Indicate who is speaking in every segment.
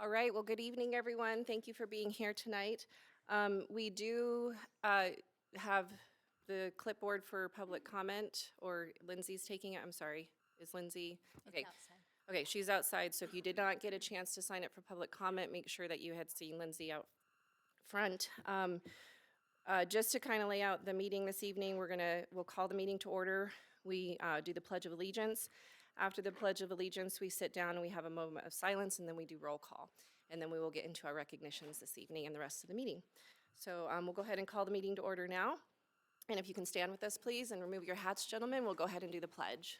Speaker 1: All right, well, good evening, everyone. Thank you for being here tonight. We do have the clipboard for public comment, or Lindsay's taking it, I'm sorry. Is Lindsay? Okay.
Speaker 2: outside.
Speaker 1: Okay, she's outside, so if you did not get a chance to sign up for public comment, make sure that you had seen Lindsay out front. Just to kind of lay out the meeting this evening, we'll call the meeting to order. We do the Pledge of Allegiance. After the Pledge of Allegiance, we sit down and we have a moment of silence, and then we do roll call. And then we will get into our recognitions this evening and the rest of the meeting. So we'll go ahead and call the meeting to order now. And if you can stand with us, please, and remove your hats, gentlemen, we'll go ahead and do the pledge.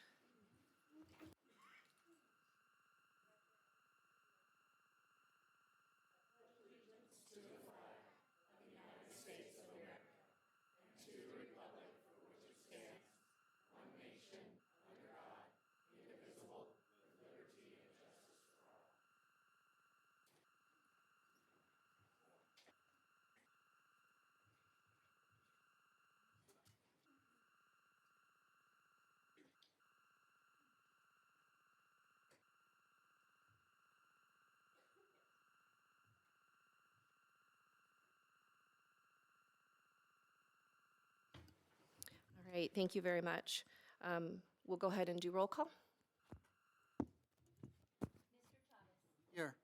Speaker 1: All right, thank you very much. We'll go ahead and do roll call.
Speaker 3: Here.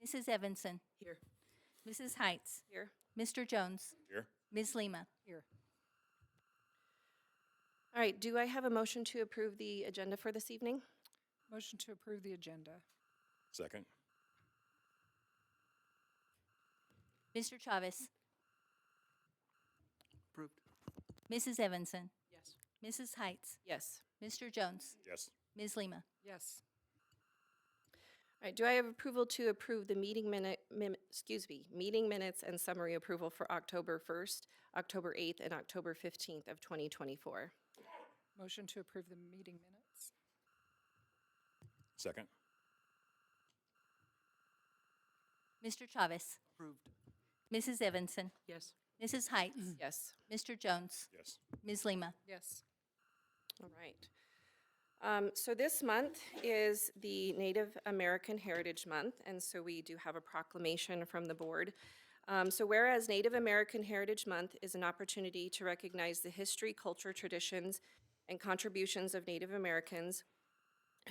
Speaker 2: Mrs. Evanson.
Speaker 1: Here.
Speaker 2: Mrs. Heights.
Speaker 1: Here.
Speaker 2: Mr. Jones.
Speaker 4: Here.
Speaker 2: Ms. Lima.
Speaker 3: Here.
Speaker 1: All right, do I have a motion to approve the agenda for this evening?
Speaker 3: Motion to approve the agenda.
Speaker 4: Second.
Speaker 2: Mr. Chavez.
Speaker 3: Approved.
Speaker 2: Mrs. Evanson.
Speaker 3: Yes.
Speaker 2: Mrs. Heights.
Speaker 1: Yes.
Speaker 2: Mr. Jones.
Speaker 4: Yes.
Speaker 2: Ms. Lima.
Speaker 3: Yes.
Speaker 1: All right, do I have approval to approve the meeting meeting minutes and summary approval for October 1st, October 8th, and October 15th of 2024?
Speaker 3: Motion to approve the meeting minutes.
Speaker 4: Second.
Speaker 2: Mr. Chavez.
Speaker 3: Approved.
Speaker 2: Mrs. Evanson.
Speaker 3: Yes.
Speaker 2: Mrs. Heights.
Speaker 1: Yes.
Speaker 2: Mr. Jones.
Speaker 4: Yes.
Speaker 2: Ms. Lima.
Speaker 3: Yes.
Speaker 1: All right. So this month is the Native American Heritage Month, and so we do have a proclamation from the board. So whereas Native American Heritage Month is an opportunity to recognize the history, culture, traditions, and contributions of Native Americans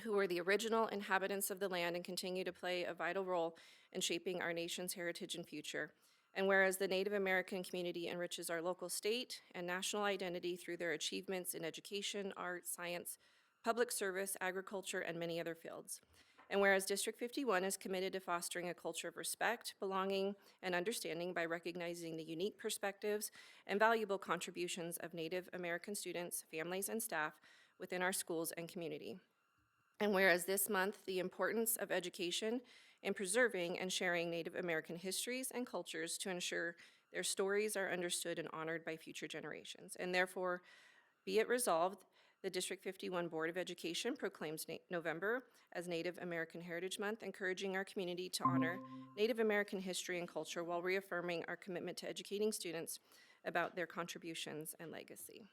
Speaker 1: who were the original inhabitants of the land and continue to play a vital role in shaping our nation's heritage and future. And whereas the Native American community enriches our local, state, and national identity through their achievements in education, art, science, public service, agriculture, and many other fields. And whereas District 51 is committed to fostering a culture of respect, belonging, and understanding by recognizing the unique perspectives and valuable contributions of Native American students, families, and staff within our schools and community. And whereas this month, the importance of education in preserving and sharing Native American histories and cultures to ensure their stories are understood and honored by future generations. And therefore, be it resolved, the District 51 Board of Education proclaims November as Native American Heritage Month, encouraging our community to honor Native American history and culture while reaffirming our commitment to educating students about their contributions and legacy.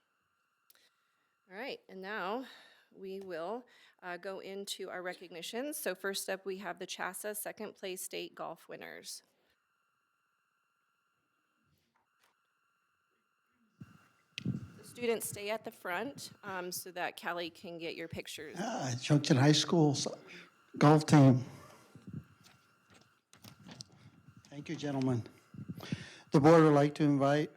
Speaker 1: All right, and now we will go into our recognitions. So first up, we have the CHASA second place state golf winners. Students, stay at the front so that Callie can get your pictures.
Speaker 5: Junction High School's golf team. Thank you, gentlemen. The board would like to invite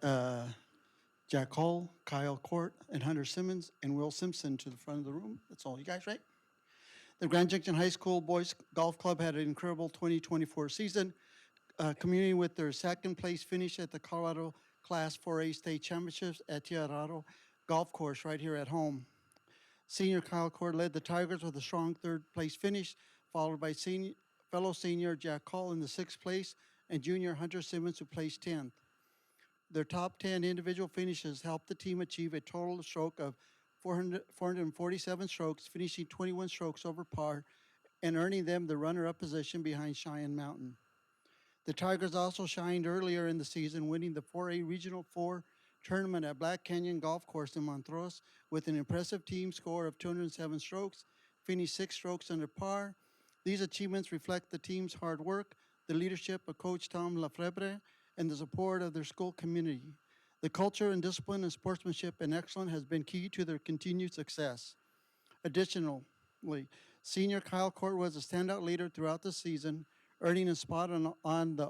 Speaker 5: Jack Hall, Kyle Court, and Hunter Simmons, and Will Simpson to the front of the room. That's all you guys, right? The Grand Junction High School Boys Golf Club had an incredible 2024 season, communing with their second place finish at the Colorado Class 4A State Championships at Tirado Golf Course right here at home. Senior Kyle Court led the Tigers with a strong third place finish, followed by fellow senior Jack Hall in the sixth place and junior Hunter Simmons, who placed 10th. Their top 10 individual finishes helped the team achieve a total stroke of 447 strokes, finishing 21 strokes over par and earning them the runner-up position behind Cheyenne Mountain. The Tigers also shined earlier in the season, winning the 4A Regional 4 tournament at Black Canyon Golf Course in Montrose with an impressive team score of 207 strokes, finished 6 strokes under par, These achievements reflect the team's hard work, the leadership of Coach Tom Lafebre, and the support of their school community. The culture and discipline and sportsmanship and excellence has been key to their continued success. Additionally, senior Kyle Court was a standout leader throughout the season, earning a spot on the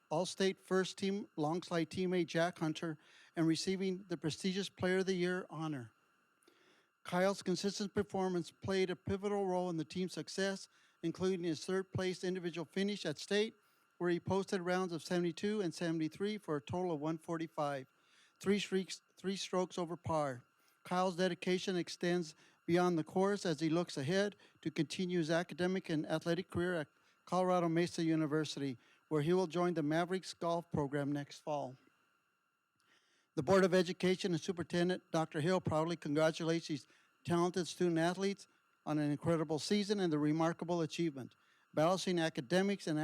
Speaker 5: All-State First Team alongside teammate Jack Hunter and receiving the prestigious Player of the Year honor. Kyle's consistent performance played a pivotal role in the team's success, including his third-place individual finish at state, where he posted rounds of 72 and 73 for a total of 145, three strokes over par. Kyle's dedication extends beyond the course as he looks ahead to continue his academic and athletic career at Colorado Mesa University, where he will join the Mavericks golf program next fall. The Board of Education and Superintendent Dr. Hill proudly congratulates these talented student athletes on an incredible season and the remarkable achievement. Balancing academics and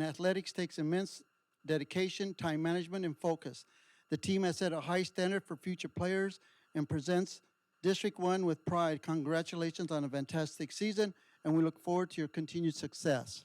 Speaker 5: athletics takes immense dedication, time management, and focus. The team has set a high standard for future players and presents District 1 with pride. Congratulations on a fantastic season, and we look forward to your continued success.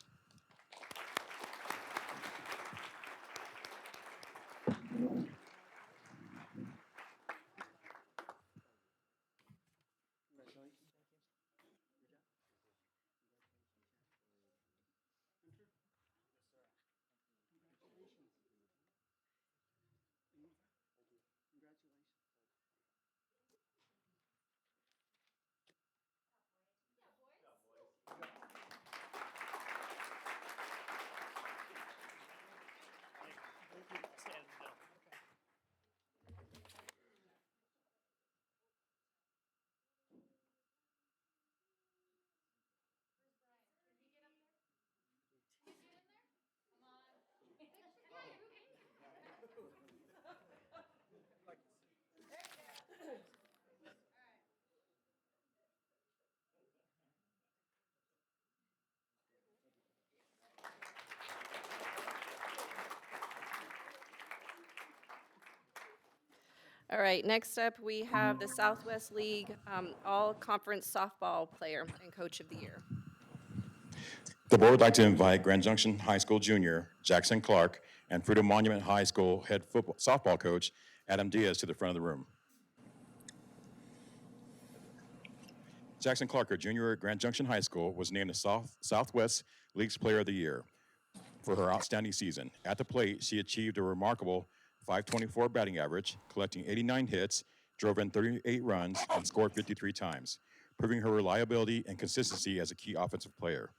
Speaker 1: All right, next up, we have the Southwest League All-Conference Softball Player and Coach of the Year.
Speaker 4: The board would like to invite Grand Junction High School junior Jackson Clark and Fruita Monument High School head softball coach Adam Diaz to the front of the room. Jackson Clark, a junior at Grand Junction High School, was named the Southwest League's Player of the Year for her outstanding season. At the plate, she achieved a remarkable .524 batting average, collecting 89 hits, drove in 38 runs, and scored 53 times, proving her reliability and consistency as a key offensive player.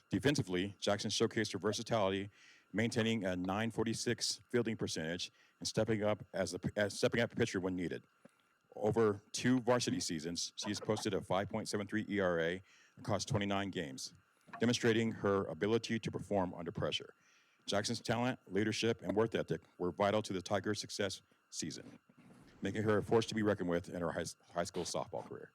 Speaker 4: Defensively, Jackson showcased her versatility, maintaining a .946 fielding percentage and stepping up pitcher when needed. Over 2 varsity seasons, she has posted a 5.73 ERA across 29 games, demonstrating her ability to perform under pressure. Jackson's talent, leadership, and work ethic were vital to the Tigers' success season, making her a force to be reckoned with in her high school softball career.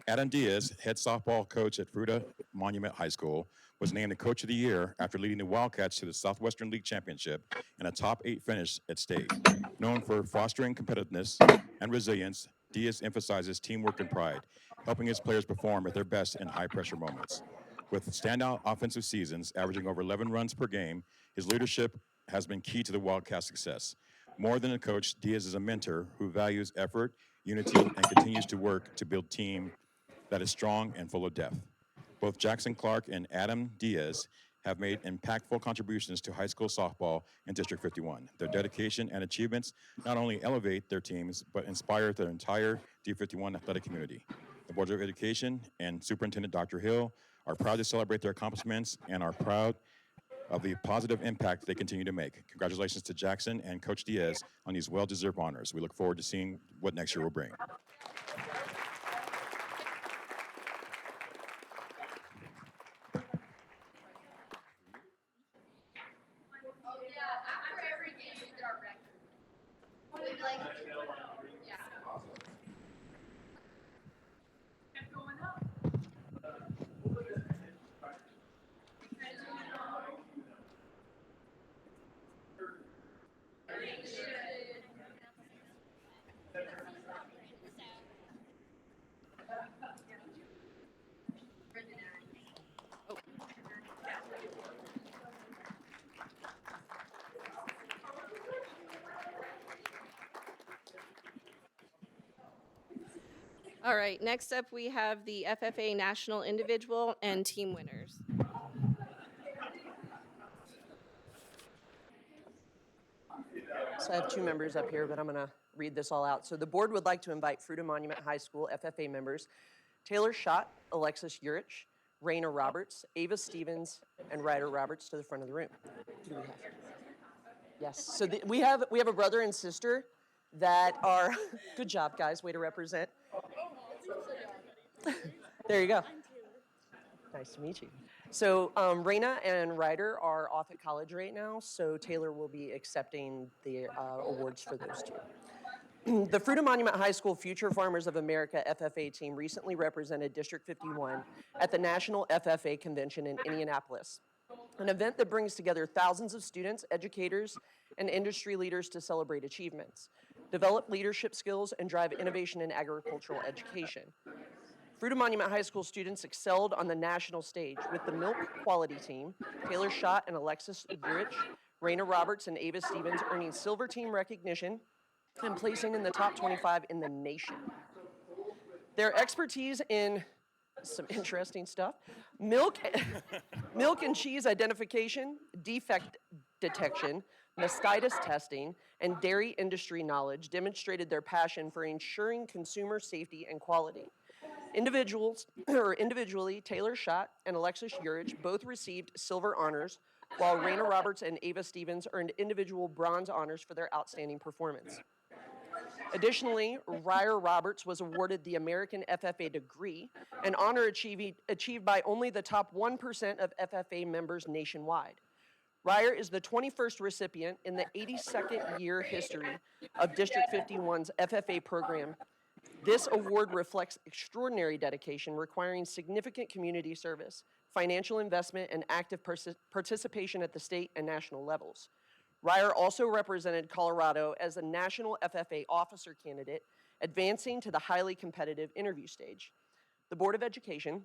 Speaker 4: Adam Diaz, head softball coach at Fruita Monument High School, was named the Coach of the Year after leading the Wildcats to the Southwestern League Championship and a top 8 finish at state. Known for fostering competitiveness and resilience, Diaz emphasizes teamwork and pride, helping his players perform at their best in high-pressure moments. With standout offensive seasons, averaging over 11 runs per game, his leadership has been key to the Wildcats' success. More than a coach, Diaz is a mentor who values effort, unity, and continues to work to build team that is strong and full of depth. Both Jackson Clark and Adam Diaz have made impactful contributions to high school softball in District 51. Their dedication and achievements not only elevate their teams, but inspire their entire D51 athletic community. The Board of Education and Superintendent Dr. Hill are proud to celebrate their accomplishments and are proud of the positive impact they continue to make. Congratulations to Jackson and Coach Diaz on these well-deserved honors. We look forward to seeing what next year will bring.
Speaker 1: All right, next up, we have the FFA National Individual and Team Winners.
Speaker 6: So I have two members up here, but I'm going to read this all out. So the board would like to invite Fruita Monument High School FFA members Taylor Schott, Alexis Urich, Raina Roberts, Ava Stevens, and Ryder Roberts to the front of the room. Who do we have? Yes. So we have a brother and sister that are good job, guys. Way to represent. There you go. Nice to meet you. So Raina and Ryder are off at college right now, so Taylor will be accepting the awards for those two. The Fruita Monument High School Future Farmers of America FFA team recently represented District 51 at the National FFA Convention in Indianapolis, an event that brings together thousands of students, educators, and industry leaders to celebrate achievements, develop leadership skills, and drive innovation in agricultural education. Fruita Monument High School students excelled on the national stage with the Milk Quality Team, Taylor Schott and Alexis Urich, Raina Roberts and Ava Stevens earning silver team recognition and placing in the top 25 in the nation. Their expertise in some interesting stuff, milk and cheese identification, defect detection, mastitis testing, and dairy industry knowledge demonstrated their passion for ensuring consumer safety and quality. Individually, Taylor Schott and Alexis Urich both received silver honors, while Raina Roberts and Ava Stevens earned individual bronze honors for their outstanding performance. Additionally, Ryder Roberts was awarded the American FFA degree, an honor achieved by only the top 1% of FFA members nationwide. Ryder is the 21st recipient in the 82nd year history of District 51's FFA program. This award reflects extraordinary dedication requiring significant community service, financial investment, and active participation at the state and national levels. Ryder also represented Colorado as a national FFA officer candidate, advancing to the highly competitive interview stage. The Board of Education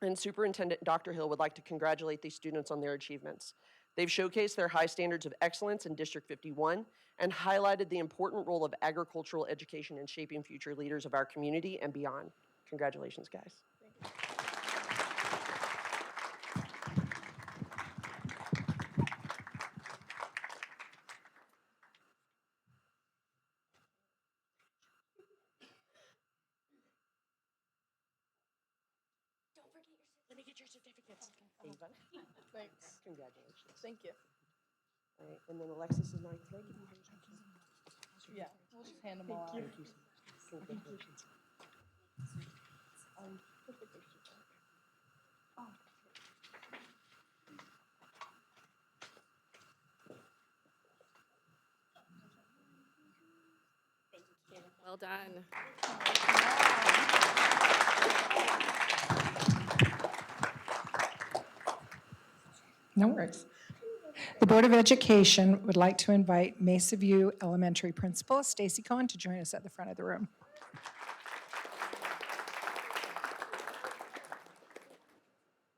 Speaker 6: and Superintendent Dr. Hill would like to congratulate these students on their achievements. They've showcased their high standards of excellence in District 51 and highlighted the important role of agricultural education in shaping future leaders of our community and beyond. Congratulations, guys. Let me get your certificates. Ava.
Speaker 7: Thanks.
Speaker 6: Congratulations.
Speaker 7: Thank you.
Speaker 6: All right, and then Alexis is not. Can I give you hers?
Speaker 7: Yeah, we'll just hand them all out.
Speaker 6: Thank you. Congratulations.
Speaker 1: Well done.
Speaker 3: No worries. The Board of Education would like to invite Mesa View Elementary Principal Stacy Cohen to join us at the front of the room.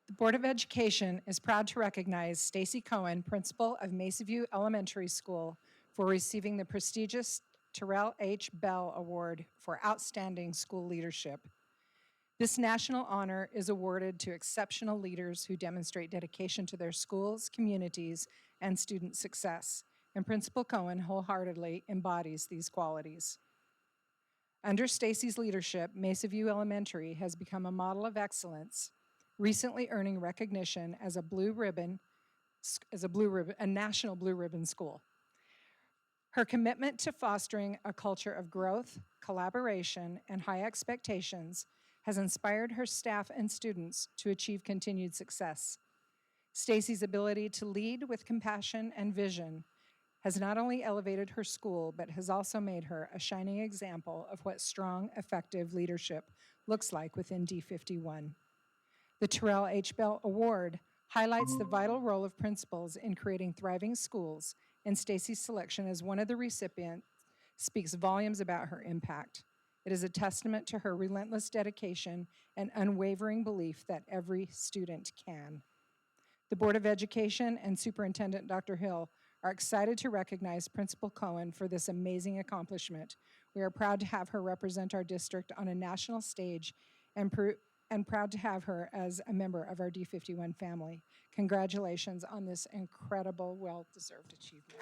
Speaker 3: The Board of Education is proud to recognize Stacy Cohen, principal of Mesa View Elementary School, for receiving the prestigious Terrell H. Bell Award for Outstanding School Leadership. This national honor is awarded to exceptional leaders who demonstrate dedication to their schools, communities, and student success, and Principal Cohen wholeheartedly embodies these qualities. Under Stacy's leadership, Mesa View Elementary has become a model of excellence, recently earning recognition as a national blue ribbon school. Her commitment to fostering a culture of growth, collaboration, and high expectations has inspired her staff and students to achieve continued success. Stacy's ability to lead with compassion and vision has not only elevated her school, but has also made her a shining example of what strong, effective leadership looks like within D51. The Terrell H. Bell Award highlights the vital role of principals in creating thriving schools, and Stacy's selection as one of the recipients speaks volumes about her impact. It is a testament to her relentless dedication and unwavering belief that every student can. The Board of Education and Superintendent Dr. Hill are excited to recognize Principal Cohen for this amazing accomplishment, We are proud to have her represent our district on a national stage and proud to have her as a member of our D51 family. Congratulations on this incredible, well-deserved achievement.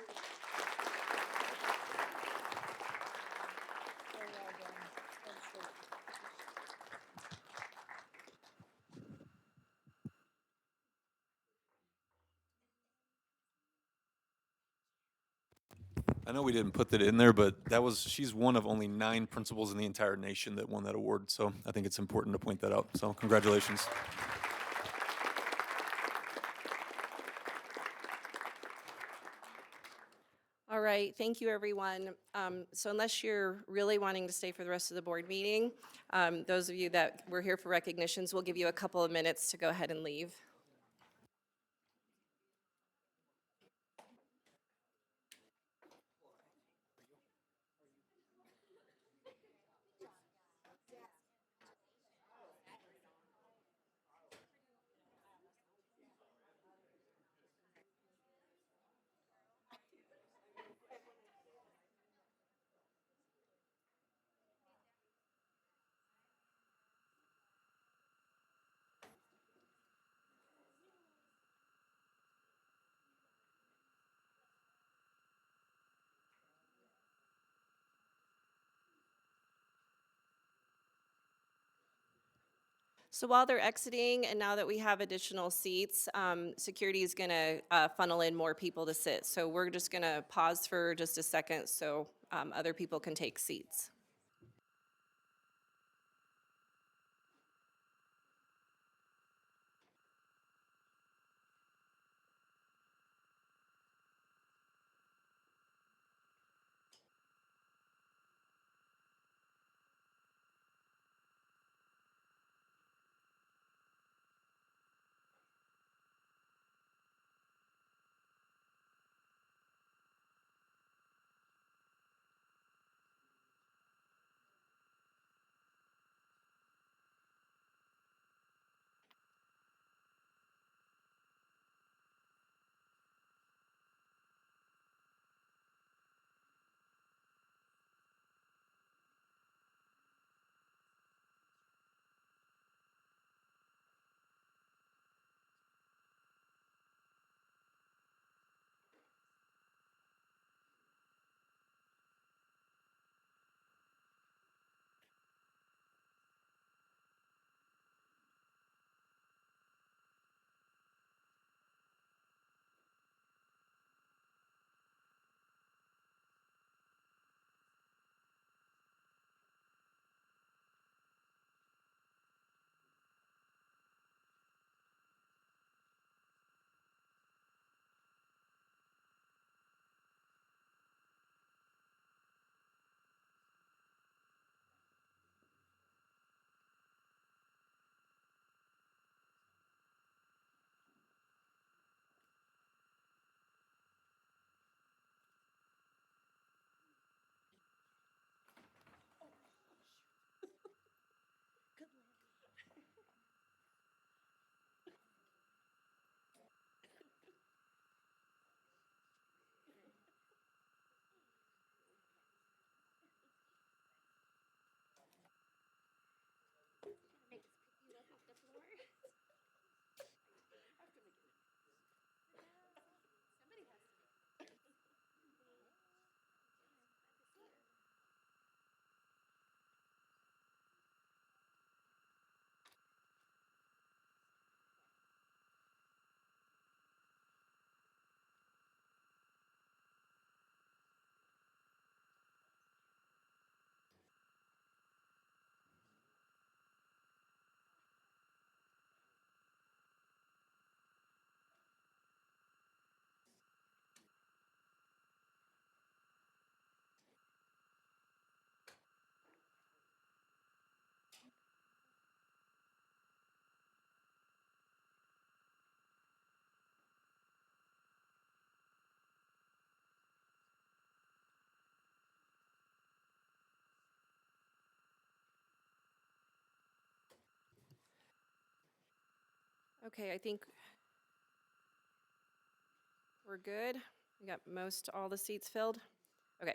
Speaker 8: I know we didn't put that in there, but she's one of only 9 principals in the entire nation that won that award. So I think it's important to point that out. So congratulations.
Speaker 1: All right, thank you, everyone. So unless you're really wanting to stay for the rest of the board meeting, those of you that were here for recognitions, we'll give you a couple of minutes to go ahead and leave. So while they're exiting, and now that we have additional seats, security is going to funnel in more people to sit. So we're just going to pause for just a second so other people can take seats. Okay, I think we're good. We got all the seats filled. Okay.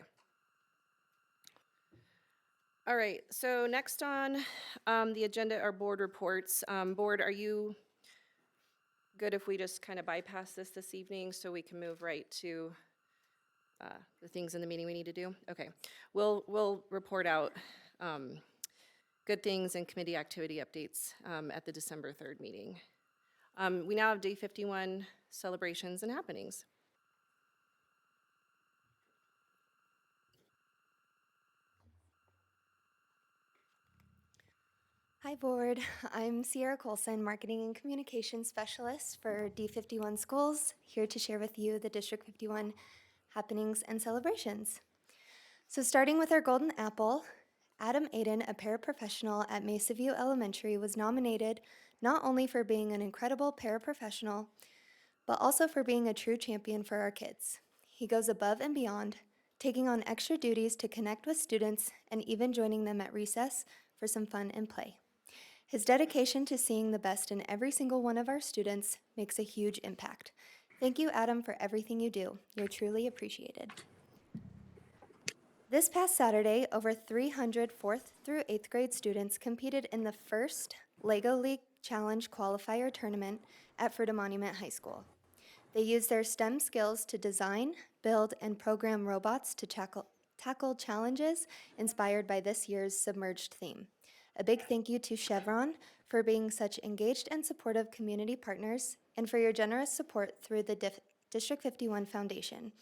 Speaker 1: All right, so next on the agenda are board reports. Board, are you good if we just kind of bypass this evening so we can move right to the things in the meeting we need to do? Okay, we'll report out good things and committee activity updates at the December 3rd meeting. We now have Day 51 celebrations and happenings.
Speaker 9: Hi, Board. I'm Sierra Colson, Marketing and Communications Specialist for D51 Schools, here to share with you the District 51 happenings and celebrations. So starting with our Golden Apple, Adam Aiden, a paraprofessional at Mesa View Elementary, was nominated not only for being an incredible paraprofessional, but also for being a true champion for our kids. He goes above and beyond, taking on extra duties to connect with students and even joining them at recess for some fun and play. His dedication to seeing the best in every single one of our students makes a huge impact. Thank you, Adam, for everything you do. You're truly appreciated. This past Saturday, over 300 4th through 8th grade students competed in the first LEGO League Challenge qualifier tournament at Fruita Monument High School. They used their STEM skills to design, build, and program robots to tackle challenges inspired by this year's submerged theme. A big thank you to Chevron for being such engaged and supportive community partners and for your generous support through the District 51 Foundation,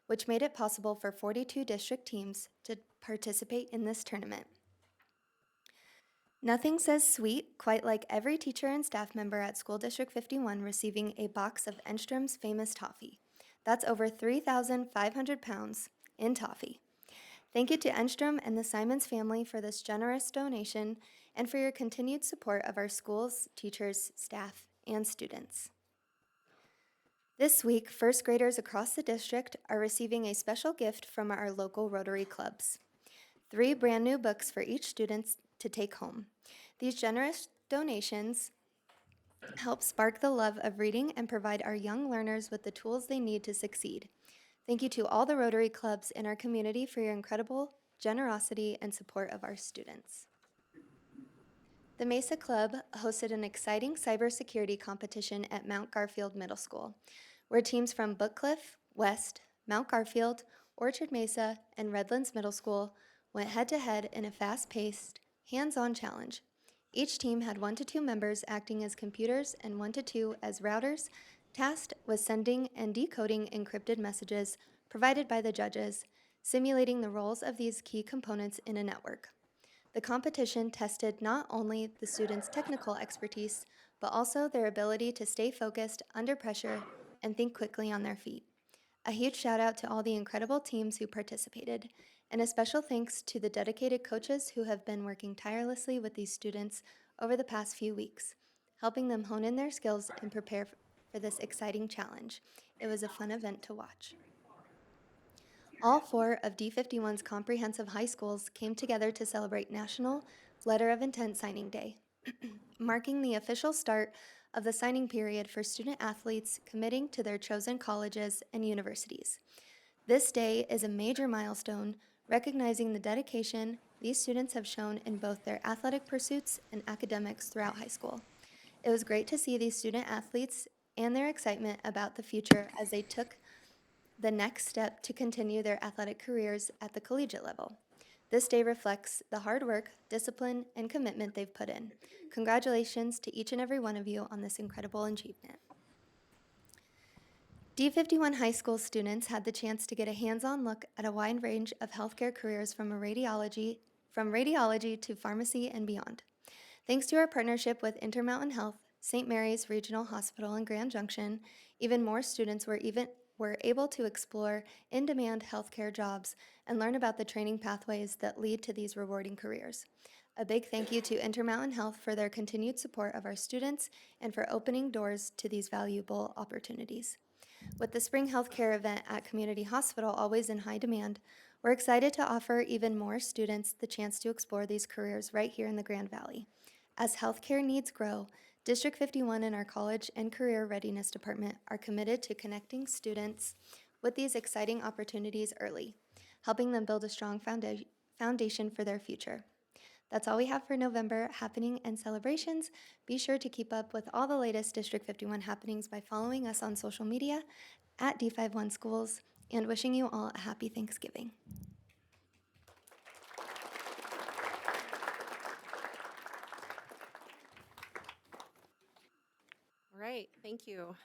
Speaker 9: which made it possible for 42 district teams to participate in this tournament. Nothing says sweet quite like every teacher and staff member at School District 51 receiving a box of Enstrom's famous toffee. That's over 3,500 pounds in toffee. Thank you to Enstrom and the Simons family for this generous donation and for your continued support of our schools, teachers, staff, and students. This week, first graders across the district are receiving a special gift from our local Rotary clubs. 3 brand new books for each student to take home. These generous donations help spark the love of reading and provide our young learners with the tools they need to succeed. Thank you to all the Rotary clubs in our community for your incredible generosity and support of our students. The Mesa Club hosted an exciting cybersecurity competition at Mount Garfield Middle School, where teams from Bookcliff, West, Mount Garfield, Orchard Mesa, and Redlands Middle School went head-to-head in a fast-paced, hands-on challenge. Each team had 1 to 2 members acting as computers and 1 to 2 as routers, tasked with sending and decoding encrypted messages provided by the judges, simulating the roles of these key components in a network. The competition tested not only the students' technical expertise, but also their ability to stay focused under pressure and think quickly on their feet. A huge shout out to all the incredible teams who participated, and a special thanks to the dedicated coaches who have been working tirelessly with these students over the past few weeks, helping them hone in their skills and prepare for this exciting challenge. It was a fun event to watch. All 4 of D51's comprehensive high schools came together to celebrate National Letter of Intent Signing Day, marking the official start of the signing period for student athletes committing to their chosen colleges and universities. This day is a major milestone, recognizing the dedication these students have shown in both their athletic pursuits and academics throughout high school. It was great to see these student athletes and their excitement about the future as they took the next step to continue their athletic careers at the collegiate level. This day reflects the hard work, discipline, and commitment they've put in. Congratulations to each and every one of you on this incredible achievement. D51 high school students had the chance to get a hands-on look at a wide range of healthcare careers from radiology to pharmacy and beyond. Thanks to our partnership with Intermountain Health, St. Mary's Regional Hospital in Grand Junction, even more students were able to explore in-demand healthcare jobs and learn about the training pathways that lead to these rewarding careers. A big thank you to Intermountain Health for their continued support of our students and for opening doors to these valuable opportunities. With the spring healthcare event at Community Hospital always in high demand, we're excited to offer even more students the chance to explore these careers right here in the Grand Valley. As healthcare needs grow, District 51 and our College and Career Readiness Department are committed to connecting students with these exciting opportunities early, helping them build a strong foundation for their future. That's all we have for November happening and celebrations. Be sure to keep up with all the latest District 51 happenings by following us on social media at D51 Schools, and wishing you all a happy Thanksgiving.
Speaker 1: All right, thank you.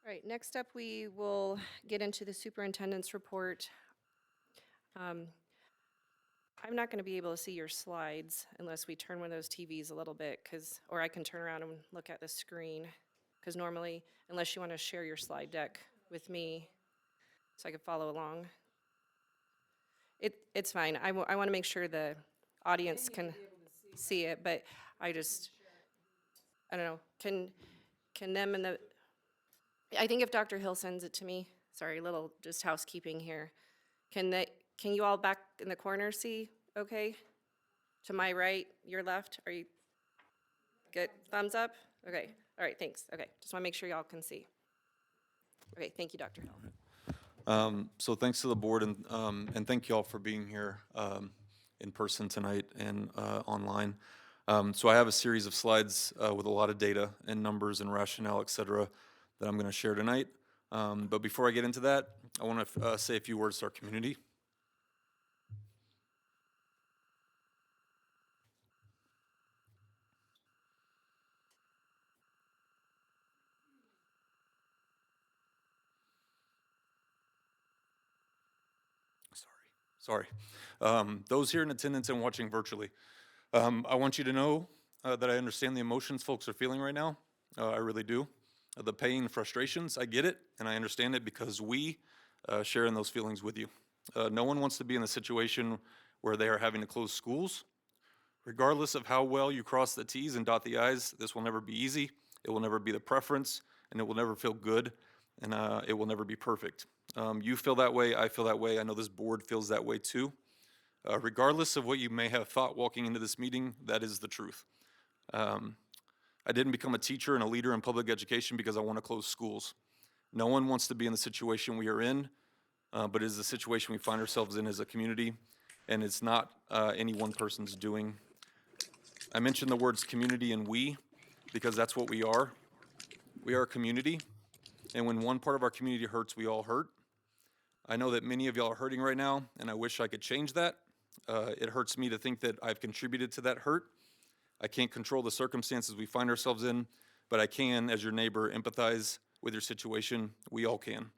Speaker 1: All right, next up, we will get into the superintendent's report. I'm not going to be able to see your slides unless we turn one of those TVs a little bit, or I can turn around and look at the screen, because normally, unless you want to share your slide deck with me so I can follow along. It's fine. I want to make sure the audience can see it, but I don't know, can them and the, I think if Dr. Hill sends it to me, sorry, little just housekeeping here. Can you all back in the corner see okay? To my right, your left, are you good? Thumbs up? Okay, all right, thanks. Okay, just want to make sure y'all can see. Okay, thank you, Dr. Hill.
Speaker 8: So thanks to the board and thank you all for being here in person tonight and online. So I have a series of slides with a lot of data and numbers and rationale, et cetera, that I'm going to share tonight. But before I get into that, I want to say a few words to our community. Sorry. Those here in attendance and watching virtually, I want you to know that I understand the emotions folks are feeling right now. I really do. The pain, frustrations, I get it, and I understand it because we share in those feelings with you. No one wants to be in a situation where they are having to close schools. Regardless of how well you cross the T's and dot the I's, this will never be easy. It will never be the preference, and it will never feel good, and it will never be perfect. You feel that way, I feel that way, I know this board feels that way too. Regardless of what you may have thought walking into this meeting, that is the truth. I didn't become a teacher and a leader in public education because I want to close schools. No one wants to be in the situation we are in, but it is the situation we find ourselves in as a community, and it's not any one person's doing. I mentioned the words community and we because that's what we are. We are a community, and when one part of our community hurts, we all hurt. I know that many of y'all are hurting right now, and I wish I could change that. It hurts me to think that I've contributed to that hurt. I can't control the circumstances we find ourselves in, but I can, as your neighbor, empathize with your situation. We all can.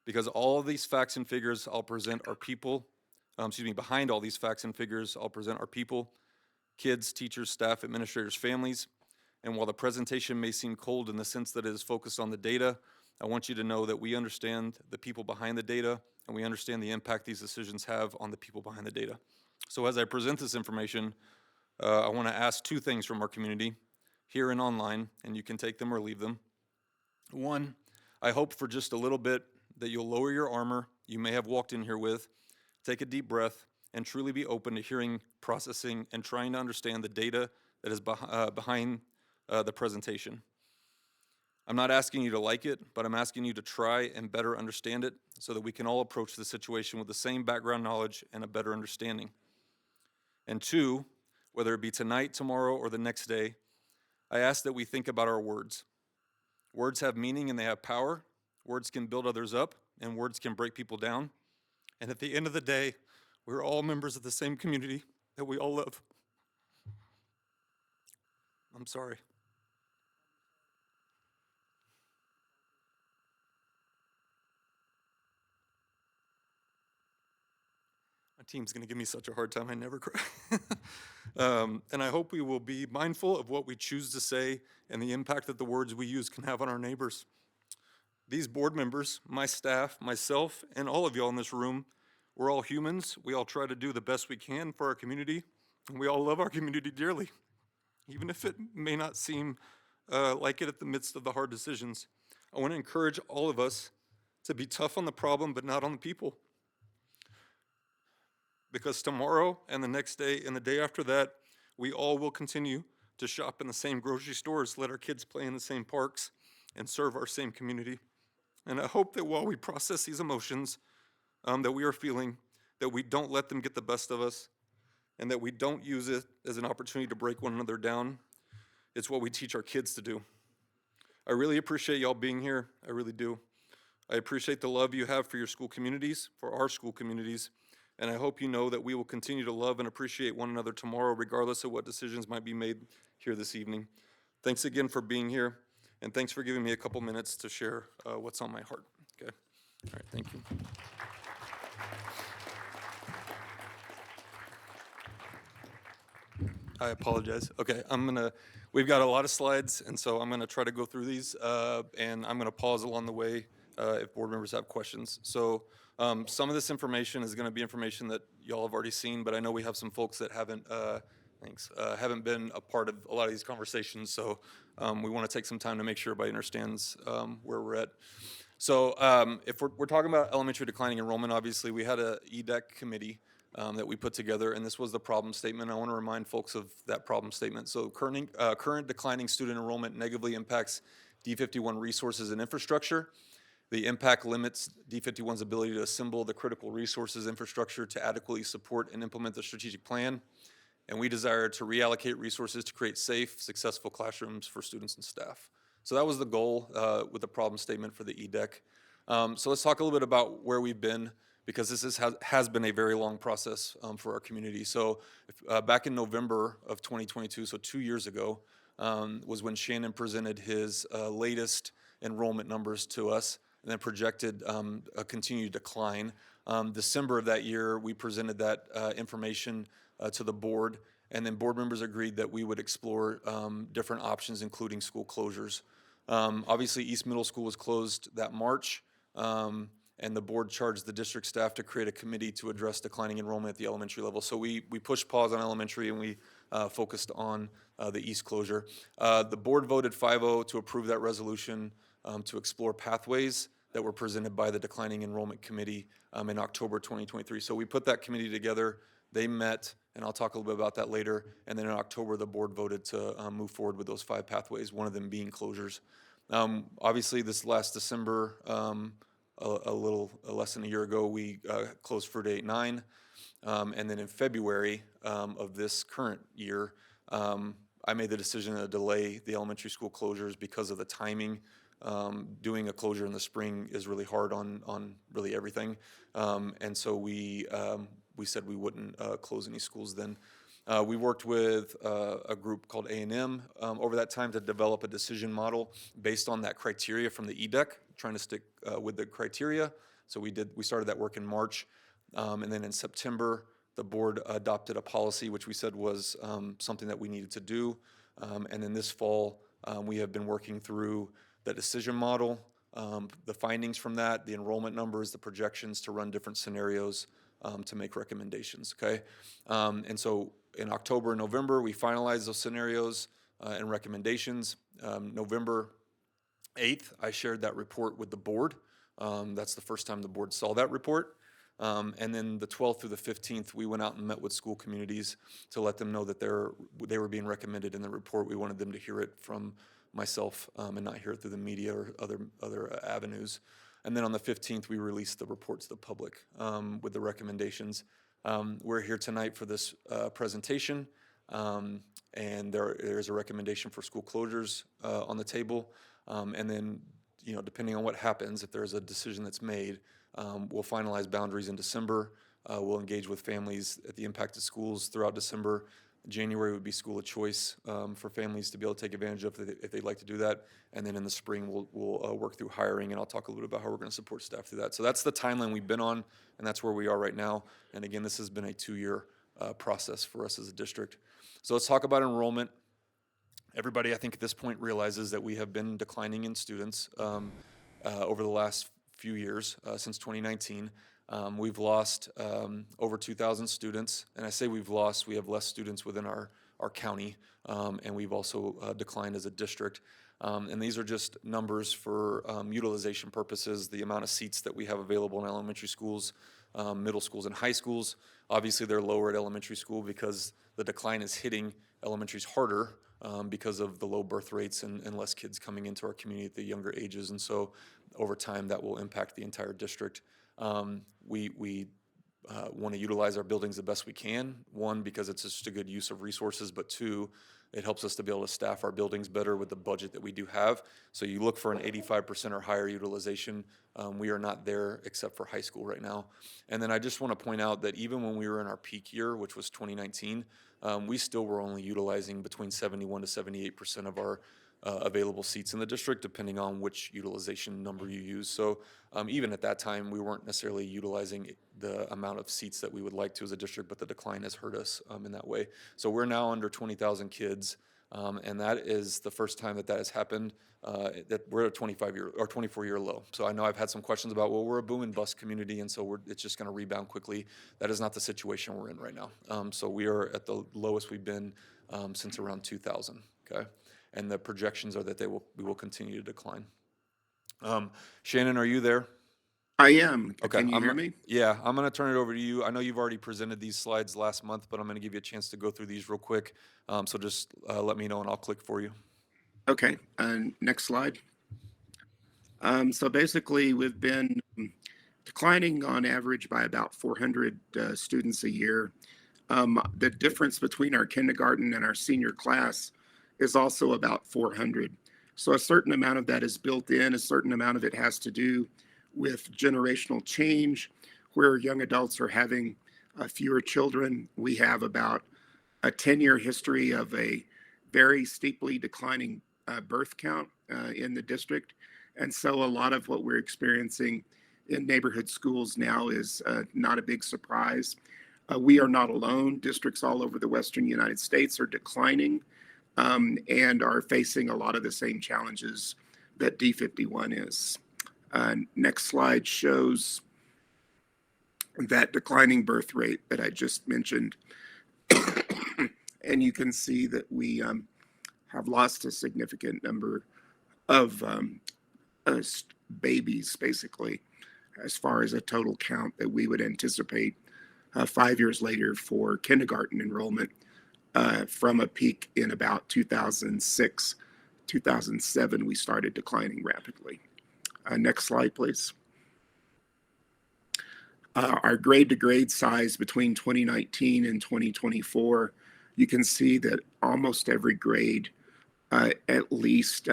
Speaker 8: Because all of these facts and figures I'll present are people, behind all these facts and figures I'll present are people, kids, teachers, staff, administrators, families. And while the presentation may seem cold in the sense that it is focused on the data, I want you to know that we understand the people behind the data, and we understand the impact these decisions have on the people behind the data. So as I present this information, I want to ask two things from our community, here and online, and you can take them or leave them. One, I hope for just a little bit that you'll lower your armor you may have walked in here with, take a deep breath, and truly be open to hearing, processing, and trying to understand the data that is behind the presentation. I'm not asking you to like it, but I'm asking you to try and better understand it so that we can all approach the situation with the same background knowledge and a better understanding. And two, whether it be tonight, tomorrow, or the next day, I ask that we think about our words. Words have meaning and they have power. Words can build others up, and words can break people down. And at the end of the day, we're all members of the same community that we all love. I'm sorry. My team's going to give me such a hard time, I never cry. And I hope we will be mindful of what we choose to say and the impact that the words we use can have on our neighbors. These board members, my staff, myself, and all of y'all in this room, we're all humans. We all try to do the best we can for our community, and we all love our community dearly, even if it may not seem like it at the midst of the hard decisions. I want to encourage all of us to be tough on the problem, but not on the people. Because tomorrow and the next day and the day after that, we all will continue to shop in the same grocery stores, let our kids play in the same parks, and serve our same community. And I hope that while we process these emotions, that we are feeling, that we don't let them get the best of us, and that we don't use it as an opportunity to break one another down. It's what we teach our kids to do. I really appreciate y'all being here. I really do. I appreciate the love you have for your school communities, for our school communities, and I hope you know that we will continue to love and appreciate one another tomorrow, regardless of what decisions might be made here this evening. Thanks again for being here, and thanks for giving me a couple minutes to share what's on my heart. Okay? All right, thank you. I apologize. Okay, we've got a lot of slides, and so I'm gonna try to go through these, and I'm gonna pause along the way if board members have questions. So some of this information is gonna be information that y'all have already seen, but I know we have some folks that haven't, haven't been a part of a lot of these conversations, so we wanna take some time to make sure everybody understands where we're at. So if we're talking about elementary declining enrollment, obviously, we had a EDEC committee that we put together, and this was the problem statement. I want to remind folks of that problem statement. So current declining student enrollment negatively impacts D51 resources and infrastructure. The impact limits D51's ability to assemble the critical resources infrastructure to adequately support and implement the strategic plan. And we desire to reallocate resources to create safe, successful classrooms for students and staff. So that was the goal with the problem statement for the EDEC. So let's talk a little bit about where we've been, because this has been a very long process for our community. So back in November of 2022, so 2 years ago, was when Shannon presented his latest enrollment numbers to us, and then projected a continued decline. December of that year, we presented that information to the board, and then board members agreed that we would explore different options, including school closures. Obviously, East Middle School was closed that March, and the board charged the district staff to create a committee to address declining enrollment at the elementary level. So we pushed pause on elementary, and we focused on the East closure. The board voted 5-0 to approve that resolution to explore pathways that were presented by the Declining Enrollment Committee in October 2023. So we put that committee together. They met, and I'll talk a little bit about that later. And then in October, the board voted to move forward with those 5 pathways, one of them being closures. Obviously, this last December, a little less than a year ago, we closed Fruita 8-9. And then in February of this current year, I made the decision to delay the elementary school closures because of the timing. Doing a closure in the spring is really hard on really everything. And so we said we wouldn't close any schools then. We worked with a group called A&M over that time to develop a decision model based on that criteria from the EDEC, trying to stick with the criteria. So we started that work in March. And then in September, the board adopted a policy, which we said was something that we needed to do. And then this fall, we have been working through the decision model, the findings from that, the enrollment numbers, the projections to run different scenarios to make recommendations, okay? And so in October and November, we finalized those scenarios and recommendations. November 8th, I shared that report with the board. That's the first time the board saw that report. And then the 12th through the 15th, we went out and met with school communities to let them know that they were being recommended in the report. We wanted them to hear it from myself and not hear it through the media or other avenues. And then on the 15th, we released the report to the public with the recommendations. We're here tonight for this presentation, and there's a recommendation for school closures on the table. And then, depending on what happens, if there's a decision that's made, we'll finalize boundaries in December. We'll engage with families at the impacted schools throughout December. January would be school of choice for families to be able to take advantage of if they'd like to do that. And then in the spring, we'll work through hiring, and I'll talk a little bit about how we're going to support staff through that. So that's the timeline we've been on, and that's where we are right now. And again, this has been a 2-year process for us as a district. So let's talk about enrollment. Everybody, I think, at this point realizes that we have been declining in students over the last few years, since 2019. We've lost over 2,000 students, and I say we've lost, we have less students within our county, and we've also declined as a district. And these are just numbers for utilization purposes, the amount of seats that we have available in elementary schools, middle schools, and high schools. Obviously, they're lower at elementary school because the decline is hitting elementaries harder because of the low birth rates and less kids coming into our community at the younger ages. And so over time, that will impact the entire district. We want to utilize our buildings the best we can. One, because it's just a good use of resources, but two, it helps us to be able to staff our buildings better with the budget that we do have. So you look for an 85% or higher utilization. We are not there except for high school right now. And then I just want to point out that even when we were in our peak year, which was 2019, we still were only utilizing between 71 to 78% of our available seats in the district, depending on which utilization number you use. So even at that time, we weren't necessarily utilizing the amount of seats that we would like to as a district, but the decline has hurt us in that way. So we're now under 20,000 kids, and that is the first time that has happened. That we're at a 25-year or 24-year low. So I know I've had some questions about, well, we're a boom and bust community, and so it's just going to rebound quickly. That is not the situation we're in right now. So we are at the lowest we've been since around 2000. Okay. And the projections are that we will continue to decline. Shannon, are you there?
Speaker 10: I am.
Speaker 8: Okay.
Speaker 10: Can you hear me?
Speaker 8: Yeah, I'm going to turn it over to you. I know you've already presented these slides last month, but I'm going to give you a chance to go through these real quick. So just let me know and I'll click for you.
Speaker 10: Okay. Next slide. So basically, we've been declining on average by about 400 students a year. The difference between our kindergarten and our senior class is also about 400. So a certain amount of that is built in, a certain amount of it has to do with generational change, where young adults are having fewer children. We have about a 10-year history of a very steeply declining birth count in the district. And so a lot of what we're experiencing in neighborhood schools now is not a big surprise. We are not alone. Districts all over the Western United States are declining and are facing a lot of the same challenges that D51 is. Next slide shows that declining birth rate that I just mentioned. And you can see that we have lost a significant number of babies, basically, as far as a total count that we would anticipate 5 years later for kindergarten enrollment. From a peak in about 2006, 2007, we started declining rapidly. Next slide, please. Our grade-to-grade size between 2019 and 2024, you can see that almost every grade, at least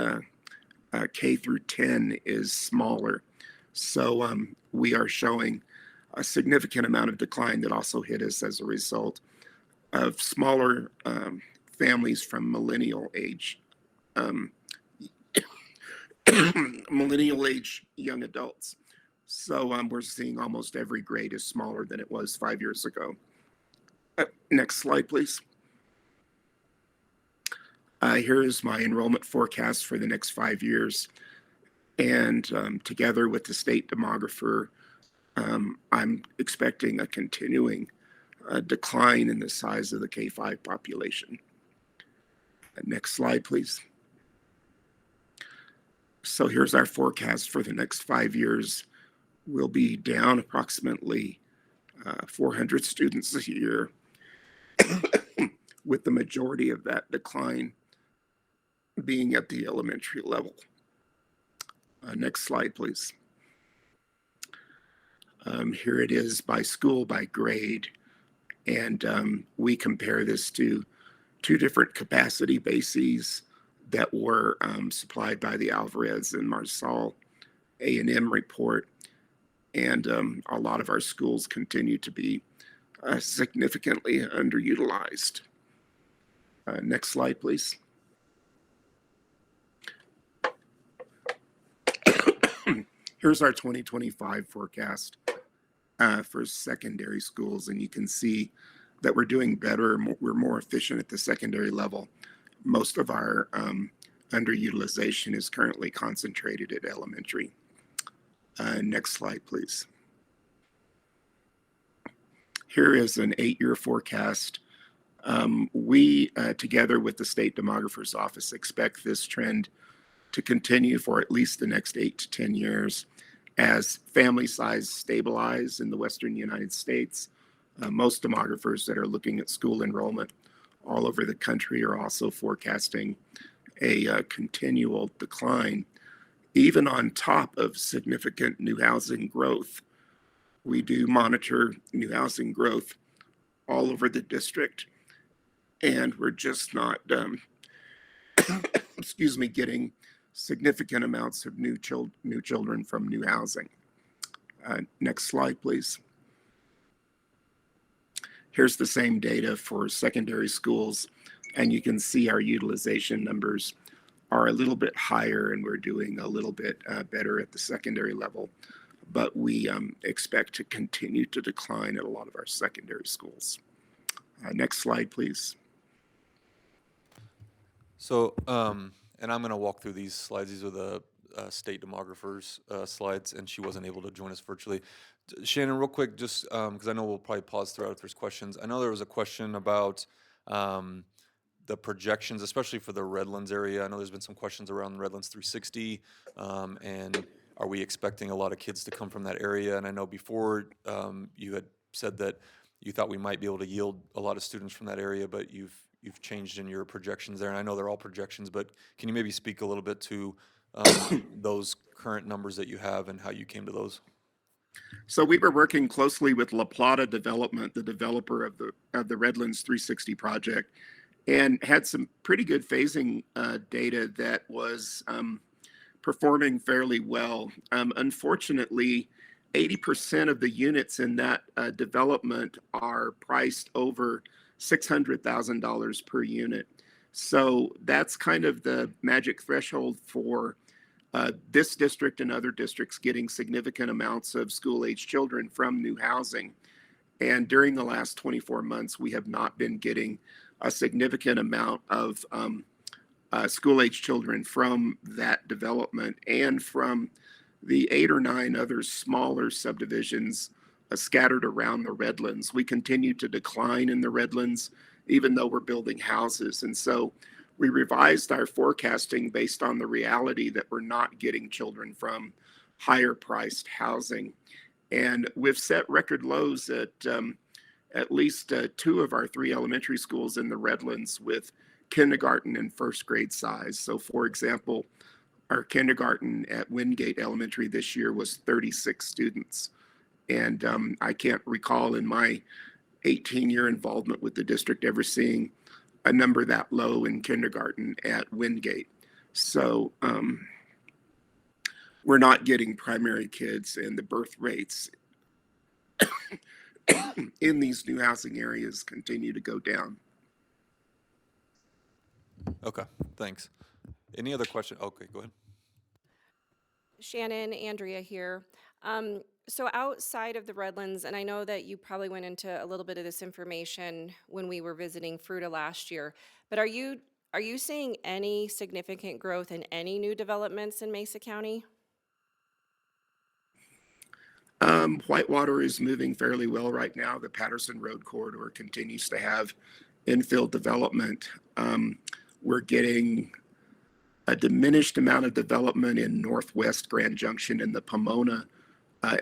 Speaker 10: K through 10, is smaller. So we are showing a significant amount of decline that also hit us as a result of smaller families from millennial age young adults. So we're seeing almost every grade is smaller than it was 5 years ago. Next slide, please. Here is my enrollment forecast for the next 5 years. And together with the state demographer, I'm expecting a continuing decline in the size of the K-5 population. Next slide, please. So here's our forecast for the next 5 years. We'll be down approximately 400 students a year, with the majority of that decline being at the elementary level. Next slide, please. Here it is by school, by grade. And we compare this to two different capacity bases that were supplied by the Alvarez and Marsal A&M report. And a lot of our schools continue to be significantly underutilized. Next slide, please. Here's our 2025 forecast for secondary schools, and you can see that we're doing better. We're more efficient at the secondary level. Most of our underutilization is currently concentrated at elementary. Next slide, please. Here is an 8-year forecast. We, together with the state demographer's office, expect this trend to continue for at least the next 8 to 10 years as family size stabilize in the Western United States. Most demographers that are looking at school enrollment all over the country are also forecasting a continual decline, even on top of significant new housing growth We do monitor new housing growth all over the district, and we're just not, excuse me, getting significant amounts of new children from new housing. Next slide, please. Here's the same data for secondary schools, and you can see our utilization numbers are a little bit higher, and we're doing a little bit better at the secondary level. But we expect to continue to decline at a lot of our secondary schools. Next slide, please.
Speaker 8: So, and I'm going to walk through these slides. These are the state demographer's slides, and she wasn't able to join us virtually. Shannon, real quick, just because I know we'll probably pause throughout if there's questions. I know there was a question about the projections, especially for the Redlands area. I know there's been some questions around Redlands 360, and are we expecting a lot of kids to come from that area? And I know before you had said that you thought we might be able to yield a lot of students from that area, but you've changed in your projections there. And I know they're all projections, but can you maybe speak a little bit to those current numbers that you have and how you came to those?
Speaker 10: So we were working closely with La Plata Development, the developer of the Redlands 360 project, and had some pretty good phasing data that was performing fairly well. Unfortunately, 80% of the units in that development are priced over $600,000 per unit. So that's kind of the magic threshold for this district and other districts getting significant amounts of school-age children from new housing. And during the last 24 months, we have not been getting a significant amount of school-age children from that development and from the 8 or 9 other smaller subdivisions scattered around the Redlands. We continue to decline in the Redlands, even though we're building houses. And so we revised our forecasting based on the reality that we're not getting children from higher priced housing. And we've set record lows at least 2 of our 3 elementary schools in the Redlands with kindergarten and first grade size. So for example, our kindergarten at Wingate Elementary this year was 36 students. And I can't recall in my 18-year involvement with the district ever seeing a number that low in kindergarten at Wingate. So we're not getting primary kids, and the birth rates in these new housing areas continue to go down.
Speaker 8: Okay, thanks. Any other question? Okay, go ahead.
Speaker 1: Shannon, Andrea here. So outside of the Redlands, and I know that you probably went into a little bit of this information when we were visiting Fruita last year, but are you seeing any significant growth in any new developments in Mesa County?
Speaker 10: Whitewater is moving fairly well right now. The Patterson Road corridor continues to have infill development. We're getting a diminished amount of development in Northwest Grand Junction in the Pomona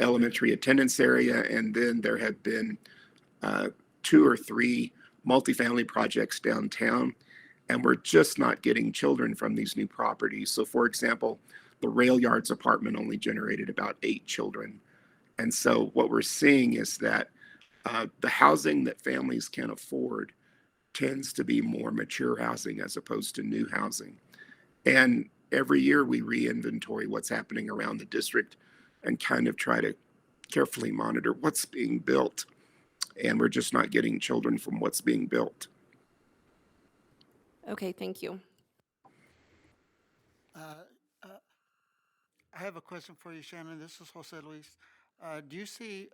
Speaker 10: elementary attendance area. And then there have been 2 or 3 multifamily projects downtown, and we're just not getting children from these new properties. So for example, the Rail Yards apartment only generated about 8 children. And so what we're seeing is that the housing that families can afford tends to be more mature housing as opposed to new housing. And every year we re-inventory what's happening around the district and kind of try to carefully monitor what's being built. And we're just not getting children from what's being built.
Speaker 1: Okay, thank you.
Speaker 5: I have a question for you, Shannon. This is Jose Luis. Do you see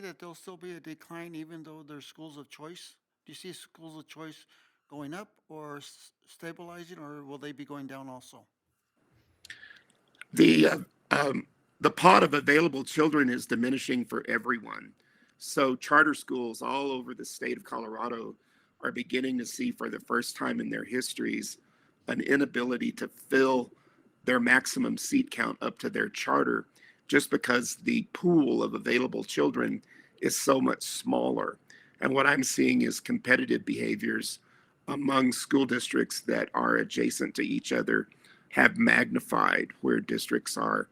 Speaker 5: that there'll still be a decline even though there's schools of choice? Do you see schools of choice going up or stabilizing, or will they be going down also?
Speaker 10: The pot of available children is diminishing for everyone. So charter schools all over the state of Colorado are beginning to see for the first time in their histories an inability to fill their maximum seat count up to their charter just because the pool of available children is so much smaller. And what I'm seeing is competitive behaviors among school districts that are adjacent to each other have magnified, where districts are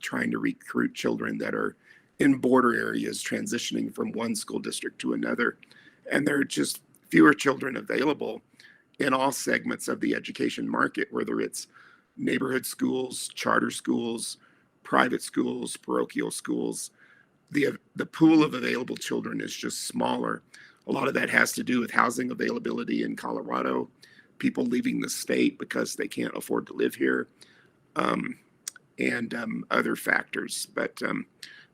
Speaker 10: trying to recruit children that are in border areas, transitioning from one school district to another. And there are just fewer children available in all segments of the education market, whether it's neighborhood schools, charter schools, private schools, parochial schools. The pool of available children is just smaller. A lot of that has to do with housing availability in Colorado, people leaving the state because they can't afford to live here, and other factors, but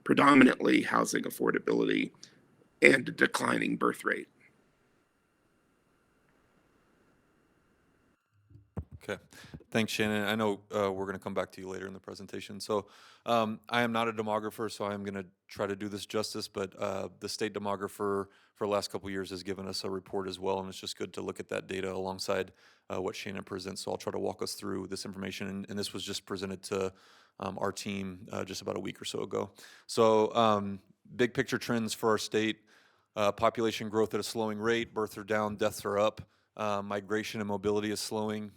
Speaker 10: predominantly housing affordability and a declining birth rate.
Speaker 8: Okay, thanks, Shannon. I know we're going to come back to you later in the presentation. So I am not a demographer, so I am going to try to do this justice, but the state demographer for the last couple of years has given us a report as well, and it's just good to look at that data alongside what Shannon presents. So I'll try to walk us through this information, and this was just presented to our team just about a week or so ago. So big picture trends for our state: population growth at a slowing rate, births are down, deaths are up, migration and mobility is slowing.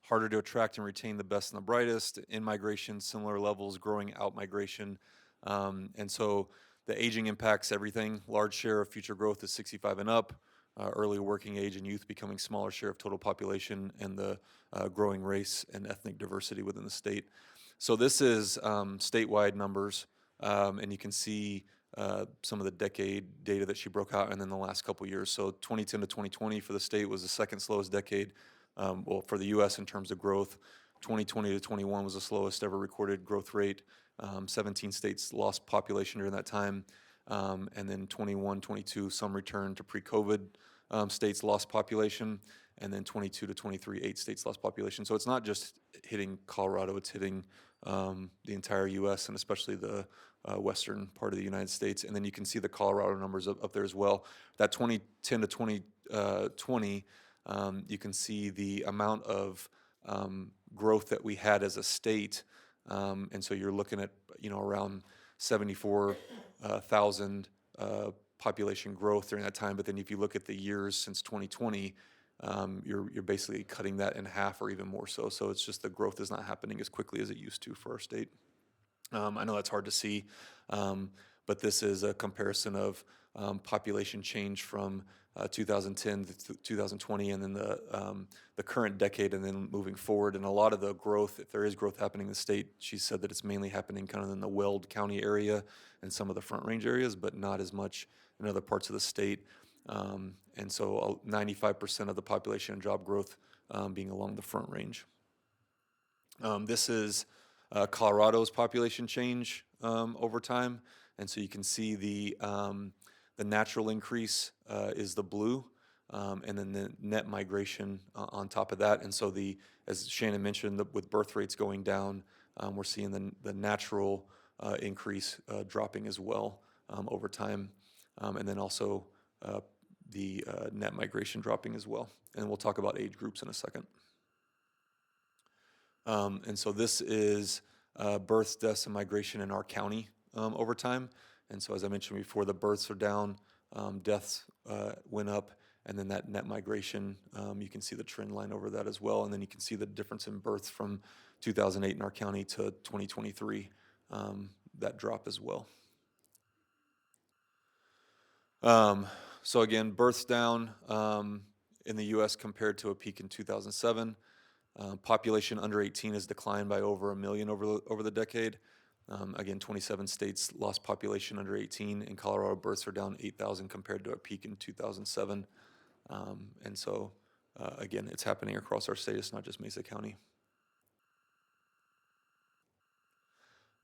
Speaker 8: Harder to attract and retain the best and the brightest. In migration, similar levels, growing out migration. And so the aging impacts everything. Large share of future growth is 65 and up. Early working age and youth becoming smaller share of total population, and the growing race and ethnic diversity within the state. So this is statewide numbers, and you can see some of the decade data that she broke out, and then the last couple years. So 2010 to 2020 for the state was the second slowest decade. Well, for the U.S. in terms of growth. 2020 to 21 was the slowest ever recorded growth rate. 17 states lost population during that time. And then 21, 22, some returned to pre-COVID states lost population. And then 22 to 23, 8 states lost population. So it's not just hitting Colorado, it's hitting the entire U.S. and especially the western part of the United States. And then you can see the Colorado numbers up there as well. That 2010 to 2020, you can see the amount of growth that we had as a state, and so you're looking at around 74,000 population growth during that time. But then if you look at the years since 2020, you're basically cutting that in half or even more so. So it's just the growth is not happening as quickly as it used to for our state. I know that's hard to see, but this is a comparison of population change from 2010 to 2020, and then the current decade, and then moving forward. And a lot of the growth, if there is growth happening in the state, she said that it's mainly happening kind of in the Weld County area and some of the Front Range areas, but not as much in other parts of the state. And so 95% of the population and job growth being along the Front Range. This is Colorado's population change over time, and so you can see the natural increase is the blue, and then the net migration on top of that. And so as Shannon mentioned, with birth rates going down, we're seeing the natural increase dropping as well over time, and then also the net migration dropping as well. And we'll talk about age groups in a second. And so this is births, deaths, and migration in our county over time. And so as I mentioned before, the births are down, deaths went up, and then that net migration, you can see the trend line over that as well. And then you can see the difference in births from 2008 in our county to 2023, that drop as well. So again, births down in the U.S. compared to a peak in 2007. Population under 18 has declined by over 1 million over the decade. Again, 27 states lost population under 18. In Colorado, births are down 8,000 compared to a peak in 2007. And so, again, it's happening across our state. It's not just Mesa County.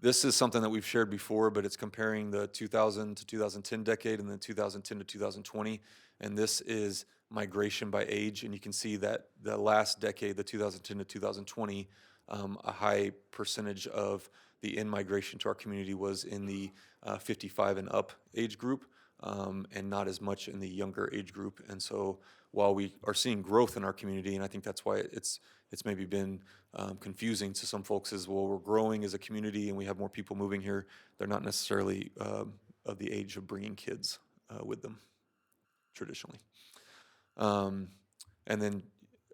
Speaker 8: This is something that we've shared before, but it's comparing the 2000 to 2010 decade and then 2010 to 2020. And this is migration by age. And you can see that the last decade, the 2010 to 2020, a high percentage of the in-migration to our community was in the 55 and up age group, and not as much in the younger age group. And so while we are seeing growth in our community, and I think that's why it's maybe been confusing to some folks, is, well, we're growing as a community and we have more people moving here. They're not necessarily of the age of bringing kids with them traditionally. And then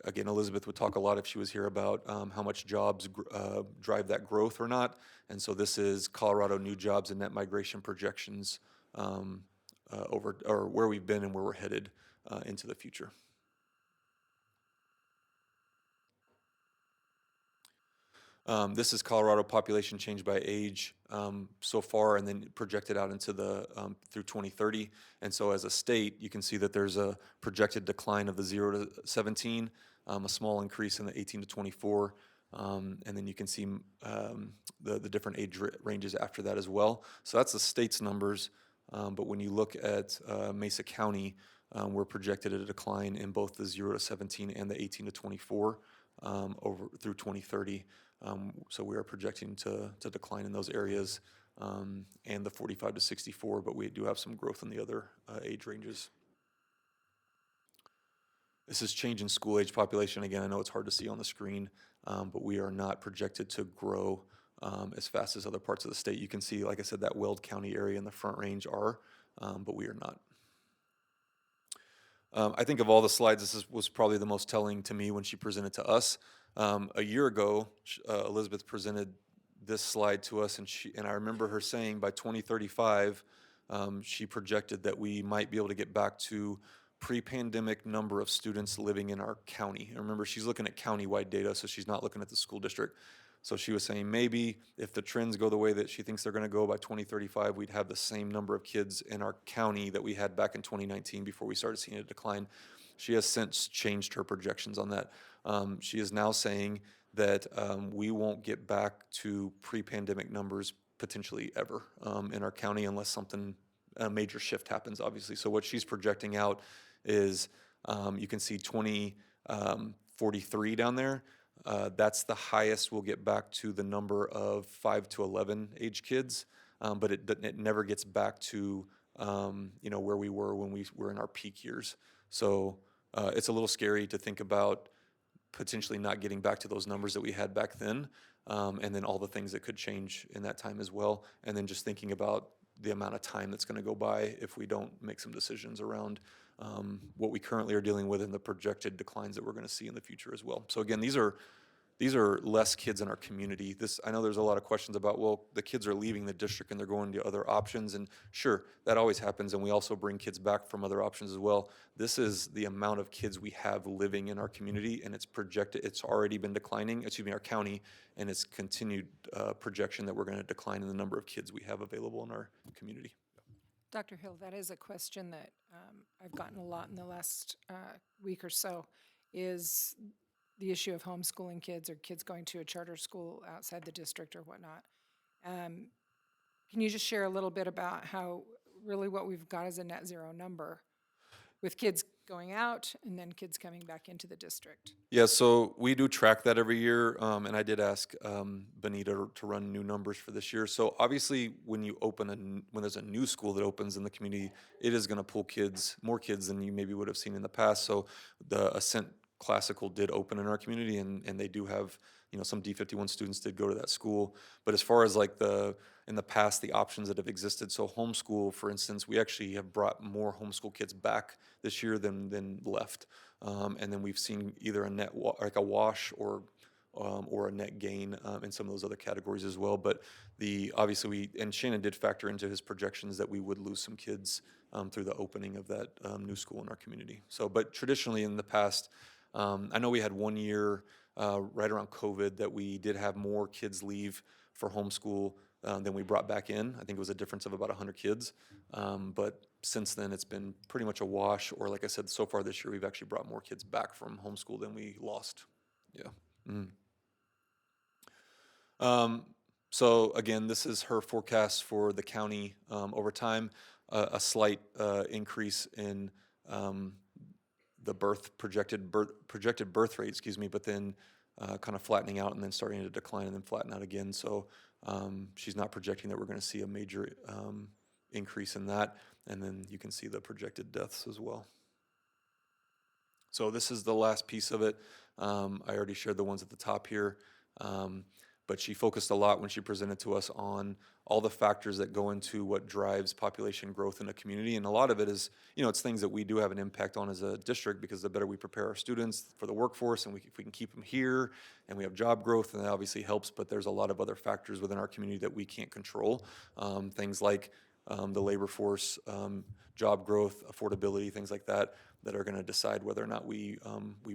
Speaker 8: again, Elizabeth would talk a lot if she was here about how much jobs drive that growth or not. And so this is Colorado new jobs and net migration projections over, or where we've been and where we're headed into the future. This is Colorado population change by age so far, and then projected out into the through 2030. And so, as a state, you can see that there's a projected decline of the 0 to 17, a small increase in the 18 to 24, and then you can see the different age ranges after that as well. So that's the state's numbers. But when you look at Mesa County, we're projected at a decline in both the 0 to 17 and the 18 to 24 over through 2030. So we are projecting to decline in those areas and the 45 to 64, but we do have some growth in the other age ranges. This is change in school age population. Again, I know it's hard to see on the screen, but we are not projected to grow as fast as other parts of the state. You can see, like I said, that Weld County area in the Front Range are, but we are not. I think of all the slides, was probably the most telling to me when she presented to us. A year ago, Elizabeth presented this slide to us, and I remember her saying by 2035, she projected that we might be able to get back to pre-pandemic number of students living in our county. And remember, she's looking at county-wide data, so she's not looking at the school district. So she was saying maybe if the trends go the way that she thinks they're going to go by 2035, we'd have the same number of kids in our county that we had back in 2019 before we started seeing a decline. She has since changed her projections on that. She is now saying that we won't get back to pre-pandemic numbers potentially ever in our county unless a major shift happens, obviously. So what she's projecting out is you can see 2043 down there. That's the highest we'll get back to the number of 5 to 11 age kids, but it never gets back to where we were when we were in our peak years. So it's a little scary to think about potentially not getting back to those numbers that we had back then, and then all the things that could change in that time as well, and then just thinking about the amount of time that's going to go by if we don't make some decisions around what we currently are dealing with and the projected declines that we're going to see in the future as well. So again, these are less kids in our community. I know there's a lot of questions about, well, the kids are leaving the district and they're going to other options, and sure, that always happens, and we also bring kids back from other options as well. This is the amount of kids we have living in our community, and it's projected, it's already been declining, our county, and it's continued projection that we're going to decline in the number of kids we have available in our community.
Speaker 3: Dr. Hill, that is a question that I've gotten a lot in the last week or so, is the issue of homeschooling kids or kids going to a charter school outside the district or whatnot. Can you just share a little bit about how really what we've got is a net zero number with kids going out and then kids coming back into the district?
Speaker 8: Yeah, so we do track that every year, and I did ask Benita to run new numbers for this year. So obviously, when there's a new school that opens in the community, it is going to pull more kids than you maybe would have seen in the past. So the Ascent Classical did open in our community, and they do have, some D51 students did go to that school. But as far as in the past, the options that have existed, so homeschool, for instance, we actually have brought more homeschool kids back this year than left. And then we've seen either a net like a wash or a net gain in some of those other categories as well. But obviously and Shannon did factor into his projections that we would lose some kids through the opening of that new school in our community. So, but traditionally in the past, I know we had 1 year right around COVID that we did have more kids leave for homeschool than we brought back in. I think it was a difference of about 100 kids. But since then, it's been pretty much a wash, or like I said, so far this year, we've actually brought more kids back from homeschool than we lost. Yeah. So again, this is her forecast for the county over time, a slight increase in the projected birth rate, but then kind of flattening out and then starting to decline and then flatten out again. So she's not projecting that we're going to see a major increase in that. And then you can see the projected deaths as well. So this is the last piece of it. I already shared the ones at the top here. but she focused a lot when she presented to us on all the factors that go into what drives population growth in a community. And a lot of it is, it's things that we do have an impact on as a district, because the better we prepare our students for the workforce, and if we can keep them here and we have job growth, then that obviously helps. But there's a lot of other factors within our community that we can't control. Things like the labor force, job growth, affordability, things like that are going to decide whether or not we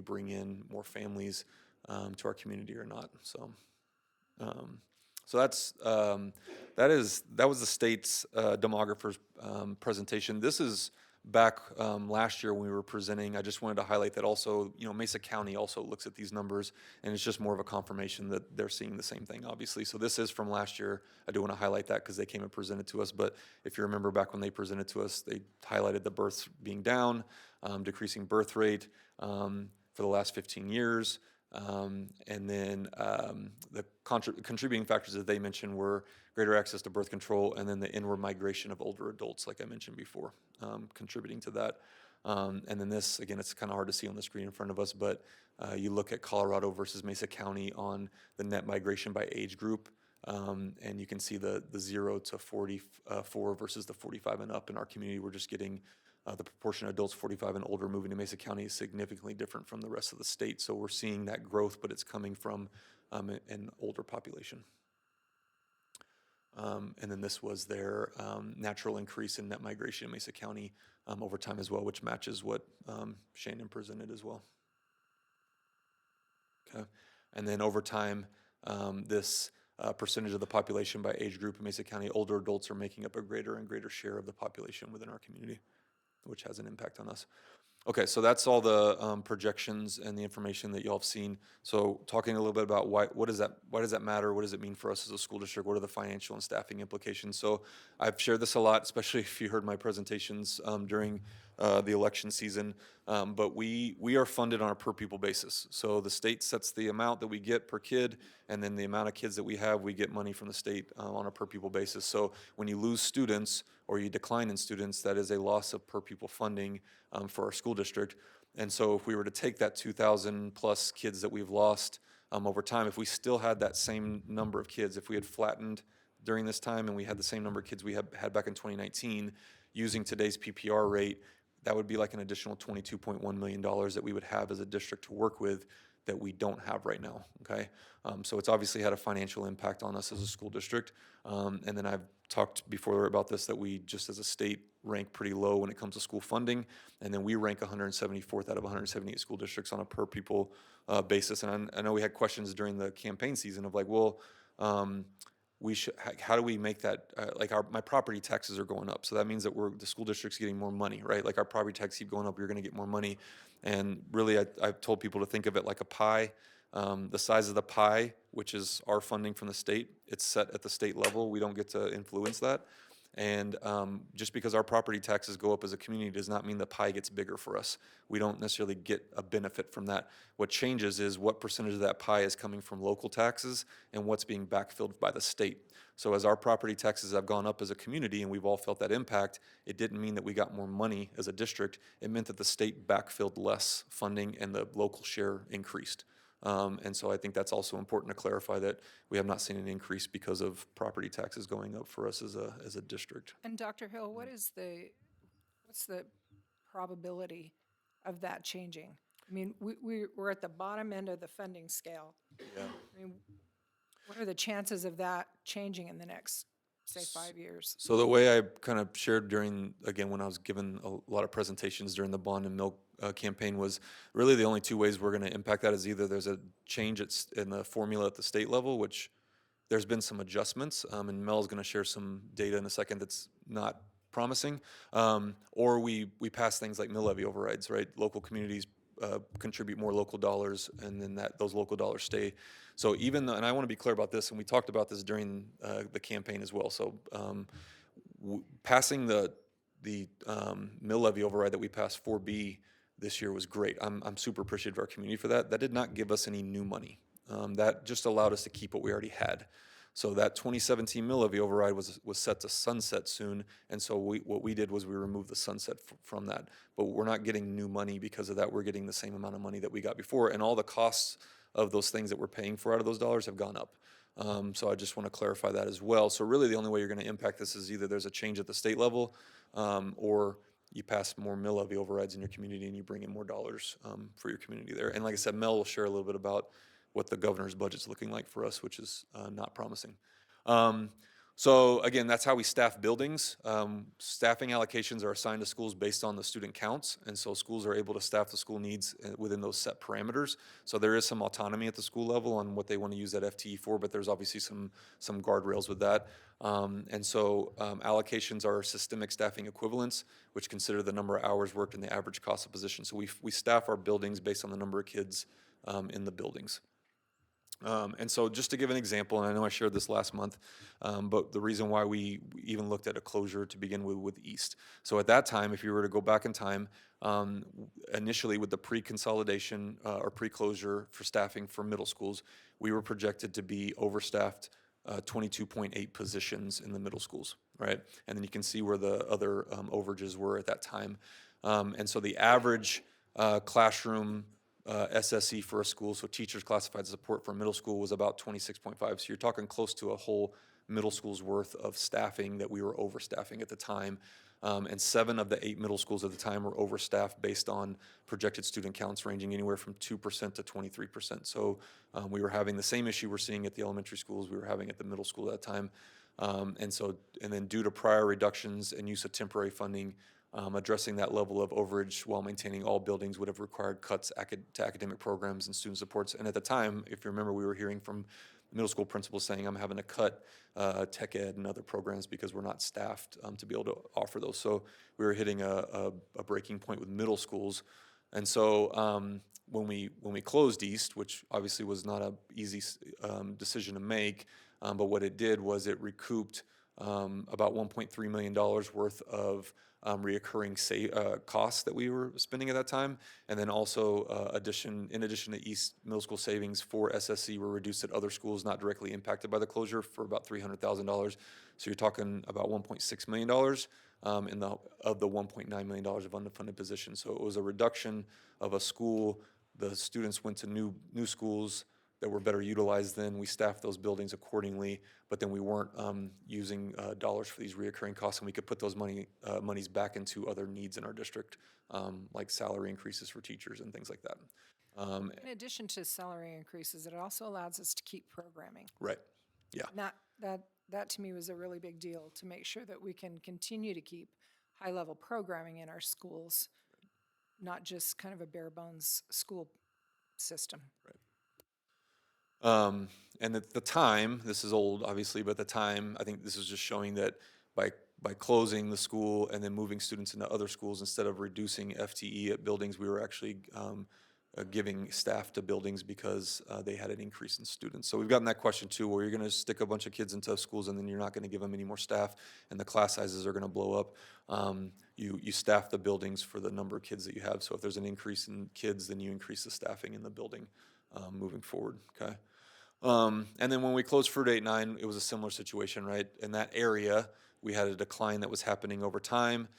Speaker 8: bring in more families to our community or not. So that was the state's demographer's presentation. This is back last year when we were presenting. I just wanted to highlight that also, Mesa County also looks at these numbers, and it's just more of a confirmation that they're seeing the same thing, obviously. So this is from last year. I do want to highlight that because they came and presented to us. But if you remember back when they presented to us, they highlighted the births being down, decreasing birth rate for the last 15 years. And then the contributing factors that they mentioned were greater access to birth control, and then the inward migration of older adults, like I mentioned before, contributing to that. And then this, again, it's kind of hard to see on the screen in front of us, but you look at Colorado versus Mesa County on the net migration by age group, and you can see the 0 to 44 versus the 45 and up in our community. We're just getting the proportion of adults 45 and older moving to Mesa County is significantly different from the rest of the state. So we're seeing that growth, but it's coming from an older population. And then this was their natural increase in net migration in Mesa County over time as well, which matches what Shannon presented as well. Okay. And then over time, this percentage of the population by age group in Mesa County, older adults are making up a greater and greater share of the population within our community, which has an impact on us. Okay, so that's all the projections and the information that y'all have seen. So talking a little bit about why does that matter? What does it mean for us as a school district? What are the financial and staffing implications? So I've shared this a lot, especially if you heard my presentations during the election season. But we are funded on a per pupil basis. So the state sets the amount that we get per kid, and then the amount of kids that we have, we get money from the state on a per pupil basis. So when you lose students or you decline in students, that is a loss of per pupil funding for our school district. And so if we were to take that 2,000 plus kids that we've lost over time, if we still had that same number of kids, if we had flattened during this time and we had the same number of kids we had back in 2019, using today's PPR rate, that would be like an additional $22.1 million that we would have as a district to work with that we don't have right now, okay? So it's obviously had a financial impact on us as a school district. And then I've talked before about this, that we just as a state rank pretty low when it comes to school funding. And then we rank 174th out of 178 school districts on a per pupil basis. And I know we had questions during the campaign season of like, well, how do we make that, my property taxes are going up. So that means that the school district's getting more money, right? Like our property taxes keep going up, you're gonna get more money. And really, I've told people to think of it like a pie. The size of the pie, which is our funding from the state, it's set at the state level. We don't get to influence that. And just because our property taxes go up as a community does not mean the pie gets bigger for us. We don't necessarily get a benefit from that. What changes is what percentage of that pie is coming from local taxes and what's being backfilled by the state. So as our property taxes have gone up as a community and we've all felt that impact, it didn't mean that we got more money as a district. It meant that the state backfilled less funding and the local share increased. And so I think that's also important to clarify, that we have not seen an increase because of property taxes going up for us as a district.
Speaker 3: And Dr. Hill, what's the probability of that changing? I mean, we're at the bottom end of the funding scale.
Speaker 8: Yeah.
Speaker 3: I mean, what are the chances of that changing in the next, say, 5 years?
Speaker 8: So the way I kind of shared during, again, when I was given a lot of presentations during the Bond and Milk campaign, was really the only two ways we're going to impact that is either there's a change in the formula at the state level, which there's been some adjustments, and Mel's going to share some data in a second that's not promising, or we pass things like mill levy overrides, right? Local communities contribute more local dollars, and then those local dollars stay. So even though, and I want to be clear about this, and we talked about this during the campaign as well. So passing the mill levy override that we passed 4B this year was great. I'm super appreciative of our community for that. That did not give us any new money. That just allowed us to keep what we already had. So that 2017 mill levy override was set to sunset soon, and so what we did was we removed the sunset from that. But we're not getting new money because of that. We're getting the same amount of money that we got before, and all the costs of those things that we're paying for out of those dollars have gone up. So I just want to clarify that as well. So really the only way you're going to impact this is either there's a change at the state level, or you pass more mill levy overrides in your community and you bring in more dollars for your community there. And like I said, Mel will share a little bit about what the governor's budget's looking like for us, which is not promising. So again, that's how we staff buildings. Staffing allocations are assigned to schools based on the student counts, and so schools are able to staff the school needs within those set parameters. So there is some autonomy at the school level on what they want to use that FTE for, but there's obviously some guardrails with that. And so allocations are systemic staffing equivalents, which consider the number of hours worked and the average cost of position. So we staff our buildings based on the number of kids in the buildings. And so just to give an example, and I know I shared this last month, but the reason why we even looked at a closure to begin with East. So at that time, if you were to go back in time, initially with the pre-consolidation or pre-closure for staffing for middle schools, we were projected to be overstaffed 22.8 positions in the middle schools, right? And then you can see where the other overages were at that time. And so the average classroom SSE for a school, so teachers classified as support for a middle school, was about 26.5. So you're talking close to a whole middle school's worth of staffing that we were overstaffing at the time. And 7 of the 8 middle schools at the time were overstaffed based on projected student counts ranging anywhere from 2% to 23%. So we were having the same issue we're seeing at the elementary schools we were having at the middle school at that time. And then due to prior reductions and use of temporary funding, addressing that level of overage while maintaining all buildings would have required cuts to academic programs and student supports. And at the time, if you remember, we were hearing from middle school principals saying, I'm having to cut tech ed and other programs because we're not staffed to be able to offer those. So we were hitting a breaking point with middle schools. And so when we closed East, which obviously was not an easy decision to make, but what it did was it recouped about $1.3 million worth of reoccurring costs that we were spending at that time. And then also in addition to East Middle School savings for SSC were reduced at other schools not directly impacted by the closure for about $300,000. So you're talking about $1.6 million of the $1.9 million of unfunded positions. So it was a reduction of a school. The students went to new schools that were better utilized then. We staffed those buildings accordingly, but then we weren't using dollars for these reoccurring costs, and we could put those monies back into other needs in our district, like salary increases for teachers and things like that.
Speaker 3: In addition to salary increases, it also allows us to keep programming.
Speaker 8: Right, yeah.
Speaker 3: And that to me was a really big deal, to make sure that we can continue to keep high-level programming in our schools, not just kind of a bare bones school system.
Speaker 8: Right. And at the time, this is old, obviously, but at the time, I think this is just showing that by closing the school and then moving students into other schools, instead of reducing FTE at buildings, we were actually giving staff to buildings because they had an increase in students. So we've gotten that question too, where you're going to stick a bunch of kids into schools and then you're not going to give them any more staff, and the class sizes are going to blow up. You staff the buildings for the number of kids that you have. So if there's an increase in kids, then you increase the staffing in the building moving forward, okay? And then when we closed Fruit 8-9, it was a similar situation, right? In that area, we had a decline that was happening over time.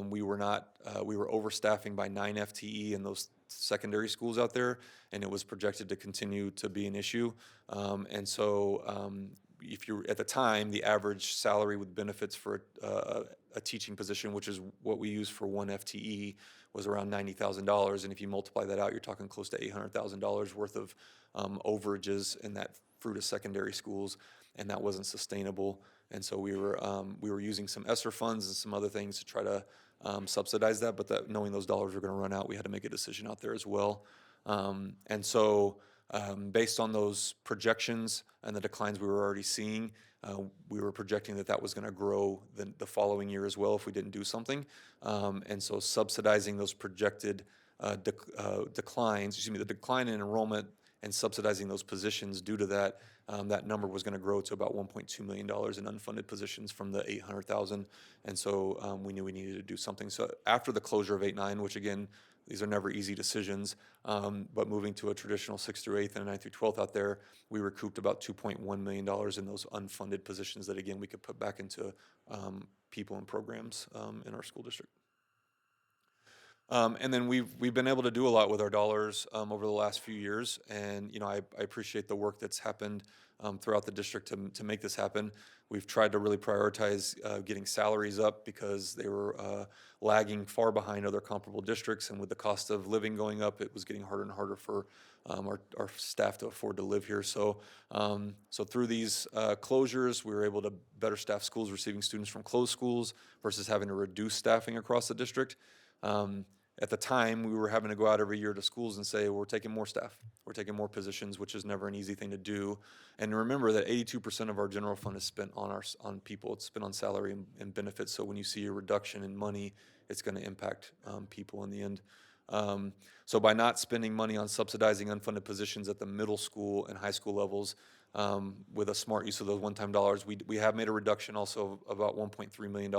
Speaker 8: We were overstaffing by 9 FTE in those secondary schools out there, and it was projected to continue to be an issue. And so if you're at the time, the average salary with benefits for a teaching position, which is what we use for 1 FTE, was around $90,000. And if you multiply that out, you're talking close to $800,000 worth of overages in that Fruita secondary schools, and that wasn't sustainable. And so we were using some ESSER funds and some other things to try to subsidize that, but knowing those dollars were going to run out, we had to make a decision out there as well. And so based on those projections and the declines we were already seeing, we were projecting that was going to grow the following year as well if we didn't do something. And so subsidizing those projected declines, the decline in enrollment and subsidizing those positions due to that, that number was going to grow to about $1.2 million in unfunded positions from the $800,000. And so we knew we needed to do something. So after the closure of 8-9, which again, these are never easy decisions, but moving to a traditional 6th through 8th and a 9th through 12th out there, we recouped about $2.1 million in those unfunded positions that, again, we could put back into people and programs in our school district. And then we've been able to do a lot with our dollars over the last few years, and I appreciate the work that's happened throughout the district to make this happen. We've tried to really prioritize getting salaries up because they were lagging far behind other comparable districts, and with the cost of living going up, it was getting harder and harder for our staff to afford to live here. So through these closures, we were able to better staff schools receiving students from closed schools versus having to reduce staffing across the district. At the time, we were having to go out every year to schools and say, we're taking more staff, we're taking more positions, which is never an easy thing to do. And remember that 82% of our general fund is spent on people. It's spent on salary and benefits. So when you see a reduction in money, it's going to impact people in the end. So by not spending money on subsidizing unfunded positions at the middle school and high school levels, with a smart use of those one-time dollars, we have made a reduction also of about $1.3 million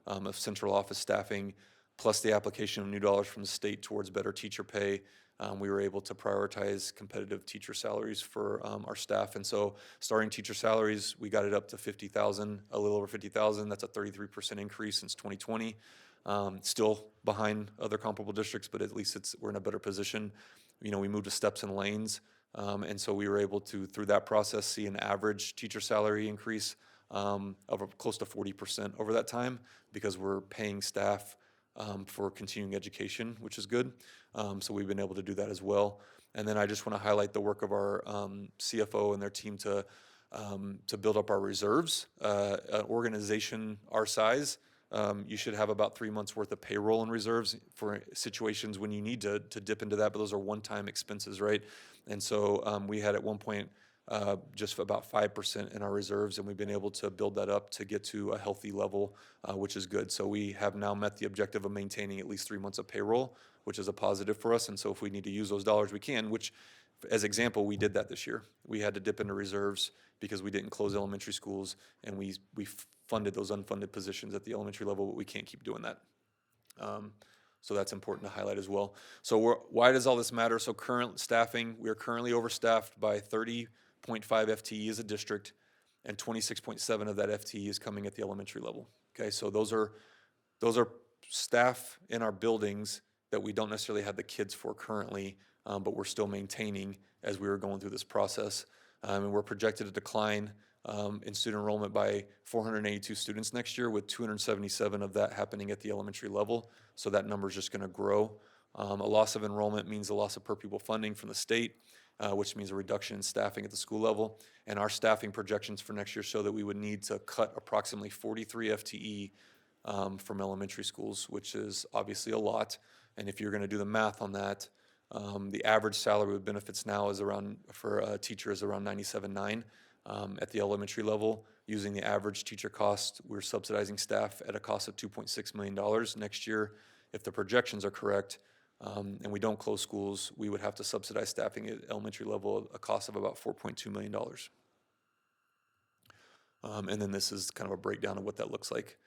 Speaker 8: of central office staffing, plus the application of new dollars from the state towards better teacher pay. We were able to prioritize competitive teacher salaries for our staff. And so starting teacher salaries, we got it up to $50,000, a little over $50,000. That's a 33% increase since 2020. Still behind other comparable districts, but at least we're in a better position. We moved to steps and lanes. And so we were able to, through that process, see an average teacher salary increase of close to 40% over that time, because we're paying staff for continuing education, which is good. So we've been able to do that as well. And then I just want to highlight the work of our CFO and their team to build up our reserves. An organization our size, you should have about 3 months worth of payroll in reserves for situations when you need to dip into that, but those are one-time expenses, right? And so we had at one point just about 5% in our reserves, and we've been able to build that up to get to a healthy level, which is good. So we have now met the objective of maintaining at least 3 months of payroll, which is a positive for us. And so if we need to use those dollars, we can, which, as example, we did that this year. We had to dip into reserves because we didn't close elementary schools, and we funded those unfunded positions at the elementary level, but we can't keep doing that. So that's important to highlight as well. So why does all this matter? So current staffing, we are currently overstaffed by 30.5 FTE as a district, and 26.7 of that FTE is coming at the elementary level. Okay, so those are staff in our buildings that we don't necessarily have the kids for currently, but we're still maintaining as we were going through this process. And we're projected to decline in student enrollment by 482 students next year, with 277 of that happening at the elementary level. So that number is just going to grow. A loss of enrollment means a loss of per pupil funding from the state, which means a reduction in staffing at the school level. And our staffing projections for next year show that we would need to cut approximately 43 FTE from elementary schools, which is obviously a lot. And if you're going to do the math on that, the average salary with benefits now is around, for a teacher, is around $97,900 at the elementary level. Using the average teacher cost, we're subsidizing staff at a cost of $2.6 million next year. If the projections are correct, and we don't close schools, we would have to subsidize staffing at elementary level, a cost of about $4.2 million. And then this is kind of a breakdown of what that looks like.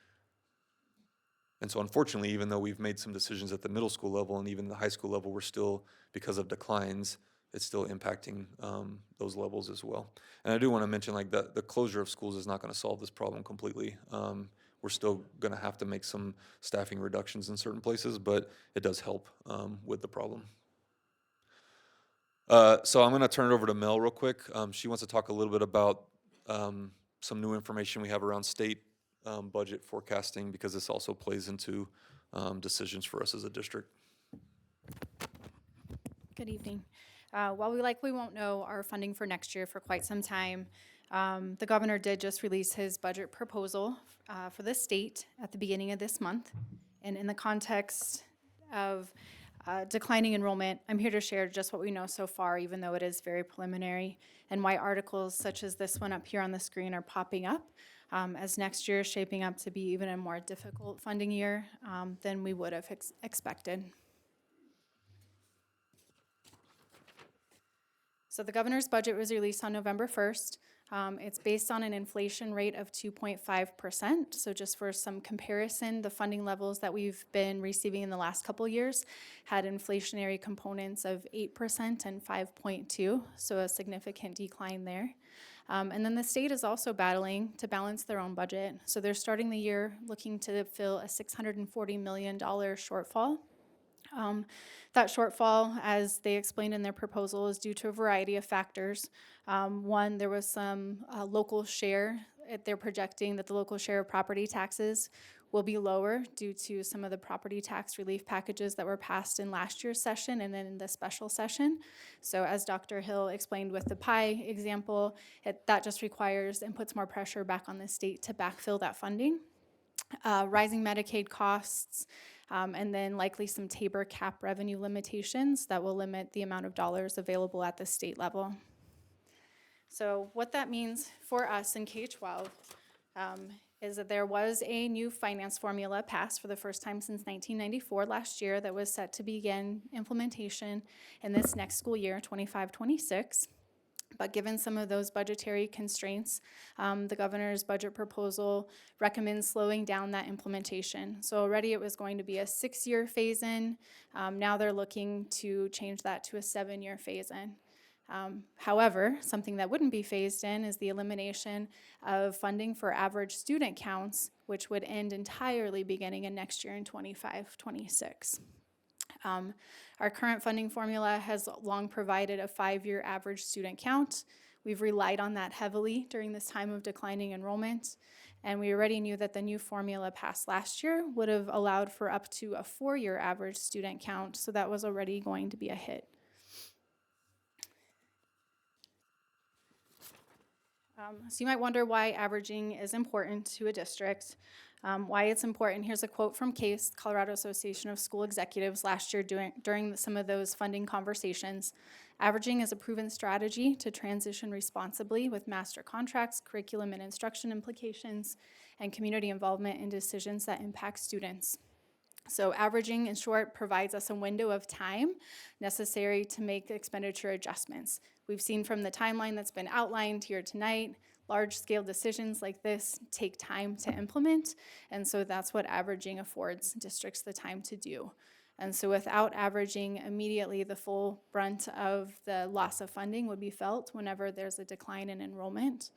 Speaker 8: And so unfortunately, even though we've made some decisions at the middle school level and even the high school level, we're still, because of declines, it's still impacting those levels as well. And I do want to mention, like, the closure of schools is not going to solve this problem completely. We're still going to have to make some staffing reductions in certain places, but it does help with the problem. So I'm going to turn it over to Mel real quick. She wants to talk a little bit about some new information we have around state budget forecasting, because this also plays into decisions for us as a district.
Speaker 11: Good evening. While we likely won't know our funding for next year for quite some time, the governor did just release his budget proposal for the state at the beginning of this month. And in the context of declining enrollment, I'm here to share just what we know so far, even though it is very preliminary, and why articles such as this one up here on the screen are popping up, as next year is shaping up to be even a more difficult funding year than we would have expected. So the governor's budget was released on November 1st. It's based on an inflation rate of 2.5%. So just for some comparison, the funding levels that we've been receiving in the last couple years had inflationary components of 8% and 5.2%, so a significant decline there. And then the state is also battling to balance their own budget. So they're starting the year looking to fill a $640 million shortfall. That shortfall, as they explained in their proposal, is due to a variety of factors. One, there was some local share. They're projecting that the local share of property taxes will be lower due to some of the property tax relief packages that were passed in last year's session and then in the special session. So as Dr. Hill explained with the PI example, that just requires and puts more pressure back on the state to backfill that funding. Rising Medicaid costs, and then likely some Tabor cap revenue limitations that will limit the amount of dollars available at the state level. So what that means for us in K-12 is that there was a new finance formula passed for the first time since 1994 last year that was set to begin implementation in this next school year, 25-26. But given some of those budgetary constraints, the governor's budget proposal recommends slowing down that implementation. So already it was going to be a 6-year phase-in. Now they're looking to change that to a 7-year phase-in. However, something that wouldn't be phased in is the elimination of funding for average student counts, which would end entirely beginning in next year in 25-26. Our current funding formula has long provided a 5-year average student count. We've relied on that heavily during this time of declining enrollment, and we already knew that the new formula passed last year would have allowed for up to a 4-year average student count, so that was already going to be a hit. So you might wonder why averaging is important to a district. Why it's important, here's a quote from CASE, Colorado Association of School Executives, last year during some of those funding conversations. Averaging is a proven strategy to transition responsibly with master contracts, curriculum and instruction implications, and community involvement in decisions that impact students. So averaging, in short, provides us a window of time necessary to make expenditure adjustments. We've seen from the timeline that's been outlined here tonight, large-scale decisions like this take time to implement, and so that's what averaging affords districts the time to do. And so without averaging immediately, the full brunt of the loss of funding would be felt whenever there's a decline in enrollment.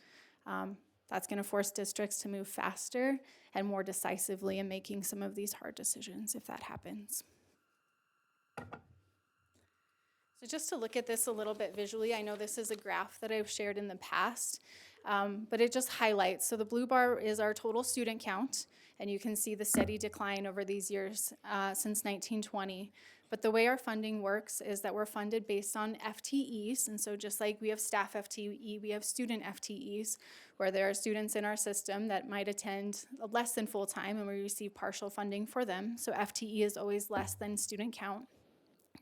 Speaker 11: That's going to force districts to move faster and more decisively in making some of these hard decisions if that happens. So just to look at this a little bit visually, I know this is a graph that I've shared in the past, but it just highlights. So the blue bar is our total student count, and you can see the steady decline over these years since 1920. But the way our funding works is that we're funded based on FTEs, and so just like we have staff FTE, we have student FTEs, where there are students in our system that might attend less than full-time, and we receive partial funding for them. So FTE is always less than student count.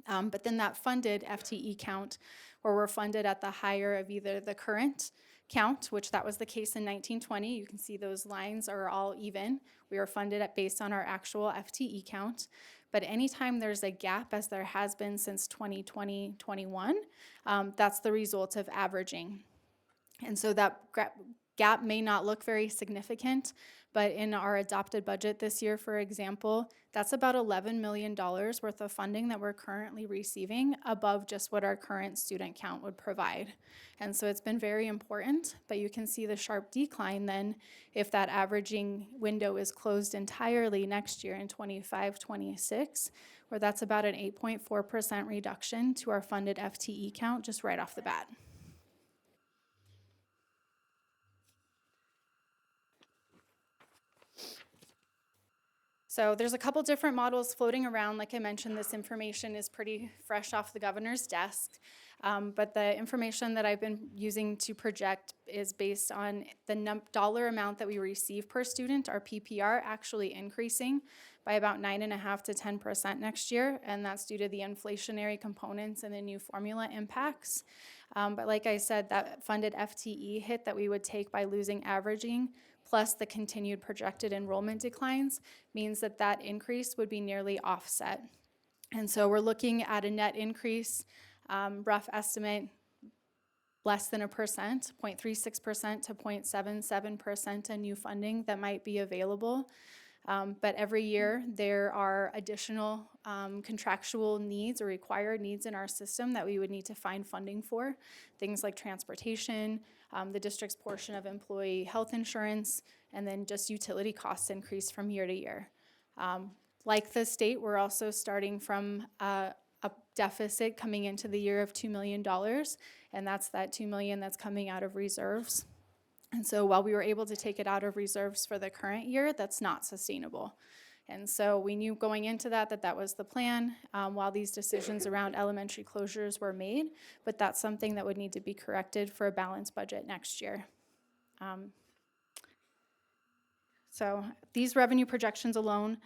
Speaker 11: But then that funded FTE count, where we're funded at the higher of either the current count, which that was the case in 1920. You can see those lines are all even. We are funded based on our actual FTE count. But anytime there's a gap, as there has been since 2020-21, that's the result of averaging. And so that gap may not look very significant, but in our adopted budget this year, for example, that's about $11 million worth of funding that we're currently receiving above just what our current student count would provide. And so it's been very important, but you can see the sharp decline then if that averaging window is closed entirely next year in 25-26, where that's about an 8.4% reduction to our funded FTE count just right off the bat. So there's a couple different models floating around. Like I mentioned, this information is pretty fresh off the governor's desk. But the information that I've been using to project is based on the dollar amount that we receive per student, our PPR, actually increasing by about 9.5% to 10% next year, and that's due to the inflationary components and the new formula impacts. But like I said, that funded FTE hit that we would take by losing averaging plus the continued projected enrollment declines means that that increase would be nearly offset. And so we're looking at a net increase, rough estimate, less than 1%, 0.36% to 0.77% in new funding that might be available. But every year there are additional contractual needs or required needs in our system that we would need to find funding for. Things like transportation, the district's portion of employee health insurance, and then just utility costs increase from year to year. Like the state, we're also starting from a deficit coming into the year of $2 million, and that's that $2 million that's coming out of reserves. And so while we were able to take it out of reserves for the current year, that's not sustainable. And so we knew going into that was the plan while these decisions around elementary closures were made, but that's something that would need to be corrected for a balanced budget next year. So these revenue projections alone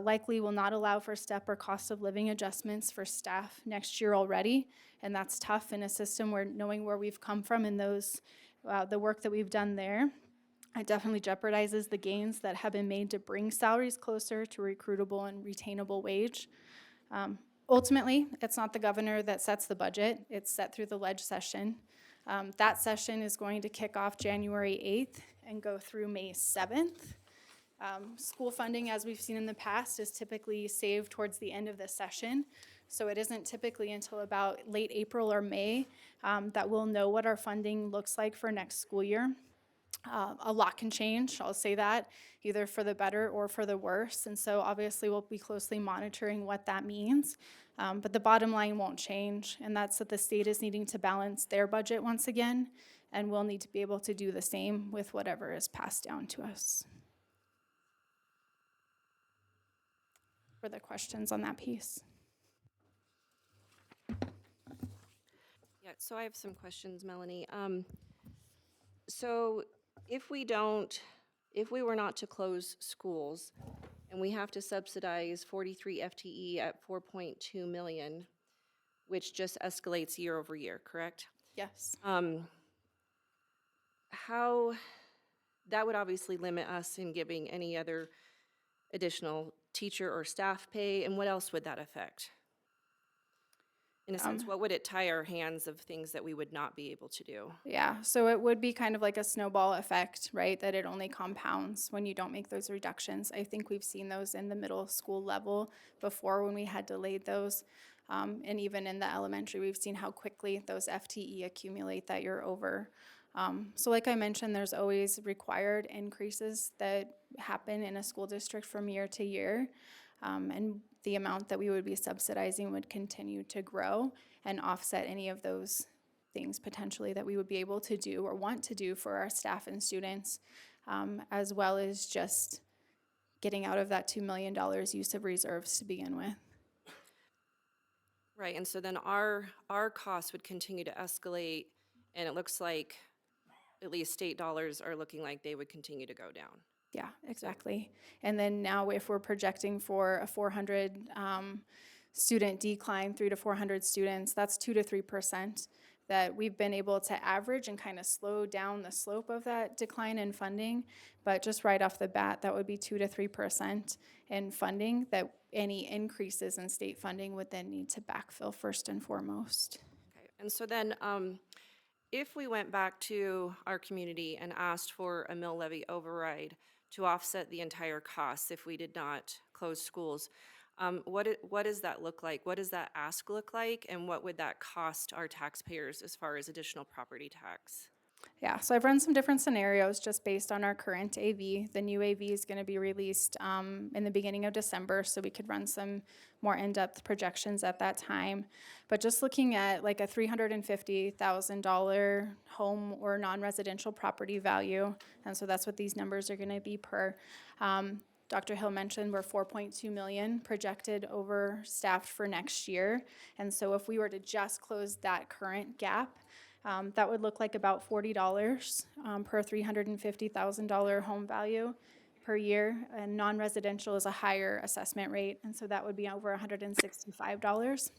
Speaker 11: likely will not allow for step or cost of living adjustments for staff next year already, and that's tough in a system where knowing where we've come from and those the work that we've done there. It definitely jeopardizes the gains that have been made to bring salaries closer to recruitable and retainable wage. Ultimately, it's not the governor that sets the budget. It's set through the ledge session. That session is going to kick off January 8th and go through May 7th. School funding, as we've seen in the past, is typically saved towards the end of the session. So it isn't typically until about late April or May that we'll know what our funding looks like for next school year. A lot can change, I'll say that, either for the better or for the worse. And so obviously we'll be closely monitoring what that means. But the bottom line won't change, and that's that the state is needing to balance their budget once again, and we'll need to be able to do the same with whatever is passed down to us. Further questions on that piece?
Speaker 1: Yeah, so I have some questions, Melanie. So if we were not to close schools and we have to subsidize 43 FTE at 4.2 million, which just escalates year over year, correct?
Speaker 11: Yes.
Speaker 1: How, that would obviously limit us in giving any other additional teacher or staff pay, and what else would that affect? In a sense, what would it tie our hands of things that we would not be able to do?
Speaker 11: Yeah, so it would be kind of like a snowball effect, right? That it only compounds when you don't make those reductions. I think we've seen those in the middle school level before when we had delayed those. And even in the elementary, we've seen how quickly those FTE accumulate that you're over. So like I mentioned, there's always required increases that happen in a school district from year to year. And the amount that we would be subsidizing would continue to grow and offset any of those things potentially that we would be able to do or want to do for our staff and students, as well as just getting out of that $2 million use of reserves to begin with.
Speaker 1: Right, and so then our costs would continue to escalate, and it looks like at least state dollars are looking like they would continue to go down.
Speaker 11: Yeah, exactly. And then now if we're projecting for a 400 student decline, 300 to 400 students, that's 2 to 3% that we've been able to average and kind of slow down the slope of that decline in funding. But just right off the bat, that would be 2 to 3% in funding that any increases in state funding would then need to backfill first and foremost.
Speaker 1: Okay, and so then if we went back to our community and asked for a mill levy override to offset the entire cost if we did not close schools, what does that look like? What does that ask look like? And what would that cost our taxpayers as far as additional property tax?
Speaker 11: Yeah, so I've run some different scenarios just based on our current AV. The new AV is going to be released in the beginning of December, so we could run some more in-depth projections at that time. But just looking at like a $350,000 home or non-residential property value, and so that's what these numbers are going to be per. Dr. Hill mentioned we're 4.2 million projected overstaffed for next year, and so if we were to just close that current gap, that would look like about $40 per $350,000 home value per year, and non-residential is a higher assessment rate, and so that would be over $165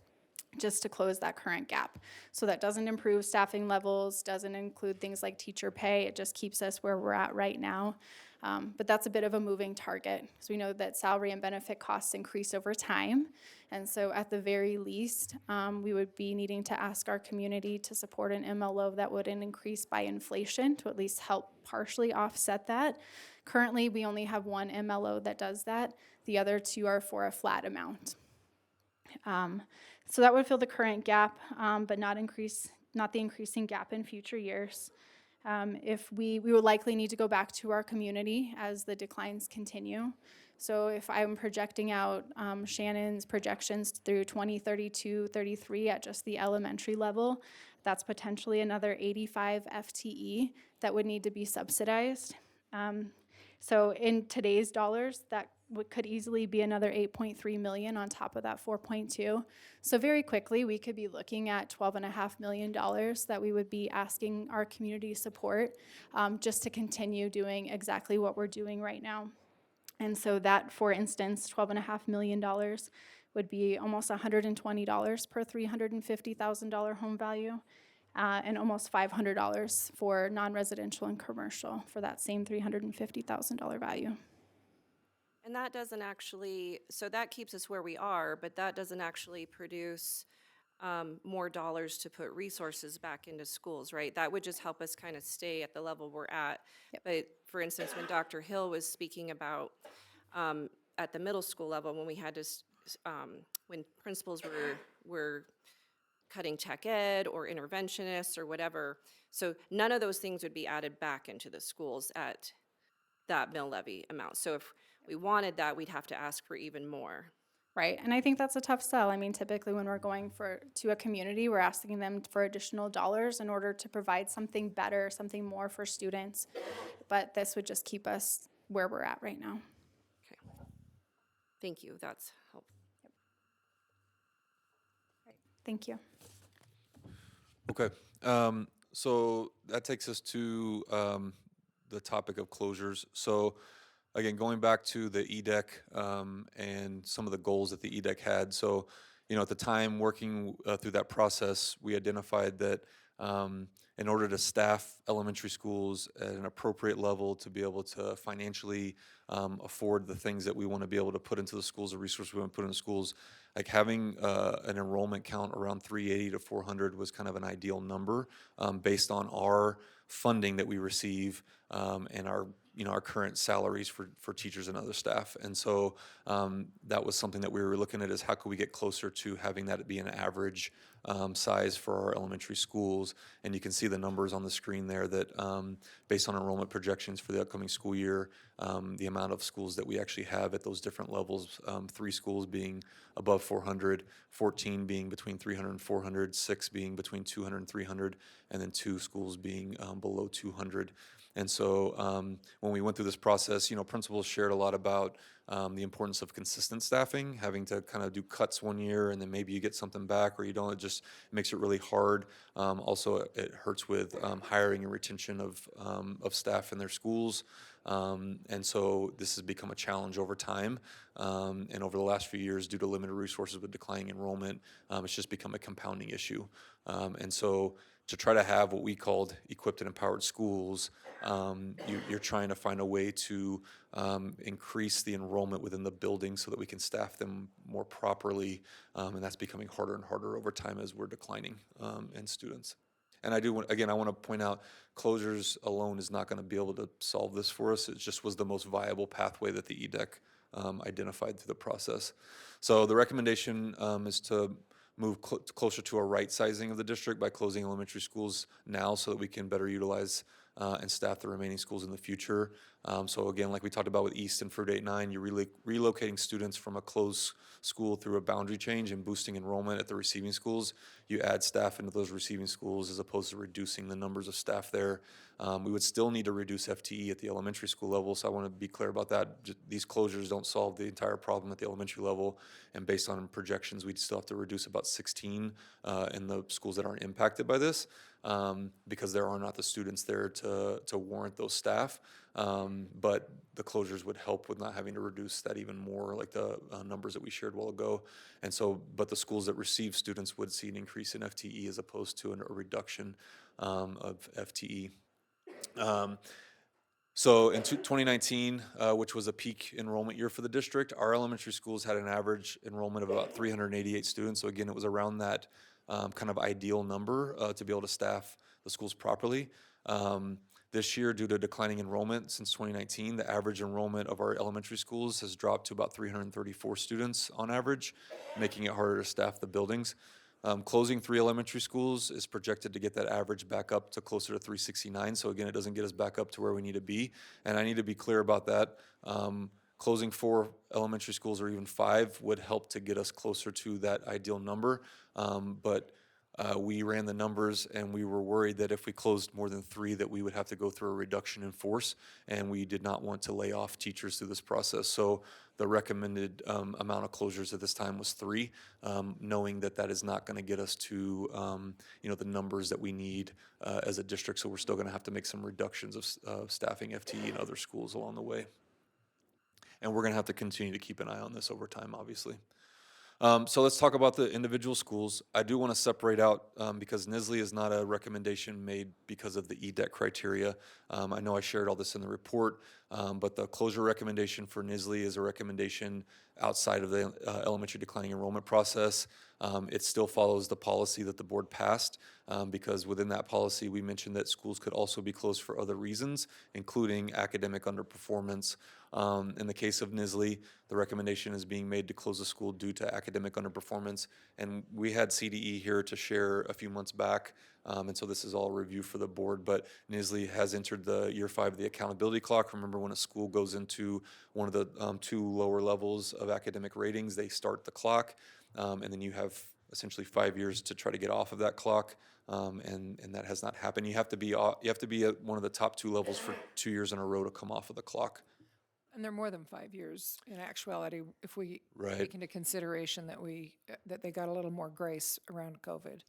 Speaker 11: just to close that current gap. So that doesn't improve staffing levels, doesn't include things like teacher pay, it just keeps us where we're at right now. But that's a bit of a moving target. So we know that salary and benefit costs increase over time. And so at the very least, we would be needing to ask our community to support an MLO that wouldn't increase by inflation to at least help partially offset that. Currently, we only have one MLO that does that. The other two are for a flat amount. So that would fill the current gap, but not the increasing gap in future years. If we would likely need to go back to our community as the declines continue. So if I'm projecting out Shannon's projections through 2032, 33 at just the elementary level, that's potentially another 85 FTE that would need to be subsidized. So in today's dollars, that could easily be another 8.3 million on top of that 4.2. So very quickly, we could be looking at $12.5 million that we would be asking our community support just to continue doing exactly what we're doing right now. And so that, for instance, $12.5 million would be almost $120 per $350,000 home value, and almost $500 for non-residential and commercial for that same $350,000 value.
Speaker 1: And that doesn't actually, so that keeps us where we are, but that doesn't actually produce more dollars to put resources back into schools, right? That would just help us kind of stay at the level we're at.
Speaker 11: Yep.
Speaker 1: But for instance, when Dr. Hill was speaking about at the middle school level, when we had to, when principals were cutting tech ed or interventionists or whatever, so none of those things would be added back into the schools at that mill levy amount. So if we wanted that, we'd have to ask for even more.
Speaker 11: Right, and I think that's a tough sell. I mean, typically when we're going to a community, we're asking them for additional dollars in order to provide something better, something more for students. But this would just keep us where we're at right now.
Speaker 1: Okay. Thank you, that's helpful.
Speaker 11: Thank you.
Speaker 8: Okay, so that takes us to the topic of closures. So again, going back to the EDEC and some of the goals that the EDEC had. So, at the time working through that process, we identified that in order to staff elementary schools at an appropriate level to be able to financially afford the things that we want to be able to put into the schools, the resources we want to put in schools, like having an enrollment count around 380 to 400 was kind of an ideal number based on our funding that we receive and our current salaries for teachers and other staff. And so that was something that we were looking at, is how could we get closer to having that be an average size for our elementary schools. And you can see the numbers on the screen there that based on enrollment projections for the upcoming school year, the amount of schools that we actually have at those different levels, 3 schools being above 400, 14 being between 300 and 400, 6 being between 200 and 300, and then 2 schools being below 200. And so when we went through this process, principals shared a lot about the importance of consistent staffing, having to kind of do cuts one year and then maybe you get something back or you don't. It just makes it really hard. Also, it hurts with hiring and retention of staff in their schools. And so this has become a challenge over time. And over the last few years, due to limited resources with declining enrollment, it's just become a compounding issue. And so to try to have what we called equipped and empowered schools, you're trying to find a way to increase the enrollment within the building so that we can staff them more properly, and that's becoming harder and harder over time as we're declining in students. And I want to point out, closures alone is not going to be able to solve this for us. It just was the most viable pathway that the EDEC identified through the process. So the recommendation is to move closer to a right sizing of the district by closing elementary schools now so that we can better utilize and staff the remaining schools in the future. So again, like we talked about with East and Fruit 8-9, you're relocating students from a closed school through a boundary change and boosting enrollment at the receiving schools. You add staff into those receiving schools as opposed to reducing the numbers of staff there. We would still need to reduce FTE at the elementary school level, so I want to be clear about that. These closures don't solve the entire problem at the elementary level, and based on projections, we'd still have to reduce about 16 in the schools that aren't impacted by this, because there are not the students there to warrant those staff. But the closures would help with not having to reduce that even more, like the numbers that we shared a while ago. And so, but the schools that receive students would see an increase in FTE as opposed to a reduction of FTE. So in 2019, which was a peak enrollment year for the district, our elementary schools had an average enrollment of about 388 students. So again, it was around that kind of ideal number to be able to staff the schools properly. This year, due to declining enrollment since 2019, the average enrollment of our elementary schools has dropped to about 334 students on average, making it harder to staff the buildings. Closing 3 elementary schools is projected to get that average back up to closer to 369. So again, it doesn't get us back up to where we need to be. And I need to be clear about that. Closing 4 elementary schools or even 5 would help to get us closer to that ideal number. But we ran the numbers and we were worried that if we closed more than 3 that we would have to go through a reduction in force, and we did not want to lay off teachers through this process. So the recommended amount of closures at this time was 3, knowing that that is not going to get us to the numbers that we need as a district. So we're still going to have to make some reductions of staffing FTE in other schools along the way. And we're going to have to continue to keep an eye on this over time, obviously. So let's talk about the individual schools. I do want to separate out, because Nisley is not a recommendation made because of the EDEC criteria. I know I shared all this in the report, but the closure recommendation for Nisley is a recommendation outside of the elementary declining enrollment process. It still follows the policy that the board passed, because within that policy, we mentioned that schools could also be closed for other reasons, including academic underperformance. In the case of Nisley, the recommendation is being made to close the school due to academic underperformance. And we had CDE here to share a few months back, and so this is all a review for the board. But Nisley has entered the year 5 of the accountability clock. Remember, when a school goes into one of the 2 lower levels of academic ratings, they start the clock, and then you have essentially 5 years to try to get off of that clock. And that has not happened. You have to be at one of the top 2 levels for 2 years in a row to come off of the clock.
Speaker 3: And they're more than 5 years in actuality, if we
Speaker 8: Right.
Speaker 3: take into consideration that they got a little more grace around COVID.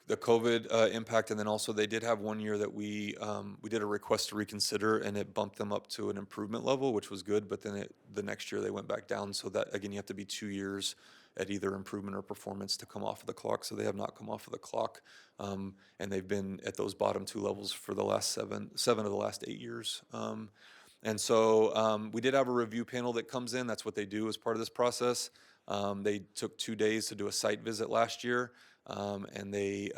Speaker 8: The COVID impact, and then also they did have 1 year that we did a request to reconsider, and it bumped them up to an improvement level, which was good. But then the next year they went back down. So that again, you have to be 2 years at either improvement or performance to come off of the clock. So they have not come off of the clock, and they've been at those bottom 2 levels for the last seven of the last 8 years. And so we did have a review panel that comes in. That's what they do as part of this process. They took 2 days to do a site visit last year, and they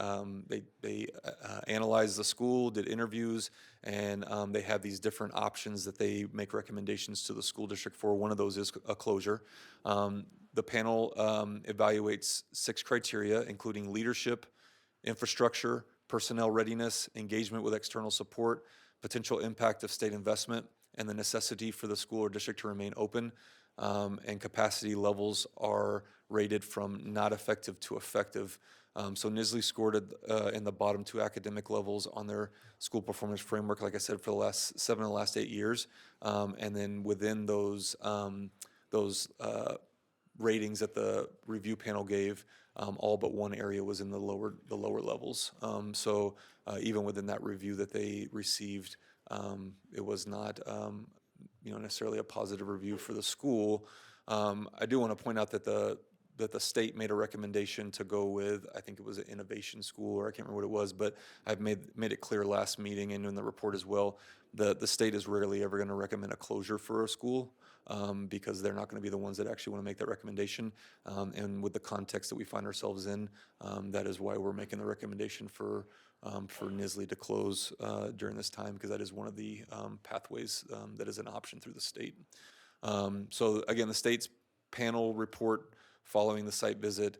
Speaker 8: analyzed the school, did interviews, and they have these different options that they make recommendations to the school district for. One of those is a closure. The panel evaluates 6 criteria, including leadership, infrastructure, personnel readiness, engagement with external support, potential impact of state investment, and the necessity for the school or district to remain open. And capacity levels are rated from not effective to effective. So Nisley scored in the bottom 2 academic levels on their school performance framework, like I said, for the last 7 of the last 8 years. And then within those ratings that the review panel gave, all but 1 area was in the lower levels. So even within that review that they received, it was not necessarily a positive review for the school. I do want to point out that the state made a recommendation to go with, I think it was an innovation school, or I can't remember what it was, but I've made it clear last meeting and in the report as well, the state is rarely ever going to recommend a closure for a school, because they're not going to be the ones that actually want to make that recommendation. And with the context that we find ourselves in, that is why we're making the recommendation for Nisley to close during this time, because that is one of the pathways that is an option through the state. So again, the state's panel report following the site visit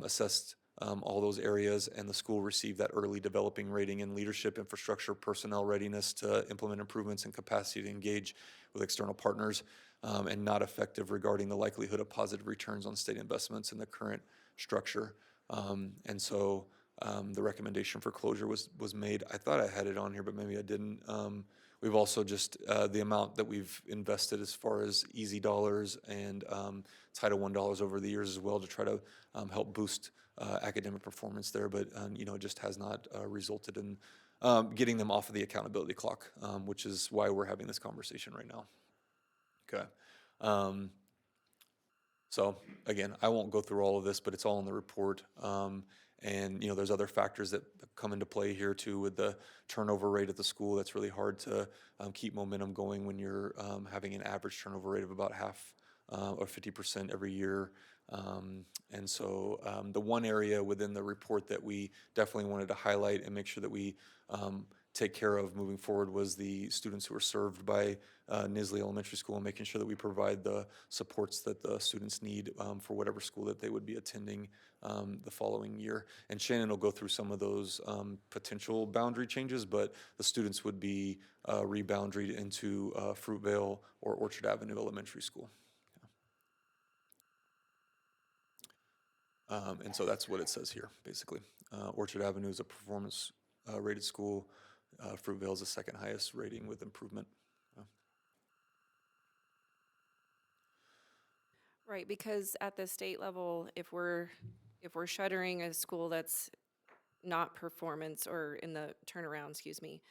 Speaker 8: assessed all those areas, and the school received that early developing rating in leadership, infrastructure, personnel readiness to implement improvements and capacity to engage with external partners, and not effective regarding the likelihood of positive returns on state investments in the current structure. And so the recommendation for closure was made. I thought I had it on here, but maybe I didn't. We've also just, the amount that we've invested as far as Easy Dollars and Title I dollars over the years as well to try to help boost academic performance there, but it just has not resulted in getting them off of the accountability clock, which is why we're having this conversation right now. Okay. So again, I won't go through all of this, but it's all in the report. And there's other factors that come into play here too, with the turnover rate at the school. That's really hard to keep momentum going when you're having an average turnover rate of about half or 50% every year. And so the one area within the report that we definitely wanted to highlight and make sure that we take care of moving forward was the students who are served by Nisley Elementary School, and making sure that we provide the supports that the students need for whatever school that they would be attending the following year. And Shannon will go through some of those potential boundary changes, but the students would be reboundaried into Fruitvale or Orchard Avenue Elementary School. And so that's what it says here, basically. Orchard Avenue is a performance rated school. Fruitvale is the second highest rating with improvement.
Speaker 1: Right, because at the state level, if we're shuttering a school that's not performance or in the turnaround, excuse me,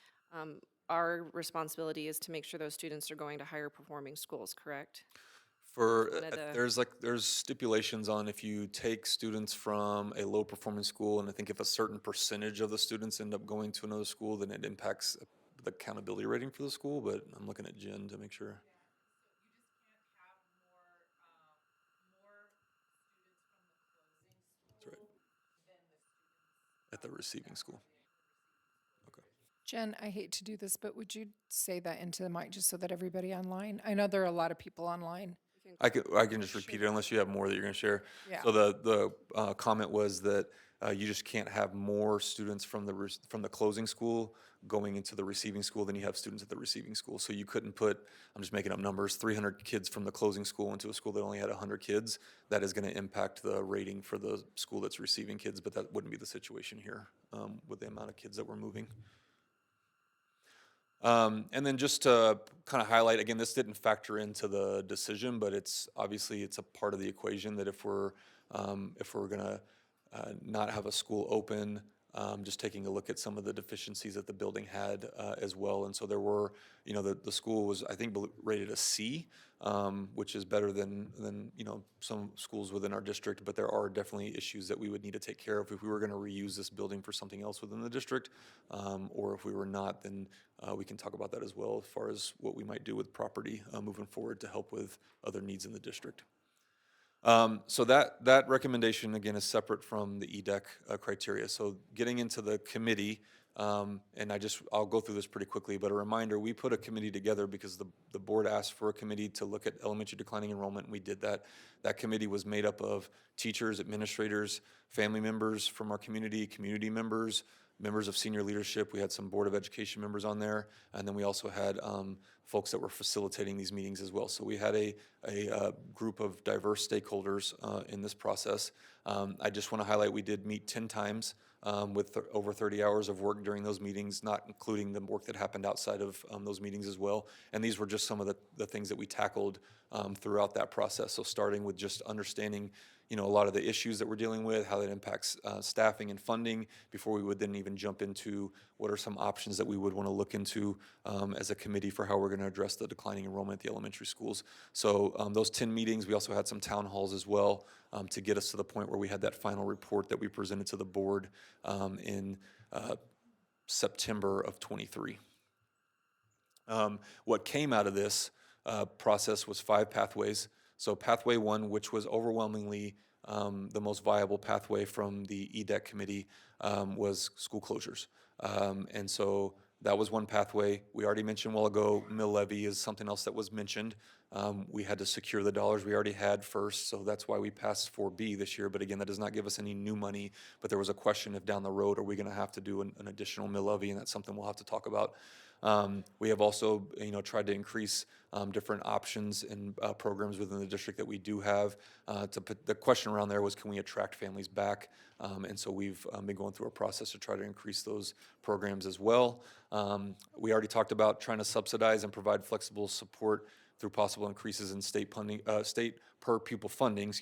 Speaker 1: our responsibility is to make sure those students are going to higher performing schools, correct?
Speaker 8: For
Speaker 1: One of the-
Speaker 8: there's stipulations on if you take students from a low performing school, and I think if a certain percentage of the students end up going to another school, then it impacts the accountability rating for the school. But I'm looking at Jen to make sure. That's right. At the receiving school. Okay.
Speaker 3: Jen, I hate to do this, but would you say that into the mic just so that everybody online? I know there are a lot of people online.
Speaker 8: I can just repeat it unless you have more that you're going to share.
Speaker 3: Yeah.
Speaker 8: So the comment was that you just can't have more students from the closing school going into the receiving school than you have students at the receiving school. So you couldn't put, I'm just making up numbers, 300 kids from the closing school into a school that only had 100 kids. That is going to impact the rating for the school that's receiving kids, but that wouldn't be the situation here with the amount of kids that we're moving. And then just to kind of highlight, again, this didn't factor into the decision, but it's obviously it's a part of the equation that if we're gonna not have a school open, just taking a look at some of the deficiencies that the building had as well. And so there were, the school was, I think, rated a C, which is better than some schools within our district, but there are definitely issues that we would need to take care of if we were going to reuse this building for something else within the district, or if we were not, then we can talk about that as well as far as what we might do with property moving forward to help with other needs in the district. So that recommendation, again, is separate from the EDEC criteria. So getting into the committee, and I'll go through this pretty quickly, but a reminder, we put a committee together because the board asked for a committee to look at elementary declining enrollment, and we did that. That committee was made up of teachers, administrators, family members from our community members, members of senior leadership. We had some Board of Education members on there, and then we also had folks that were facilitating these meetings as well. So we had a group of diverse stakeholders in this process. I just want to highlight we did meet 10 times with over 30 hours of work during those meetings, not including the work that happened outside of those meetings as well. And these were just some of the things that we tackled throughout that process. So starting with just understanding a lot of the issues that we're dealing with, how that impacts staffing and funding, before we would then even jump into what are some options that we would want to look into as a committee for how we're going to address the declining enrollment at the elementary schools. So those 10 meetings, we also had some town halls as well to get us to the point where we had that final report that we presented to the board in September of '23. What came out of this process was 5 pathways. So pathway 1, which was overwhelmingly the most viable pathway from the EDEC committee, was school closures. And so that was one pathway. We already mentioned a while ago, mill levy is something else that was mentioned. We had to secure the dollars we already had first, so that's why we passed 4B this year. But again, that does not give us any new money. But there was a question if down the road, are we going to have to do an additional mill levy, and that's something we'll have to talk about. We have also, tried to increase different options and programs within the district that we do have. The question around there was, can we attract families back? And so we've been going through a process to try to increase those programs as well. We already talked about trying to subsidize and provide flexible support through possible increases in state funding, state per pupil funding,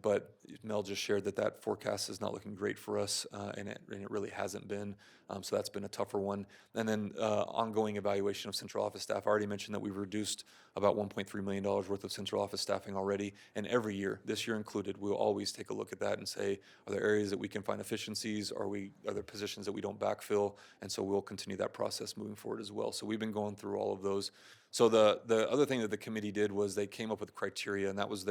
Speaker 8: but Mel just shared that forecast is not looking great for us, and it really hasn't been, so that's been a tougher one. And then ongoing evaluation of central office staff. I already mentioned that we've reduced about $1.3 million worth of central office staffing already, and every year, this year included, we'll always take a look at that and say, are there areas that we can find efficiencies? Are there positions that we don't backfill? And so we'll continue that process moving forward as well. So we've been going through all of those. So the other thing that the committee did was they came up with criteria and that was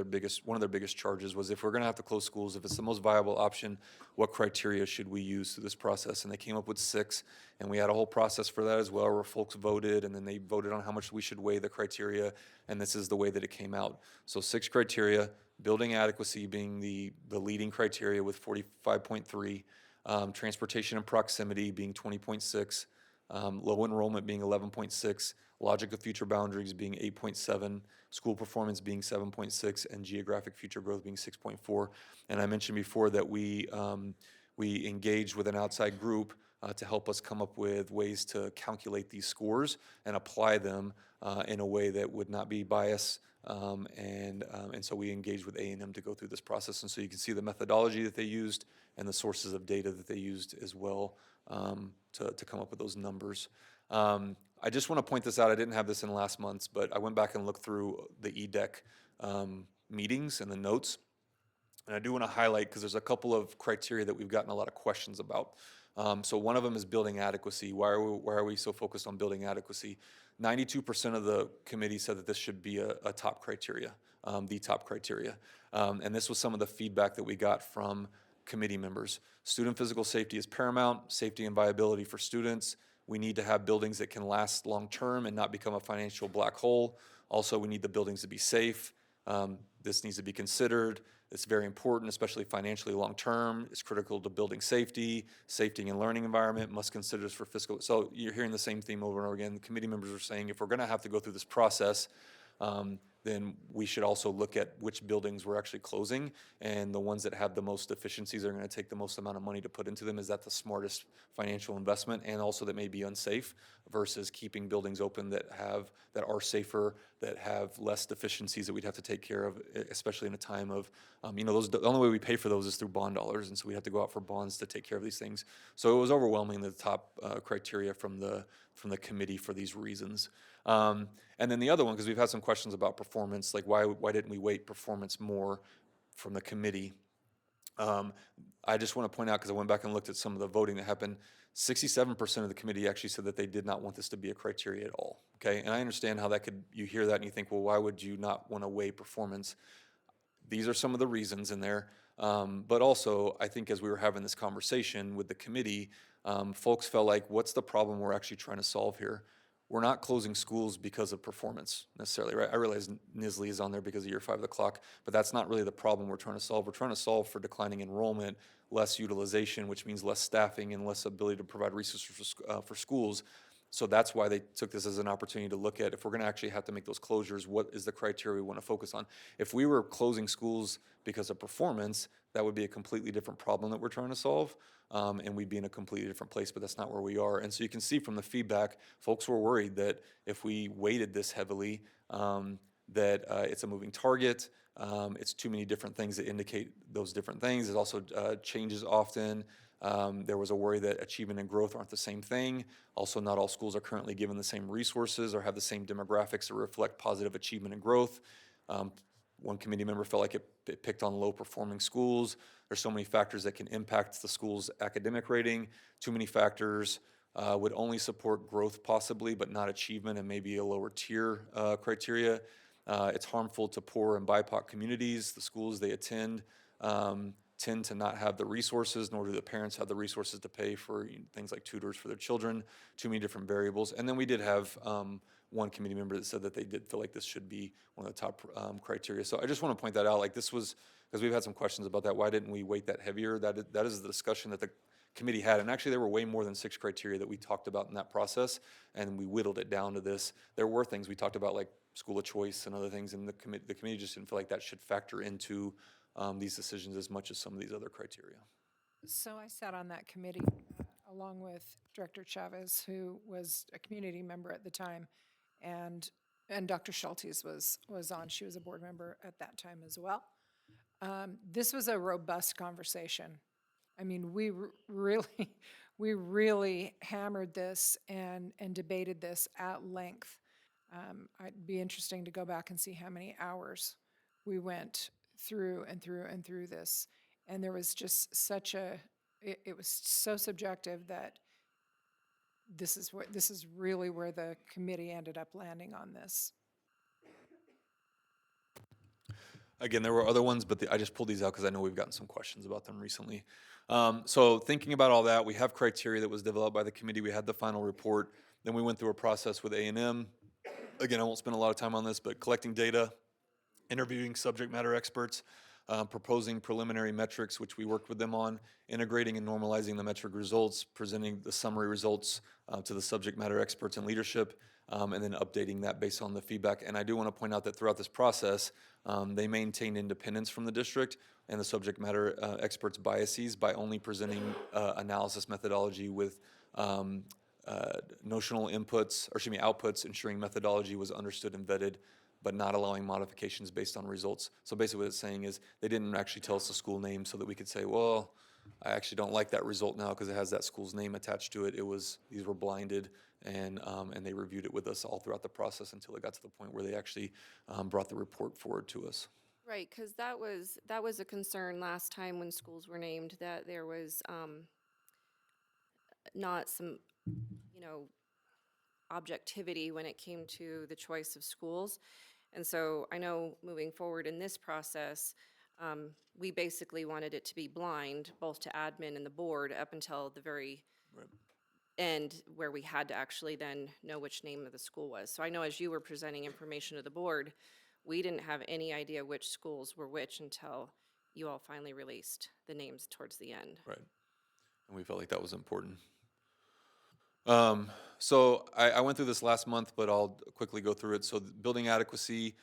Speaker 8: one of their biggest charges was if we're going to have to close schools, if it's the most viable option, what criteria should we use through this process? And they came up with 6, and we had a whole process for that as well, where folks voted, and then they voted on how much we should weigh the criteria, and this is the way that it came out. So 6 criteria, building adequacy being the leading criteria with 45.3, transportation and proximity being 20.6, low enrollment being 11.6, logic of future boundaries being 8.7, school performance being 7.6, and geographic future growth being 6.4. And I mentioned before that we engaged with an outside group to help us come up with ways to calculate these scores and apply them in a way that would not be biased. And so we engaged with A&M to go through this process. And so you can see the methodology that they used and the sources of data that they used as well to come up with those numbers. I just want to point this out. I didn't have this in last month's, but I went back and looked through the EDEC meetings and the notes. And I do want to highlight, because there's a couple of criteria that we've gotten a lot of questions about. So one of them is building adequacy. Why are we so focused on building adequacy? 92% of the committee said that this should be a top criteria, the top criteria. And this was some of the feedback that we got from committee members. Student physical safety is paramount, safety and viability for students. We need to have buildings that can last long-term and not become a financial black hole. Also, we need the buildings to be safe. This needs to be considered. It's very important, especially financially long-term. It's critical to building safety and learning environment, must consider this for fiscal. So you're hearing the same theme over and over again. The committee members are saying if we're gonna have to go through this process, then we should also look at which buildings we're actually closing, and the ones that have the most deficiencies are going to take the most amount of money to put into them. Is that the smartest financial investment, and also that may be unsafe, versus keeping buildings open that are safer, that have less deficiencies that we'd have to take care of, especially in a time of, the only way we pay for those is through bond dollars, and so we have to go out for bonds to take care of these things. So it was overwhelming, the top criteria from the committee for these reasons. And then the other one, because we've had some questions about performance, like why didn't we weight performance more from the committee? I just want to point out, because I went back and looked at some of the voting that happened, 67% of the committee actually said that they did not want this to be a criteria at all, okay? And I understand how you hear that and you think, well, why would you not want to weigh performance? These are some of the reasons in there. But also, I think as we were having this conversation with the committee, folks felt like, what's the problem we're actually trying to solve here? We're not closing schools because of performance necessarily, right? I realize Nisley is on there because of year 5 of the clock, but that's not really the problem we're trying to solve. We're trying to solve for declining enrollment, less utilization, which means less staffing and less ability to provide resources for schools. So that's why they took this as an opportunity to look at, if we're going to actually have to make those closures, what is the criteria we want to focus on? If we were closing schools because of performance, that would be a completely different problem that we're trying to solve, and we'd be in a completely different place, but that's not where we are. And so you can see from the feedback, folks were worried that if we weighted this heavily, that it's a moving target, it's too many different things that indicate those different things. It also changes often. There was a worry that achievement and growth aren't the same thing. Also, not all schools are currently given the same resources or have the same demographics that reflect positive achievement and growth. One committee member felt like it picked on low-performing schools. There's so many factors that can impact the school's academic rating. Too many factors would only support growth possibly, but not achievement, and maybe a lower tier criteria. It's harmful to poor and BIPOC communities. The schools they attend tend to not have the resources, nor do the parents have the resources to pay for things like tutors for their children. Too many different variables. And then we did have one committee member that said that they did feel like this should be one of the top criteria. So I just want to point that out. Like, this was, because we've had some questions about that. Why didn't we weight that heavier? That is the discussion that the committee had. And actually, there were way more than 6 criteria that we talked about in that process, and we whittled it down to this. There were things we talked about, like school of choice and other things, and the committee just didn't feel like that should factor into these decisions as much as some of these other criteria.
Speaker 3: So I sat on that committee along with Director Chavez, who was a community member at the time, and Dr. Schultes was on. She was a board member at that time as well. This was a robust conversation. I mean, we really hammered this and debated this at length. It'd be interesting to go back and see how many hours we went through this. And there was just it was so subjective that this is really where the committee ended up landing on this.
Speaker 8: Again, there were other ones, but I just pulled these out because I know we've gotten some questions about them recently. So thinking about all that, we have criteria that was developed by the committee. We had the final report. Then we went through a process with A&M. Again, I won't spend a lot of time on this, but collecting data, interviewing subject matter experts, proposing preliminary metrics, which we worked with them on, integrating and normalizing the metric results, presenting the summary results to the subject matter experts and leadership, and then updating that based on the feedback. And I do want to point out that throughout this process, they maintained independence from the district and the subject matter experts' biases by only presenting analysis methodology with notional inputs, or excuse me, outputs, ensuring methodology was understood and vetted, but not allowing modifications based on results. So basically what it's saying is they didn't actually tell us the school name so that we could say, well, I actually don't like that result now because it has that school's name attached to it. These were blinded, and they reviewed it with us all throughout the process until it got to the point where they actually brought the report forward to us.
Speaker 1: Right, because that was a concern last time when schools were named, that there was not some, objectivity when it came to the choice of schools. And so I know moving forward in this process, we basically wanted it to be blind, both to admin and the board, up until the very end, where we had to actually then know which name of the school was. So I know as you were presenting information to the board, we didn't have any idea which schools were which until you all finally released the names towards the end.
Speaker 8: Right. And we felt like that was important. So I went through this last month, but I'll quickly go through it. So building adequacy,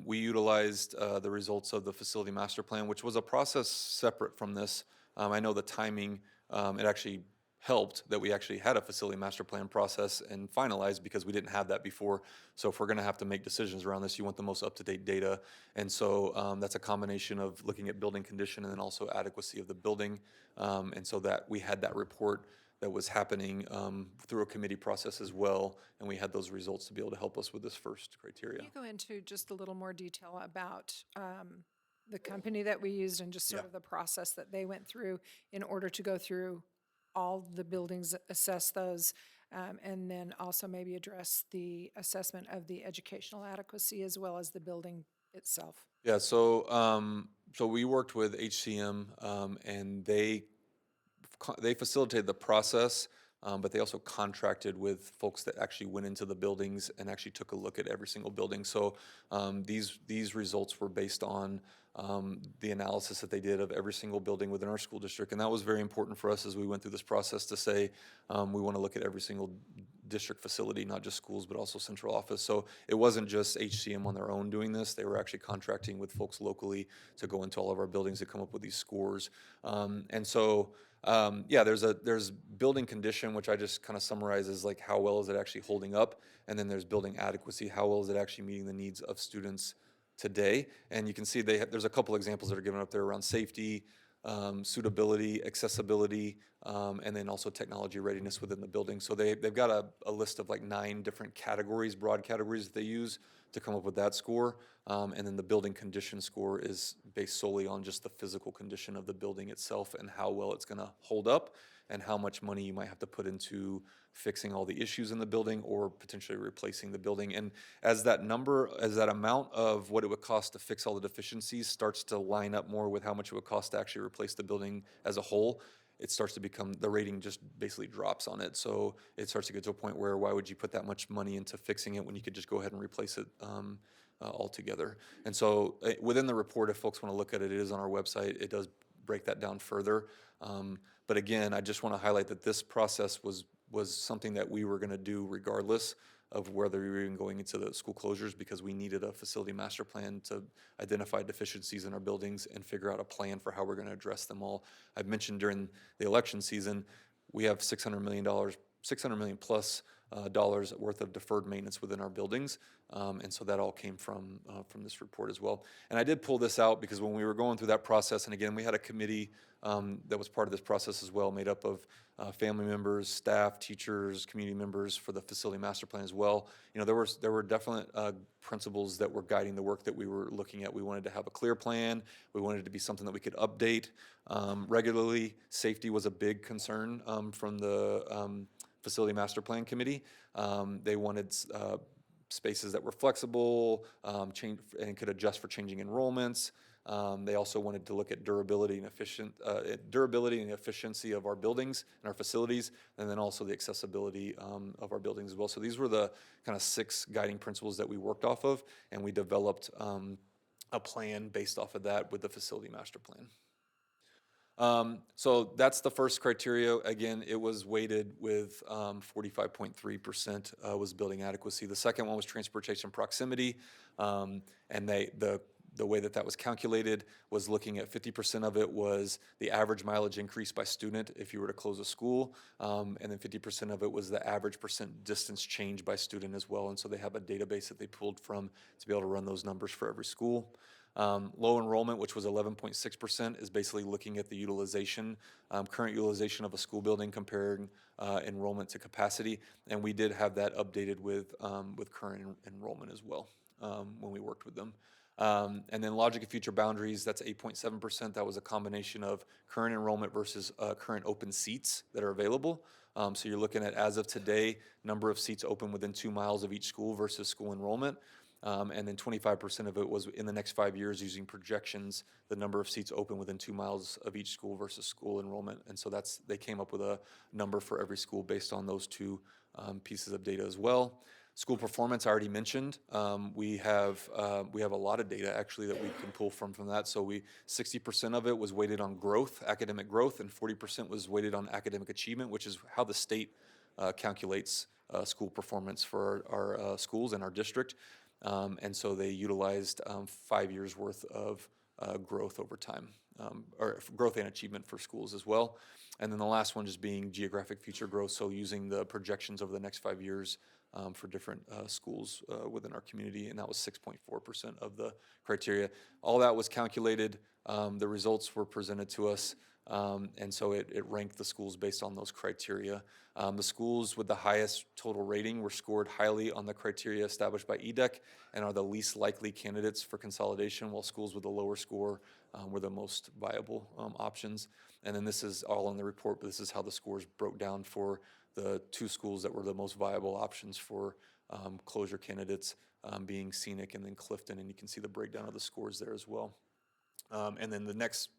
Speaker 8: we utilized the results of the facility master plan, which was a process separate from this. I know the timing, it actually helped that we actually had a facility master plan process and finalized, because we didn't have that before. So if we're gonna have to make decisions around this, you want the most up-to-date data. And so that's a combination of looking at building condition and then also adequacy of the building. And so that we had that report that was happening through a committee process as well, and we had those results to be able to help us with this first criteria.
Speaker 3: Can you go into just a little more detail about the company that we used and just sort of the process that they went through in order to go through all the buildings, assess those, and then also maybe address the assessment of the educational adequacy as well as the building itself?
Speaker 8: Yeah, so we worked with HCM, and they facilitated the process, but they also contracted with folks that actually went into the buildings and actually took a look at every single building. So these results were based on the analysis that they did of every single building within our school district. And that was very important for us as we went through this process to say we want to look at every single district facility, not just schools, but also central office. So it wasn't just HCM on their own doing this. They were actually contracting with folks locally to go into all of our buildings to come up with these scores. And so there's building condition, which I just kind of summarize as like how well is it actually holding up, and then there's building adequacy, how well is it actually meeting the needs of students today. And you can see there's a couple examples that are given up there around safety, suitability, accessibility, and then also technology readiness within the building. So they've got a list of like 9 different categories, broad categories that they use to come up with that score. And then the building condition score is based solely on just the physical condition of the building itself and how well it's gonna hold up and how much money you might have to put into fixing all the issues in the building or potentially replacing the building. And as that amount of what it would cost to fix all the deficiencies starts to line up more with how much it would cost to actually replace the building as a whole, it starts to become, the rating just basically drops on it. So it starts to get to a point where why would you put that much money into fixing it when you could just go ahead and replace it altogether? And so within the report, if folks want to look at it, it is on our website. It does break that down further. But again, I just want to highlight that this process was something that we were going to do regardless of whether we were even going into the school closures, because we needed a facility master plan to identify deficiencies in our buildings and figure out a plan for how we're going to address them all. I've mentioned during the election season, we have $600 million plus dollars worth of deferred maintenance within our buildings. And so that all came from this report as well. And I did pull this out because when we were going through that process, and again, we had a committee that was part of this process as well, made up of family members, staff, teachers, community members for the facility master plan as well. You know, there were definite principles that were guiding the work that we were looking at. We wanted to have a clear plan. We wanted it to be something that we could update regularly. Safety was a big concern from the Facility Master Plan Committee. They wanted spaces that were flexible, change, and could adjust for changing enrollments. They also wanted to look at durability and efficiency of our buildings and our facilities, and then also the accessibility of our buildings as well. So these were the kind of 6 guiding principles that we worked off of, and we developed a plan based off of that with the facility master plan. So that's the first criteria. Again, it was weighted with 45.3% was building adequacy. The second one was transportation proximity, and the way that was calculated was looking at 50% of it was the average mileage increase by student if you were to close a school, and then 50% of it was the average percent distance change by student as well. And so they have a database that they pulled from to be able to run those numbers for every school. Low enrollment, which was 11.6%, is basically looking at the utilization, current utilization of a school building comparing enrollment to capacity, and we did have that updated with current enrollment as well when we worked with them. And then logic of future boundaries, that's 8.7%. That was a combination of current enrollment versus current open seats that are available. So you're looking at, as of today, number of seats open within 2 miles of each school versus school enrollment. And then 25% of it was in the next 5 years using projections, the number of seats open within 2 miles of each school versus school enrollment. And so they came up with a number for every school based on those 2 pieces of data as well. School performance, I already mentioned. We have a lot of data actually that we can pull from that. So 60% of it was weighted on growth, academic growth, and 40% was weighted on academic achievement, which is how the state calculates school performance for our schools and our district. And so they utilized 5 years worth of growth over time, or growth and achievement for schools as well. And then the last one just being geographic future growth, so using the projections over the next 5 years for different schools within our community, and that was 6.4% of the criteria. All that was calculated, the results were presented to us, and so it ranked the schools based on those criteria. The schools with the highest total rating were scored highly on the criteria established by EDEC and are the least likely candidates for consolidation, while schools with a lower score were the most viable options. And then this is all in the report, but this is how the scores broke down for the 2 schools that were the most viable options for closure candidates, being Scenic and then Clifton, and you can see the breakdown of the scores there as well. And then the next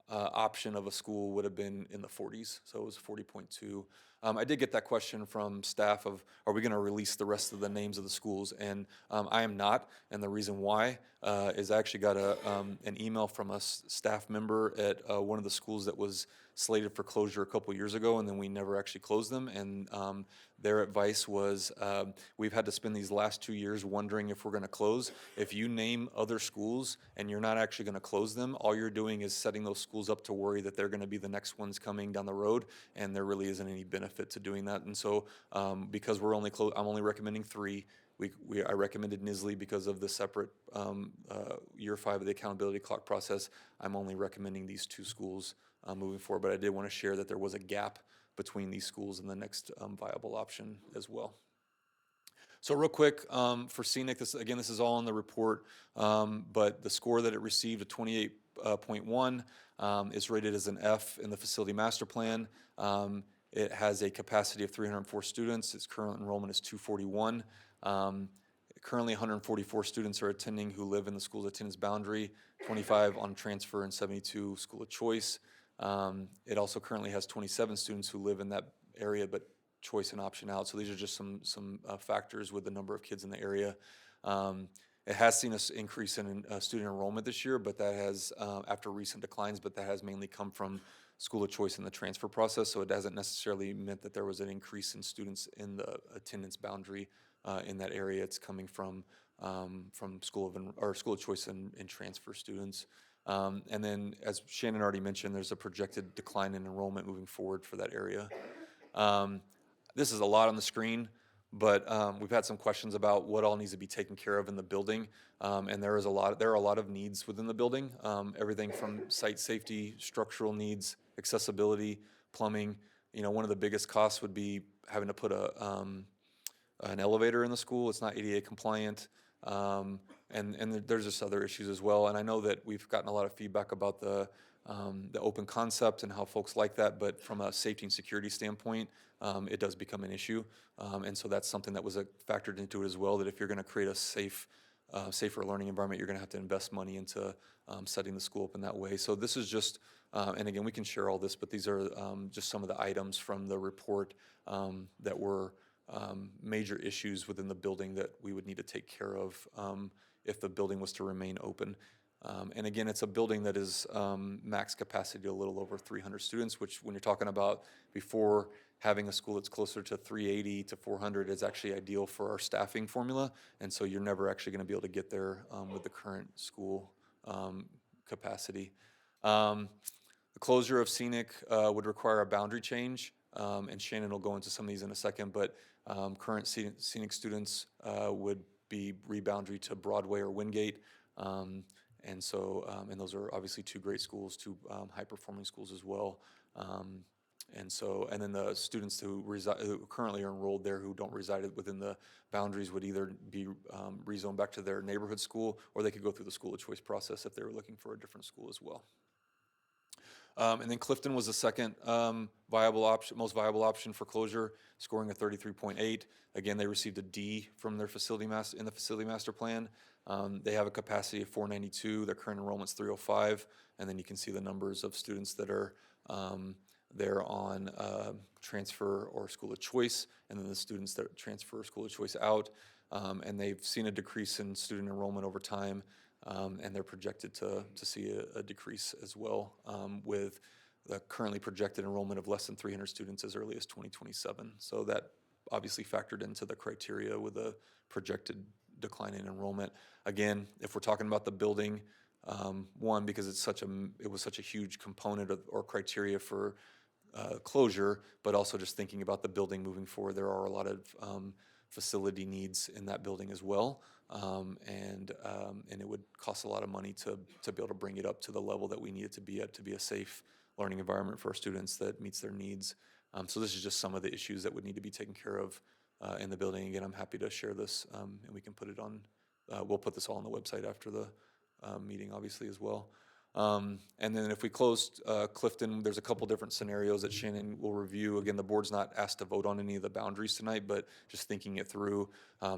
Speaker 8: option of a school would have been in the 40s, so it was 40.2. I did get that question from staff of, are we going to release the rest of the names of the schools? And I am not, and the reason why is I actually got an email from a staff member at one of the schools that was slated for closure a couple years ago, and then we never actually closed them. And their advice was, we've had to spend these last 2 years wondering if we're going to close. If you name other schools and you're not actually going to close them, all you're doing is setting those schools up to worry that they're going to be the next ones coming down the road, and there really isn't any benefit to doing that. And so because we're only I'm only recommending 3. I recommended Nisley because of the separate year 5 of the accountability clock process. I'm only recommending these 2 schools moving forward, but I did want to share that there was a gap between these schools and the next viable option as well. So real quick, for Scenic, this is all in the report, but the score that it received, a 28.1, is rated as an F in the facility master plan. It has a capacity of 304 students. Its current enrollment is 241. Currently 144 students are attending who live in the school's attendance boundary, 25 on transfer and 72 school of choice. It also currently has 27 students who live in that area but choice and option out. So these are just some factors with the number of kids in the area. It has seen an increase in student enrollment this year, but that has, after recent declines, but that has mainly come from school of choice in the transfer process. So it hasn't necessarily meant that there was an increase in students in the attendance boundary in that area. It's coming from school of choice and transfer students. And then, as Shannon already mentioned, there's a projected decline in enrollment moving forward for that area. This is a lot on the screen, but we've had some questions about what all needs to be taken care of in the building, and there are a lot of needs within the building. Everything from site safety, structural needs, accessibility, plumbing. You know, one of the biggest costs would be having to put an elevator in the school. It's not ADA compliant. And there's just other issues as well. And I know that we've gotten a lot of feedback about the the open concept and how folks like that, but from a safety and security standpoint, it does become an issue. And so that's something that was factored into it as well, that if you're going to create a safer learning environment, you're going to have to invest money into setting the school up in that way. So this is just, and again, we can share all this, but these are just some of the items from the report that were major issues within the building that we would need to take care of if the building was to remain open. And again, it's a building that is max capacity a little over 300 students, which when you're talking about before having a school that's closer to 380 to 400 is actually ideal for our staffing formula. And so you're never actually going to be able to get there with the current school capacity. The closure of Scenic would require a boundary change, and Shannon will go into some of these in a second, but current Scenic students would be reboundary to Broadway or Wingate. And so, and those are obviously two great schools, two high-performing schools as well. And so, and then the students who currently are enrolled there who don't reside within the boundaries would either be rezoned back to their neighborhood school, or they could go through the school of choice process if they were looking for a different school as well. And then Clifton was the second most viable option for closure, scoring a 33.8. Again, they received a D from their facility master plan. They have a capacity of 492. Their current enrollment's 305, and then you can see the numbers of students that are there on transfer or school of choice, and then the students that transfer school of choice out. And they've seen a decrease in student enrollment over time. And they're projected to see a decrease as well, with the currently projected enrollment of less than 300 students as early as 2027. So that obviously factored into the criteria with a projected decline in enrollment. Again, if we're talking about the building, one, because it was such a huge component or criteria for closure, but also just thinking about the building moving forward, there are a lot of facility needs in that building as well. And it would cost a lot of money to be able to bring it up to the level that we need it to be at to be a safe learning environment for our students that meets their needs. So this is just some of the issues that would need to be taken care of in the building. Again, I'm happy to share this, and we can put it on, we'll put this all on the website after the meeting, obviously, as well. And then if we closed Clifton, there's a couple different scenarios that Shannon will review. Again, the board's not asked to vote on any of the boundaries tonight, but just thinking it through,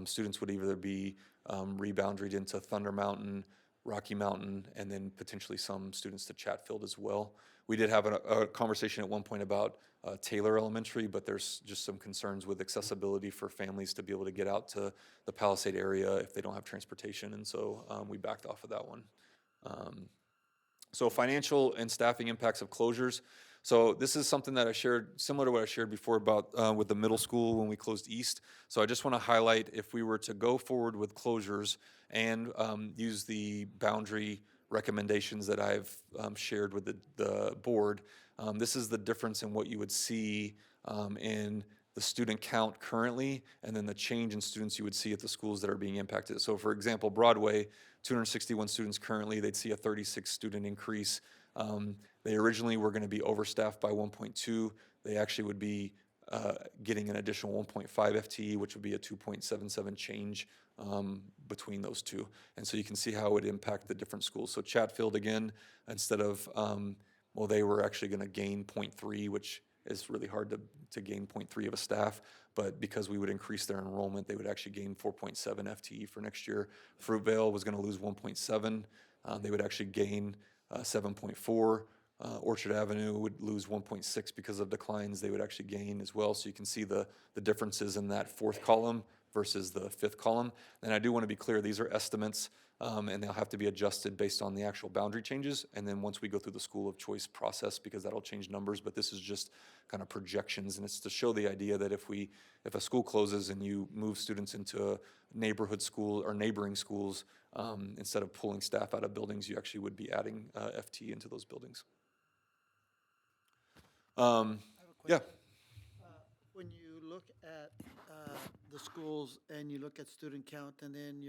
Speaker 8: students would either be reboundaried into Thunder Mountain, Rocky Mountain, and then potentially some students to Chatfield as well. We did have a conversation at one point about Taylor Elementary, but there's just some concerns with accessibility for families to be able to get out to the Palisade area if they don't have transportation, and so we backed off of that one. So financial and staffing impacts of closures. So this is something that I shared, similar to what I shared before about with the middle school when we closed East. So I just want to highlight, if we were to go forward with closures and use the boundary recommendations that I've shared with the board, this is the difference in what you would see in the student count currently, and then the change in students you would see at the schools that are being impacted. So for example, Broadway, 261 students currently, they'd see a 36 student increase. They originally were going to be overstaffed by 1.2. They actually would be getting an additional 1.5 FTE, which would be a 2.77 change between those two. And so you can see how it would impact the different schools. So Chatfield, again, instead of, well, they were actually going to gain 0.3, which is really hard to gain 0.3 of a staff, but because we would increase their enrollment, they would actually gain 4.7 FTE for next year. Fruitvale was going to lose 1.7. They would actually gain 7.4. Orchard Avenue would lose 1.6 because of declines. They would actually gain as well. So you can see the differences in that fourth column versus the fifth column. And I do want to be clear, these are estimates, and they'll have to be adjusted based on the actual boundary changes. And then once we go through the school of choice process, because that'll change numbers, but this is just kind of projections. And it's to show the idea that if a school closes and you move students into a neighborhood school or neighboring schools, instead of pulling staff out of buildings, you actually would be adding FTE into those buildings. Yeah.
Speaker 5: When you look at the schools and you look at student count, and then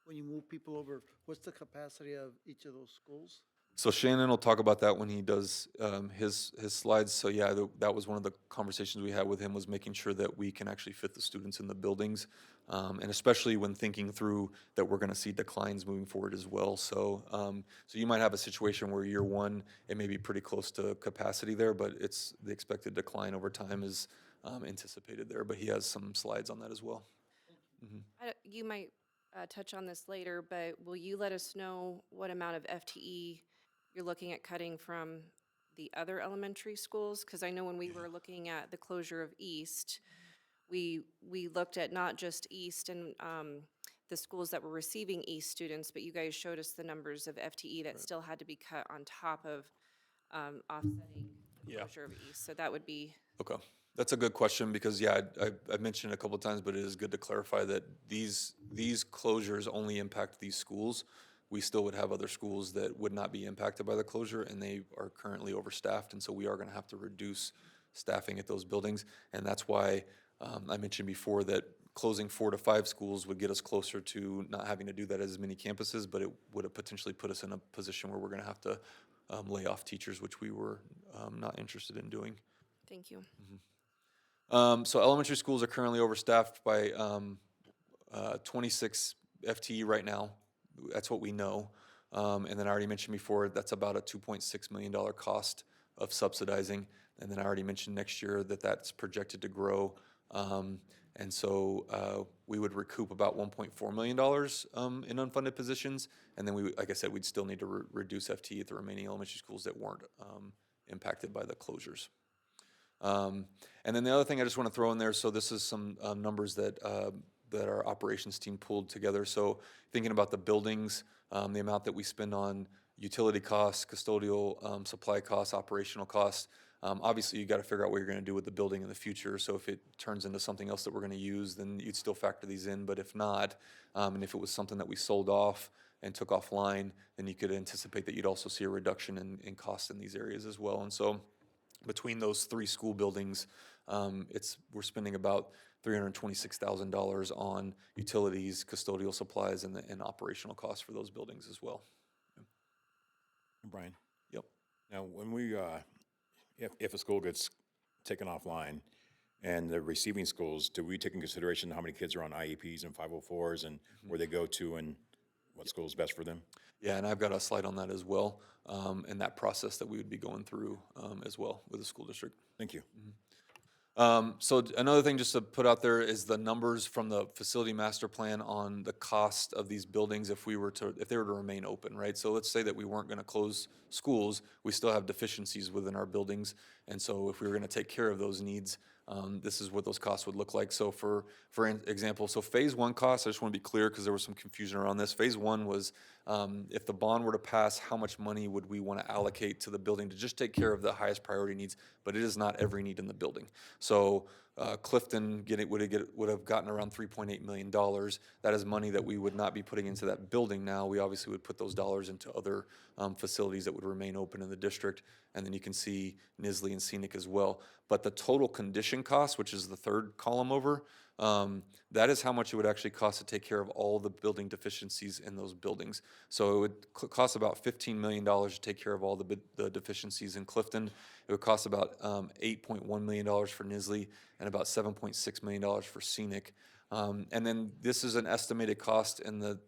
Speaker 5: when you move people over, what's the capacity of each of those schools?
Speaker 8: So Shannon will talk about that when he does his slides. So yeah, that was one of the conversations we had with him, was making sure that we can actually fit the students in the buildings. And especially when thinking through that we're going to see declines moving forward as well. So so you might have a situation where year one, it may be pretty close to capacity there, but it's the expected decline over time is anticipated there. But he has some slides on that as well.
Speaker 1: You might touch on this later, but will you let us know what amount of FTE you're looking at cutting from the other elementary schools? Because I know when we were looking at the closure of East, we looked at not just East and the schools that were receiving East students, but you guys showed us the numbers of FTE that still had to be cut on top of offsetting the
Speaker 8: Yeah.
Speaker 1: closure of East. So that would be
Speaker 8: Okay, that's a good question, because yeah, I mentioned it a couple of times, but it is good to clarify that these closures only impact these schools. We still would have other schools that would not be impacted by the closure, and they are currently overstaffed, and so we are going to have to reduce staffing at those buildings. And that's why I mentioned before that closing 4 to 5 schools would get us closer to not having to do that as many campuses, but it would have potentially put us in a position where we're going to have to lay off teachers, which we were not interested in doing.
Speaker 1: Thank you.
Speaker 8: So elementary schools are currently overstaffed by 26 FTE right now. That's what we know. And then I already mentioned before, that's about a $2.6 million cost of subsidizing. And then I already mentioned next year that that's projected to grow. And so we would recoup about $1.4 million in unfunded positions. And then like I said, we'd still need to reduce FTE at the remaining elementary schools that weren't impacted by the closures. And then the other thing I just want to throw in there, so this is some numbers that our operations team pulled together. So thinking about the buildings, the amount that we spend on utility costs, custodial supply costs, operational costs. Obviously, you got to figure out what you're going to do with the building in the future. So if it turns into something else that we're going to use, then you'd still factor these in. But if not, and if it was something that we sold off and took offline, then you could anticipate that you'd also see a reduction in costs in these areas as well. And so between those 3 school buildings, we're spending about $326,000 on utilities, custodial supplies, and operational costs for those buildings as well.
Speaker 4: Brian?
Speaker 8: Yep.
Speaker 4: Now, when we, if a school gets taken offline and the receiving schools, do we take in consideration how many kids are on IEPs and 504s and where they go to and what school is best for them?
Speaker 8: Yeah, and I've got a slide on that as well, and that process that we would be going through as well with the school district.
Speaker 4: Thank you.
Speaker 8: So another thing just to put out there is the numbers from the facility master plan on the cost of these buildings if they were to remain open, right? So let's say that we weren't going to close schools, we still have deficiencies within our buildings, and so if we were going to take care of those needs, this is what those costs would look like. So for example, so phase 1 costs, I just want to be clear because there was some confusion around this. Phase 1 was if the bond were to pass, how much money would we want to allocate to the building to just take care of the highest priority needs, but it is not every need in the building. So Clifton would have gotten around $3.8 million. That is money that we would not be putting into that building now. We obviously would put those dollars into other facilities that would remain open in the district. And then you can see Nisley and Scenic as well. But the total condition cost, which is the 3rd column over, that is how much it would actually cost to take care of all the building deficiencies in those buildings. So it would cost about $15 million to take care of all the deficiencies in Clifton. It would cost about $8.1 million for Nisley and about $7.6 million for Scenic. And then this is an estimated cost in the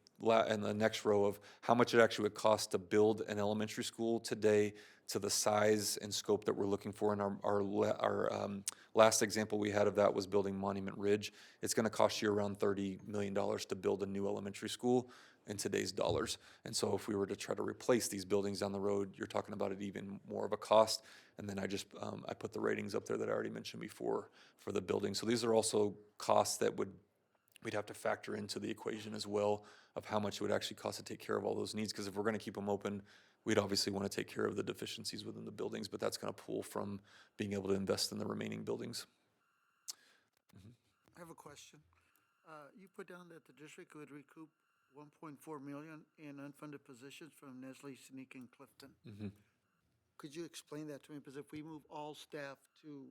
Speaker 8: next row of how much it actually would cost to build an elementary school today to the size and scope that we're looking for. And our last example we had of that was building Monument Ridge. It's going to cost you around $30 million to build a new elementary school in today's dollars. And so if we were to try to replace these buildings down the road, you're talking about it even more of a cost. And then I put the ratings up there that I already mentioned before for the building. So these are also costs that we'd have to factor into the equation as well of how much it would actually cost to take care of all those needs. Because if we're going to keep them open, we'd obviously want to take care of the deficiencies within the buildings, but that's going to pull from being able to invest in the remaining buildings.
Speaker 5: I have a question. You put down that the district would recoup 1.4 million in unfunded positions from Nestle, Scenic, and Clifton. Could you explain that to me? Because if we move all staff to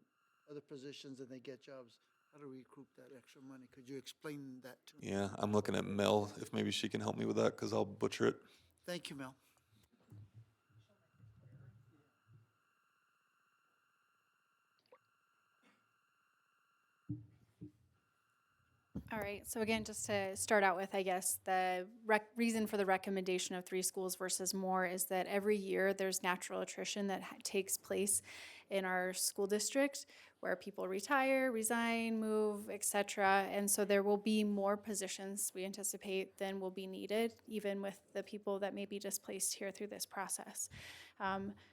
Speaker 5: other positions and they get jobs, how do we recoup that extra money? Could you explain that to me?
Speaker 8: Yeah, I'm looking at Mel, if maybe she can help me with that, because I'll butcher it.
Speaker 5: Thank you, Mel.
Speaker 11: All right, so again, just to start out with, I guess, the reason for the recommendation of 3 schools versus more is that every year there's natural attrition that takes place in our school district where people retire, resign, move, etc. And so there will be more positions we anticipate than will be needed, even with the people that may be displaced here through this process.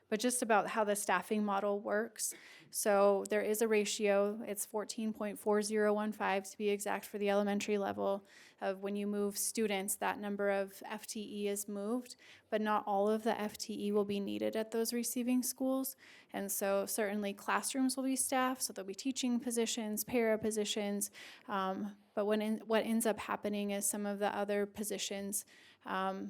Speaker 11: But just about how the staffing model works. So there is a ratio, it's 14.4015 to be exact for the elementary level of when you move students, that number of FTE is moved, but not all of the FTE will be needed at those receiving schools. And so certainly classrooms will be staffed, so there'll be teaching positions, para positions, but what ends up happening is some of the other positions,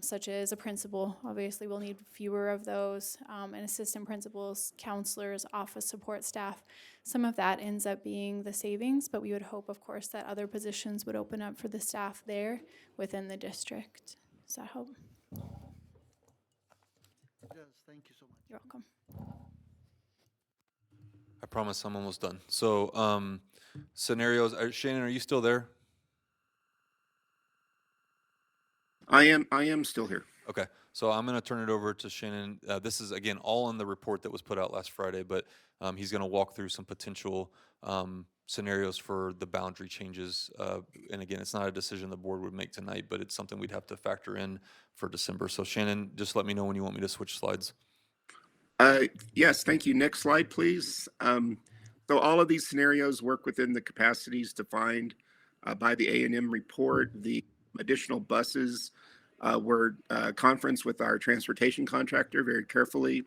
Speaker 11: such as a principal, obviously we'll need fewer of those, and assistant principals, counselors, office support staff. Some of that ends up being the savings, but we would hope, of course, that other positions would open up for the staff there within the district. Does that help?
Speaker 5: It does. Thank you so much.
Speaker 11: You're welcome.
Speaker 8: I promise I'm almost done. So scenarios, Shannon, are you still there?
Speaker 10: I am still here.
Speaker 8: Okay, so I'm going to turn it over to Shannon. This is, again, all in the report that was put out last Friday, but he's going to walk through some potential scenarios for the boundary changes. And again, it's not a decision the board would make tonight, but it's something we'd have to factor in for December. So Shannon, just let me know when you want me to switch slides.
Speaker 10: Yes, thank you. Next slide, please. So all of these scenarios work within the capacities defined by the A&M report. The additional buses were conferenced with our transportation contractor very carefully,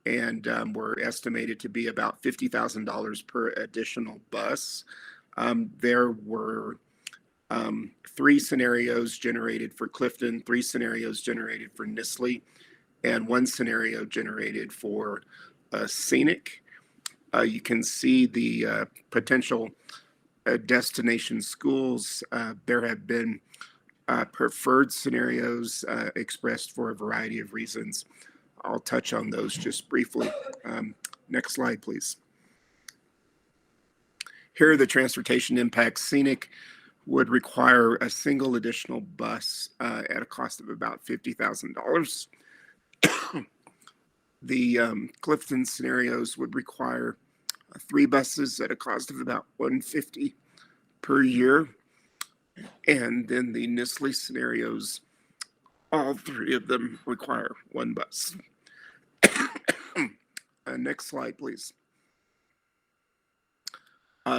Speaker 10: and were estimated to be about $50,000 per additional bus. There were 3 scenarios generated for Clifton, 3 scenarios generated for Nisley, and 1 scenario generated for Scenic. You can see the potential destination schools. There have been preferred scenarios expressed for a variety of reasons. I'll touch on those just briefly. Next slide, please. Here are the transportation impacts. Scenic would require a single additional bus at a cost of about $50,000. The Clifton scenarios would require 3 buses at a cost of about $150,000 per year. And then the Nisley scenarios, all 3 of them require 1 bus. Next slide, please.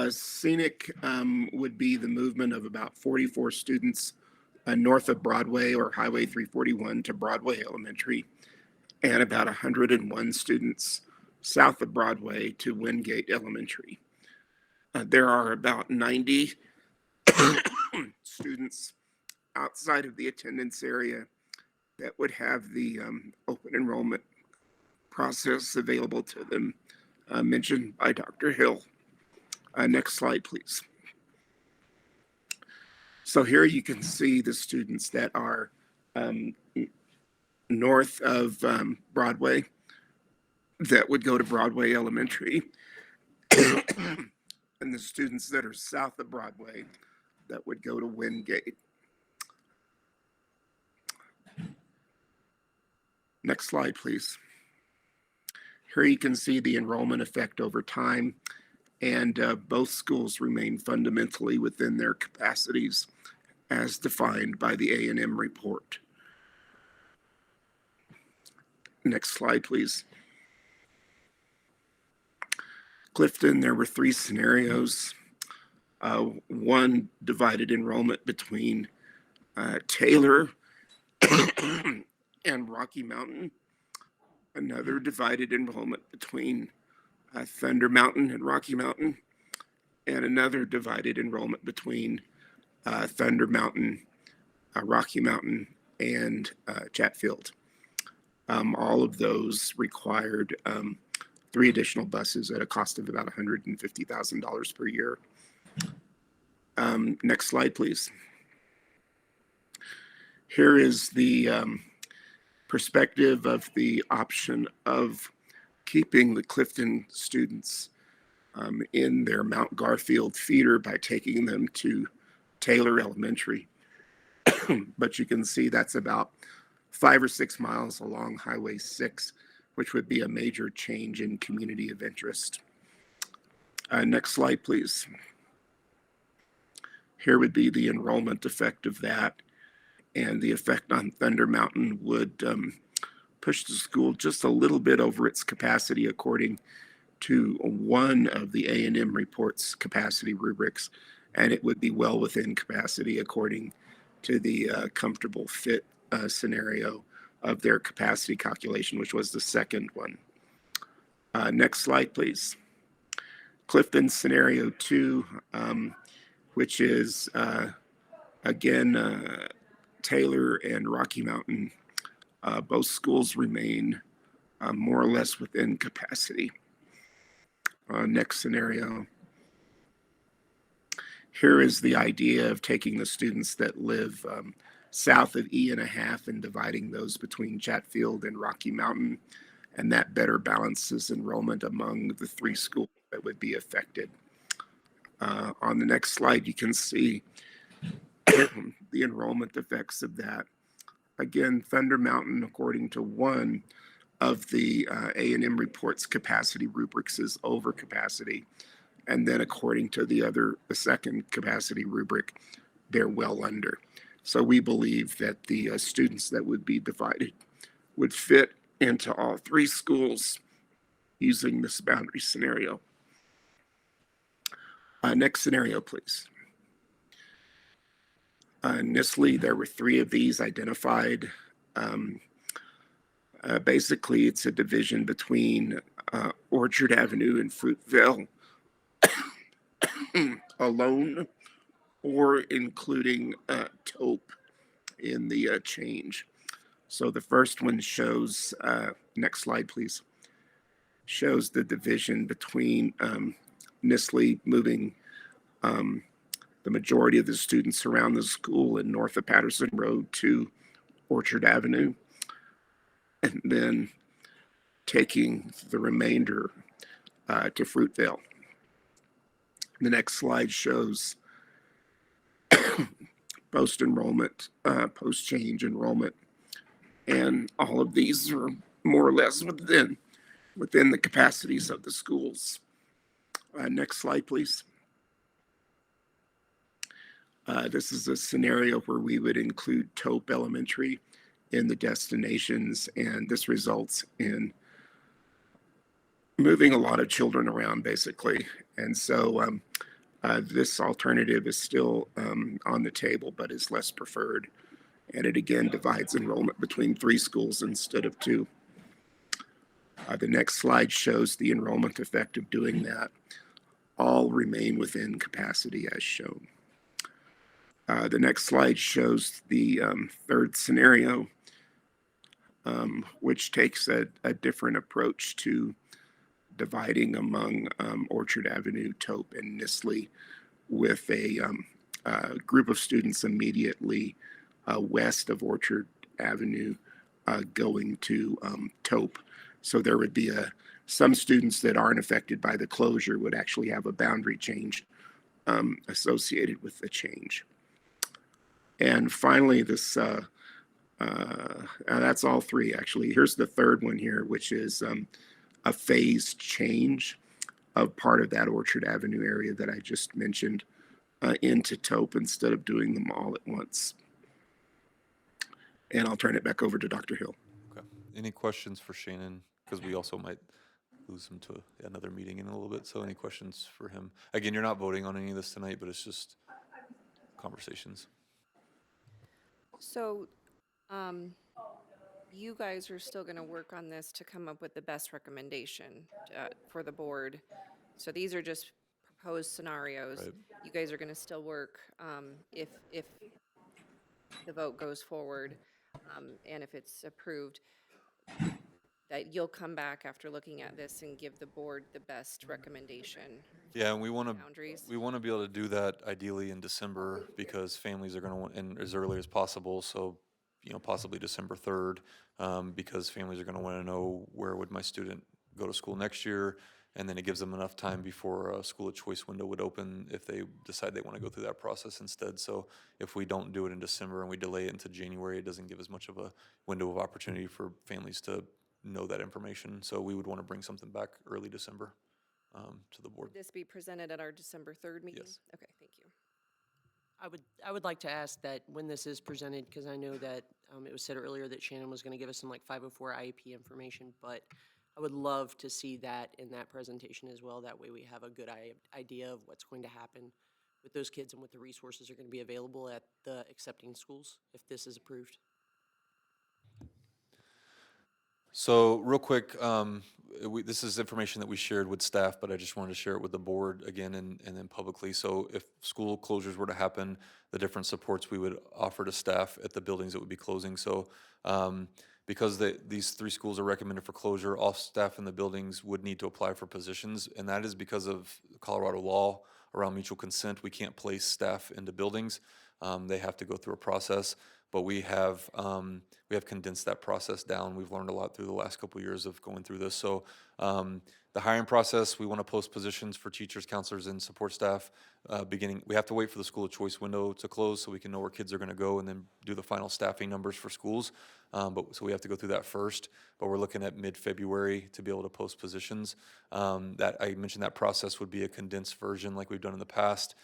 Speaker 10: Scenic would be the movement of about 44 students north of Broadway or Highway 341 to Broadway Elementary, and about 101 students south of Broadway to Wingate Elementary. There are about 90 students outside of the attendance area that would have the open enrollment process available to them, mentioned by Dr. Hill. Next slide, please. So here you can see the students that are north of Broadway that would go to Broadway Elementary, and the students that are south of Broadway that would go to Wingate. Next slide, please. Here you can see the enrollment effect over time, and both schools remain fundamentally within their capacities as defined by the A&M report. Next slide, please. Clifton, there were 3 scenarios. One divided enrollment between Taylor and Rocky Mountain. Another divided enrollment between Thunder Mountain and Rocky Mountain. And another divided enrollment between Thunder Mountain, Rocky Mountain, and Chatfield. All of those required 3 additional buses at a cost of about $150,000 per year. Next slide, please. Here is the perspective of the option of keeping the Clifton students in their Mount Garfield feeder by taking them to Taylor Elementary. But you can see that's about 5 or 6 miles along Highway 6, which would be a major change in community of interest. Next slide, please. Here would be the enrollment effect of that, and the effect on Thunder Mountain would push the school just a little bit over its capacity according to one of the A&M report's capacity rubrics, and it would be well within capacity according to the comfortable fit scenario of their capacity calculation, which was the second one. Next slide, please. Clifton scenario 2, which is, again, Taylor and Rocky Mountain. Both schools remain more or less within capacity. Next scenario. Here is the idea of taking the students that live south of E1/2 and dividing those between Chatfield and Rocky Mountain, and that better balances enrollment among the 3 schools that would be affected. On the next slide, you can see the enrollment effects of that. Again, Thunder Mountain, according to one of the A&M report's capacity rubrics, is over capacity. And then according to the second capacity rubric, they're well under. So we believe that the students that would be divided would fit into all 3 schools using this boundary scenario. Next scenario, please. Nisley, there were 3 of these identified. Basically, it's a division between Orchard Avenue and Fruitvale alone, or including Taupe in the change. So the first one shows, next slide, please, shows the division between Nisley moving the majority of the students around the school in north of Patterson Road to Orchard Avenue, and then taking the remainder to Fruitvale. The next slide shows post-enrollment, post-change enrollment, and all of these are more or less within the capacities of the schools. Next slide, please. This is a scenario where we would include Taupe Elementary in the destinations, and this results in moving a lot of children around, basically. And so this alternative is still on the table, but is less preferred. And it again divides enrollment between 3 schools instead of 2. The next slide shows the enrollment effect of doing that. All remain within capacity as shown. The next slide shows the third scenario, which takes a different approach to dividing among Orchard Avenue, Taupe, and Nisley, with a group of students immediately west of Orchard Avenue going to Taupe. So there would be some students that aren't affected by the closure would actually have a boundary change associated with the change. And finally, this that's all 3 actually. Here's the third one here, which is a phased change of part of that Orchard Avenue area that I just mentioned into Taupe instead of doing them all at once. And I'll turn it back over to Dr. Hill.
Speaker 8: Okay. Any questions for Shannon? Because we also might lose him to another meeting in a little bit. So any questions for him? Again, you're not voting on any of this tonight, but it's just conversations.
Speaker 1: So, you guys are still going to work on this to come up with the best recommendation for the board. So these are just proposed scenarios.
Speaker 8: Right.
Speaker 1: You guys are going to still work if the vote goes forward and if it's approved, that you'll come back after looking at this and give the board the best recommendation.
Speaker 8: Yeah, and we want
Speaker 1: Boundaries.
Speaker 8: to be able to do that ideally in December, because families are going to want, and as early as possible. So, possibly December 3rd, because families are going to want to know, where would my student go to school next year, and then it gives them enough time before a school of choice window would open if they decide they want to go through that process instead. So if we don't do it in December and we delay it into January, it doesn't give as much of a window of opportunity for families to know that information. So we would want to bring something back early December to the board.
Speaker 1: Would this be presented at our December 3rd meeting?
Speaker 8: Yes.
Speaker 1: Okay, thank you.
Speaker 6: I would like to ask that when this is presented, because I know that it was said earlier that Shannon was going to give us some like 504 IEP information, but I would love to see that in that presentation as well. That way we have a good idea of what's going to happen with those kids and what the resources are going to be available at the accepting schools if this is approved.
Speaker 8: So real quick, this is information that we shared with staff, but I just wanted to share it with the board again and then publicly. So if school closures were to happen, the different supports we would offer to staff at the buildings that would be closing. So because these 3 schools are recommended for closure, all staff in the buildings would need to apply for positions, and that is because of Colorado law around mutual consent. We can't place staff into buildings. They have to go through a process. But we have condensed that process down. We've learned a lot through the last couple of years of going through this. So the hiring process, we want to post positions for teachers, counselors, and support staff. We have to wait for the school of choice window to close so we can know where kids are going to go and then do the final staffing numbers for schools. So we have to go through that first. But we're looking at mid-February to be able to post positions. That I mentioned that process would be a condensed version like we've done in the past.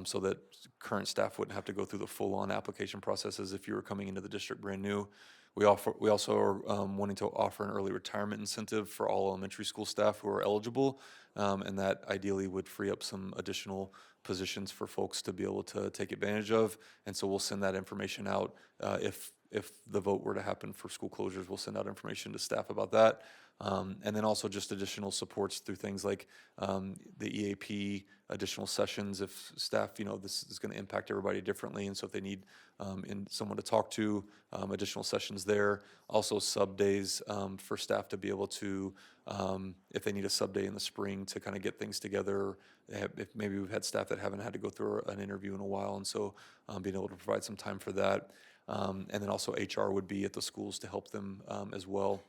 Speaker 8: So that current staff wouldn't have to go through the full-on application processes if you were coming into the district brand new. We also are wanting to offer an early retirement incentive for all elementary school staff who are eligible, and that ideally would free up some additional positions for folks to be able to take advantage of. And so we'll send that information out if the vote were to happen for school closures. We'll send out information to staff about that. And then also just additional supports through things like the EAP, additional sessions if staff, this is going to impact everybody differently. And so if they need someone to talk to, additional sessions there. Also sub days for staff to be able to, if they need a sub day in the spring to kind of get things together. If maybe we've had staff that haven't had to go through an interview in a while. And so being able to provide some time for that. And then also HR would be at the schools to help them as well.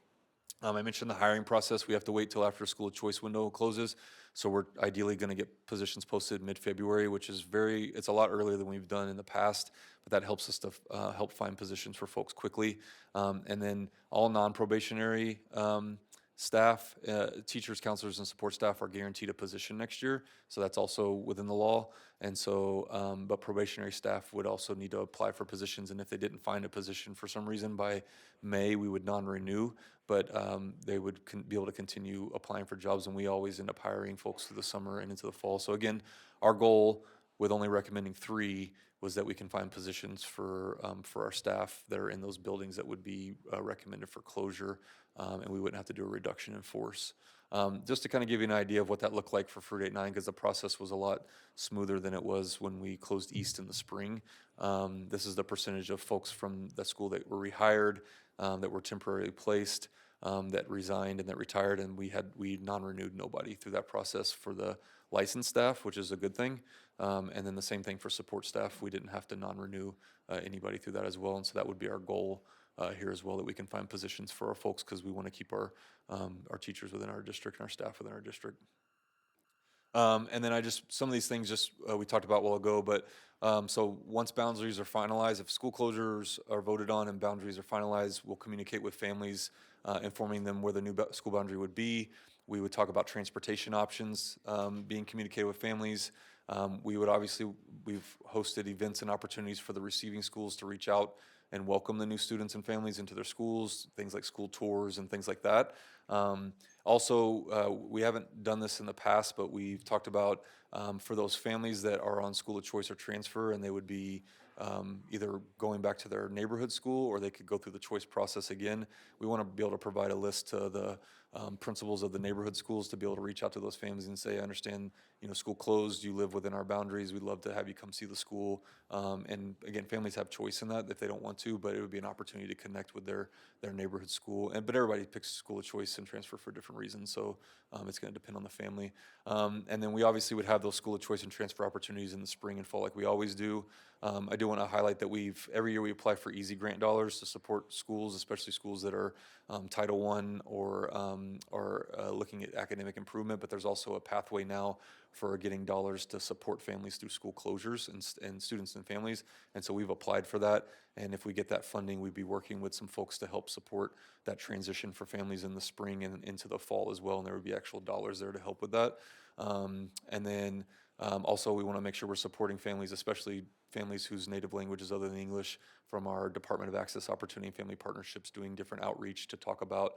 Speaker 8: I mentioned the hiring process. We have to wait till after school of choice window closes. So we're ideally going to get positions posted mid-February, which is it's a lot earlier than we've done in the past, but that helps us to help find positions for folks quickly. And then all non-probationary staff, teachers, counselors, and support staff are guaranteed a position next year. So that's also within the law. And so, but probationary staff would also need to apply for positions. And if they didn't find a position for some reason by May, we would non-renew, but they would be able to continue applying for jobs. And we always end up hiring folks through the summer and into the fall. So again, our goal with only recommending 3 was that we can find positions for our staff that are in those buildings that would be recommended for closure, and we wouldn't have to do a reduction in force. Just to kind of give you an idea of what that looked like for Fruit 8-9, because the process was a lot smoother than it was when we closed East in the spring. This is the percentage of folks from the school that were rehired, that were temporarily placed, that resigned and that retired, and we non-renewed nobody through that process for the licensed staff, which is a good thing. And then the same thing for support staff. We didn't have to non-renew anybody through that as well. And so that would be our goal here as well, that we can find positions for our folks, because we want to keep our teachers within our district and our staff within our district. And then some of these things we talked about a while ago, but so once boundaries are finalized, if school closures are voted on and boundaries are finalized, we'll communicate with families, informing them where the new school boundary would be. We would talk about transportation options being communicated with families. We've hosted events and opportunities for the receiving schools to reach out and welcome the new students and families into their schools, things like school tours and things like that. Also, we haven't done this in the past, but we've talked about for those families that are on school of choice or transfer, and they would be either going back to their neighborhood school or they could go through the choice process again. We want to be able to provide a list to the principals of the neighborhood schools to be able to reach out to those families and say, I understand, school closed, you live within our boundaries, we'd love to have you come see the school. And again, families have choice in that if they don't want to, but it would be an opportunity to connect with their neighborhood school. But everybody picks school of choice and transfer for different reasons, so it's going to depend on the family. And then we obviously would have those school of choice and transfer opportunities in the spring and fall like we always do. I do want to highlight that every year we apply for EASY grant dollars to support schools, especially schools that are Title I or are looking at academic improvement, but there's also a pathway now for getting dollars to support families through school closures and students and families. And so we've applied for that. And if we get that funding, we'd be working with some folks to help support that transition for families in the spring and into the fall as well. And there would be actual dollars there to help with that. And then also, we want to make sure we're supporting families, especially families whose native language is other than English, from our Department of Access, Opportunity, and Family Partnerships, doing different outreach to talk about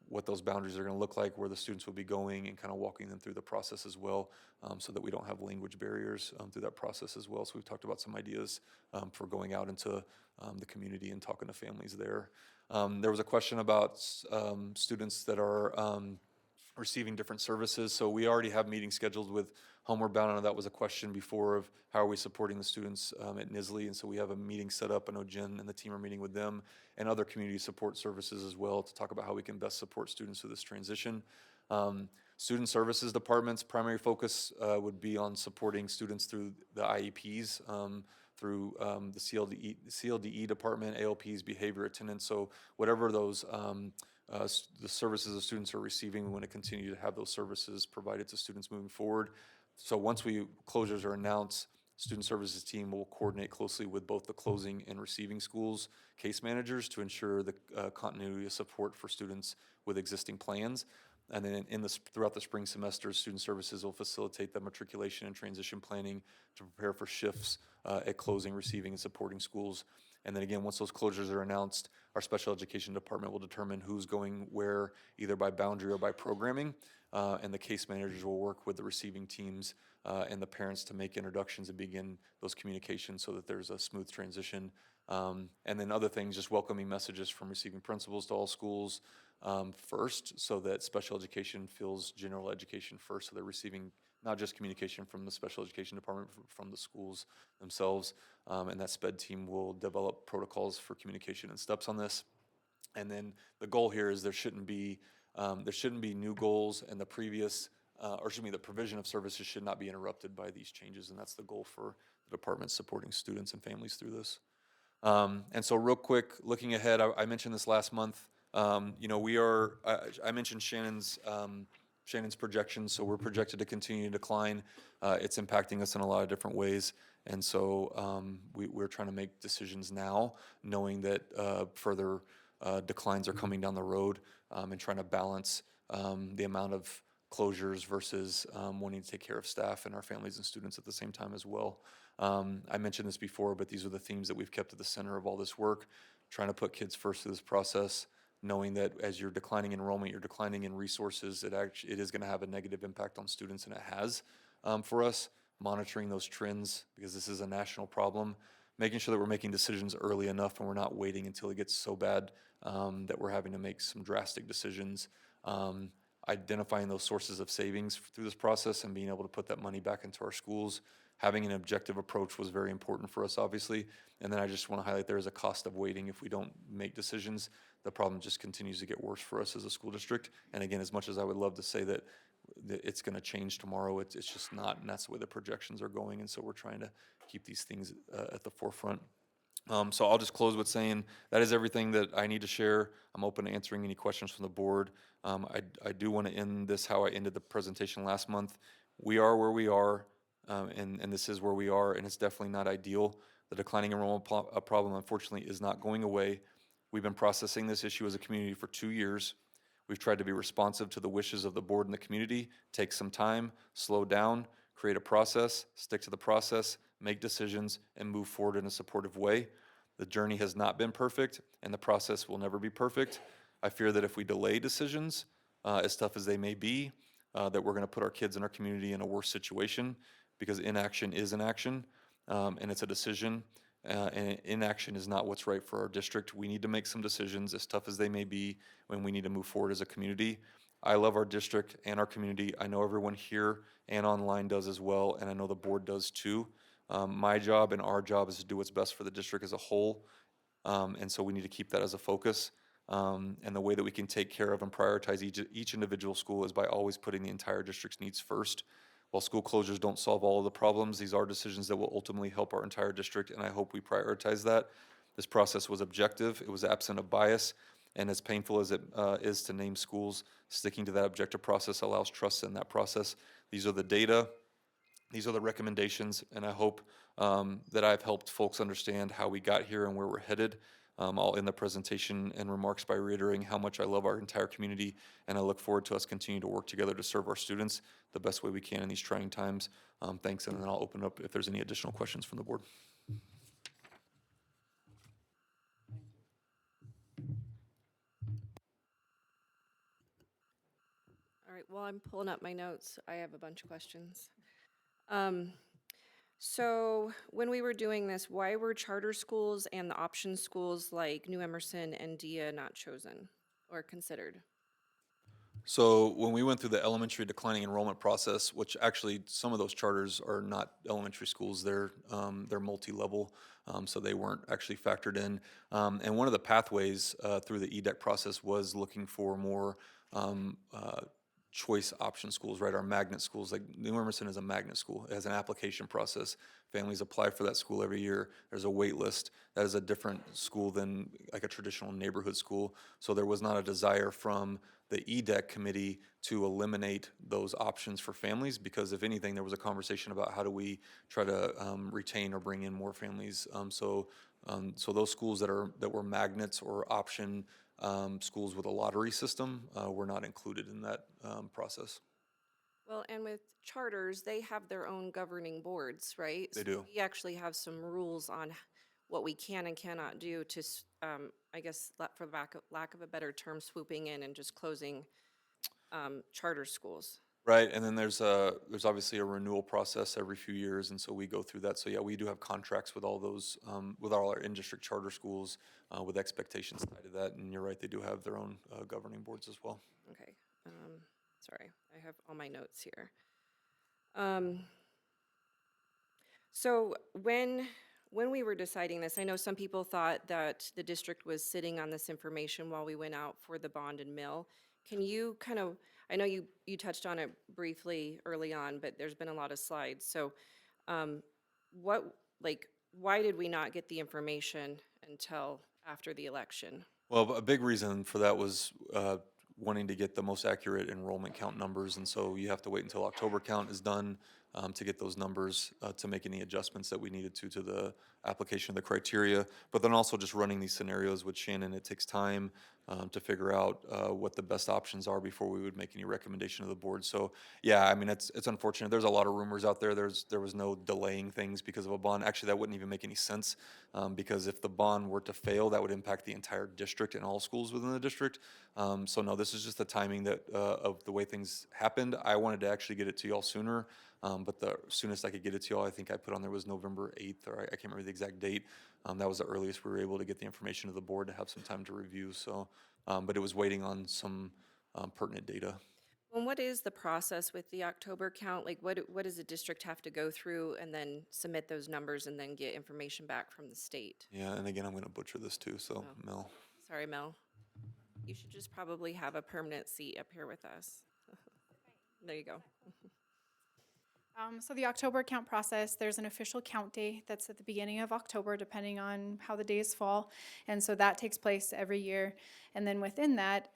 Speaker 8: what those boundaries are going to look like, where the students will be going, and kind of walking them through the process as well, so that we don't have language barriers through that process as well. So we've talked about some ideas for going out into the community and talking to families there. There was a question about students that are receiving different services. So we already have meetings scheduled with Homeward Bound. I know that was a question before of how are we supporting the students at Nisley. And so we have a meeting set up. I know Jen and the team are meeting with them and other community support services as well to talk about how we can best support students through this transition. Student services department's primary focus would be on supporting students through the IEPs, through the CLDE department, ALPs, behavior, attendance. So whatever those the services the students are receiving, we want to continue to have those services provided to students moving forward. So once closures are announced, student services team will coordinate closely with both the closing and receiving schools case managers to ensure the continuity of support for students with existing plans. And then throughout the spring semester, student services will facilitate the matriculation and transition planning to prepare for shifts at closing, receiving, and supporting schools. And then again, once those closures are announced, our special education department will determine who's going where, either by boundary or by programming. And the case managers will work with the receiving teams and the parents to make introductions and begin those communications so that there's a smooth transition. And then other things, just welcoming messages from receiving principals to all schools first, so that special education feels general education first, so they're receiving not just communication from the special education department, from the schools themselves. And that SPED team will develop protocols for communication and steps on this. And then the goal here is there shouldn't be new goals, and the provision of services should not be interrupted by these changes. And that's the goal for the department supporting students and families through this. And so real quick, looking ahead, I mentioned this last month. I mentioned Shannon's projections, so we're projected to continue to decline. It's impacting us in a lot of different ways. And so we're trying to make decisions now, knowing that further declines are coming down the road, and trying to balance the amount of closures versus wanting to take care of staff and our families and students at the same time as well. I mentioned this before, but these are the themes that we've kept at the center of all this work, trying to put kids first through this process, knowing that as you're declining enrollment, you're declining in resources, it is going to have a negative impact on students, and it has for us. Monitoring those trends, because this is a national problem, making sure that we're making decisions early enough and we're not waiting until it gets so bad that we're having to make some drastic decisions. Identifying those sources of savings through this process and being able to put that money back into our schools. Having an objective approach was very important for us, obviously. And then I just want to highlight there is a cost of waiting if we don't make decisions. The problem just continues to get worse for us as a school district. And again, as much as I would love to say that it's going to change tomorrow, it's just not, and that's the way the projections are going. And so we're trying to keep these things at the forefront. So I'll just close with saying that is everything that I need to share. I'm open to answering any questions from the board. I do want to end this how I ended the presentation last month. We are where we are, and this is where we are, and it's definitely not ideal. The declining enrollment problem, unfortunately, is not going away. We've been processing this issue as a community for 2 years. We've tried to be responsive to the wishes of the board and the community, take some time, slow down, create a process, stick to the process, make decisions, and move forward in a supportive way. The journey has not been perfect, and the process will never be perfect. I fear that if we delay decisions, as tough as they may be, that we're going to put our kids and our community in a worse situation, because inaction is inaction, and it's a decision. And inaction is not what's right for our district. We need to make some decisions, as tough as they may be, when we need to move forward as a community. I love our district and our community. I know everyone here and online does as well, and I know the board does too. My job and our job is to do what's best for the district as a whole, and so we need to keep that as a focus. And the way that we can take care of and prioritize each individual school is by always putting the entire district's needs first. While school closures don't solve all of the problems, these are decisions that will ultimately help our entire district, and I hope we prioritize that. This process was objective, it was absent of bias, And as painful as it is to name schools, sticking to that objective process allows trust in that process. These are the data, these are the recommendations, and I hope that I've helped folks understand how we got here and where we're headed. I'll end the presentation and remarks by reiterating how much I love our entire community, and I look forward to us continuing to work together to serve our students the best way we can in these trying times. Thanks, and then I'll open up if there's any additional questions from the board.
Speaker 1: All right, well, I'm pulling up my notes. I have a bunch of questions. So when we were doing this, why were charter schools and the option schools like New Emerson and DIA not chosen or considered?
Speaker 8: So when we went through the elementary declining enrollment process, which actually some of those charters are not elementary schools, they're multi-level, so they weren't actually factored in. And one of the pathways through the EDEC process was looking for more choice option schools, right? Our magnet schools, like New Emerson is a magnet school. It has an application process. Families apply for that school every year. There's a wait list. That is a different school than like a traditional neighborhood school. So there was not a desire from the EDEC committee to eliminate those options for families, because if anything, there was a conversation about how do we try to retain or bring in more families. So those schools that were magnets or option schools with a lottery system were not included in that process.
Speaker 1: Well, and with charters, they have their own governing boards, right?
Speaker 8: They
Speaker 1: So
Speaker 8: do.
Speaker 1: we actually have some rules on what we can and cannot do to, I guess, for lack of a better term, swooping in and just closing charter schools.
Speaker 8: Right, and then there's obviously a renewal process every few years, and so we go through that. So yeah, we do have contracts with all those, with all our in-district charter schools, with expectations tied to that. And you're right, they do have their own governing boards as well.
Speaker 1: Okay, sorry, I have all my notes here. So when we were deciding this, I know some people thought that the district was sitting on this information while we went out for the bond and mill. Can you kind of, I know you touched on it briefly early on, but there's been a lot of slides. So why did we not get the information until after the election?
Speaker 8: Well, a big reason for that was wanting to get the most accurate enrollment count numbers, and so you have to wait until October count is done to get those numbers to make any adjustments that we needed to the application of the criteria. But then also just running these scenarios with Shannon, it takes time to figure out what the best options are before we would make any recommendation to the board. So yeah, I mean, it's unfortunate. There's a lot of rumors out there. There was no delaying things because of a bond. Actually, that wouldn't even make any sense because if the bond were to fail, that would impact the entire district and all schools within the district. So no, this is just the timing that of the way things happened. I wanted to actually get it to y'all sooner, but the soonest I could get it to y'all, I think I put on there was November 8th, or I can't remember the exact date. That was the earliest we were able to get the information to the board to have some time to review. So, but it was waiting on some pertinent data.
Speaker 1: And what is the process with the October count? Like, what does the district have to go through and then submit those numbers and then get information back from the state?
Speaker 8: Yeah, and again, I'm going to butcher this too, so Mel.
Speaker 1: Sorry, Mel. You should just probably have a permanent seat up here with us. There you go.
Speaker 11: So the October count process, there's an official count day that's at the beginning of October, depending on how the days fall. And so that takes place every year. And then within that,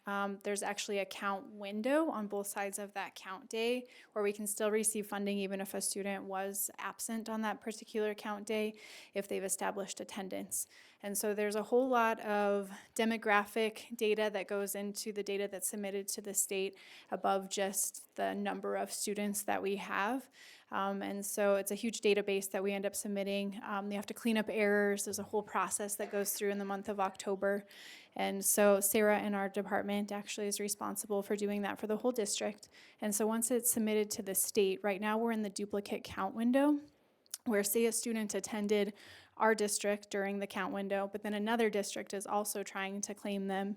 Speaker 11: there's actually a count window on both sides of that count day where we can still receive funding even if a student was absent on that particular count day if they've established attendance. And so there's a whole lot of demographic data that goes into the data that's submitted to the state above just the number of students that we have. And so it's a huge database that we end up submitting. You have to clean up errors. There's a whole process that goes through in the month of October. And so Sarah in our department actually is responsible for doing that for the whole district. And so once it's submitted to the state, right now we're in the duplicate count window where say a student attended our district during the count window, but then another district is also trying to claim them,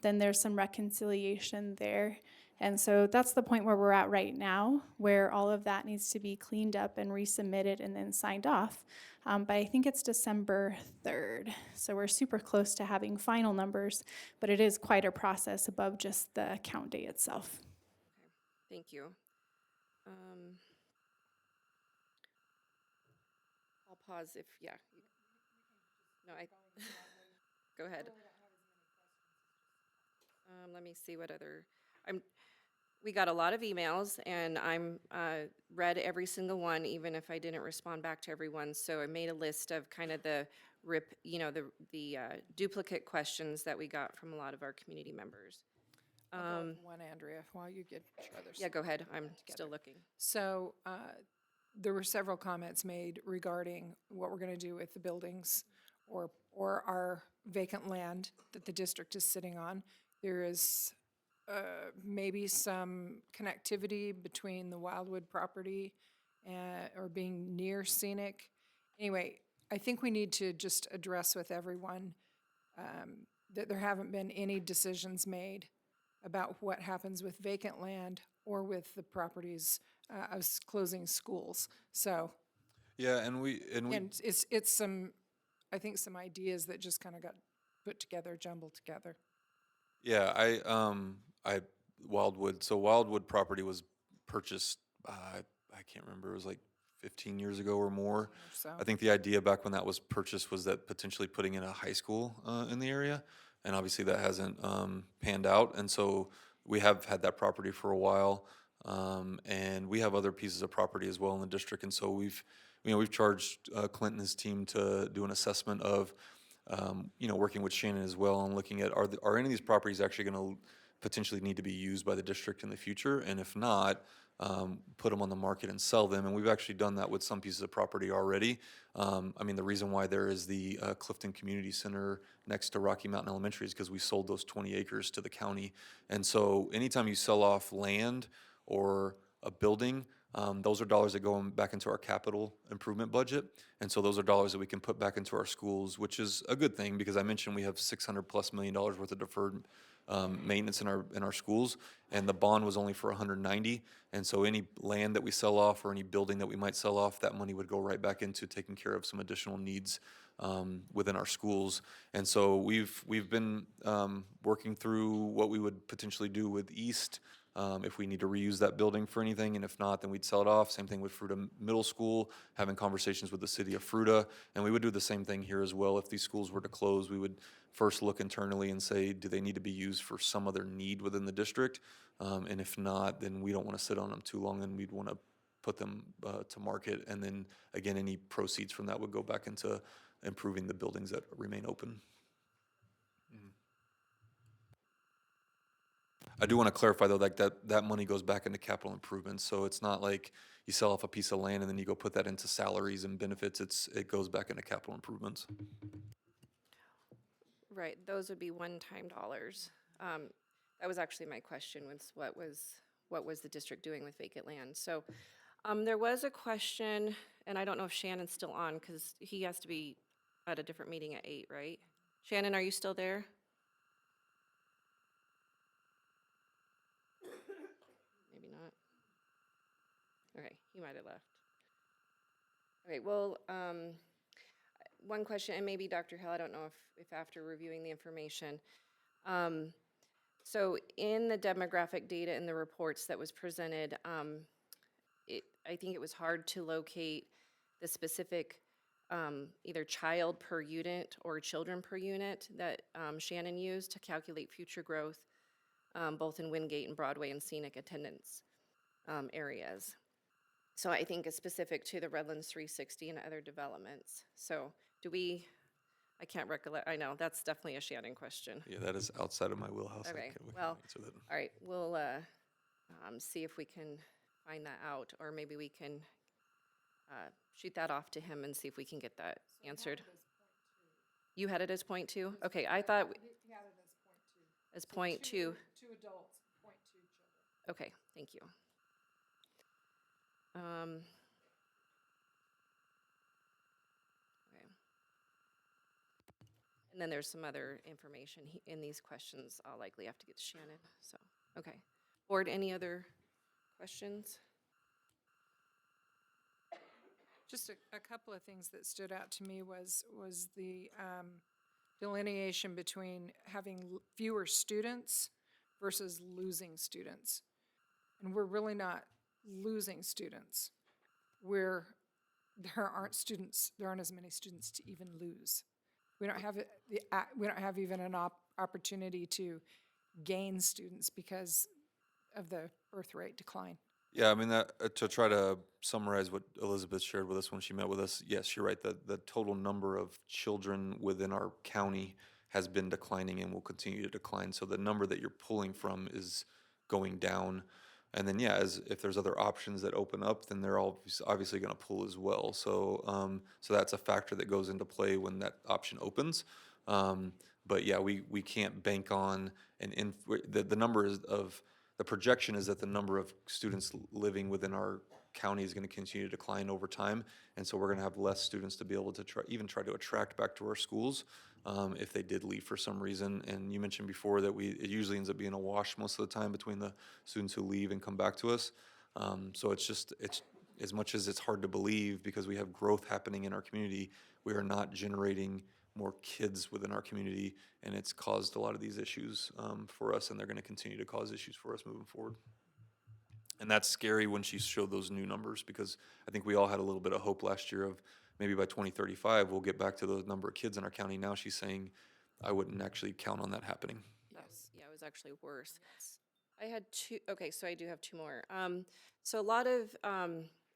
Speaker 11: then there's some reconciliation there. And so that's the point where we're at right now, where all of that needs to be cleaned up and resubmitted and then signed off. But I think it's December 3rd. So we're super close to having final numbers, but it is quite a process above just the count day itself.
Speaker 1: Okay. Thank you. I'll pause if, yeah. No, go ahead. Let me see what other, we got a lot of emails, and read every single one, even if I didn't respond back to everyone. So I made a list of kind of the duplicate questions that we got from a lot of our community members.
Speaker 3: I'll go with one, Andrea, while you get each other's.
Speaker 1: Yeah, go ahead, I'm still looking.
Speaker 3: So there were several comments made regarding what we're going to do with the buildings or our vacant land that the district is sitting on. There is maybe some connectivity between the Wildwood property or being near scenic. Anyway, I think we need to just address with everyone that there haven't been any decisions made about what happens with vacant land or with the properties of closing schools. So,
Speaker 8: Yeah, and
Speaker 3: it's some, I think some ideas that just kind of got put together, jumbled together.
Speaker 8: yeah, Wildwood. So Wildwood property was purchased. I can't remember. It was like 15 years ago or more.
Speaker 3: So,
Speaker 8: I think the idea back when that was purchased was that potentially putting in a high school in the area, and obviously that hasn't panned out. And so we have had that property for a while, and we have other pieces of property as well in the district. And so we've charged Clint and his team to do an assessment of, working with Shannon as well and looking at are any of these properties actually going to potentially need to be used by the district in the future, and if not, put them on the market and sell them. And we've actually done that with some pieces of property already. The reason why there is the Clifton Community Center next to Rocky Mountain Elementary is because we sold those 20 acres to the county. And so anytime you sell off land or a building, those are dollars that go back into our capital improvement budget. And so those are dollars that we can put back into our schools, which is a good thing because I mentioned we have $600+ million worth of deferred maintenance in our schools, and the bond was only for 190. And so any land that we sell off or any building that we might sell off, that money would go right back into taking care of some additional needs within our schools. And so we've been working through what we would potentially do with East. If we need to reuse that building for anything, and if not, then we'd sell it off. Same thing with Fruta Middle School, having conversations with the city of Fruta, and we would do the same thing here as well. If these schools were to close, we would first look internally and say, do they need to be used for some other need within the district? And if not, then we don't want to sit on them too long, and we'd want to put them to market. And then, again, any proceeds from that would go back into improving the buildings that remain open. I do want to clarify, though, like that money goes back into capital improvements. So it's not like you sell off a piece of land and then you go put that into salaries and benefits. It goes back into capital improvements.
Speaker 1: Right, those would be one-time dollars. That was actually my question, was what was the district doing with vacant land? So there was a question, and I don't know if Shannon's still on, because he has to be at a different meeting at 8, right? Shannon, are you still there? Maybe not. Okay, he might have left. Okay, well, one question, and maybe Dr. Hill, I don't know if after reviewing the information. So in the demographic data in the reports that was presented, I think it was hard to locate the specific either child per unit or children per unit that Shannon used to calculate future growth, both in Wingate and Broadway and scenic attendance areas. So I think it's specific to the Redlands 360 and other developments. So I can't recollect, I know, that's definitely a Shannon question.
Speaker 8: Yeah, that is outside of my wheelhouse.
Speaker 1: Okay,
Speaker 8: We can't
Speaker 1: well,
Speaker 8: answer that.
Speaker 1: all right, we'll see if we can find that out, or maybe we can shoot that off to him and see if we can get that answered. You had it as point 2? Okay, I thought,
Speaker 3: He had it as point 2.
Speaker 1: as point 2.
Speaker 3: 2 adults, point 2 children.
Speaker 1: Okay, thank you. Okay. And then there's some other information in these questions I'll likely have to get to Shannon, so, okay. Board, any other questions?
Speaker 3: Just a couple of things that stood out to me was the delineation between having fewer students versus losing students. And we're really not losing students. There aren't as many students to even lose. We don't have we don't have even an opportunity to gain students because of the birth rate decline.
Speaker 8: Yeah, I mean, that, to try to summarize what Elizabeth shared with us when she met with us, yes, you're right. The total number of children within our county has been declining and will continue to decline. So the number that you're pulling from is going down. And then, yeah, if there's other options that open up, then they're all obviously going to pull as well. So, so that's a factor that goes into play when that option opens. But yeah, we can't bank on the number of the projection is that the number of students living within our county is going to continue to decline over time, and so we're going to have less students to be able to try to attract back to our schools if they did leave for some reason. And you mentioned before that it usually ends up being a wash most of the time between the students who leave and come back to us. So it's as much as it's hard to believe because we have growth happening in our community, we are not generating more kids within our community, and it's caused a lot of these issues for us, and they're going to continue to cause issues for us moving forward. And that's scary when she showed those new numbers, because I think we all had a little bit of hope last year of maybe by 2035 we'll get back to the number of kids in our county. Now she's saying I wouldn't actually count on that happening.
Speaker 1: Yes, yeah, it was actually worse. I had two, okay, so I do have two more. So a lot of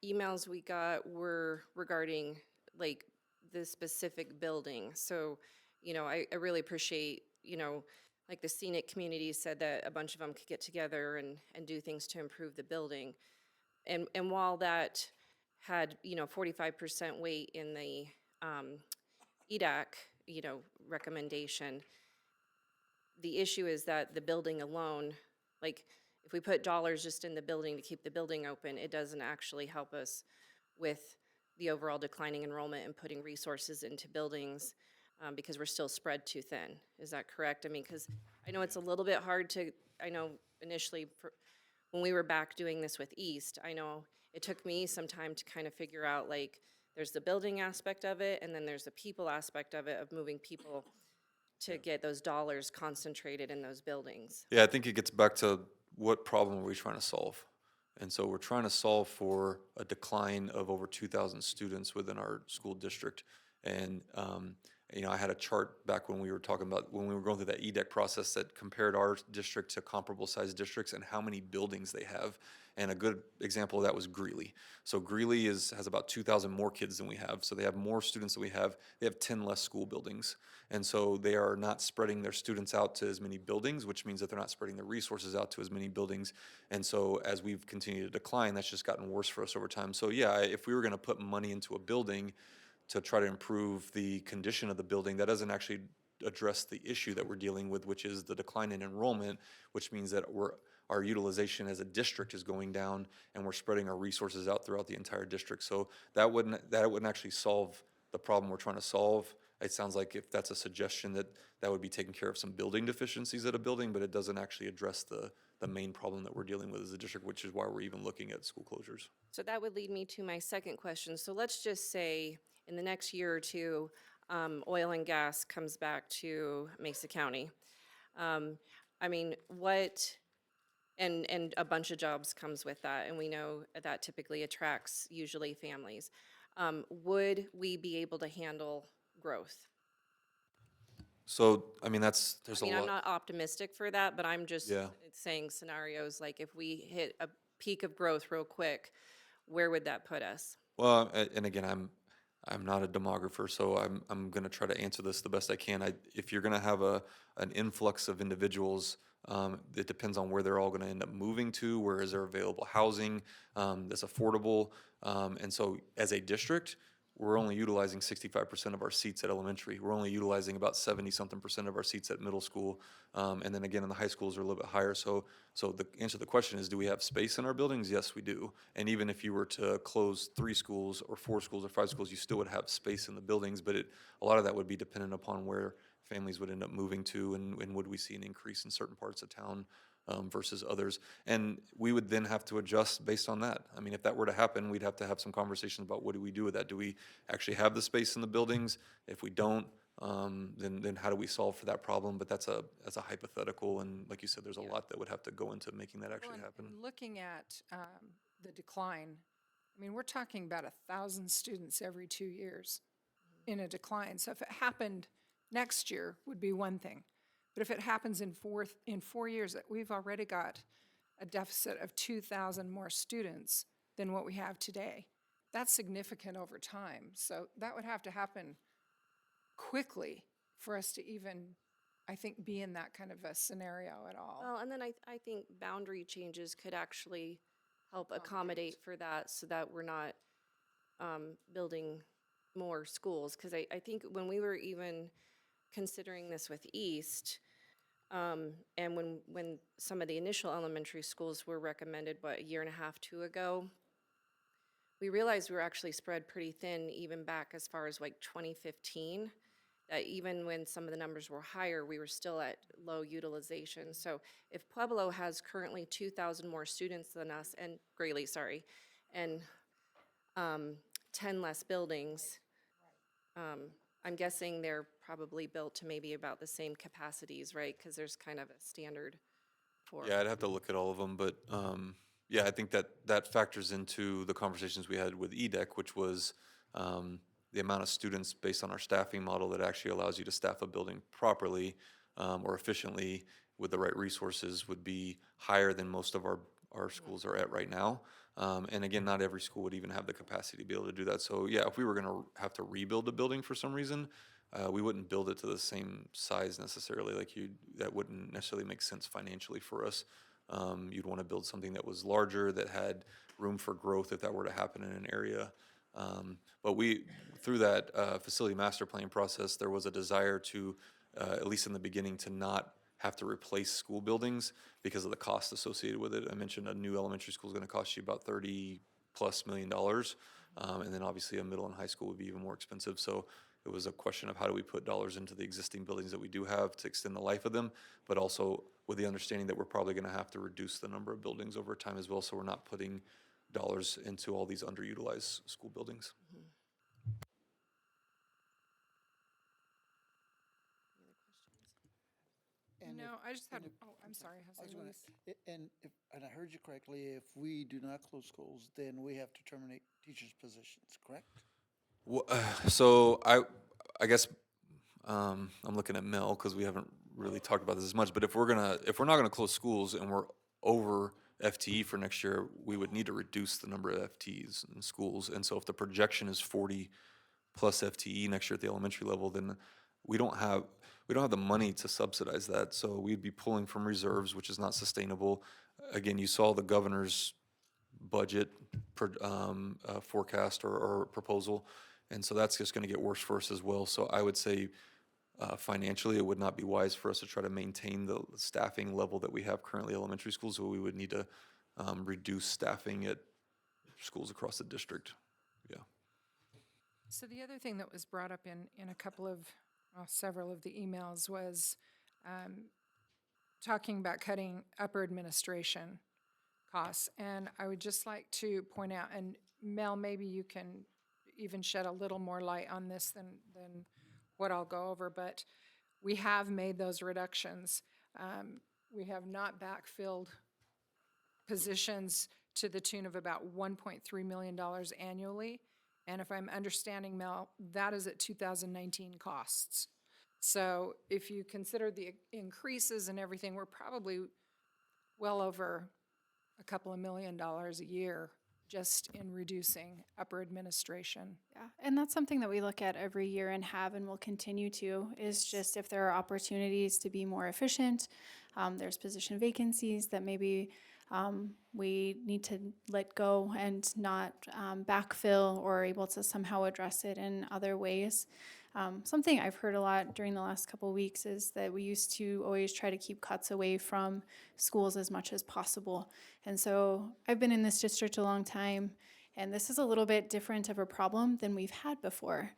Speaker 1: emails we got were regarding like the specific building. So, I really appreciate, like the scenic community said that a bunch of them could get together and do things to improve the building. And while that had, 45% weight in the EDAC, recommendation, the issue is that the building alone, like if we put dollars just in the building to keep the building open, it doesn't actually help us with the overall declining enrollment and putting resources into buildings because we're still spread too thin. Is that correct? I mean, because I know it's a little bit hard to, I know initially when we were back doing this with East, I know it took me some time to kind of figure out like there's the building aspect of it and then there's the people aspect of it of moving people to get those dollars concentrated in those buildings.
Speaker 8: Yeah, I think it gets back to what problem are we trying to solve? And so we're trying to solve for a decline of over 2,000 students within our school district. And, I had a chart back when we were going through that EDEC process that compared our district to comparable sized districts and how many buildings they have. And a good example of that was Greeley. So Greeley has about 2,000 more kids than we have. So they have more students than we have. They have 10 less school buildings. And so they are not spreading their students out to as many buildings, which means that they're not spreading their resources out to as many buildings. And so as we've continued to decline, that's just gotten worse for us over time. So yeah, if we were going to put money into a building to try to improve the condition of the building, that doesn't actually address the issue that we're dealing with, which is the decline in enrollment, which means that our utilization as a district is going down and we're spreading our resources out throughout the entire district. So that wouldn't actually solve the problem we're trying to solve. It sounds like if that's a suggestion that would be taking care of some building deficiencies at a building, but it doesn't actually address the main problem that we're dealing with as a district, which is why we're even looking at school closures.
Speaker 1: So that would lead me to my second question. So let's just say in the next year or two, oil and gas comes back to Mesa County. I mean, and a bunch of jobs comes with that, and we know that typically attracts usually families. Would we be able to handle growth?
Speaker 8: So, I mean, there's
Speaker 1: I mean,
Speaker 8: a
Speaker 1: I'm
Speaker 8: lot.
Speaker 1: not optimistic for that, but I'm just
Speaker 8: Yeah.
Speaker 1: saying scenarios, like if we hit a peak of growth real quick, where would that put us?
Speaker 8: Well, and again, I'm not a demographer, so I'm going to try to answer this the best I can. If you're going to have an influx of individuals, it depends on where they're all going to end up moving to, where is there available housing that's affordable. And so as a district, we're only utilizing 65% of our seats at elementary. We're only utilizing about 70-something% of our seats at middle school. And then again, in the high schools are a little bit higher. So the answer to the question is, do we have space in our buildings? Yes, we do. And even if you were to close 3 schools or 4 schools or 5 schools, you still would have space in the buildings. But a lot of that would be dependent upon where families would end up moving to, and would we see an increase in certain parts of town versus others. And we would then have to adjust based on that. I mean, if that were to happen, we'd have to have some conversations about what do we do with that? Do we actually have the space in the buildings? If we don't, then how do we solve for that problem? But that's a hypothetical, and like you said, there's a lot that would have to go into making that actually happen.
Speaker 3: And looking at the decline, I mean, we're talking about 1,000 students every 2 years in a decline. So if it happened next year would be one thing. But if it happens in 4 years, that we've already got a deficit of 2,000 more students than what we have today. That's significant over time. So that would have to happen quickly for us to even, I think, be in that kind of a scenario at all.
Speaker 1: Well, and then I think boundary changes could actually help accommodate for that so that we're not building more schools. Because I think when we were even considering this with East, and when some of the initial elementary schools were recommended, what, a year and a half, 2 ago, we realized we were actually spread pretty thin even back as far as like 2015. That even when some of the numbers were higher, we were still at low utilization. So if Pueblo has currently 2,000 more students than us, and Greeley, sorry, and 10 less buildings, I'm guessing they're probably built to maybe about the same capacities, right? Because there's kind of a standard for.
Speaker 8: Yeah, I'd have to look at all of them, but yeah, I think that factors into the conversations we had with EDEC, which was the amount of students based on our staffing model that actually allows you to staff a building properly or efficiently with the right resources would be higher than most of our schools are at right now. And again, not every school would even have the capacity to be able to do that. So yeah, if we were gonna have to rebuild a building for some reason, we wouldn't build it to the same size necessarily. That wouldn't necessarily make sense financially for us. You'd wanna build something that was larger, that had room for growth if that were to happen in an area. But through that facility master plan process, there was a desire to, at least in the beginning, to not have to replace school buildings because of the cost associated with it. I mentioned a new elementary school is going to cost you about $30+ million. And then obviously a middle and high school would be even more expensive. So it was a question of how do we put dollars into the existing buildings that we do have to extend the life of them, but also with the understanding that we're probably going to have to reduce the number of buildings over time as well. So we're not putting dollars into all these underutilized school buildings.
Speaker 5: And
Speaker 3: No,
Speaker 5: if-
Speaker 3: I just had,
Speaker 5: and if-
Speaker 3: oh, I'm sorry,
Speaker 5: I
Speaker 3: Jose
Speaker 5: was gonna-
Speaker 3: Luis.
Speaker 5: and I heard you correctly, if we do not close schools, then we have to terminate teachers' positions, correct?
Speaker 8: So I guess I'm looking at Mel because we haven't really talked about this as much. But if we're not gonna close schools and we're over FTE for next year, we would need to reduce the number of FTEs in schools. And so if the projection is 40+ FTE next year at the elementary level, then we don't have the money to subsidize that. So we'd be pulling from reserves, which is not sustainable. Again, you saw the governor's budget forecast or proposal. And so that's just going to get worse for us as well. So I would say financially, it would not be wise for us to try to maintain the staffing level that we have currently at elementary schools. So we would need to reduce staffing at schools across the district. Yeah.
Speaker 3: So the other thing that was brought up in a couple of, several of the emails was talking about cutting upper administration costs. And I would just like to point out, and Mel, maybe you can even shed a little more light on this than what I'll go over, but we have made those reductions. We have not backfilled positions to the tune of about $1.3 million annually. And if I'm understanding, Mel, that is at 2019 costs. So if you consider the increases and everything, we're probably well over a couple of $1 million a year just in reducing upper administration.
Speaker 11: Yeah, and that's something that we look at every year and have and will continue to, is just if there are opportunities to be more efficient, there's position vacancies that maybe we need to let go and not backfill or able to somehow address it in other ways. Something I've heard a lot during the last couple of weeks is that we used to always try to keep cuts away from schools as much as possible. And so I've been in this district a long time, and this is a little bit different of a problem than we've had before.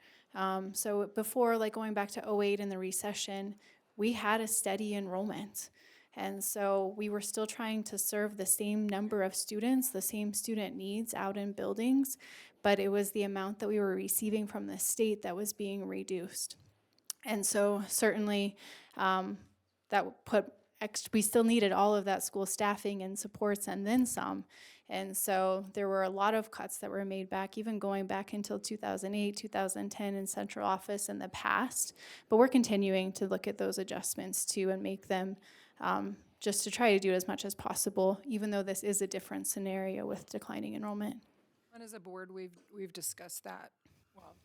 Speaker 11: So before, like going back to 2008 and the recession, we had a steady enrollment. And so we were still trying to serve the same number of students, the same student needs out in buildings, but it was the amount that we were receiving from the state that was being reduced. And so certainly that put we still needed all of that school staffing and supports and then some. And so there were a lot of cuts that were made back, even going back until 2008, 2010 in central office in the past. But we're continuing to look at those adjustments too and make them just to try to do as much as possible, even though this is a different scenario with declining enrollment.
Speaker 3: And as a board, we've discussed that. Well,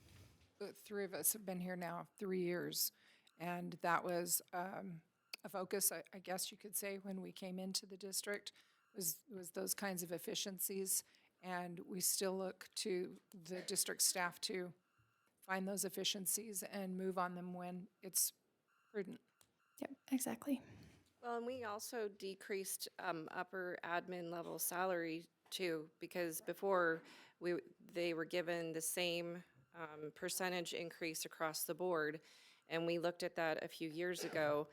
Speaker 3: the three of us have been here now 3 years, and that was a focus, I guess you could say, when we came into the district, was those kinds of efficiencies. And we still look to the district staff to find those efficiencies and move on them when it's prudent.
Speaker 11: Yep, exactly.
Speaker 1: Well, and we also decreased upper admin level salary too, because before they were given the same percentage increase across the board. And we looked at that a few years ago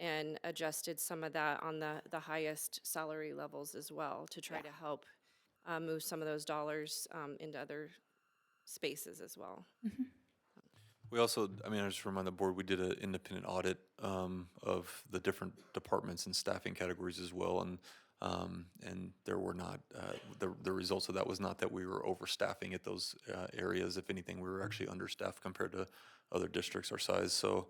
Speaker 1: and adjusted some of that on the highest salary levels as well to try to help move some of those dollars into other spaces as well.
Speaker 8: We also, I mean, I just remind the board, we did an independent audit of the different departments and staffing categories as well, and there were not, the results of that was not that we were overstaffing at those areas. If anything, we were actually understaffed compared to other districts our size. So,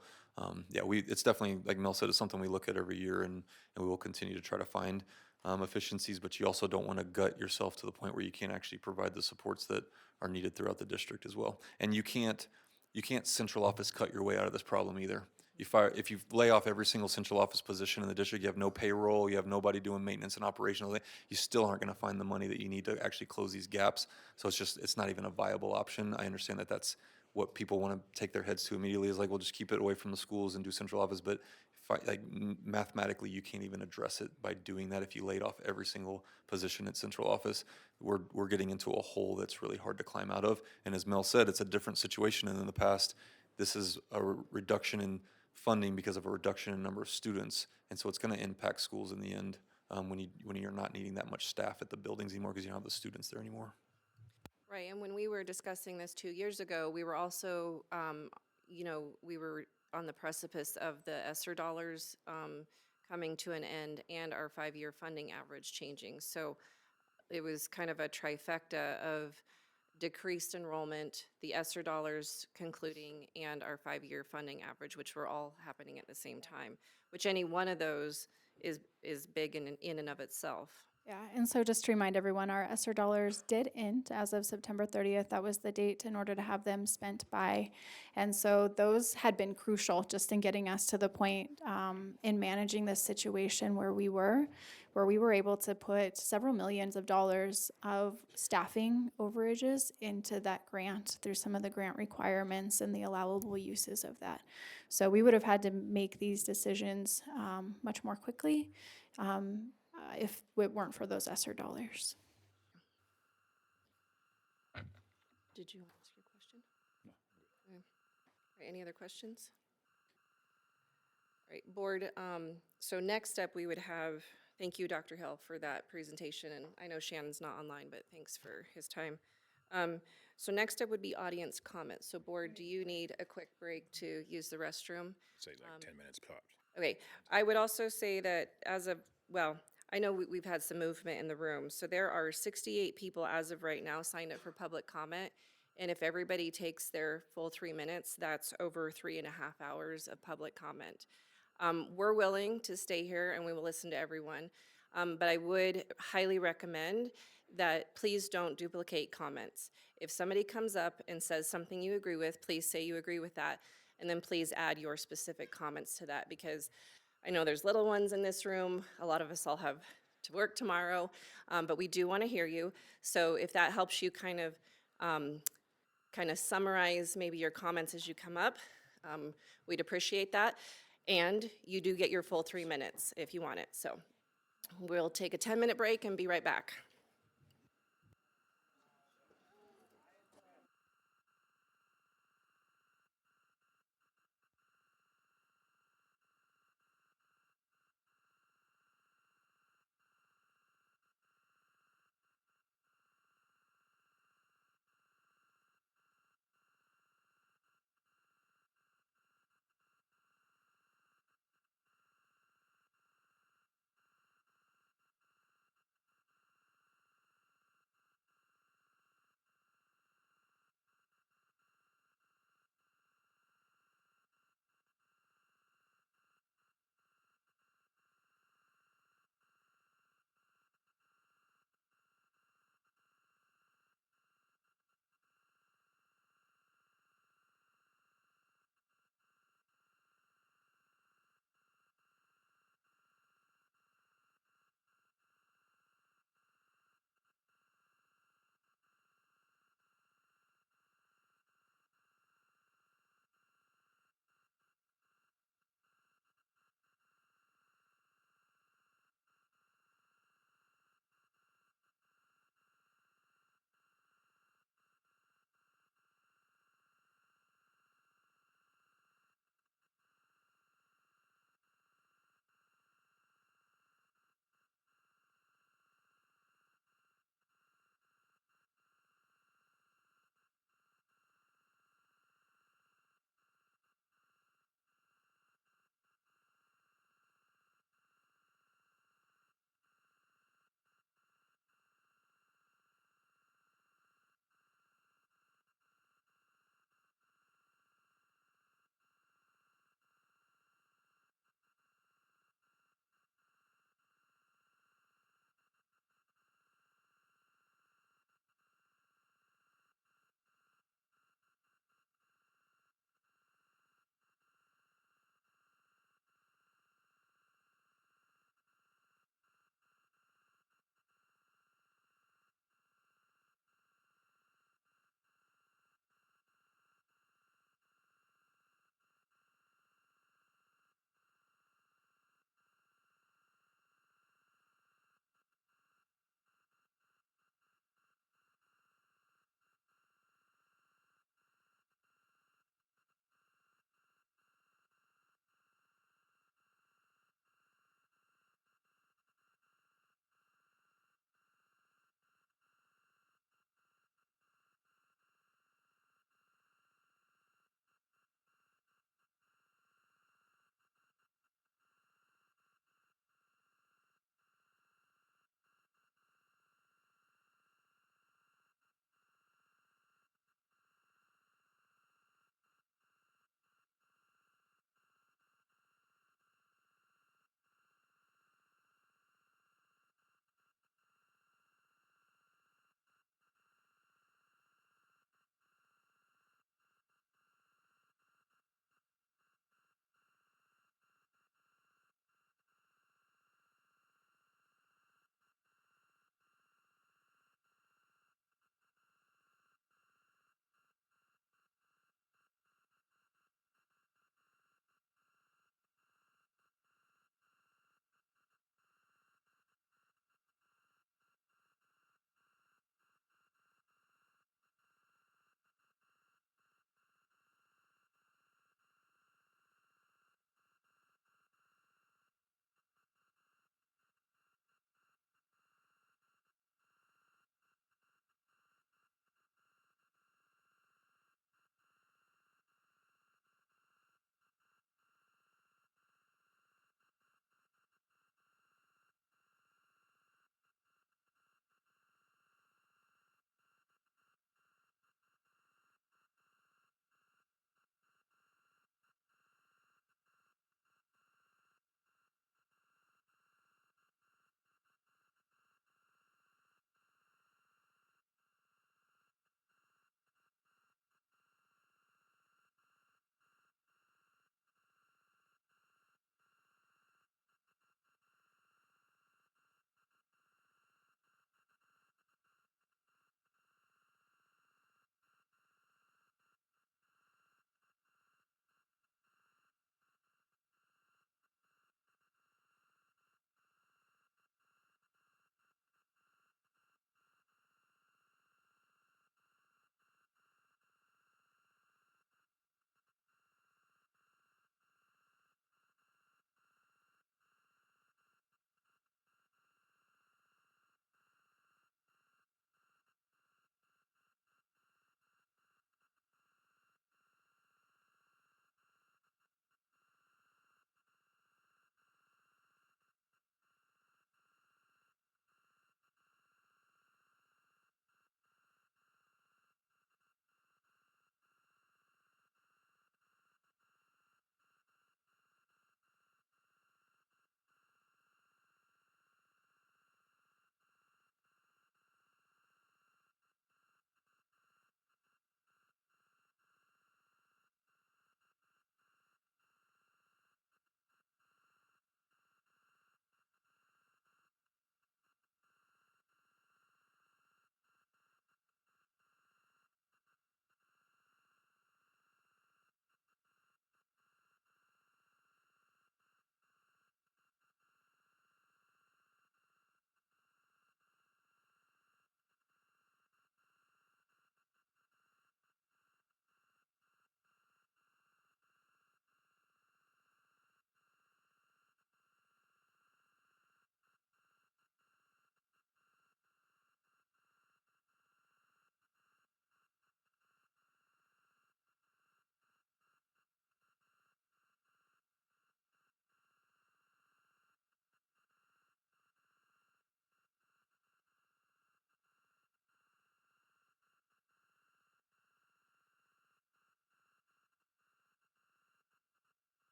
Speaker 8: yeah, it's definitely, like Mel said, it's something we look at every year, and we will continue to try to find efficiencies, but you also don't want to gut yourself to the point where you can't actually provide the supports that are needed throughout the district as well. And you can't central office cut your way out of this problem either. If you lay off every single central office position in the district, you have no payroll, you have nobody doing maintenance and operational, you still aren't going to find the money that you need to actually close these gaps. So it's not even a viable option. I understand that that's what people want to take their heads to immediately, is like, we'll just keep it away from the schools and do central office. But mathematically, you can't even address it by doing that. If you laid off every single position at central office, we're getting into a hole that's really hard to climb out of. And as Mel said, it's a different situation than in the past. This is a reduction in funding because of a reduction in number of students, and so it's going to impact schools in the end when you're not needing that much staff at the buildings anymore because you don't have the students there anymore.
Speaker 1: Right, and when we were discussing this 2 years ago, we were also, we were on the precipice of the ESSER dollars coming to an end and our 5-year funding average changing. So it was kind of a trifecta of decreased enrollment, the ESSER dollars concluding, and our 5-year funding average, which were all happening at the same time, which any one of those is big in and of itself.
Speaker 11: Yeah, and so just to remind everyone, our ESSER dollars did end as of September 30th. That was the date in order to have them spent by. And so those had been crucial just in getting us to the point in managing this situation where we were able to put several millions of dollars of staffing overages into that grant through some of the grant requirements and the allowable uses of that. So we would have had to make these decisions much more quickly if it weren't for those ESSER dollars.
Speaker 1: Did you ask your question? No. Okay. All right, any other questions? All right, board, so next up we would have, thank you, Dr. Hill, for that presentation, and I know Shannon's not online, but thanks for his time. So next up would be audience comments. So board, do you need a quick break to use the restroom?
Speaker 4: Say like 10 minutes tops.
Speaker 1: Okay, I would also say that I know we've had some movement in the room. So there are 68 people as of right now signed up for public comment. And if everybody takes their full 3 minutes, that's over 3.5 hours of public comment. We're willing to stay here and we will listen to everyone. But I would highly recommend that please don't duplicate comments. If somebody comes up and says something you agree with, please say you agree with that. And then please add your specific comments to that, because I know there's little ones in this room. A lot of us all have to work tomorrow, but we do want to hear you. So if that helps you kind of summarize maybe your comments as you come up, we'd appreciate that. And you do get your full 3 minutes if you want it. So we'll take a 10-minute break and be right back.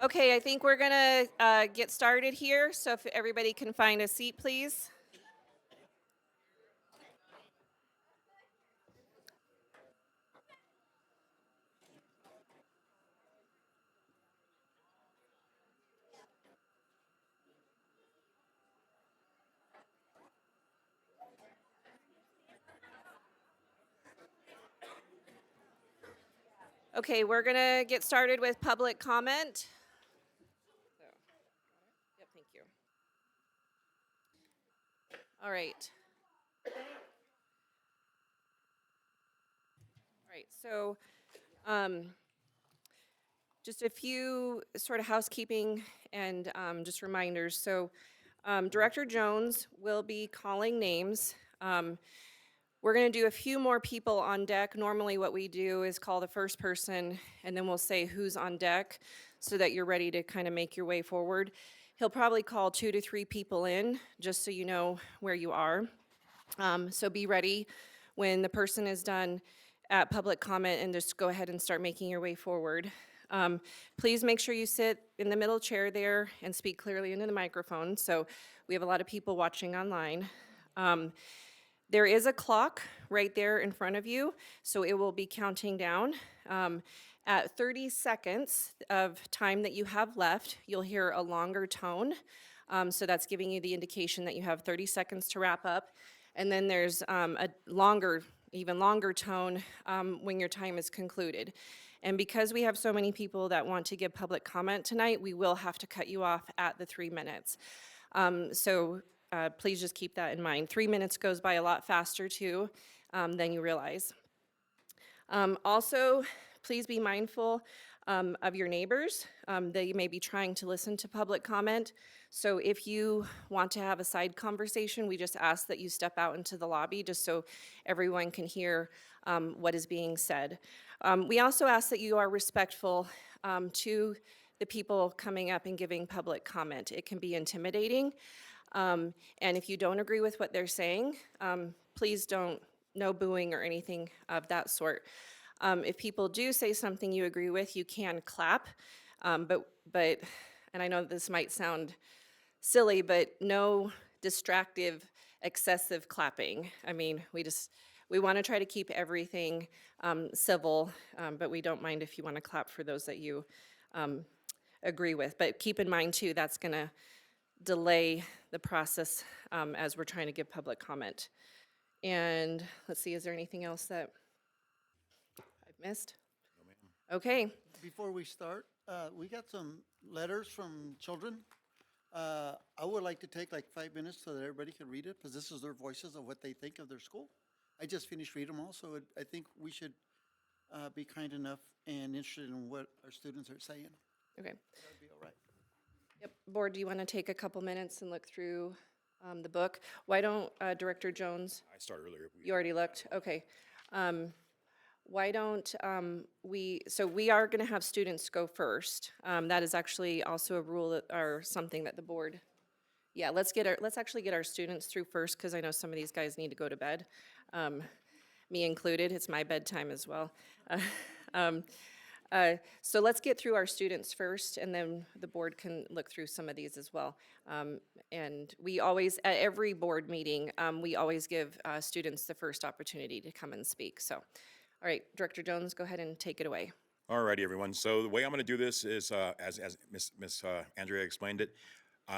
Speaker 1: Okay, I think we're gonna get started here, so if everybody can find a seat, please. Okay, we're gonna get started with public comment. Yep, thank you. All right. All right, so just a few sort of housekeeping and just reminders. So Director Jones will be calling names. We're going to do a few more people on deck. Normally what we do is call the first person and then we'll say who's on deck so that you're ready to kind of make your way forward. He'll probably call 2 to 3 people in just so you know where you are. So be ready when the person is done at public comment and just go ahead and start making your way forward. Please make sure you sit in the middle chair there and speak clearly into the microphone. So we have a lot of people watching online. There is a clock right there in front of you, so it will be counting down. At 30 seconds of time that you have left, you'll hear a longer tone. So that's giving you the indication that you have 30 seconds to wrap up. And then there's a longer, even longer tone when your time is concluded. And because we have so many people that want to give public comment tonight, we will have to cut you off at the 3 minutes. Please just keep that in mind. 3 minutes goes by a lot faster too than you realize. Also, please be mindful of your neighbors. They may be trying to listen to public comment. So if you want to have a side conversation, we just ask that you step out into the lobby just so everyone can hear what is being said. We also ask that you are respectful to the people coming up and giving public comment. It can be intimidating. And if you don't agree with what they're saying, please don't, no booing or anything of that sort. If people do say something you agree with, you can clap, but, and I know this might sound silly, but no distractive, excessive clapping. I mean, we want to try to keep everything civil, but we don't mind if you want to clap for those that you agree with. But keep in mind too, that's gonna delay the process as we're trying to give public comment. And let's see, is there anything else that I've missed? Okay.
Speaker 5: Before we start, we got some letters from children. I would like to take like 5 minutes so that everybody can read it, because this is their voices of what they think of their school. I just finished reading them all, so I think we should be kind enough and interested in what our students are saying.
Speaker 1: Okay.
Speaker 5: That'd be all right.
Speaker 1: Yep. Board, do you want to take a couple minutes and look through the book? Why don't Director Jones?
Speaker 4: I started earlier.
Speaker 1: You already looked? Okay. Why don't so we are going to have students go first. That is actually also a rule that, or something that the board, yeah, let's actually get our students through first, because I know some of these guys need to go to bed. Me included, it's my bedtime as well. So let's get through our students first, and then the board can look through some of these as well. And we always, at every board meeting, we always give students the first opportunity to come and speak. So, all right, Director Jones, go ahead and take it away.
Speaker 4: All righty, everyone. So the way I'm going to do this is, as Miss Andrea explained it,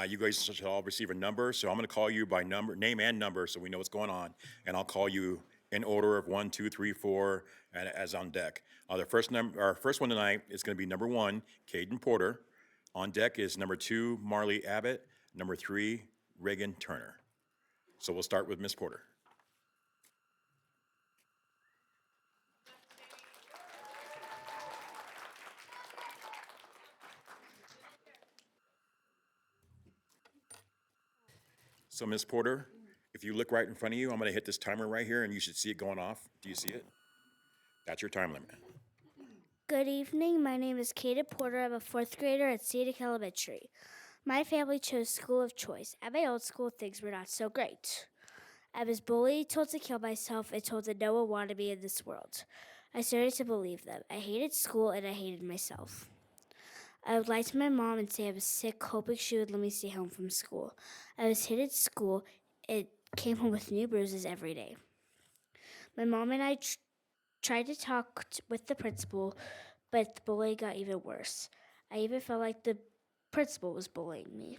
Speaker 4: you guys should all receive a number. So I'm going to call you by number, name and number, so we know what's going on. And I'll call you in order of 1, 2, 3, 4, and as on deck. Our first one tonight is going to be number 1, Caden Porter. On deck is number 2, Marley Abbott. Number 3, Reagan Turner. So we'll start with Miss Porter. So Ms. Porter, if you look right in front of you, I'm going to hit this timer right here, and you should see it going off. Do you see it? That's your time limit.
Speaker 12: Good evening. My name is Kaden Porter. I'm a 4th grader at Cedar Elementary. My family chose school of choice. At my old school, things were not so great. I was bullied, told to kill myself, and told that no one wanted me in this world. I started to believe them. I hated school, and I hated myself. I would lie to my mom and say I was sick, hoping she would let me stay home from school. I was hit at school. It came home with new bruises every day. My mom and I tried to talk with the principal, but the bullying got even worse. I even felt like the principal was bullying me.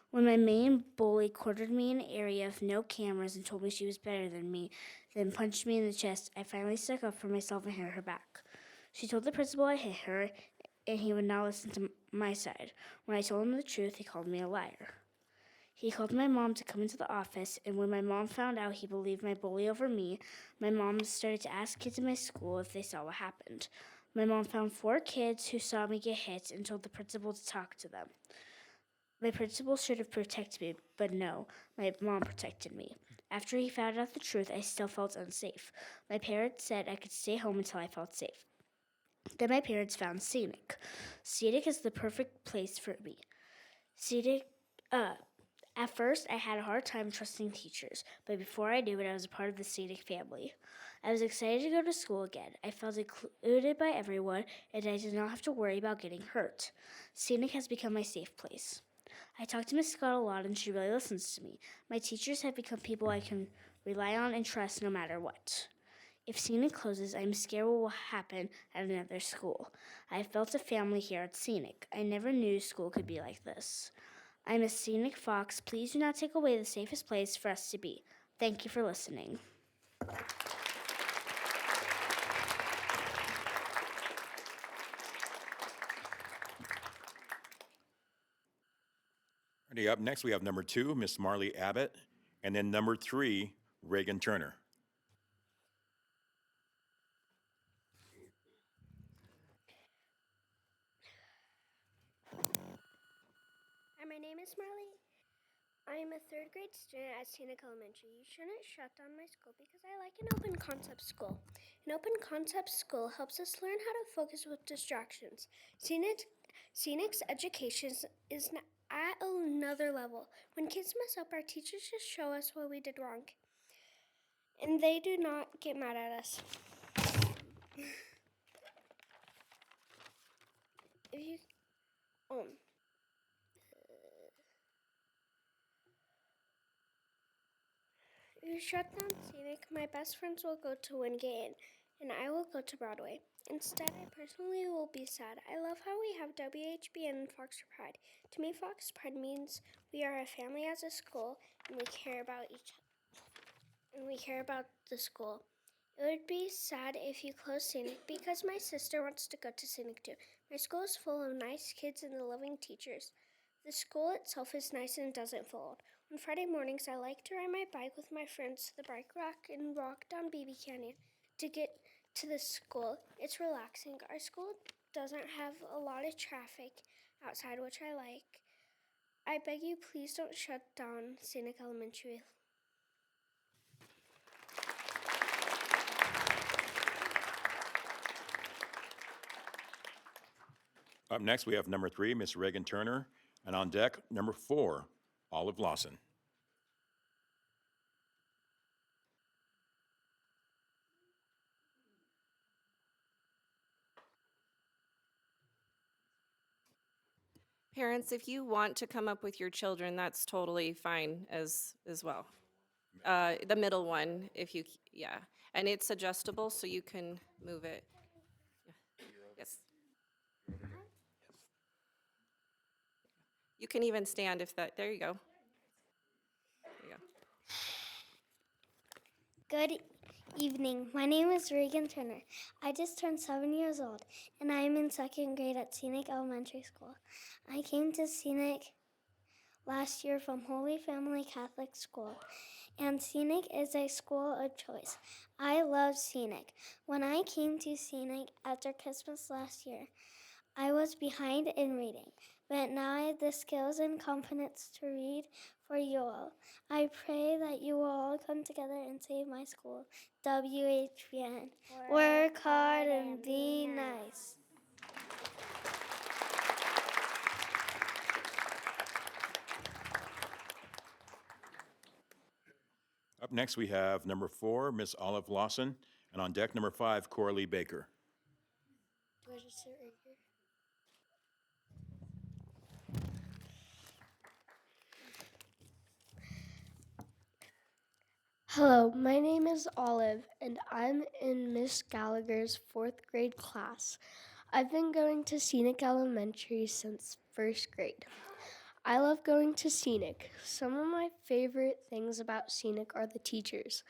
Speaker 12: When my main bully cornered me in an area of no cameras and told me she was better than me, then punched me in the chest, I finally stuck up for myself and hit her back. She told the principal I hit her, and he would not listen to my side. When I told him the truth, he called me a liar. He called my mom to come into the office, and when my mom found out he believed my bully over me, my mom started to ask kids in my school if they saw what happened. My mom found 4 kids who saw me get hit and told the principal to talk to them. My principal should have protected me, but no, my mom protected me. After he found out the truth, I still felt unsafe. My parents said I could stay home until I felt safe. Then my parents found Scenic. Scenic is the perfect place for me. At first, I had a hard time trusting teachers, but before I knew it, I was a part of the Scenic family. I was excited to go to school again. I felt included by everyone, and I did not have to worry about getting hurt. Scenic has become my safe place. I talk to Miss Scott a lot, and she really listens to me. My teachers have become people I can rely on and trust no matter what. If Scenic closes, I'm scared what will happen at another school. I have built a family here at Scenic. I never knew school could be like this. I'm a Scenic Fox. Please do not take away the safest place for us to be. Thank you for listening.
Speaker 4: Ready, up next, we have number 2, Miss Marley Abbott, and then number 3, Reagan Turner.
Speaker 13: Hi, my name is Marley. I'm a 3rd grade student at Scenic Elementary. You shouldn't shut down my school because I like an open concept school. An open concept school helps us learn how to focus with distractions. Scenic's education is at another level. When kids mess up, our teachers just show us what we did wrong. And they do not get mad at us. If you shut down Scenic, my best friends will go to Wingate and I will go to Broadway. Instead, I personally will be sad. I love how we have WHB and Fox Pride. To me, Fox Pride means we are a family as a school and we care about the school. It would be sad if you closed Scenic because my sister wants to go to Scenic too. My school is full of nice kids and loving teachers. The school itself is nice and doesn't feel old. On Friday mornings, I like to ride my bike with my friends to the bike rack and walk down BB Canyon to get to the school. It's relaxing. Our school doesn't have a lot of traffic outside, which I like. I beg you, please don't shut down Scenic Elementary.
Speaker 4: Up next, we have number 3, Miss Reagan Turner, and on deck, number 4, Olive Lawson.
Speaker 1: Parents, if you want to come up with your children, that's totally fine as well. The middle one, if you, yeah. And it's adjustable, so you can move it. Yeah. Yes. You can even stand if that, there you go. There you go.
Speaker 13: Good evening. My name is Reagan Turner. I just turned 7 years old, and I am in 2nd grade at Scenic Elementary School. I came to Scenic last year from Holy Family Catholic School, and Scenic is a school of choice. I love Scenic. When I came to Scenic after Christmas last year, I was behind in reading, but now I have the skills and confidence to read for you all. I pray that you will all come together and save my school. WHBN. Work hard and be nice.
Speaker 4: Up next, we have number 4, Miss Olive Lawson, and on deck, number 5, Coralie Baker.
Speaker 13: Do I just sit right here? Hello, my name is Olive, and I'm in Miss Gallagher's 4th grade class. I've been going to Scenic Elementary since 1st grade. I love going to Scenic. Some of my favorite things about Scenic are the teachers.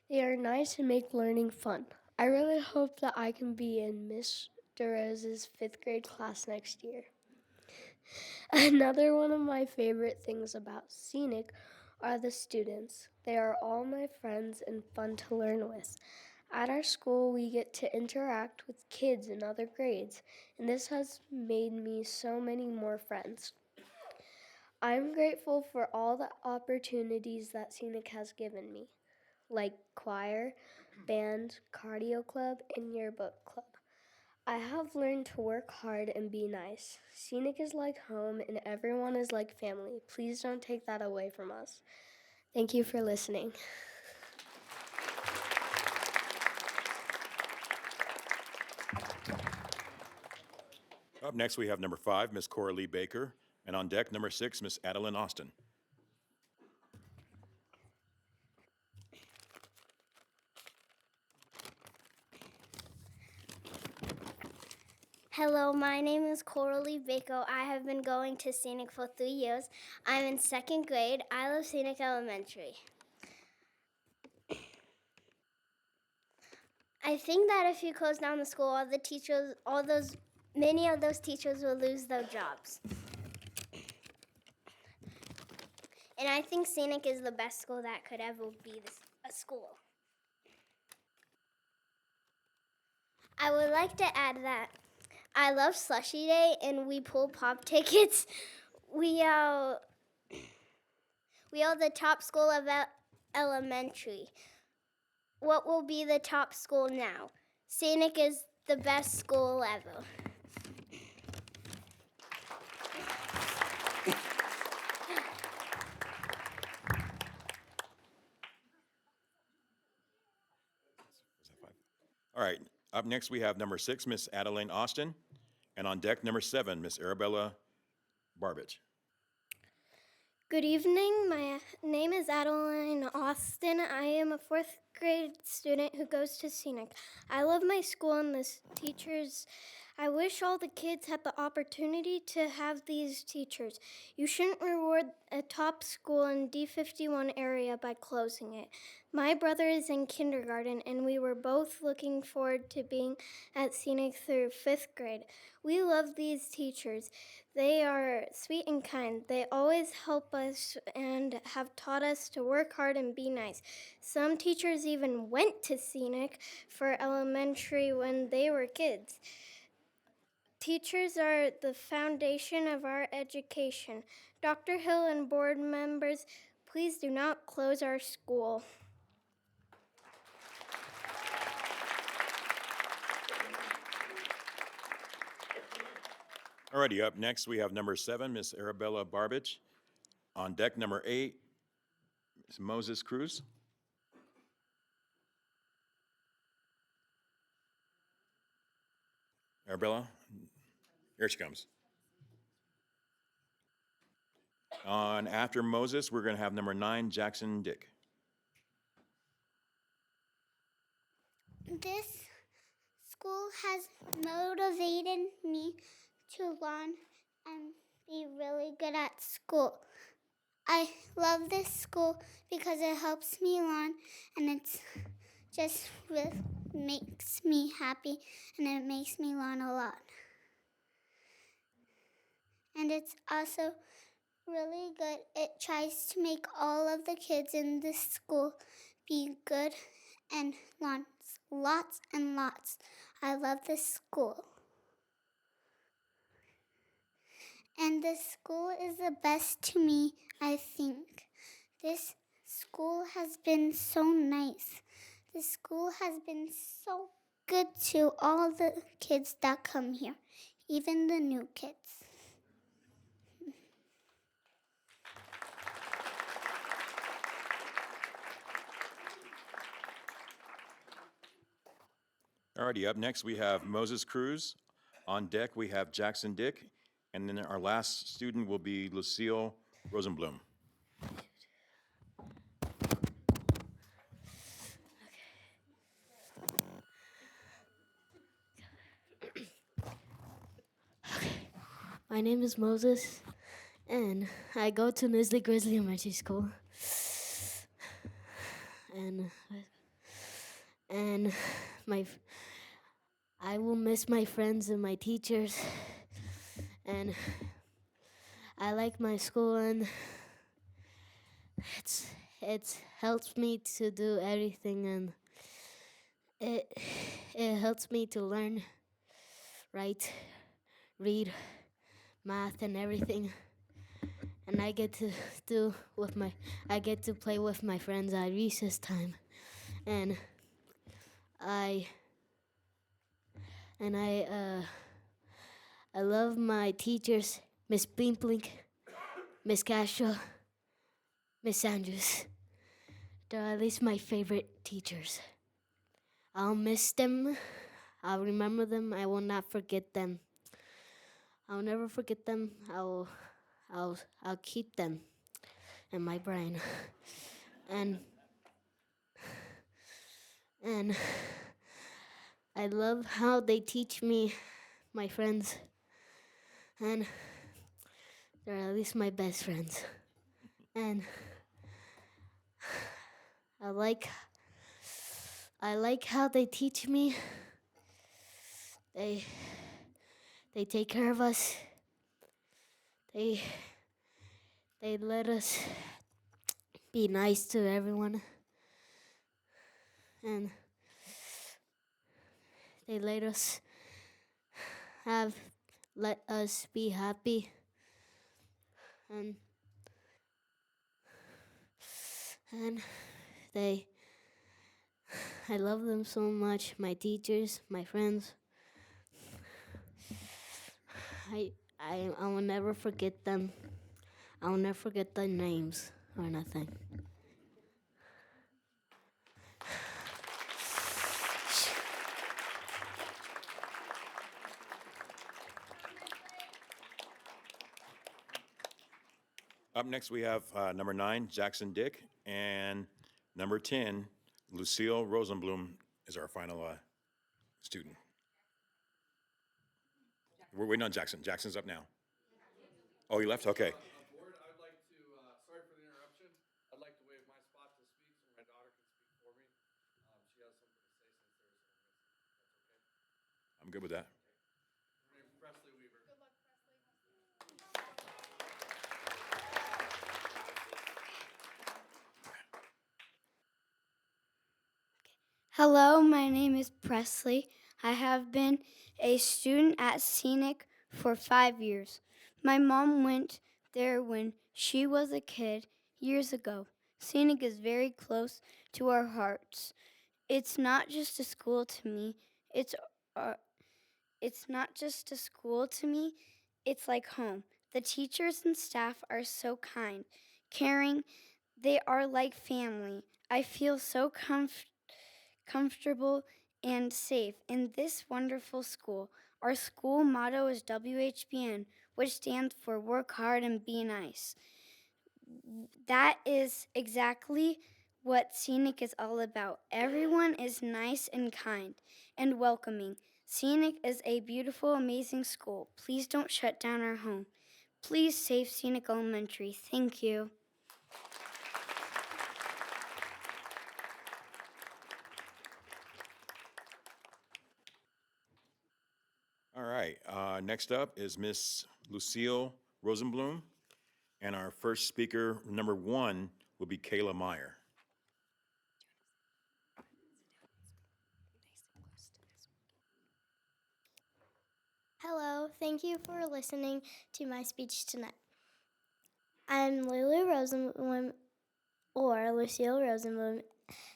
Speaker 13: They are nice and make learning fun. I really hope that I can be in Miss DeRose's 5th grade class next year. Another one of my favorite things about Scenic are the students. They are all my friends and fun to learn with. At our school, we get to interact with kids in other grades, and this has made me so many more friends. I'm grateful for all the opportunities that Scenic has given me, like choir, band, cardio club, and yearbook club. I have learned to work hard and be nice. Scenic is like home and everyone is like family. Please don't take that away from us. Thank you for listening.
Speaker 4: Up next, we have number 5, Miss Coralie Baker, and on deck, number 6, Miss Adeline Austin.
Speaker 13: Hello, my name is Coralie Baco. I have been going to Scenic for 3 years. I'm in 2nd grade. I love Scenic Elementary. I think that if you close down the school, many of those teachers will lose their jobs. And I think Scenic is the best school that could ever be a school. I would like to add that I love Slushy Day, and we pull pop tickets. We are the top school of elementary. What will be the top school now? Scenic is the best school ever.
Speaker 4: All right, up next, we have number 6, Miss Adeline Austin, and on deck, number 7, Miss Arabella Barbich.
Speaker 13: Good evening. My name is Adeline Austin. I am a 4th grade student who goes to Scenic. I love my school and the teachers. I wish all the kids had the opportunity to have these teachers. You shouldn't reward a top school in D51 area by closing it. My brother is in kindergarten, and we were both looking forward to being at Scenic through 5th grade. We love these teachers. They are sweet and kind. They always help us and have taught us to work hard and be nice. Some teachers even went to Scenic for elementary when they were kids. Teachers are the foundation of our education. Dr. Hill and board members, please do not close our school.
Speaker 4: Alrighty, up next, we have number 7, Miss Arabella Barbich. On deck, number 8, Miss Moses Cruz. Arabella, here she comes. On after Moses, we're going to have number 9, Jackson Dick.
Speaker 13: This school has motivated me to learn and be really good at school. I love this school because it helps me learn, and it's just really makes me happy, and it makes me learn a lot. And it's also really good. It tries to make all of the kids in this school be good and learn lots and lots. I love this school. And this school is the best to me, I think. This school has been so nice. This school has been so good to all the kids that come here, even the new kids.
Speaker 4: Alrighty, up next, we have Moses Cruz. On deck, we have Jackson Dick. And then our last student will be Lucille Rosenblum.
Speaker 13: My name is Moses, and I go to Nisley Grizzly Elementary School. And I will miss my friends and my teachers, and I like my school, and it's helps me to do everything, and it helps me to learn, write, read, math, and everything. And I get to play with my friends at recess time, and I love my teachers, Miss Blinkblink, Miss Castro, Miss Andrews. They're at least my favorite teachers. I'll miss them. I'll remember them. I will not forget them. I'll never forget them. I'll keep them in my brain. And I love how they teach me, my friends, and they're at least my best friends. And I like how they teach me. They take care of us. They let us be nice to everyone. And they let us be happy. And I love them so much, my teachers, my friends. I will never forget them. I will never forget their names or nothing.
Speaker 4: Up next, we have number 9, Jackson Dick, and number 10, Lucille Rosenblum is our final student. We're waiting on Jackson. Jackson's up now. Oh, he left? Okay.
Speaker 14: Board, I'd like to, sorry for the interruption. I'd like to waive my spot to speak so my daughter can speak for me. She has something to say since there's a missing. That's okay?
Speaker 4: I'm good with that.
Speaker 14: Her name's Presley Weaver. Good luck, Presley.
Speaker 13: Hello, my name is Presley. I have been a student at Scenic for 5 years. My mom went there when she was a kid years ago. Scenic is very close to our hearts. It's not just a school to me. It's not just a school to me. It's like home. The teachers and staff are so kind, caring. They are like family. I feel so comfortable and safe in this wonderful school. Our school motto is WHBN, which stands for Work Hard and Be Nice. That is exactly what Scenic is all about. Everyone is nice and kind and welcoming. Scenic is a beautiful, amazing school. Please don't shut down our home. Please save Scenic Elementary. Thank you.
Speaker 4: All right. Next up is Miss Lucille Rosenblum, and our first speaker, number 1, will be Kayla Meyer.
Speaker 13: Hello, thank you for listening to my speech tonight. I'm Lulu Rosenblum, or Lucille Rosenblum,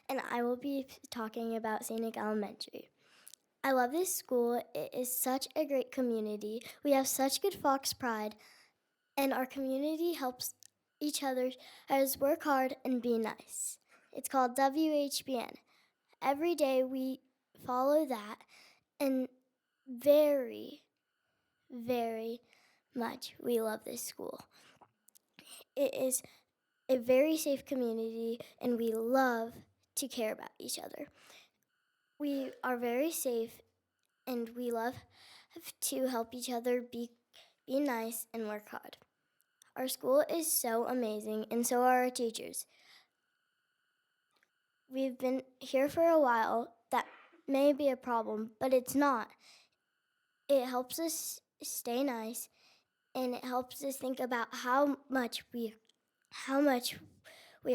Speaker 13: and I will be talking about Scenic Elementary. I love this school. It is such a great community. We have such good Fox pride, and our community helps each other as work hard and be nice. It's called WHBN. Every day we follow that, and very, very much we love this school. It is a very safe community, and we love to care about each other. We are very safe, and we love to help each other be be nice, and work hard. Our school is so amazing, and so are our teachers. We've been here for a while. That may be a problem, but it's not. It helps us stay nice, and it helps us think about how much we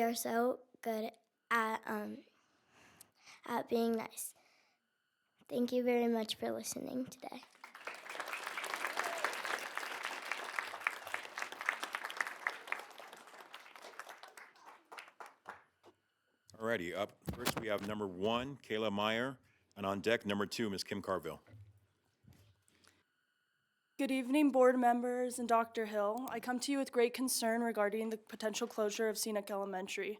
Speaker 13: are so good at being nice. Thank you very much for listening today.
Speaker 4: Alrighty, up first we have number 1, Kayla Meyer, and on deck, number 2, Ms. Kim Carville.
Speaker 7: Good evening, board members and Dr. Hill. I come to you with great concern regarding the potential closure of Scenic Elementary.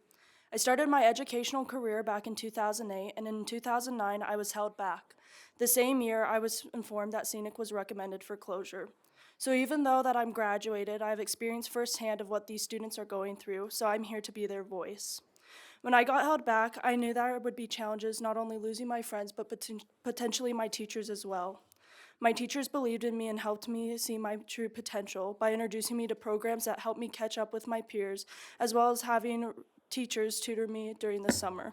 Speaker 7: I started my educational career back in 2008, and in 2009, I was held back. The same year, I was informed that Scenic was recommended for closure. So even though that I'm graduated, I've experienced firsthand of what these students are going through, so I'm here to be their voice. When I got held back, I knew there would be challenges, not only losing my friends, but potentially my teachers as well. My teachers believed in me and helped me see my true potential by introducing me to programs that helped me catch up with my peers, as well as having teachers tutor me during the summer.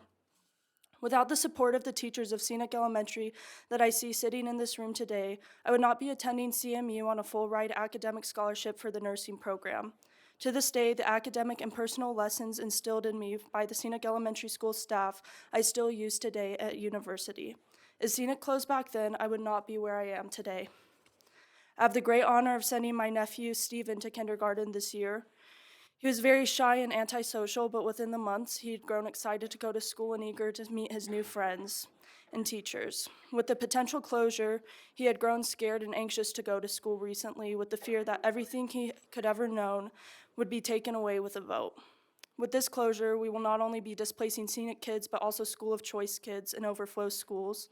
Speaker 7: Without the support of the teachers of Scenic Elementary that I see sitting in this room today, I would not be attending CMU on a full-ride academic scholarship for the nursing program. To this day, the academic and personal lessons instilled in me by the Scenic Elementary School staff I still use today at university. If Scenic closed back then, I would not be where I am today. I have the great honor of sending my nephew, Steven, to kindergarten this year. He was very shy and antisocial, but within the months, he had grown excited to go to school and eager to meet his new friends and teachers. With the potential closure, he had grown scared and anxious to go to school recently, with the fear that everything he could ever known would be taken away with a vote. With this closure, we will not only be displacing Scenic kids, but also School of Choice kids and overflow schools.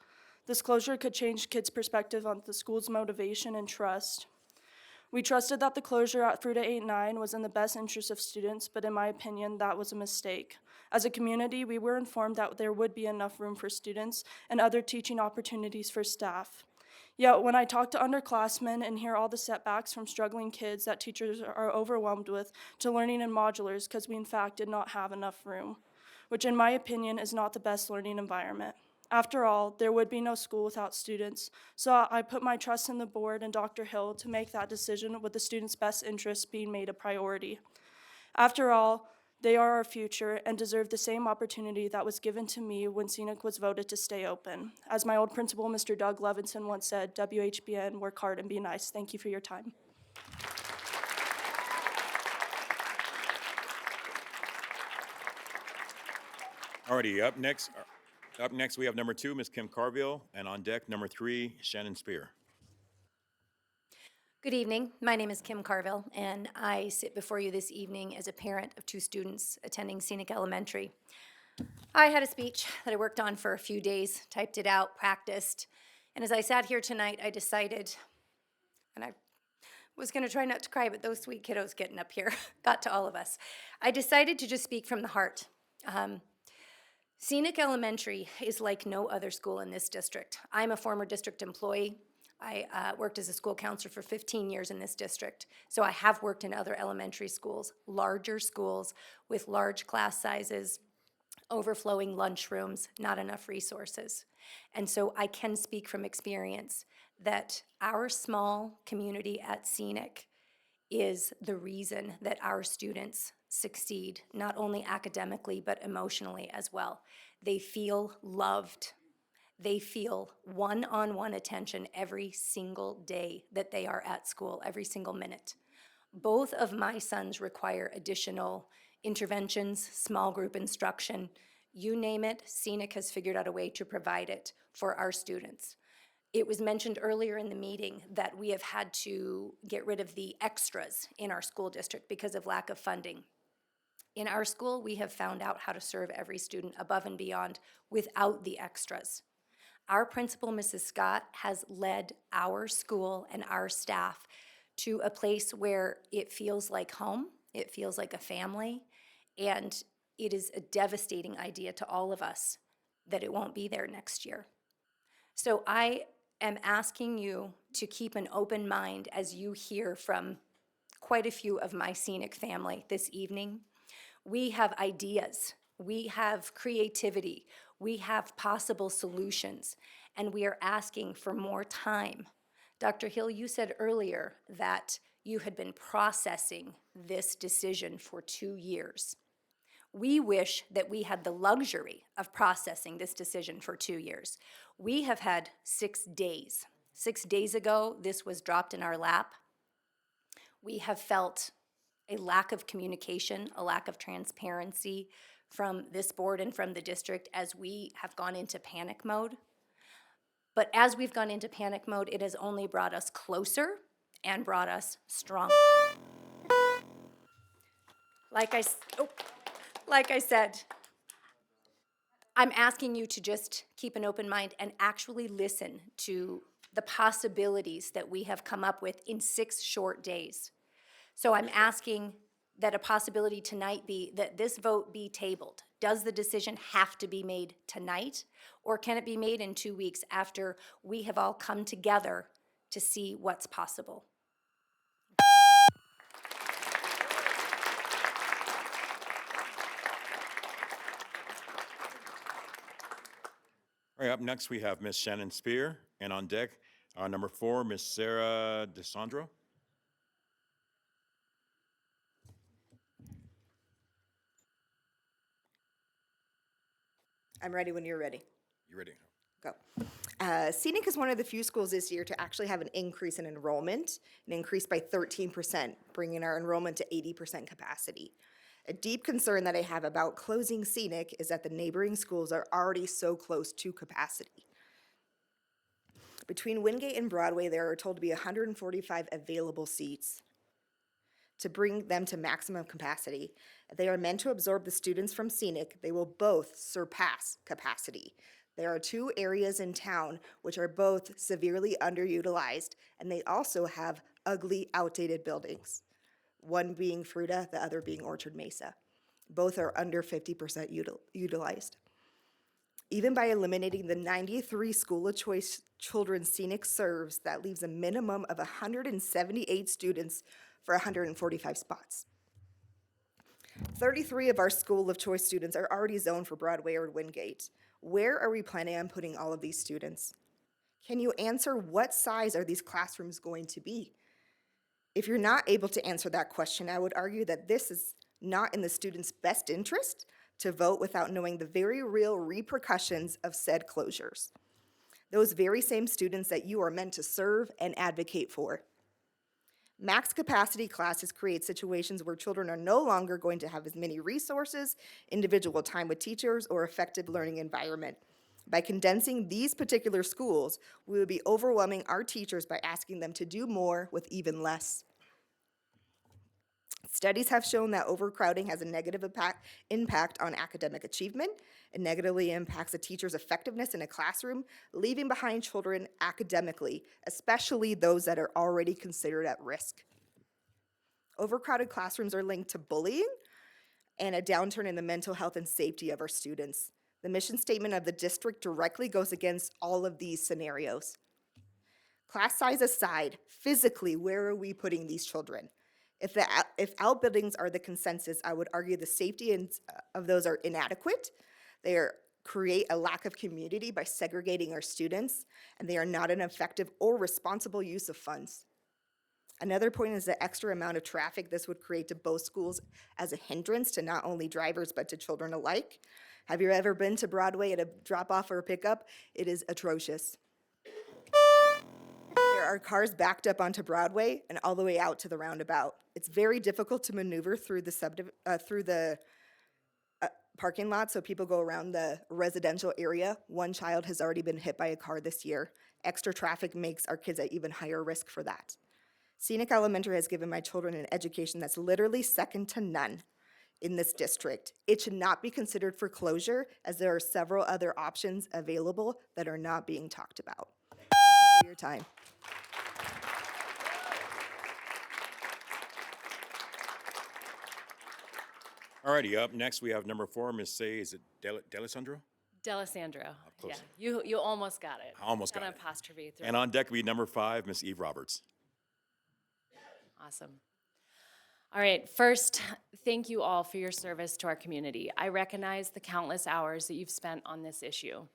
Speaker 7: This closure could change kids' perspective on the school's motivation and trust. We trusted that the closure at Fruta 8-9 was in the best interest of students, but in my opinion, that was a mistake. As a community, we were informed that there would be enough room for students and other teaching opportunities for staff. Yet when I talk to underclassmen and hear all the setbacks from struggling kids that teachers are overwhelmed with to learning in modulars because we in fact did not have enough room, which in my opinion is not the best learning environment. After all, there would be no school without students, so I put my trust in the board and Dr. Hill to make that decision with the students' best interests being made a priority. After all, they are our future and deserve the same opportunity that was given to me when Scenic was voted to stay open. As my old principal, Mr. Doug Levinson, once said, WHBN, work hard and be nice. Thank you for your time.
Speaker 4: Alrighty, up next we have number 2, Ms. Kim Carville, and on deck, number 3, Shannon Spear.
Speaker 15: Good evening. My name is Kim Carville, and I sit before you this evening as a parent of 2 students attending Scenic Elementary. I had a speech that I worked on for a few days, typed it out, practiced, and as I sat here tonight, I decided, and I was going to try not to cry, but those sweet kiddos getting up here got to all of us. I decided to just speak from the heart. Scenic Elementary is like no other school in this district. I'm a former district employee. I worked as a school counselor for 15 years in this district, so I have worked in other elementary schools, larger schools with large class sizes, overflowing lunchrooms, not enough resources. And so I can speak from experience that our small community at Scenic is the reason that our students succeed, not only academically, but emotionally as well. They feel loved. They feel one-on-one attention every single day that they are at school, every single minute. Both of my sons require additional interventions, small group instruction, you name it, Scenic has figured out a way to provide it for our students. It was mentioned earlier in the meeting that we have had to get rid of the extras in our school district because of lack of funding. In our school, we have found out how to serve every student above and beyond without the extras. Our principal, Mrs. Scott, has led our school and our staff to a place where it feels like home, it feels like a family, and it is a devastating idea to all of us that it won't be there next year. So I am asking you to keep an open mind as you hear from quite a few of my scenic family this evening. We have ideas, we have creativity, we have possible solutions, and we are asking for more time. Dr. Hill, you said earlier that you had been processing this decision for 2 years. We wish that we had the luxury of processing this decision for 2 years. We have had 6 days. 6 days ago, this was dropped in our lap. We have felt a lack of communication, a lack of transparency from this board and from the district as we have gone into panic mode. But as we've gone into panic mode, it has only brought us closer and brought us stronger. Like I said, I'm asking you to just keep an open mind and actually listen to the possibilities that we have come up with in 6 short days. So I'm asking that a possibility tonight be that this vote be tabled. Does the decision have to be made tonight, or can it be made in 2 weeks after we have all come together to see what's possible?
Speaker 4: All right, up next, we have Ms. Shannon Spear, and on deck, number 4, Ms. Sarah DeSandro.
Speaker 16: I'm ready when you're ready.
Speaker 4: You ready?
Speaker 16: Go. Scenic is one of the few schools this year to actually have an increase in enrollment, an increase by 13%, bringing our enrollment to 80% capacity. A deep concern that I have about closing Scenic is that the neighboring schools are already so close to capacity. Between Wingate and Broadway, there are told to be 145 available seats to bring them to maximum capacity. If they are meant to absorb the students from Scenic, they will both surpass capacity. There are 2 areas in town which are both severely underutilized, and they also have ugly, outdated buildings. One being Fruita, the other being Orchard Mesa. Both are under 50% utilized. Even by eliminating the 93 school of choice children Scenic serves, that leaves a minimum of 178 students for 145 spots. 33 of our school of choice students are already zoned for Broadway or Wingate. Where are we planning on putting all of these students? Can you answer what size are these classrooms going to be? If you're not able to answer that question, I would argue that this is not in the students' best interest to vote without knowing the very real repercussions of said closures. Those very same students that you are meant to serve and advocate for. Max capacity classes create situations where children are no longer going to have as many resources, individual time with teachers, or effective learning environment. By condensing these particular schools, we would be overwhelming our teachers by asking them to do more with even less. Studies have shown that overcrowding has a negative impact on academic achievement. It negatively impacts a teacher's effectiveness in a classroom, leaving behind children academically, especially those that are already considered at risk. Overcrowded classrooms are linked to bullying and a downturn in the mental health and safety of our students. The mission statement of the district directly goes against all of these scenarios. Class size aside, physically, where are we putting these children? If outbuildings are the consensus, I would argue the safety of those are inadequate. They create a lack of community by segregating our students, and they are not an effective or responsible use of funds. Another point is the extra amount of traffic this would create to both schools as a hindrance to not only drivers but to children alike. Have you ever been to Broadway at a drop-off or a pickup? It is atrocious. There are cars backed up onto Broadway and all the way out to the roundabout. It's very difficult to maneuver through the parking lot, so people go around the residential area. One child has already been hit by a car this year. Extra traffic makes our kids at even higher risk for that. Scenic Elementary has given my children an education that's literally second to none in this district. It should not be considered for closure, as there are several other options available that are not being talked about. Thank you for your time.
Speaker 4: All righty, up next, we have number 4, Ms. Say, is it D'Alessandro?
Speaker 17: D'Alessandro. Yeah,
Speaker 4: close.
Speaker 17: you almost got it.
Speaker 4: I almost
Speaker 17: Got
Speaker 4: got
Speaker 17: an
Speaker 4: it.
Speaker 17: apostrophe through.
Speaker 4: And on deck will be number 5, Miss Eve Roberts.
Speaker 17: Awesome. All right, first, thank you all for your service to our community. I recognize the countless hours that you've spent on this issue.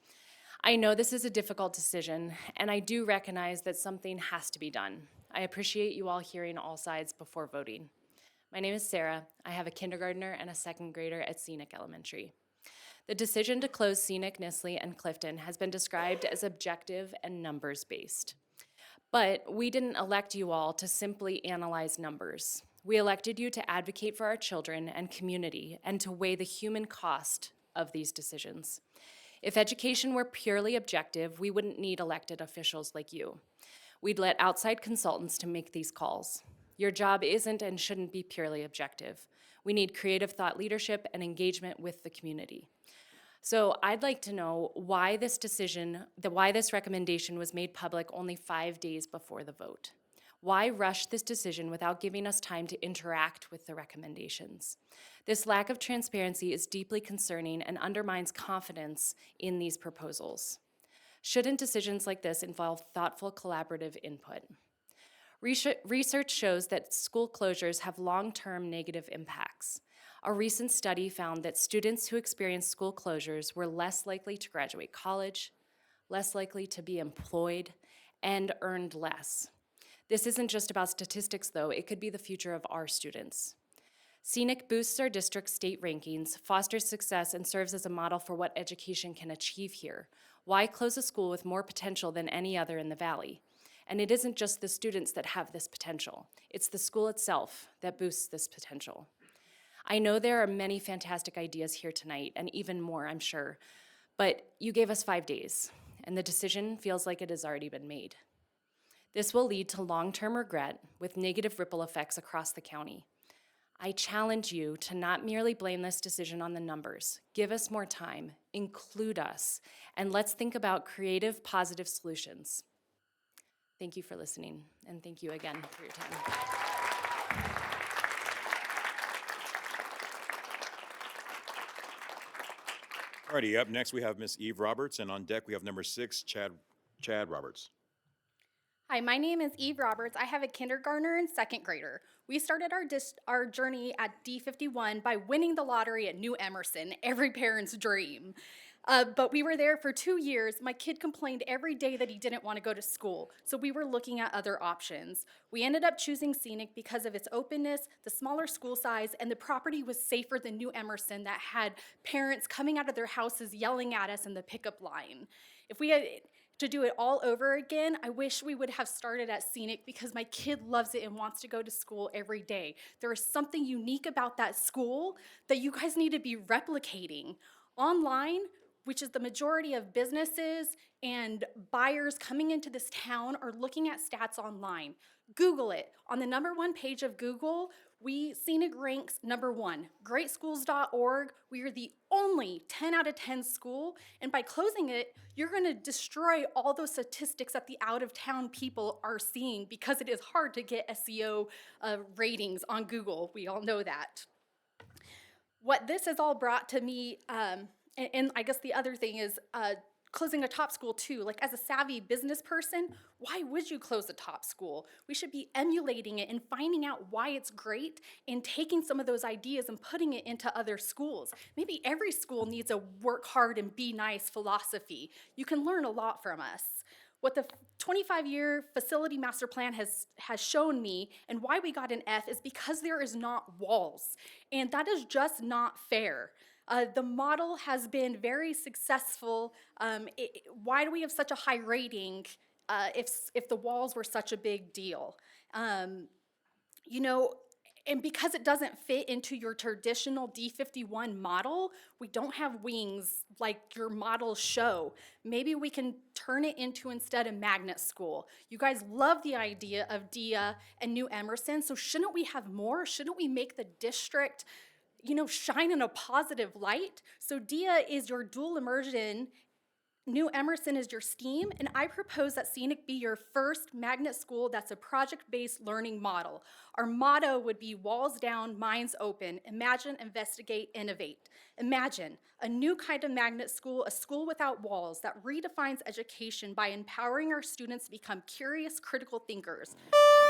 Speaker 17: I know this is a difficult decision, and I do recognize that something has to be done. I appreciate you all hearing all sides before voting. My name is Sarah. I have a kindergartner and a second grader at Scenic Elementary. The decision to close Scenic, Nisley, and Clifton has been described as objective and numbers-based. But we didn't elect you all to simply analyze numbers. We elected you to advocate for our children and community and to weigh the human cost of these decisions. If education were purely objective, we wouldn't need elected officials like you. We'd let outside consultants to make these calls. Your job isn't and shouldn't be purely objective. We need creative thought leadership and engagement with the community. So I'd like to know why this recommendation was made public only 5 days before the vote. Why rush this decision without giving us time to interact with the recommendations? This lack of transparency is deeply concerning and undermines confidence in these proposals. Shouldn't decisions like this involve thoughtful, collaborative input? Research shows that school closures have long-term negative impacts. A recent study found that students who experienced school closures were less likely to graduate college, less likely to be employed, and earned less. This isn't just about statistics, though. It could be the future of our students. Scenic boosts our district's state rankings, fosters success, and serves as a model for what education can achieve here. Why close a school with more potential than any other in the Valley? And it isn't just the students that have this potential. It's the school itself that boosts this potential. I know there are many fantastic ideas here tonight, and even more, I'm sure, but you gave us 5 days, and the decision feels like it has already been made. This will lead to long-term regret with negative ripple effects across the county. I challenge you to not merely blame this decision on the numbers. Give us more time, include us, and let's think about creative, positive solutions. Thank you for listening, and thank you again for your time.
Speaker 4: Alrighty, up next we have Miss Eve Roberts, and on deck we have number 6, Chad Roberts.
Speaker 18: Hi, my name is Eve Roberts. I have a kindergartner and second grader. We started our journey at D51 by winning the lottery at New Emerson, every parent's dream. But we were there for 2 years. My kid complained every day that he didn't want to go to school, so we were looking at other options. We ended up choosing Scenic because of its openness, the smaller school size, and the property was safer than New Emerson that had parents coming out of their houses yelling at us in the pickup line. If we had to do it all over again, I wish we would have started at Scenic because my kid loves it and wants to go to school every day. There is something unique about that school that you guys need to be replicating. Online, which is the majority of businesses and buyers coming into this town are looking at stats online. Google it. On the #1 page of Google, Scenic ranks #1. Greatschools.org, we are the only 10 out of 10 school, and by closing it, you're gonna destroy all those statistics that the out-of-town people are seeing because it is hard to get SEO ratings on Google. We all know that. What this has all brought to me, and I guess the other thing is closing a top school too. Like as a savvy business person, why would you close a top school? We should be emulating it and finding out why it's great and taking some of those ideas and putting it into other schools. Maybe every school needs a work hard and be nice philosophy. You can learn a lot from us. What the 25-year facility master plan has shown me and why we got an F is because there is not walls. And that is just not fair. The model has been very successful. Why do we have such a high rating if the walls were such a big deal? You know, and because it doesn't fit into your traditional D51 model, we don't have wings like your models show. Maybe we can turn it into instead a magnet school. You guys love the idea of DIA and New Emerson, so shouldn't we have more? Shouldn't we make the district, you know, shine in a positive light? So DIA is your dual immersion New Emerson is your STEAM, and I propose that Scenic be your first magnet school that's a project-based learning model. Our motto would be walls down, minds open, imagine, investigate, innovate. Imagine a new kind of magnet school, a school without walls that redefines education by empowering our students to become curious, critical thinkers.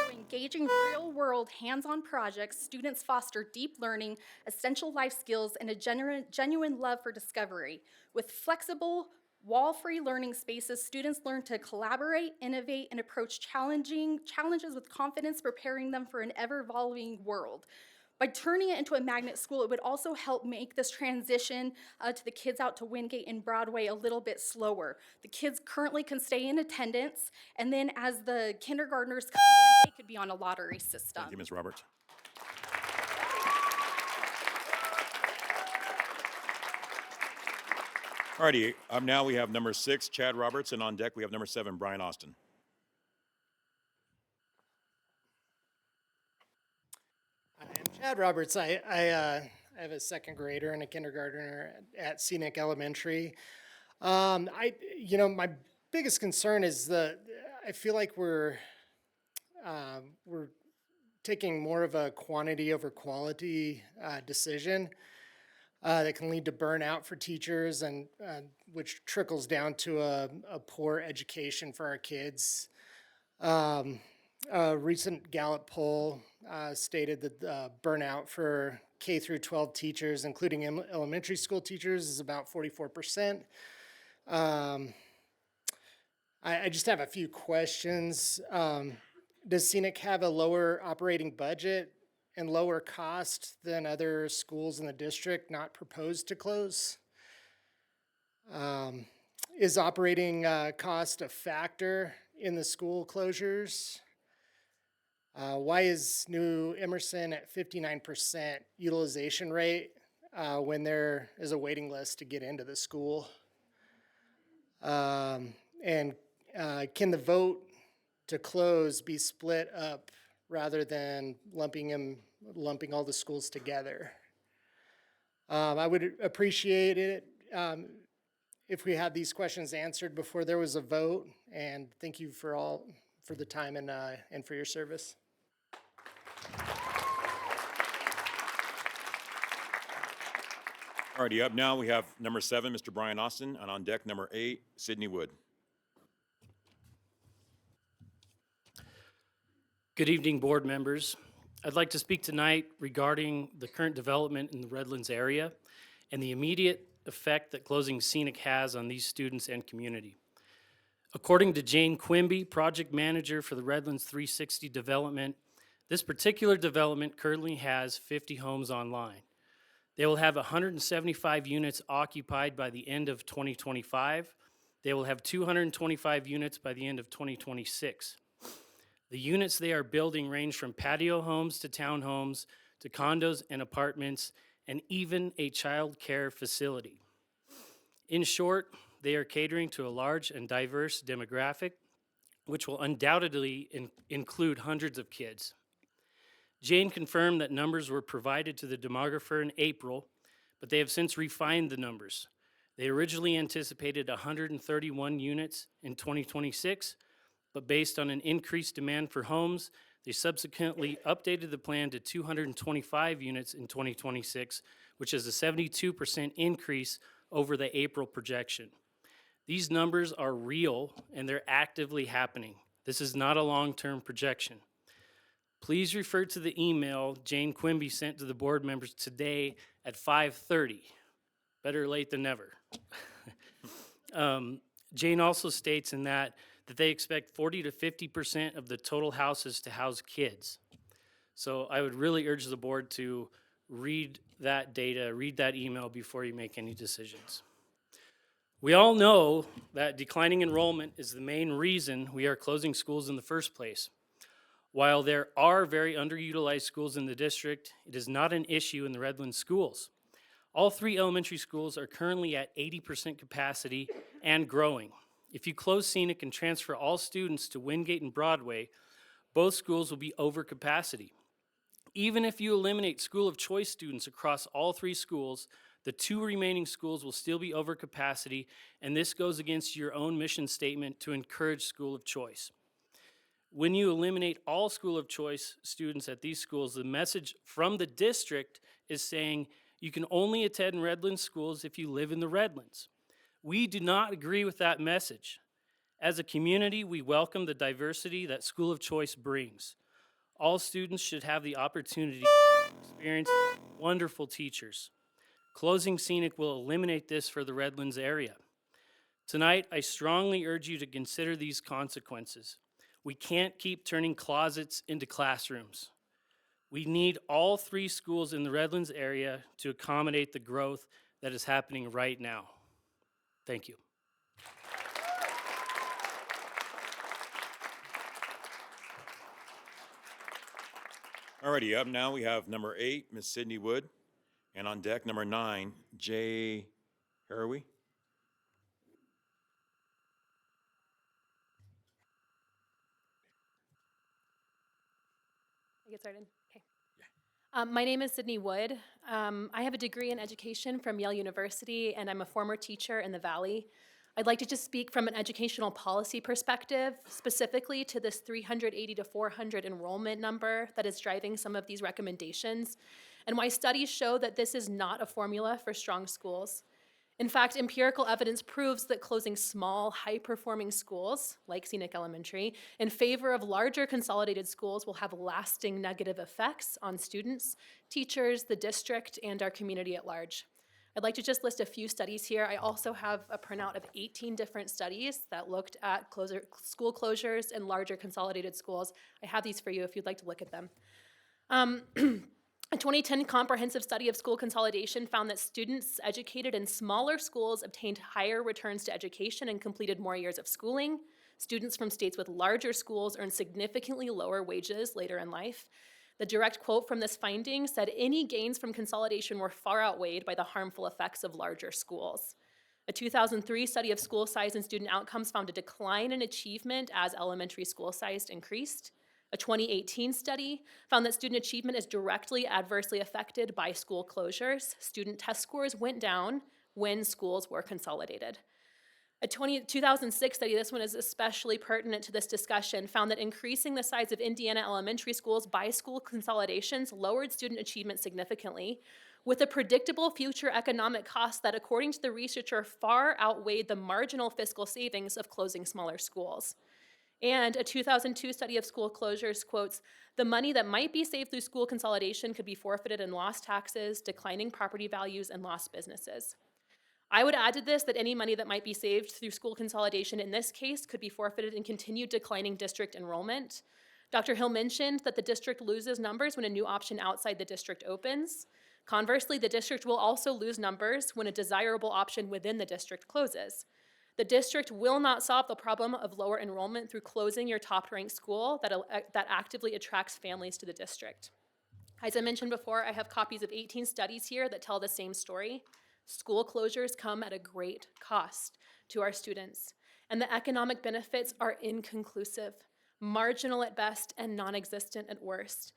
Speaker 18: Through engaging real-world, hands-on projects, students foster deep learning, essential life skills, and a genuine love for discovery. With flexible, wall-free learning spaces, students learn to collaborate, innovate, and approach challenges with confidence, preparing them for an ever-evolving world. By turning it into a magnet school, it would also help make this transition to the kids out to Wingate and Broadway a little bit slower. The kids currently can stay in attendance, and then as the kindergartners come in, they could be on a lottery system.
Speaker 4: Thank you, Ms. Roberts. Alrighty, up now we have number 6, Chad Roberts, and on deck we have number 7, Brian Austin.
Speaker 19: I'm Chad Roberts. I have a second grader and a kindergartner at Scenic Elementary. My biggest concern is I feel like we're taking more of a quantity over quality decision that can lead to burnout for teachers, and which trickles down to a poor education for our kids. A recent Gallup poll stated that burnout for K through 12 teachers, including elementary school teachers, is about 44%. I just have a few questions. Does Scenic have a lower operating budget and lower cost than other schools in the district not proposed to close? Is operating cost a factor in the school closures? Why is New Emerson at 59% utilization rate when there is a waiting list to get into the school? And can the vote to close be split up rather than lumping all the schools together? I would appreciate it if we had these questions answered before there was a vote, and thank you for the time and for your service.
Speaker 4: Alrighty, up now we have number 7, Mr. Brian Austin, and on deck number 8, Sydney Wood.
Speaker 20: Good evening, board members. I'd like to speak tonight regarding the current development in the Redlands area and the immediate effect that closing Scenic has on these students and community. According to Jane Quimby, project manager for the Redlands 360 development, this particular development currently has 50 homes online. They will have 175 units occupied by the end of 2025. They will have 225 units by the end of 2026. The units they are building range from patio homes to townhomes to condos and apartments and even a child care facility. In short, they are catering to a large and diverse demographic, which will undoubtedly include hundreds of kids. Jane confirmed that numbers were provided to the demographer in April, but they have since refined the numbers. They originally anticipated 131 units in 2026, but based on an increased demand for homes, they subsequently updated the plan to 225 units in 2026, which is a 72% increase over the April projection. These numbers are real and they're actively happening. This is not a long-term projection. Please refer to the email Jane Quimby sent to the board members today at 5:30. Better late than never. Jane also states in that they expect 40 to 50% of the total houses to house kids. So I would really urge the board to read that data, read that email before you make any decisions. We all know that declining enrollment is the main reason we are closing schools in the first place. While there are very underutilized schools in the district, it is not an issue in the Redlands schools. All 3 elementary schools are currently at 80% capacity and growing. If you close Scenic and transfer all students to Wingate and Broadway, both schools will be over capacity. Even if you eliminate school of choice students across all 3 schools, The 2 remaining schools will still be over capacity, and this goes against your own mission statement to encourage school of choice. When you eliminate all school of choice students at these schools, the message from the district is saying you can only attend Redlands schools if you live in the Redlands. We do not agree with that message. As a community, we welcome the diversity that school of choice brings. All students should have the opportunity to experience wonderful teachers. Closing Scenic will eliminate this for the Redlands area. Tonight, I strongly urge you to consider these consequences. We can't keep turning closets into classrooms. We need all 3 schools in the Redlands area to accommodate the growth that is happening right now. Thank you.
Speaker 4: Alrighty, up now we have number 8, Ms. Sydney Wood, and on deck number 9, Jay Haraway.
Speaker 21: I get started? Okay. My name is Sydney Wood. I have a degree in education from Yale University, and I'm a former teacher in the Valley. I'd like to just speak from an educational policy perspective, specifically to this 380 to 400 enrollment number that is driving some of these recommendations, and why studies show that this is not a formula for strong schools. In fact, empirical evidence proves that closing small, high-performing schools, like Scenic Elementary, in favor of larger consolidated schools will have lasting negative effects on students, teachers, the district, and our community at large. I'd like to just list a few studies here. I also have a printout of 18 different studies that looked at school closures in larger consolidated schools. I have these for you if you'd like to look at them. A 2010 comprehensive study of school consolidation found that students educated in smaller schools obtained higher returns to education and completed more years of schooling. Students from states with larger schools earned significantly lower wages later in life. The direct quote from this finding said any gains from consolidation were far outweighed by the harmful effects of larger schools. A 2003 study of school size and student outcomes found a decline in achievement as elementary school size increased. A 2018 study found that student achievement is directly adversely affected by school closures. Student test scores went down when schools were consolidated. A 2006 study, this one is especially pertinent to this discussion, found that increasing the size of Indiana elementary schools by school consolidations lowered student achievement significantly, with a predictable future economic cost that, according to the researcher, far outweighed the marginal fiscal savings of closing smaller schools. And a 2002 study of school closures quotes, "The money that might be saved through school consolidation could be forfeited in lost taxes, declining property values, and lost businesses." I would add to this that any money that might be saved through school consolidation in this case could be forfeited in continued declining district enrollment. Dr. Hill mentioned that the district loses numbers when a new option outside the district opens. Conversely, the district will also lose numbers when a desirable option within the district closes. The district will not solve the problem of lower enrollment through closing your top-ranked school that actively attracts families to the district. As I mentioned before, I have copies of 18 studies here that tell the same story. School closures come at a great cost to our students, and the economic benefits are inconclusive, marginal at best, and non-existent at worst.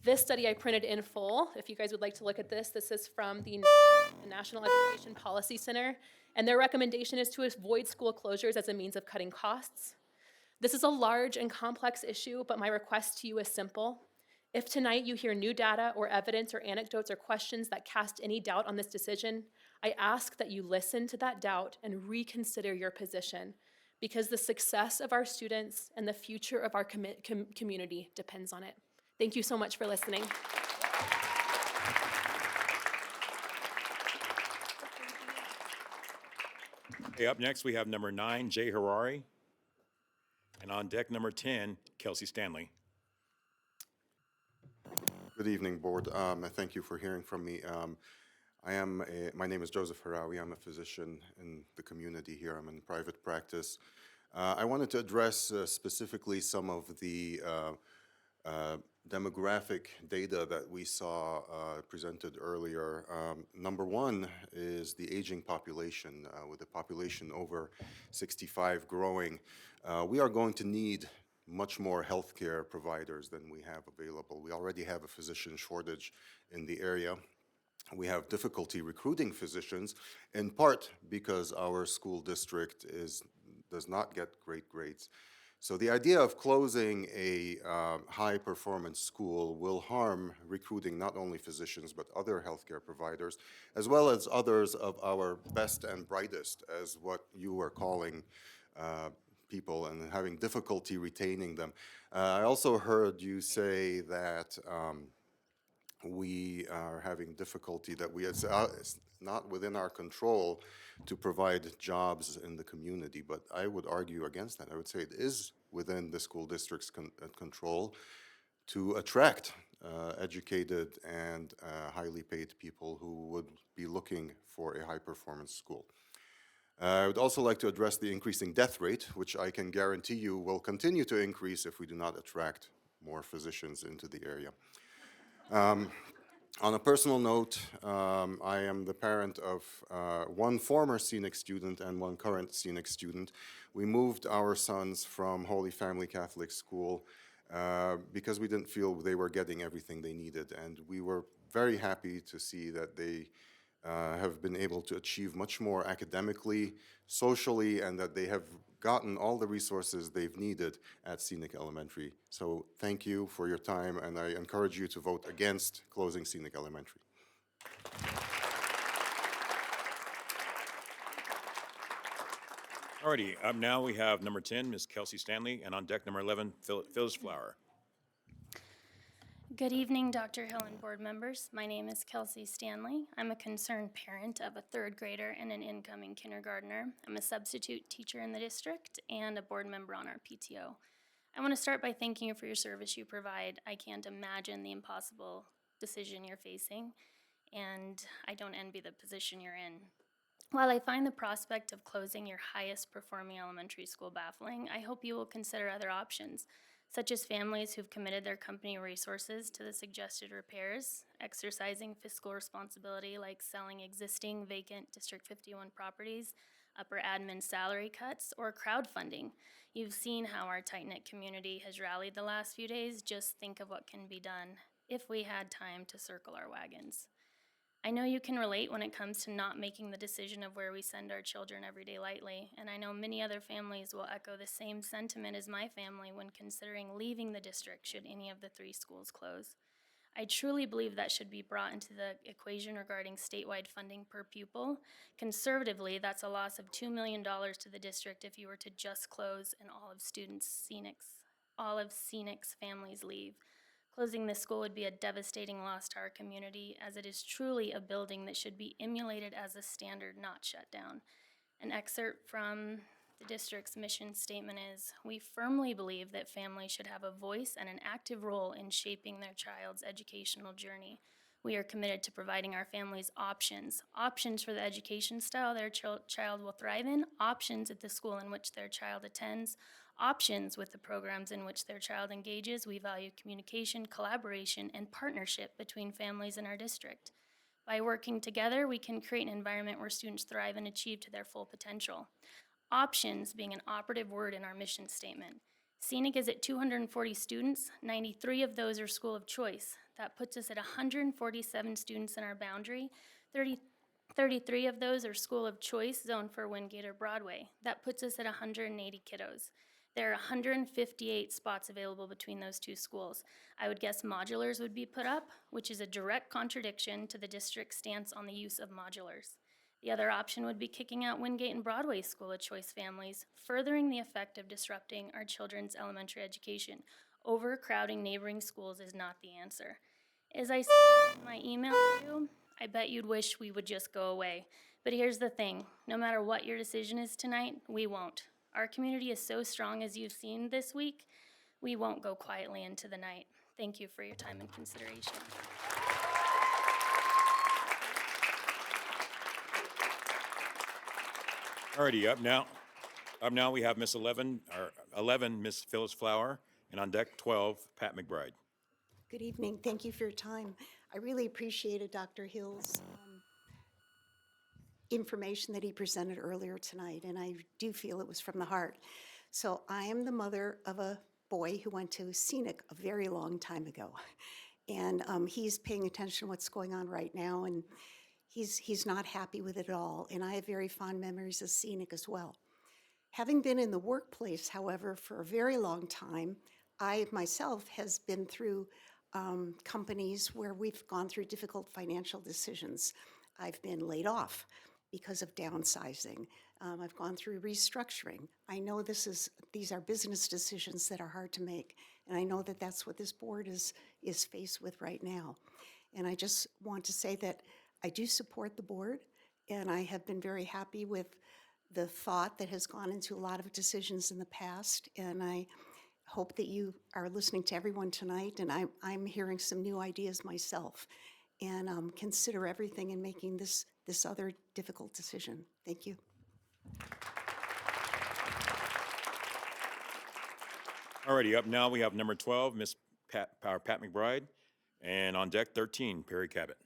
Speaker 21: This study I printed in full. If you guys would like to look at this, this is from the National Education Policy Center, and their recommendation is to avoid school closures as a means of cutting costs. This is a large and complex issue, but my request to you is simple. If tonight you hear new data or evidence or anecdotes or questions that cast any doubt on this decision, I ask that you listen to that doubt and reconsider your position, because the success of our students and the future of our community depends on it. Thank you so much for listening.
Speaker 4: Okay, up next we have number 9, Jay Haraway, and on deck number 10, Kelsey Stanley.
Speaker 22: Good evening, Board. Thank you for hearing from me. My name is Joseph Haraway. I'm a physician in the community here. I'm in private practice. I wanted to address specifically some of the demographic data that we saw presented earlier. Number one is the aging population. With the population over 65 growing, we are going to need much more healthcare providers than we have available. We already have a physician shortage in the area. We have difficulty recruiting physicians, in part because our school district does not get great grades. So the idea of closing a high-performance school will harm recruiting not only physicians but other healthcare providers, as well as others of our best and brightest, as what you were calling people, and having difficulty retaining them. I also heard you say that we are having difficulty, that it's not within our control to provide jobs in the community, but I would argue against that. I would say it is within the school district's control to attract educated and highly paid people who would be looking for a high-performance school. I would also like to address the increasing death rate, which I can guarantee you will continue to increase if we do not attract more physicians into the area. On a personal note, I am the parent of one former scenic student and one current scenic student. We moved our sons from Holy Family Catholic School because we didn't feel they were getting everything they needed, and we were very happy to see that they have been able to achieve much more academically, socially, and that they have gotten all the resources they've needed at Scenic Elementary. So thank you for your time, and I encourage you to vote against closing Scenic Elementary.
Speaker 4: Alrighty, up now we have number 10, Ms. Kelsey Stanley, and on deck number 11, Phyllis Flower.
Speaker 2: Good evening, Dr. Hill and board members. My name is Kelsey Stanley. I'm a concerned parent of a third grader and an incoming kindergartner. I'm a substitute teacher in the district and a board member on our PTO. I want to start by thanking you for your service you provide. I can't imagine the impossible decision you're facing, and I don't envy the position you're in. While I find the prospect of closing your highest performing elementary school baffling, I hope you will consider other options, such as families who've committed their company resources to the suggested repairs, exercising fiscal responsibility like selling existing vacant District 51 properties, upper admin salary cuts, or crowdfunding. You've seen how our tight-knit community has rallied the last few days. Just think of what can be done if we had time to circle our wagons. I know you can relate when it comes to not making the decision of where we send our children every day lightly, and I know many other families will echo the same sentiment as my family when considering leaving the district should any of the 3 schools close. I truly believe that should be brought into the equation regarding statewide funding per pupil. Conservatively, that's a loss of $2 million to the district if you were to just close and all of Scenic's families leave. Closing this school would be a devastating loss to our community, as it is truly a building that should be emulated as a standard, not shut down. An excerpt from the district's mission statement is, "We firmly believe that families should have a voice and an active role in shaping their child's educational journey. We are committed to providing our families options for the education style their child will thrive in, options at the school in which their child attends, options with the programs in which their child engages. We value communication, collaboration, and partnership between families in our district. By working together, we can create an environment where students thrive and achieve to their full potential." Options being an operative word in our mission statement. Scenic is at 240 students, 93 of those are school of choice. That puts us at 147 students in our boundary, 33 of those are school of choice zoned for Wingate or Broadway. That puts us at 180 kiddos. There are 158 spots available between those 2 schools. I would guess modulars would be put up, which is a direct contradiction to the district's stance on the use of modulars. The other option would be kicking out Wingate and Broadway school of choice families, furthering the effect of disrupting our children's elementary education. Overcrowding neighboring schools is not the answer. As I said in my email to you, I bet you'd wish we would just go away. But here's the thing, no matter what your decision is tonight, we won't. Our community is so strong, as you've seen this week, we won't go quietly into the night. Thank you for your time and consideration.
Speaker 4: Alrighty, up now we have Miss 11, Miss Phyllis Flower, and on deck 12, Pat McBride.
Speaker 9: Good evening. Thank you for your time. I really appreciated Dr. Hill's information that he presented earlier tonight, and I do feel it was from the heart. So I am the mother of a boy who went to Scenic a very long time ago. And he's paying attention to what's going on right now, and he's not happy with it at all. And I have very fond memories of Scenic as well. Having been in the workplace, however, for a very long time, I myself has been through companies where we've gone through difficult financial decisions. I've been laid off because of downsizing. I've gone through restructuring. I know these are business decisions that are hard to make, and I know that that's what this board is faced with right now. And I just want to say that I do support the board, and I have been very happy with the thought that has gone into a lot of decisions in the past, and I hope that you are listening to everyone tonight, and I'm hearing some new ideas myself, and consider everything in making this other difficult decision. Thank you.
Speaker 4: Alrighty, up now we have number 12, Miss Pat McBride, and on deck 13, Perry Cabot.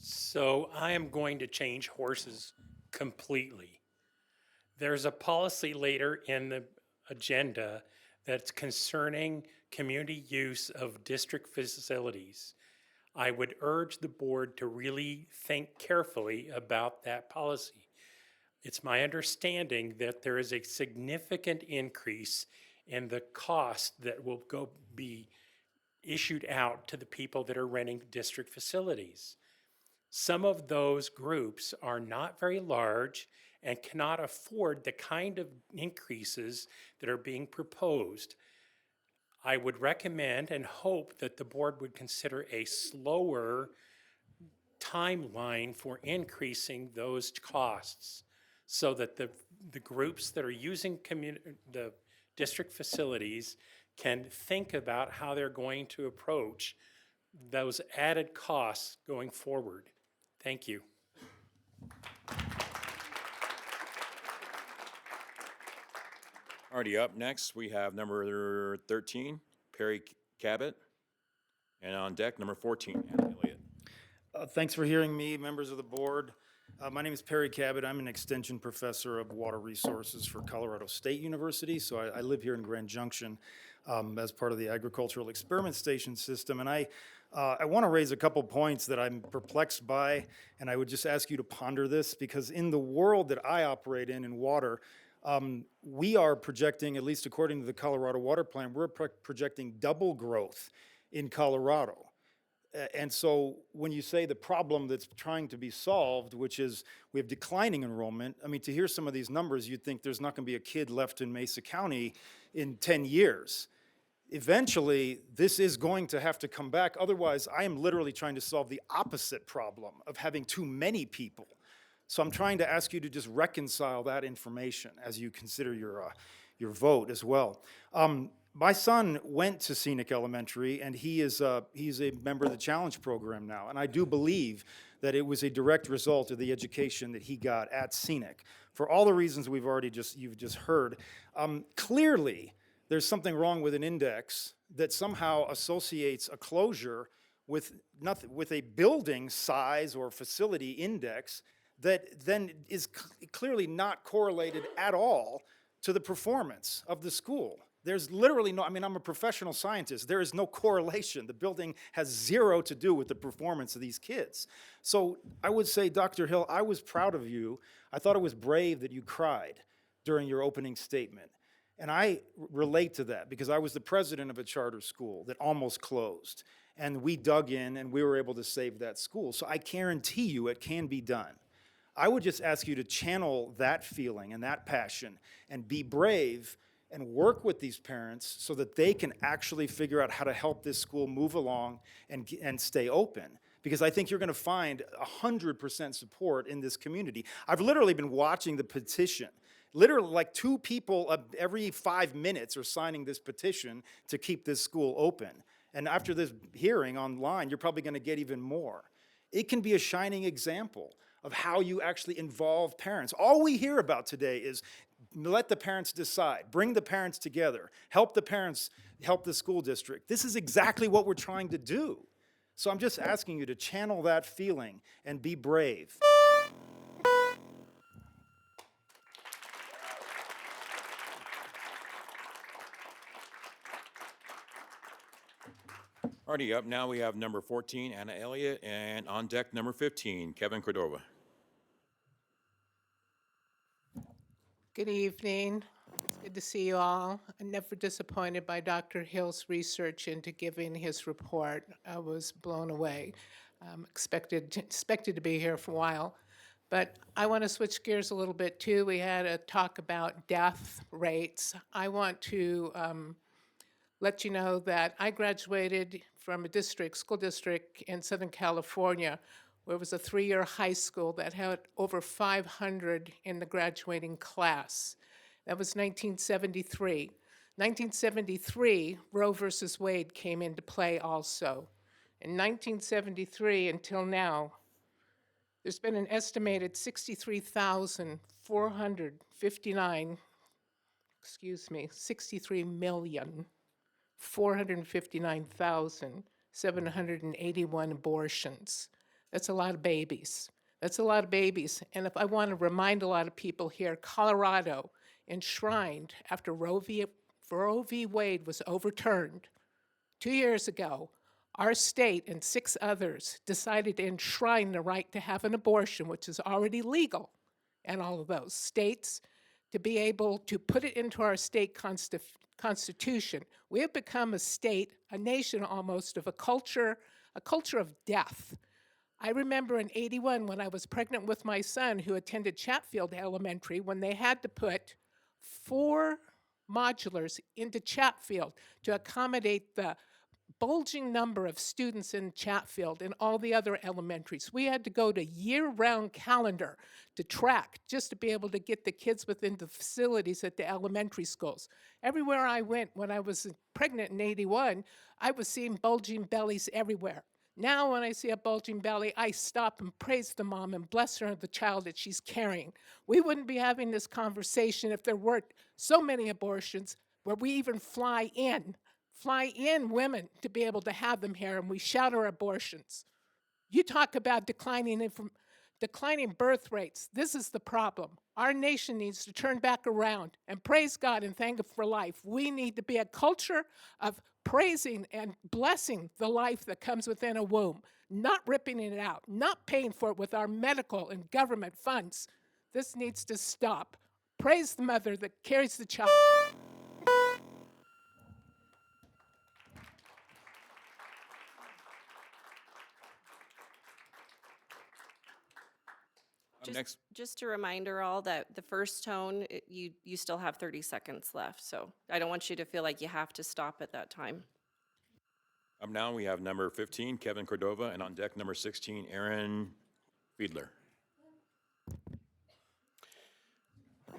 Speaker 6: So I am going to change horses completely. There's a policy later in the agenda that's concerning community use of district facilities. I would urge the board to really think carefully about that policy. It's my understanding that there is a significant increase in the cost that will be issued out to the people that are renting district facilities. Some of those groups are not very large and cannot afford the kind of increases that are being proposed. I would recommend and hope that the board would consider a slower timeline for increasing those costs so that the groups that are using the district facilities can think about how they're going to approach those added costs going forward. Thank you.
Speaker 4: Alrighty, up next, we have number 13, Perry Cabot, and on deck, number 14, Anna Elliott.
Speaker 10: Thanks for hearing me, members of the board. My name is Perry Cabot. I'm an extension professor of water resources for Colorado State University, so I live here in Grand Junction as part of the Agricultural Experiment Station system, and I want to raise a couple points that I'm perplexed by, and I would just ask you to ponder this, because in the world that I operate in water, we are projecting, at least according to the Colorado Water Plan, we're projecting double growth in Colorado. And so when you say the problem that's trying to be solved, which is we have declining enrollment, I mean, to hear some of these numbers, you'd think there's not going to be a kid left in Mesa County in 10 years. Eventually, this is going to have to come back. Otherwise, I am literally trying to solve the opposite problem of having too many people. So I'm trying to ask you to just reconcile that information as you consider your vote as well. My son went to Scenic Elementary, and he's a member of the Challenge Program now. And I do believe that it was a direct result of the education that he got at Scenic. For all the reasons you've just heard, clearly there's something wrong with an index that somehow associates a closure with a building size or facility index that then is clearly not correlated at all to the performance of the school. There's literally no, I mean, I'm a professional scientist. There is no correlation. The building has zero to do with the performance of these kids. So I would say, Dr. Hill, I was proud of you. I thought it was brave that you cried during your opening statement. And I relate to that because I was the president of a charter school that almost closed. And we dug in and we were able to save that school. So I guarantee you it can be done. I would just ask you to channel that feeling and that passion and be brave and work with these parents so that they can actually figure out how to help this school move along and stay open. Because I think you're going to find 100% support in this community. I've literally been watching the petition. Literally, like 2 people every 5 minutes are signing this petition to keep this school open. And after this hearing online, you're probably going to get even more. It can be a shining example of how you actually involve parents. All we hear about today is let the parents decide, bring the parents together, help the parents, help the school district. This is exactly what we're trying to do. So I'm just asking you to channel that feeling and be brave.
Speaker 4: Alrighty, up now we have number 14, Anna Elliott, and on deck number 15, Kevin Cordova.
Speaker 3: Good evening. It's good to see you all. I'm never disappointed by Dr. Hill's research into giving his report. I was blown away. Expected to be here for a while. But I want to switch gears a little bit too. We had a talk about death rates. I want to let you know that I graduated from a school district in Southern California, where it was a 3-year high school that had over 500 in the graduating class. That was 1973. 1973, Roe versus Wade came into play also. In 1973 until now, there's been an estimated 63,459,781 abortions. That's a lot of babies. That's a lot of babies. And if I want to remind a lot of people here, Colorado enshrined after Roe v. Wade was overturned 2 years ago, our state and 6 others decided to enshrine the right to have an abortion, which is already legal in all of those states, to be able to put it into our state constitution. We have become a state, a nation almost, of a culture of death. I remember in '81 when I was pregnant with my son who attended Chatfield Elementary, when they had to put 4 modulars into Chatfield to accommodate the bulging number of students in Chatfield and all the other elementaries. We had to go to year-round calendar to track just to be able to get the kids within the facilities at the elementary schools. Everywhere I went when I was pregnant in '81, I was seeing bulging bellies everywhere. Now when I see a bulging belly, I stop and praise the mom and bless her and the child that she's carrying. We wouldn't be having this conversation if there weren't so many abortions where we even fly in women to be able to have them here, and we shout our abortions. You talk about declining birth rates. This is the problem. Our nation needs to turn back around and praise God and thank Him for life. We need to be a culture of praising and blessing the life that comes within a womb, not ripping it out, not paying for it with our medical and government funds. This needs to stop. Praise the mother that carries the child.
Speaker 1: Just a reminder all that the first tone, you still have 30 seconds left, so I don't want you to feel like you have to stop at that time.
Speaker 4: Up now we have number 15, Kevin Cordova, and on deck number 16, Aaron Fiedler.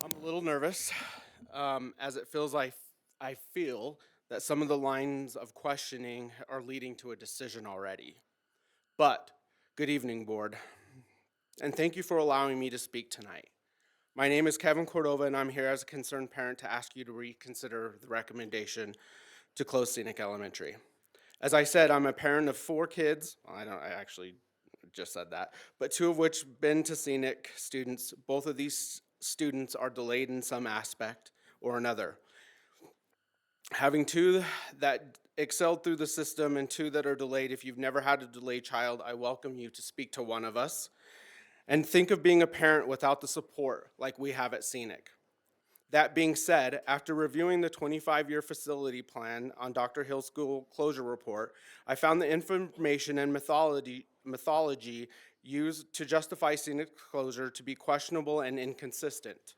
Speaker 8: I'm a little nervous, as it feels like I feel that some of the lines of questioning are leading to a decision already. But, good evening, board, and thank you for allowing me to speak tonight. My name is Kevin Cordova, and I'm here as a concerned parent to ask you to reconsider the recommendation to close Scenic Elementary. As I said, I'm a parent of 4 kids. Well, I actually just said that, but 2 of which been to Scenic students. Both of these students are delayed in some aspect or another. Having 2 that excelled through the system and 2 that are delayed, if you've never had a delayed child, I welcome you to speak to one of us. And think of being a parent without the support like we have at Scenic. That being said, after reviewing the 25-year facility plan on Dr. Hill's school closure report, I found the information and methodology used to justify Scenic closure to be questionable and inconsistent.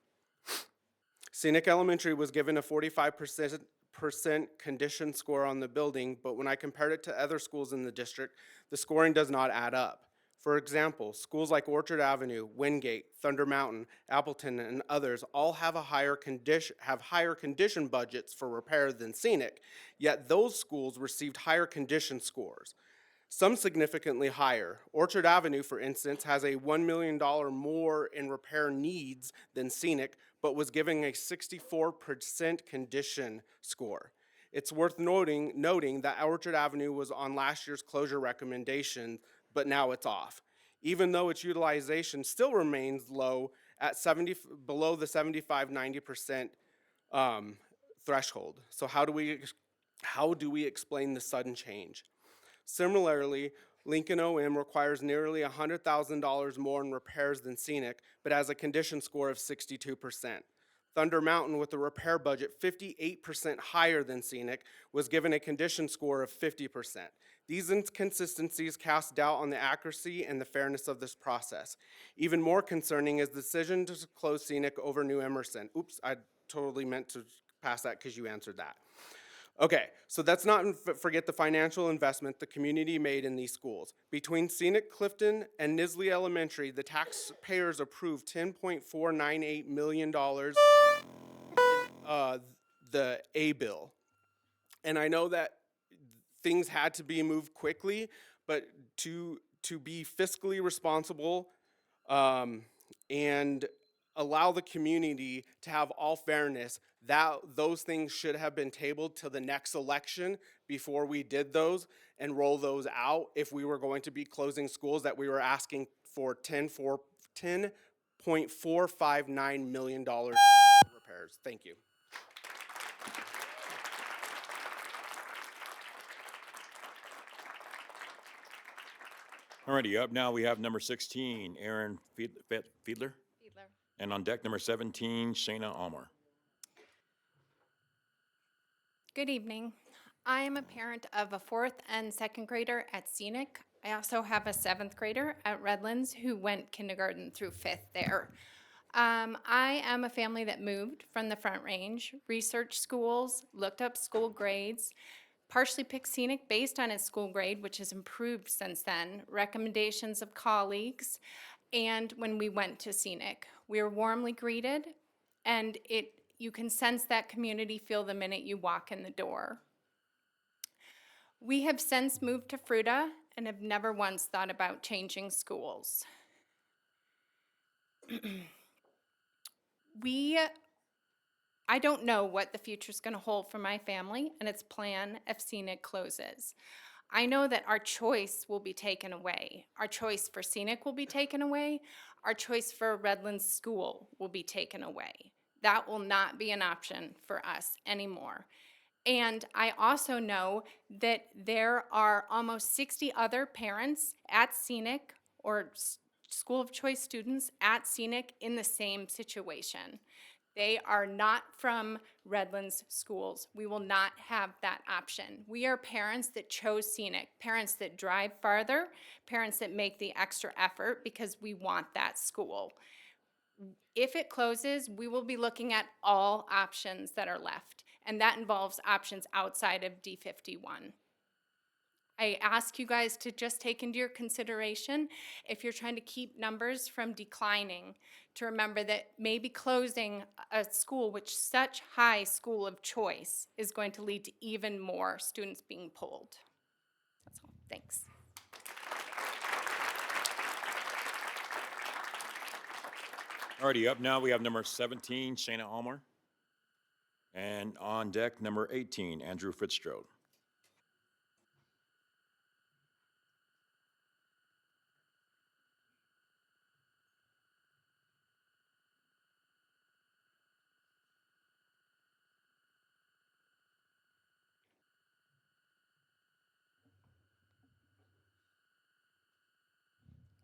Speaker 8: Scenic Elementary was given a 45% condition score on the building, but when I compared it to other schools in the district, the scoring does not add up. For example, schools like Orchard Avenue, Wingate, Thunder Mountain, Appleton, and others all have higher condition budgets for repair than Scenic, yet those schools received higher condition scores, some significantly higher. Orchard Avenue, for instance, has a $1 million more in repair needs than Scenic, but was given a 64% condition score. It's worth noting that Orchard Avenue was on last year's closure recommendation, but now it's off, even though its utilization still remains low at below the 75-90% threshold. So how do we explain the sudden change? Similarly, Lincoln OM requires nearly $100,000 more in repairs than Scenic, but has a condition score of 62%. Thunder Mountain, with a repair budget 58% higher than Scenic, was given a condition score of 50%. These inconsistencies cast doubt on the accuracy and the fairness of this process. Even more concerning is the decision to close Scenic over New Emerson. Oops, I totally meant to pass that because you answered that. Okay, so let's not forget the financial investment the community made in these schools. Between Scenic, Clifton, and Nisley Elementary, the taxpayers approved $10.498 million the A bill. And I know that things had to be moved quickly, but to be fiscally responsible and allow the community to have all fairness, that those things should have been tabled till the next election before we did those and roll those out if we were going to be closing schools that we were asking for $10.459 million repairs. Thank you.
Speaker 4: Alrighty, up now we have number 16, Aaron Fiedler. And on deck, number 17, Shayna Almar.
Speaker 5: Good evening. I am a parent of a 4th and 2nd grader at Scenic. I also have a 7th grader at Redlands who went kindergarten through 5th there. I am a family that moved from the Front Range, researched schools, looked up school grades, partially picked Scenic based on its school grade, which has improved since then, recommendations of colleagues, and when we went to Scenic. We were warmly greeted, and you can sense that community feel the minute you walk in the door. We have since moved to Fruita and have never once thought about changing schools. I don't know what the future's going to hold for my family and its plan if Scenic closes. I know that our choice will be taken away. Our choice for Scenic will be taken away. Our choice for Redlands School will be taken away. That will not be an option for us anymore. And I also know that there are almost 60 other parents at Scenic or School of Choice students at Scenic in the same situation. They are not from Redlands schools. We will not have that option. We are parents that chose Scenic, parents that drive farther, parents that make the extra effort because we want that school. If it closes, we will be looking at all options that are left, and that involves options outside of D51. I ask you guys to just take into your consideration, if you're trying to keep numbers from declining, to remember that maybe closing a school which such high school of choice is going to lead to even more students being pulled. That's all. Thanks.
Speaker 4: Alrighty, up now we have number 17, Shayna Almar. And on deck, number 18, Andrew Fitzgerald.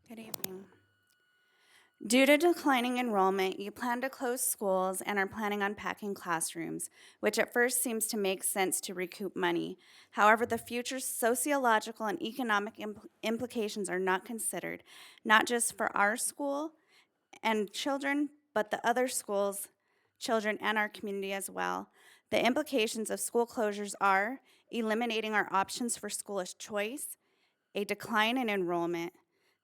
Speaker 11: Good evening. Due to declining enrollment, you plan to close schools and are planning on packing classrooms, which at first seems to make sense to recoup money. However, the future sociological and economic implications are not considered, not just for our school and children, but the other schools, children, and our community as well. The implications of school closures are eliminating our options for school of choice, a decline in enrollment,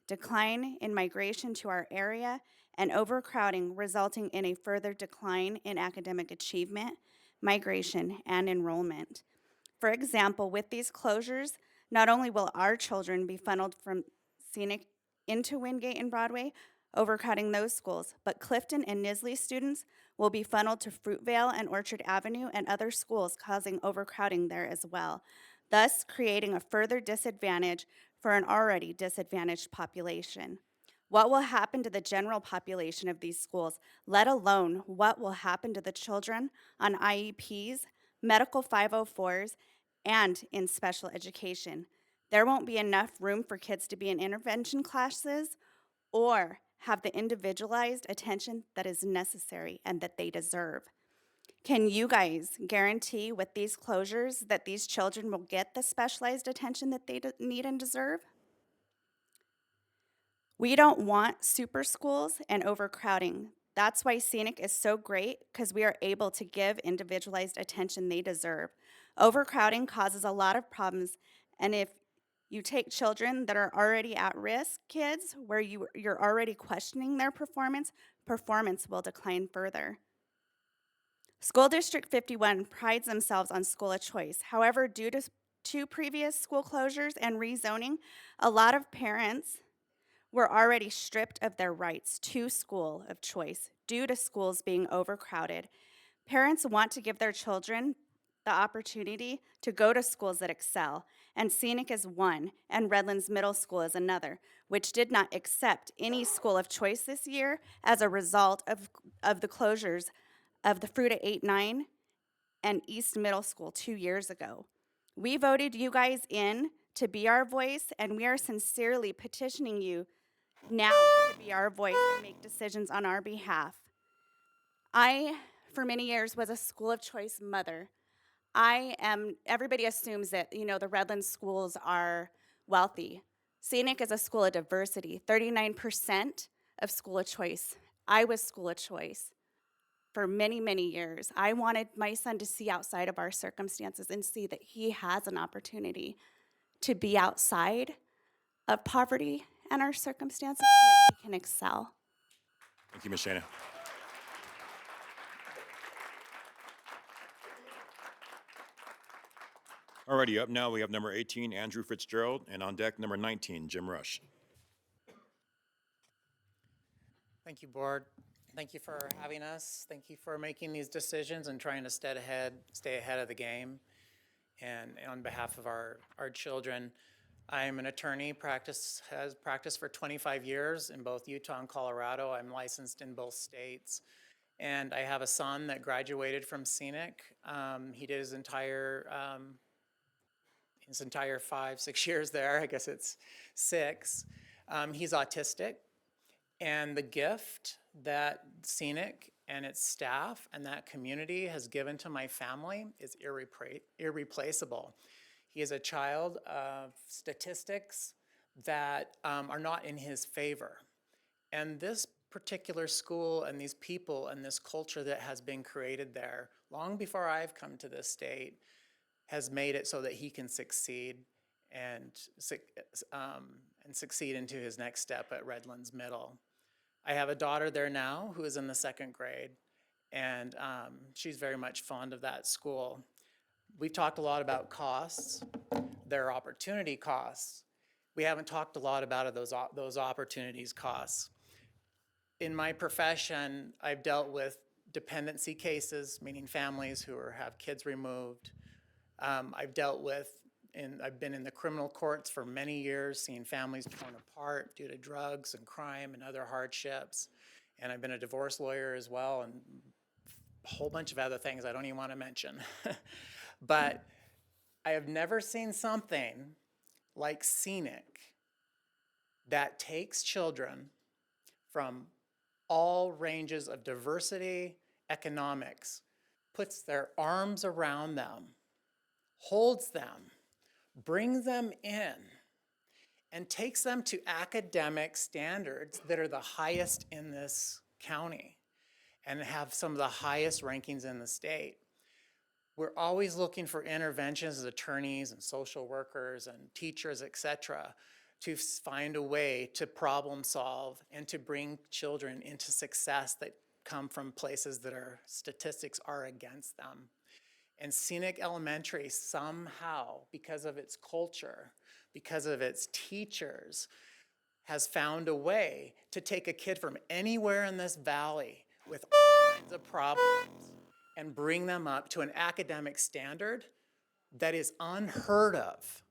Speaker 11: decline in migration to our area, and overcrowding resulting in a further decline in academic achievement, migration, and enrollment. For example, with these closures, not only will our children be funneled from Scenic into Wingate and Broadway, overcrowding those schools, but Clifton and Nisley students will be funneled to Fruitvale and Orchard Avenue and other schools, causing overcrowding there as well, thus creating a further disadvantage for an already disadvantaged population. What will happen to the general population of these schools, let alone what will happen to the children on IEPs, medical 504s, and in special education? There won't be enough room for kids to be in intervention classes or have the individualized attention that is necessary and that they deserve. Can you guys guarantee with these closures that these children will get the specialized attention that they need and deserve? We don't want super schools and overcrowding. That's why Scenic is so great, because we are able to give individualized attention they deserve. Overcrowding causes a lot of problems, and if you take children that are already at risk, kids, where you're already questioning their performance, performance will decline further. School District 51 prides themselves on school of choice. However, due to two previous school closures and rezoning, a lot of parents were already stripped of their rights to school of choice due to schools being overcrowded. Parents want to give their children the opportunity to go to schools that excel, and Scenic is one, and Redlands Middle School is another, which did not accept any school of choice this year as a result of the closures of the Fruta 8-9 and East Middle School 2 years ago. We voted you guys in to be our voice, and we are sincerely petitioning you now to be our voice and make decisions on our behalf. I, for many years, was a school of choice mother. Everybody assumes that, the Redlands schools are wealthy. Scenic is a school of diversity, 39% of school of choice. I was school of choice for many, many years. I wanted my son to see outside of our circumstances and see that he has an opportunity to be outside of poverty and our circumstances, and that he can excel.
Speaker 4: Thank you, Ms. Shana. Alrighty, up now we have number 18, Andrew Fitzgerald, and on deck, number 19, Jim Rush.
Speaker 12: Thank you, Board. Thank you for having us. Thank you for making these decisions and trying to stay ahead of the game. And on behalf of our children, I am an attorney, has practiced for 25 years in both Utah and Colorado. I'm licensed in both states. And I have a son that graduated from Scenic. He did his entire 5-6 years there. I guess it's 6. He's autistic. And the gift that Scenic and its staff and that community has given to my family is irreplaceable. He is a child of statistics that are not in his favor. And this particular school and these people and this culture that has been created there long before I've come to this state has made it so that he can succeed and succeed into his next step at Redlands Middle. I have a daughter there now who is in the 2nd grade, and she's very much fond of that school. We've talked a lot about costs. There are opportunity costs. We haven't talked a lot about those opportunities costs. In my profession, I've dealt with dependency cases, meaning families who have kids removed. I've been in the criminal courts for many years, seeing families torn apart due to drugs and crime and other hardships. And I've been a divorce lawyer as well, and a whole bunch of other things I don't even want to mention. But I have never seen something like Scenic that takes children from all ranges of diversity, economics, puts their arms around them, holds them, brings them in, and takes them to academic standards that are the highest in this county and have some of the highest rankings in the state. We're always looking for interventions as attorneys and social workers and teachers, etc., to find a way to problem solve and to bring children into success that come from places that statistics are against them. And Scenic Elementary somehow, because of its culture, because of its teachers, has found a way to take a kid from anywhere in this valley with all kinds of problems and bring them up to an academic standard that is unheard of.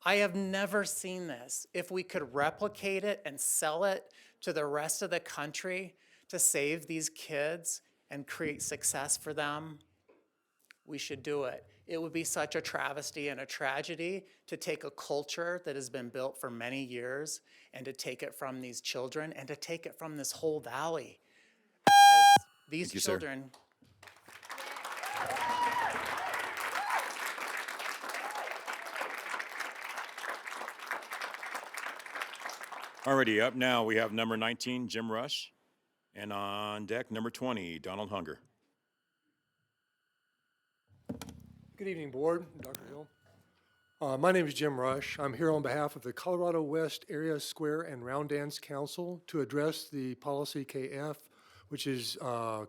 Speaker 12: I have never seen this. If we could replicate it and sell it to the rest of the country to save these kids and create success for them, we should do it. It would be such a travesty and a tragedy to take a culture that has been built for many years and to take it from these children and to take it from this whole valley. As these
Speaker 4: Thank you, sir.
Speaker 12: children.
Speaker 4: Alrighty, up now, we have number 19, Jim Rush, and on deck, number 20, Donald Hunger.
Speaker 13: Good evening, Board, Dr. Hill. My name is Jim Rush. I'm here on behalf of the Colorado West Area Square and Round Dance Council to address the policy KF, which is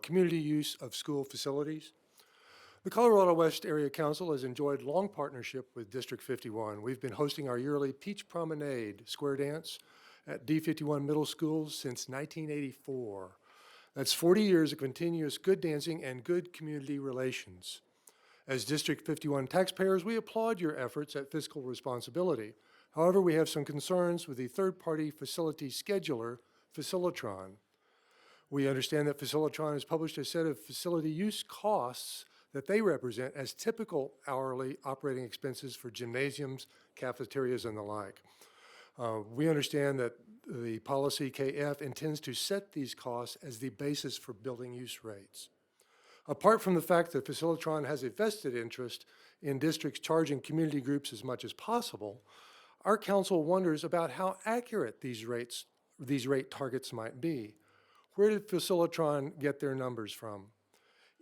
Speaker 13: community use of school facilities. The Colorado West Area Council has enjoyed long partnership with District 51. We've been hosting our yearly Peach Promenade Square Dance at D51 Middle School since 1984. That's 40 years of continuous good dancing and good community relations. As District 51 taxpayers, we applaud your efforts at fiscal responsibility. However, we have some concerns with the third-party facility scheduler, Facilitron. We understand that Facilitron has published a set of facility use costs that they represent as typical hourly operating expenses for gymnasiums, cafeterias, and the like. We understand that the policy KF intends to set these costs as the basis for building use rates. Apart from the fact that Facilitron has a vested interest in districts charging community groups as much as possible, our council wonders about how accurate these rate targets might be. Where did Facilitron get their numbers from?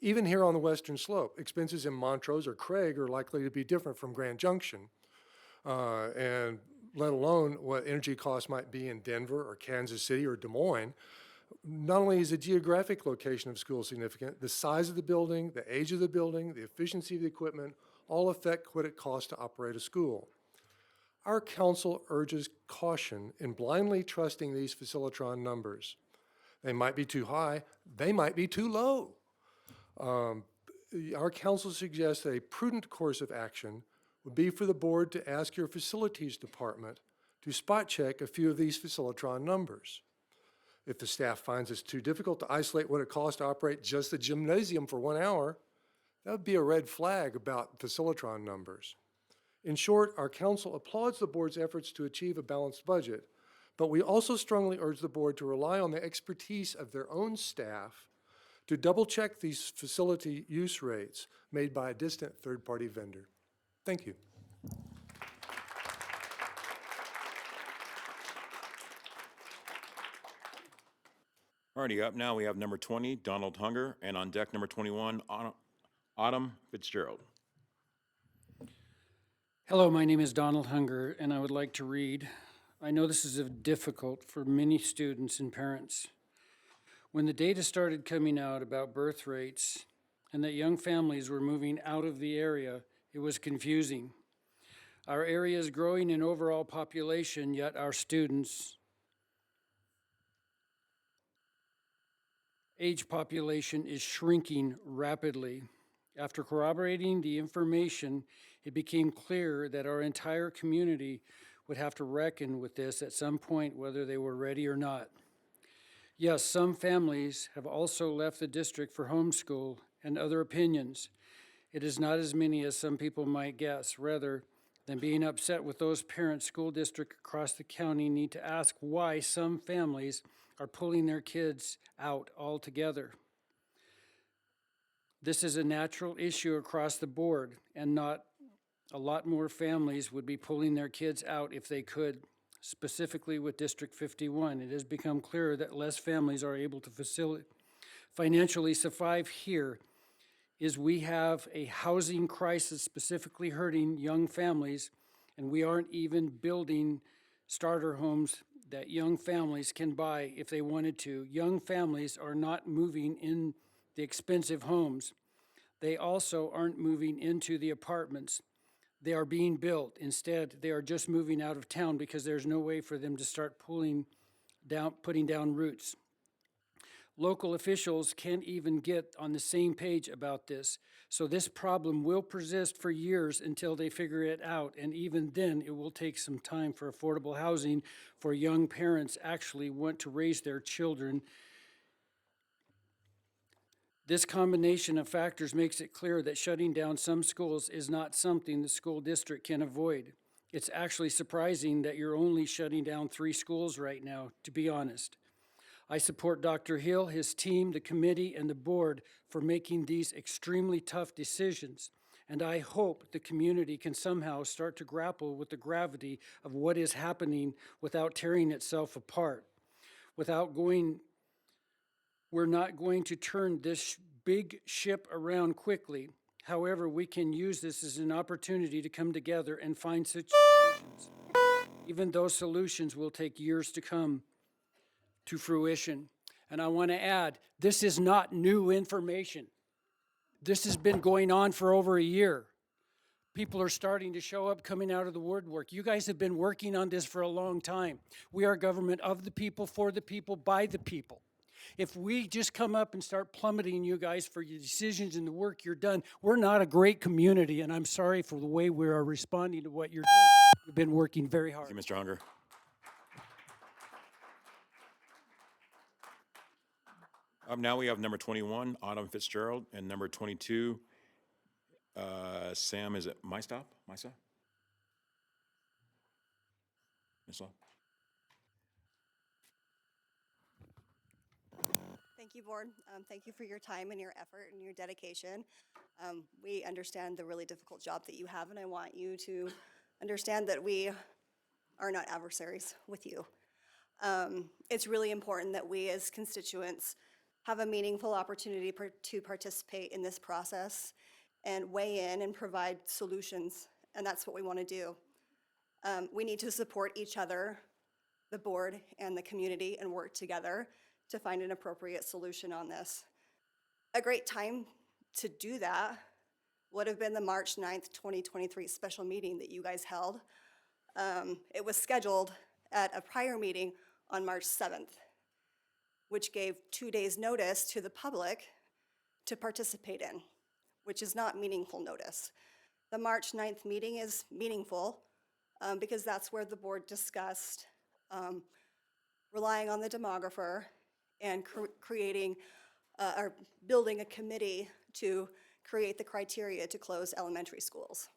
Speaker 13: Even here on the Western Slope, expenses in Montrose or Craig are likely to be different from Grand Junction, and let alone what energy costs might be in Denver or Kansas City or Des Moines. Not only is the geographic location of schools significant, the size of the building, the age of the building, the efficiency of the equipment, all affect what it costs to operate a school. Our council urges caution in blindly trusting these Facilitron numbers. They might be too high, they might be too low. Our council suggests that a prudent course of action would be for the board to ask your facilities department to spot check a few of these Facilitron numbers. If the staff finds it's too difficult to isolate what it costs to operate just the gymnasium for 1 hour, that would be a red flag about Facilitron numbers. In short, our council applauds the board's efforts to achieve a balanced budget, but we also strongly urge the board to rely on the expertise of their own staff to double-check these facility use rates made by a distant third-party vendor. Thank you.
Speaker 4: Alrighty, up now, we have number 20, Donald Hunger, and on deck, number 21, Autumn Fitzgerald.
Speaker 14: Hello, my name is Donald Hunger, and I would like to read. I know this is difficult for many students and parents. When the data started coming out about birth rates and that young families were moving out of the area, it was confusing. Our area is growing in overall population, yet our students' age population is shrinking rapidly. After corroborating the information, it became clear that our entire community would have to reckon with this at some point, whether they were ready or not. Yes, some families have also left the district for homeschool and other opinions. It is not as many as some people might guess. Rather than being upset with those parents, school districts across the county need to ask why some families are pulling their kids out altogether. This is a natural issue across the board, and not a lot more families would be pulling their kids out if they could. Specifically with District 51, it has become clear that less families are able to financially survive here. We have a housing crisis specifically hurting young families, and we aren't even building starter homes that young families can buy if they wanted to. Young families are not moving in the expensive homes. They also aren't moving into the apartments. They are being built. Instead, they are just moving out of town because there's no way for them to start putting down roots. Local officials can't even get on the same page about this, so this problem will persist for years until they figure it out, and even then it will take some time for affordable housing for young parents actually want to raise their children. This combination of factors makes it clear that shutting down some schools is not something the school district can avoid. It's actually surprising that you're only shutting down 3 schools right now, to be honest. I support Dr. Hill, his team, the committee, and the board for making these extremely tough decisions. And I hope the community can somehow start to grapple with the gravity of what is happening without tearing itself apart. We're not going to turn this big ship around quickly. However, we can use this as an opportunity to come together and find solutions. Even those solutions will take years to come to fruition. And I want to add, this is not new information. This has been going on for over a year. People are starting to show up, coming out of the woodwork. You guys have been working on this for a long time. We are government of the people, for the people, by the people. If we just come up and start plummeting you guys for your decisions and the work you're done, we're not a great community, and I'm sorry for the way we are responding to what you're doing. You've been working very hard.
Speaker 4: Thank you, Mr. Hunger. Now we have number 21, Autumn Fitzgerald, and number 22, Sam, is it Mystop? Mysa?
Speaker 7: Thank you, Board. Thank you for your time and your effort and your dedication. We understand the really difficult job that you have, and I want you to understand that we are not adversaries with you. It's really important that we as constituents have a meaningful opportunity to participate in this process and weigh in and provide solutions, and that's what we want to do. We need to support each other, the board and the community, and work together to find an appropriate solution on this. A great time to do that would have been the March 9th, 2023 special meeting that you guys held. It was scheduled at a prior meeting on March 7th, which gave 2 days' notice to the public to participate in, which is not meaningful notice. The March 9th meeting is meaningful because that's where the board discussed relying on the demographer and creating or building a committee to create the criteria to close elementary schools.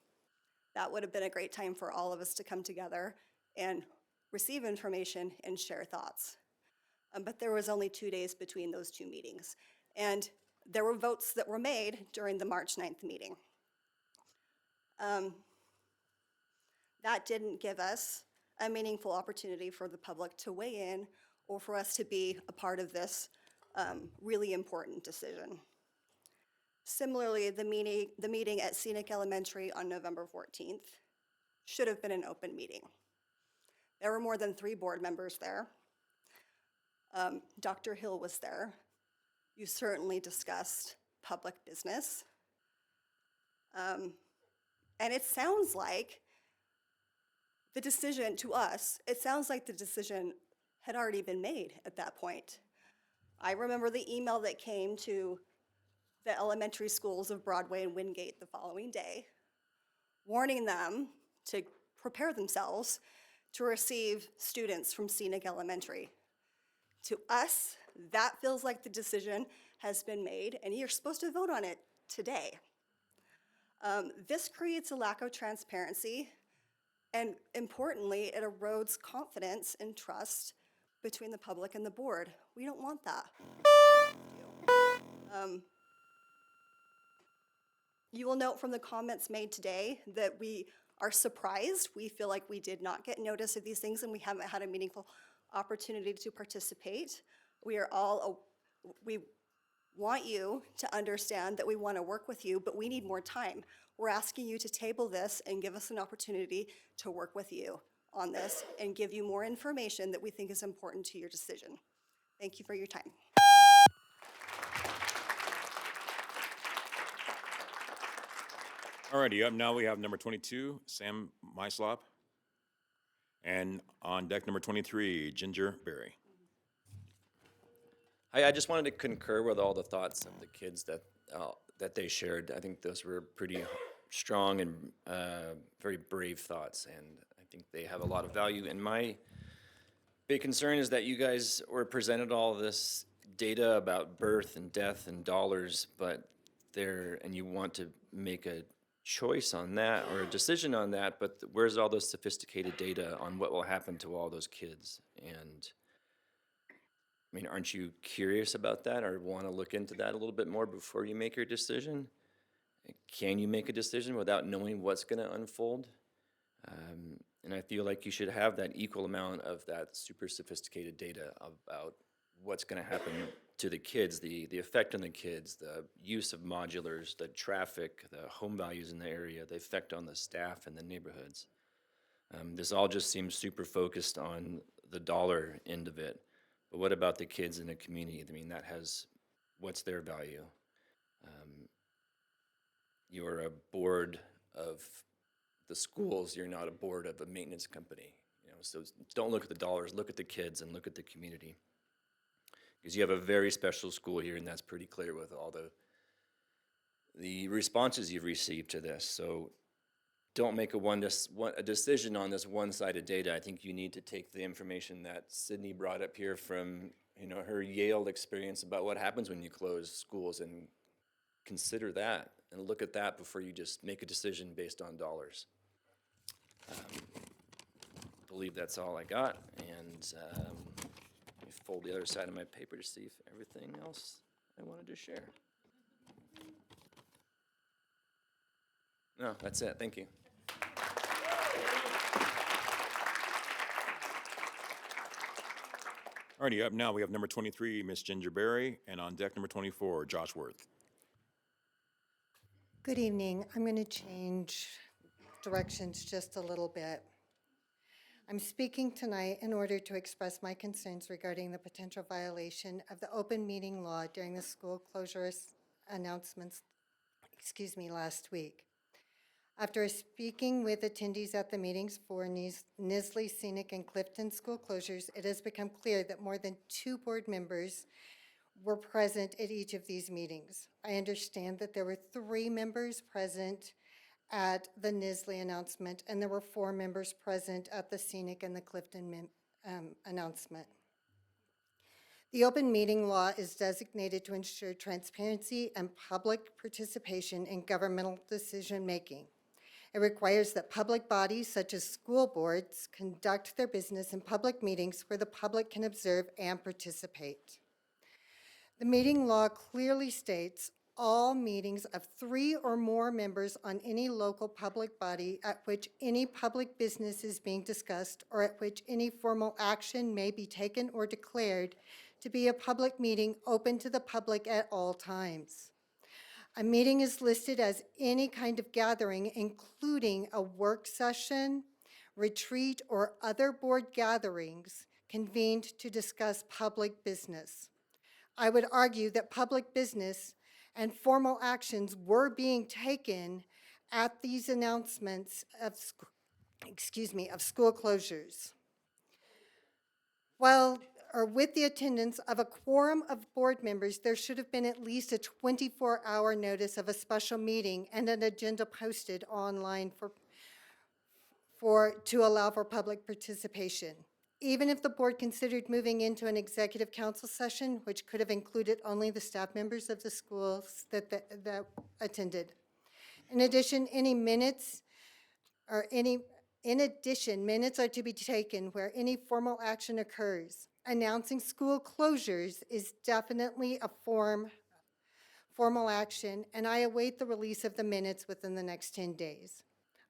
Speaker 7: That would have been a great time for all of us to come together and receive information and share thoughts. But there was only 2 days between those 2 meetings. And there were votes that were made during the March 9th meeting. That didn't give us a meaningful opportunity for the public to weigh in or for us to be a part of this really important decision. Similarly, the meeting at Scenic Elementary on November 14th should have been an open meeting. There were more than 3 board members there. Dr. Hill was there. You certainly discussed public business. And it sounds like the decision to us, it sounds like the decision had already been made at that point. I remember the email that came to the elementary schools of Broadway and Wingate the following day, warning them to prepare themselves to receive students from Scenic Elementary. To us, that feels like the decision has been made, and you're supposed to vote on it today. This creates a lack of transparency, and importantly, it erodes confidence and trust between the public and the board. We don't want that. You will note from the comments made today that we are surprised. We feel like we did not get notice of these things and we haven't had a meaningful opportunity to participate. We want you to understand that we want to work with you, but we need more time. We're asking you to table this and give us an opportunity to work with you on this and give you more information that we think is important to your decision. Thank you for your time.
Speaker 4: Alrighty, up now we have number 22, Sam Mystop. And on deck number 23, Ginger Berry.
Speaker 15: I just wanted to concur with all the thoughts of the kids that they shared. I think those were pretty strong and very brave thoughts, and I think they have a lot of value. And my big concern is that you guys were presented all this data about birth and death and dollars, but and you want to make a choice on that or a decision on that, but where's all those sophisticated data on what will happen to all those kids? And I mean, aren't you curious about that or want to look into that a little bit more before you make your decision? Can you make a decision without knowing what's going to unfold? And I feel like you should have that equal amount of that super sophisticated data about what's going to happen to the kids, the effect on the kids, the use of modulars, the traffic, the home values in the area, the effect on the staff and the neighborhoods. This all just seems super focused on the dollar end of it. But what about the kids in the community? I mean, what's their value? You're a board of the schools, you're not a board of a maintenance company. So don't look at the dollars, look at the kids and look at the community. Because you have a very special school here, and that's pretty clear with all the responses you've received to this. So don't make a decision on this one-sided data. I think you need to take the information that Sydney brought up here from her Yale experience about what happens when you close schools and consider that and look at that before you just make a decision based on dollars. I believe that's all I got, and let me fold the other side of my paper to see if everything else I wanted to share. No, that's it. Thank you.
Speaker 4: Alrighty, up now we have number 23, Miss Ginger Berry, and on deck number 24, Josh Worth.
Speaker 16: Good evening. I'm going to change directions just a little bit. I'm speaking tonight in order to express my concerns regarding the potential violation of the open meeting law during the school closures announcements, last week. After speaking with attendees at the meetings for Nisley, Scenic, and Clifton school closures, it has become clear that more than 2 board members were present at each of these meetings. I understand that there were 3 members present at the Nisley announcement, and there were 4 members present at the Scenic and the Clifton announcement. The open meeting law is designated to ensure transparency and public participation in governmental decision-making. It requires that public bodies such as school boards conduct their business in public meetings where the public can observe and participate. The meeting law clearly states all meetings of 3 or more members on any local public body at which any public business is being discussed or at which any formal action may be taken or declared to be a public meeting open to the public at all times. A meeting is listed as any kind of gathering, including a work session, retreat, or other board gatherings convened to discuss public business. I would argue that public business and formal actions were being taken at these announcements of, school closures. With the attendance of a quorum of board members, there should have been at least a 24-hour notice of a special meeting and an agenda posted online to allow for public participation. Even if the board considered moving into an executive council session, which could have included only the staff members of the schools that attended. In addition, minutes are to be taken where any formal action occurs. Announcing school closures is definitely a formal action, and I await the release of the minutes within the next 10 days.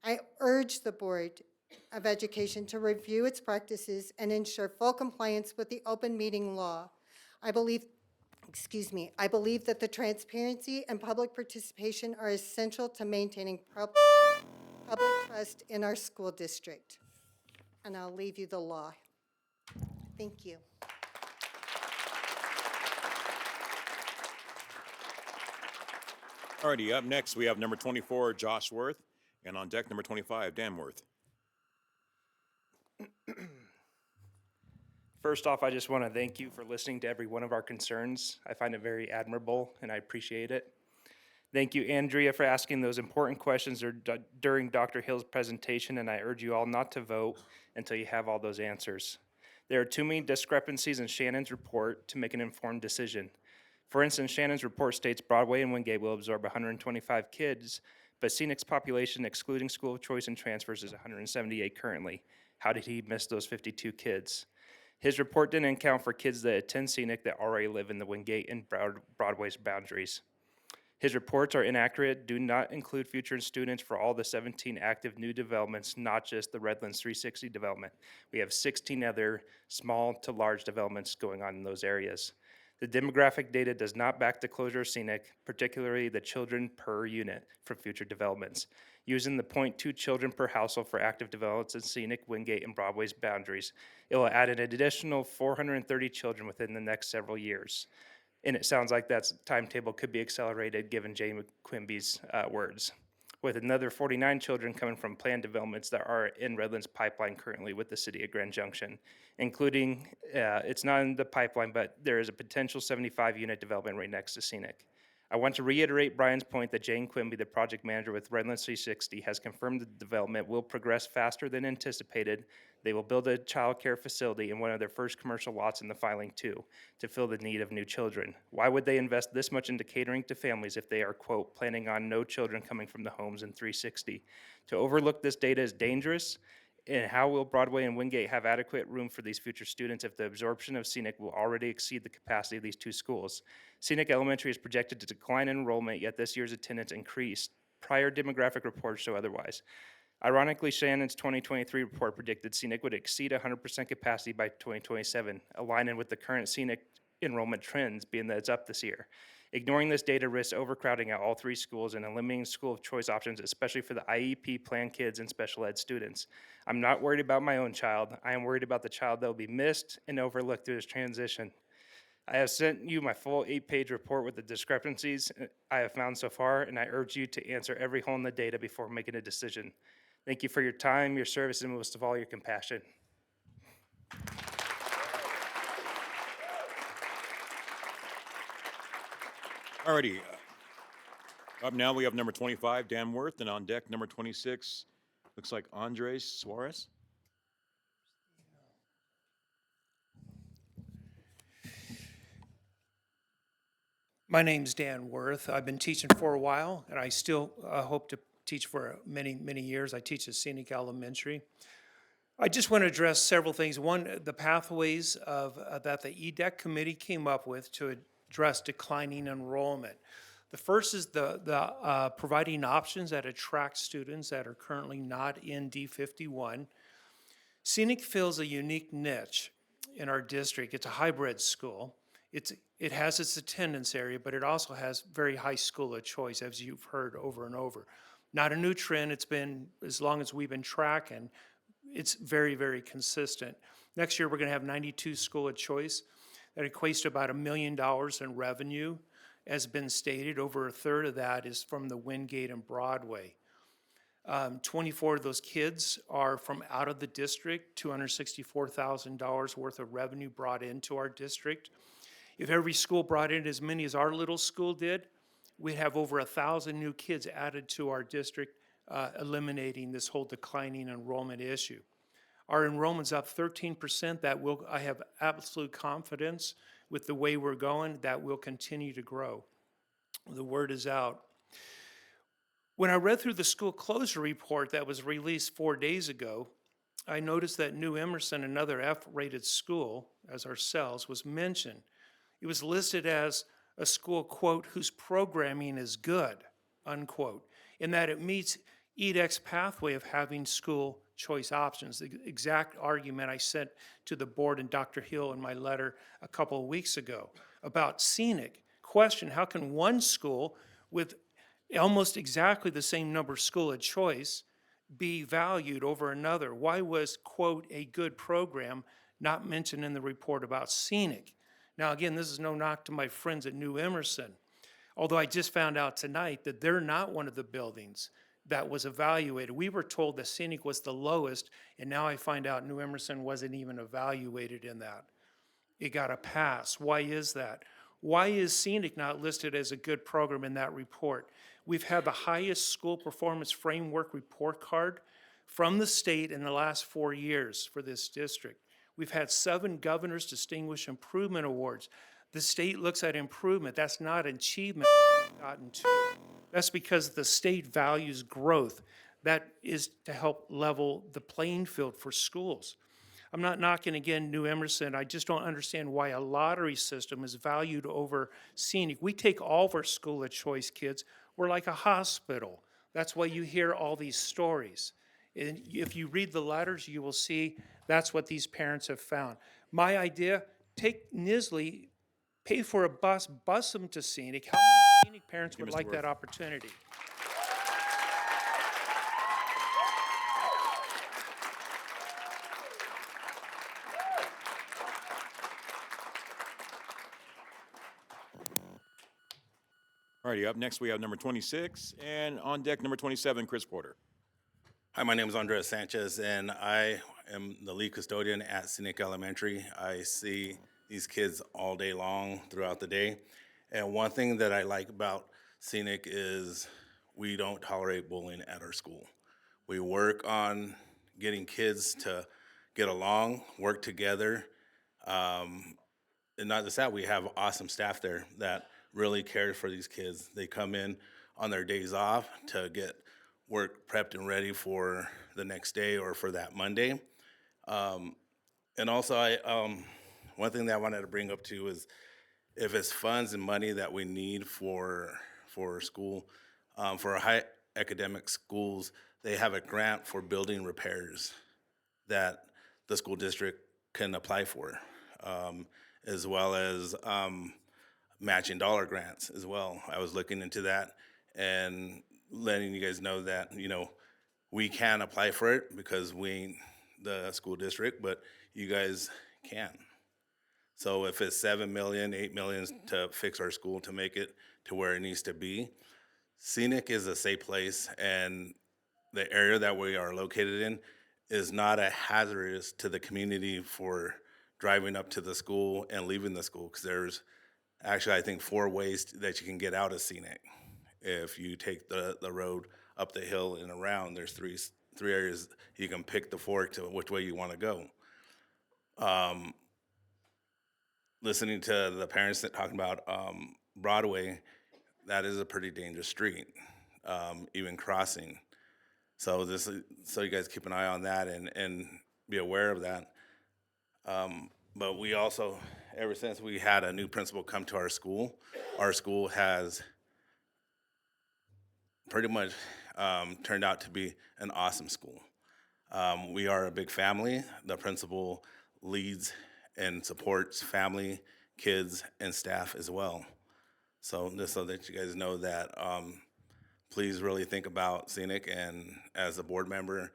Speaker 16: I urge the Board of Education to review its practices and ensure full compliance with the open meeting law. I believe that the transparency and public participation are essential to maintaining public trust in our school district. And I'll leave you the law. Thank you.
Speaker 4: Alrighty, up next we have number 24, Josh Worth, and on deck number 25, Dan Worth.
Speaker 17: First off, I just want to thank you for listening to every one of our concerns. I find it very admirable, and I appreciate it. Thank you, Andrea, for asking those important questions during Dr. Hill's presentation, and I urge you all not to vote until you have all those answers. There are too many discrepancies in Shannon's report to make an informed decision. For instance, Shannon's report states Broadway and Wingate will absorb 125 kids, but Scenic's population, excluding school of choice and transfers, is 178 currently. How did he miss those 52 kids? His report didn't account for kids that attend Scenic that already live in the Wingate and Broadway's boundaries. His reports are inaccurate, do not include future students for all the 17 active new developments, not just the Redlands 360 development. We have 16 other small to large developments going on in those areas. The demographic data does not back the closure of Scenic, particularly the children per unit from future developments. Using the 0.2 children per household for active developments in Scenic, Wingate, and Broadway's boundaries, it will add an additional 430 children within the next several years. And it sounds like that timetable could be accelerated given Jay McQuimby's words, with another 49 children coming from planned developments that are in Redlands pipeline currently with the city of Grand Junction, including, it's not in the pipeline, but there is a potential 75 unit development right next to Scenic. I want to reiterate Brian's point that Jane Quimby, the project manager with Redlands 360, has confirmed the development will progress faster than anticipated. They will build a child care facility in one of their first commercial lots in the filing too, to fill the need of new children. Why would they invest this much into catering to families if they are, quote, planning on no children coming from the homes in 360? To overlook this data is dangerous. And how will Broadway and Wingate have adequate room for these future students if the absorption of Scenic will already exceed the capacity of these two schools? Scenic Elementary is projected to decline in enrollment, yet this year's attendance increased. Prior demographic reports show otherwise. Ironically, Shannon's 2023 report predicted Scenic would exceed 100% capacity by 2027, aligning with the current Scenic enrollment trends, being that it's up this year. Ignoring this data risks overcrowding at all three schools and eliminating school of choice options, especially for the IEP plan kids and special ed students. I'm not worried about my own child. I am worried about the child that will be missed and overlooked through this transition. I have sent you my full 8-page report with the discrepancies I have found so far, and I urge you to answer every hole in the data before making a decision. Thank you for your time, your service, and most of all, your compassion.
Speaker 4: Alrighty. Up now, we have number 25, Dan Worth, and on deck, number 26, looks like Andres Suarez.
Speaker 18: My name's Dan Worth. I've been teaching for a while, and I still hope to teach for many, many years. I teach at Scenic Elementary. I just want to address several things. One, the pathways that the EDEC committee came up with to address declining enrollment. The first is the providing options that attract students that are currently not in D51. Scenic fills a unique niche in our district. It's a hybrid school. It has its attendance area, but it also has very high school of choice, as you've heard over and over. Not a new trend. It's been, as long as we've been tracking, it's very, very consistent. Next year, we're going to have 92 school of choice. That equates to about $1 million in revenue. As been stated, over a third of that is from the Wingate and Broadway. 24 of those kids are from out of the district, $264,000 worth of revenue brought into our district. If every school brought in as many as our little school did, we'd have over 1,000 new kids added to our district, eliminating this whole declining enrollment issue. Our enrollment's up 13%. I have absolute confidence with the way we're going that will continue to grow. The word is out. When I read through the school closure report that was released 4 days ago, I noticed that New Emerson, another F-rated school, as ourselves, was mentioned. It was listed as a school, quote, whose programming is good, unquote, in that it meets EDEC's pathway of having school choice options. The exact argument I sent to the board and Dr. Hill in my letter a couple of weeks ago about Scenic. Question, how can one school with almost exactly the same number of school of choice be valued over another? Why was, quote, a good program not mentioned in the report about Scenic? Now, again, this is no knock to my friends at New Emerson, although I just found out tonight that they're not one of the buildings that was evaluated. We were told that Scenic was the lowest, and now I find out New Emerson wasn't even evaluated in that. It got a pass. Why is that? Why is Scenic not listed as a good program in that report? We've had the highest school performance framework report card from the state in the last 4 years for this district. We've had 7 Governor's Distinguished Improvement Awards. The state looks at improvement. That's not achievement we've gotten to. That's because the state values growth. That is to help level the playing field for schools. I'm not knocking, again, New Emerson. I just don't understand why a lottery system is valued over scenic. We take all of our school of choice kids. We're like a hospital. That's why you hear all these stories. And if you read the letters, you will see that's what these parents have found. My idea, take Nisley, pay for a bus them to scenic. How many scenic parents would
Speaker 4: Mr.
Speaker 18: like
Speaker 4: Worth.
Speaker 18: that opportunity?
Speaker 4: Alrighty, up next we have number 26, and on deck, number 27, Chris Porter.
Speaker 19: Hi, my name is Andres Sanchez, and I am the lead custodian at Scenic Elementary. I see these kids all day long throughout the day. And one thing that I like about Scenic is we don't tolerate bullying at our school. We work on getting kids to get along, work together. And not just that, we have awesome staff there that really cares for these kids. They come in on their days off to get work prepped and ready for the next day or for that Monday. And also, one thing that I wanted to bring up too is if it's funds and money that we need for school, for our high academic schools, they have a grant for building repairs that the school district can apply for, as well as matching dollar grants as well. I was looking into that and letting you guys know that, we can apply for it because we ain't the school district, but you guys can. So if it's 7 million, 8 million to fix our school to make it to where it needs to be, Scenic is a safe place, and the area that we are located in is not a hazardous to the community for driving up to the school and leaving the school, because there's actually, I think, 4 ways that you can get out of Scenic. If you take the road up the hill and around, there's three areas you can pick the fork to which way you want to go. Listening to the parents that talking about Broadway, that is a pretty dangerous street, even crossing. So you guys keep an eye on that and be aware of that. But we also, ever since we had a new principal come to our school has pretty much turned out to be an awesome school. We are a big family. The principal leads and supports family, kids, and staff as well. So just so that you guys know that, please really think about Scenic, and as a board member,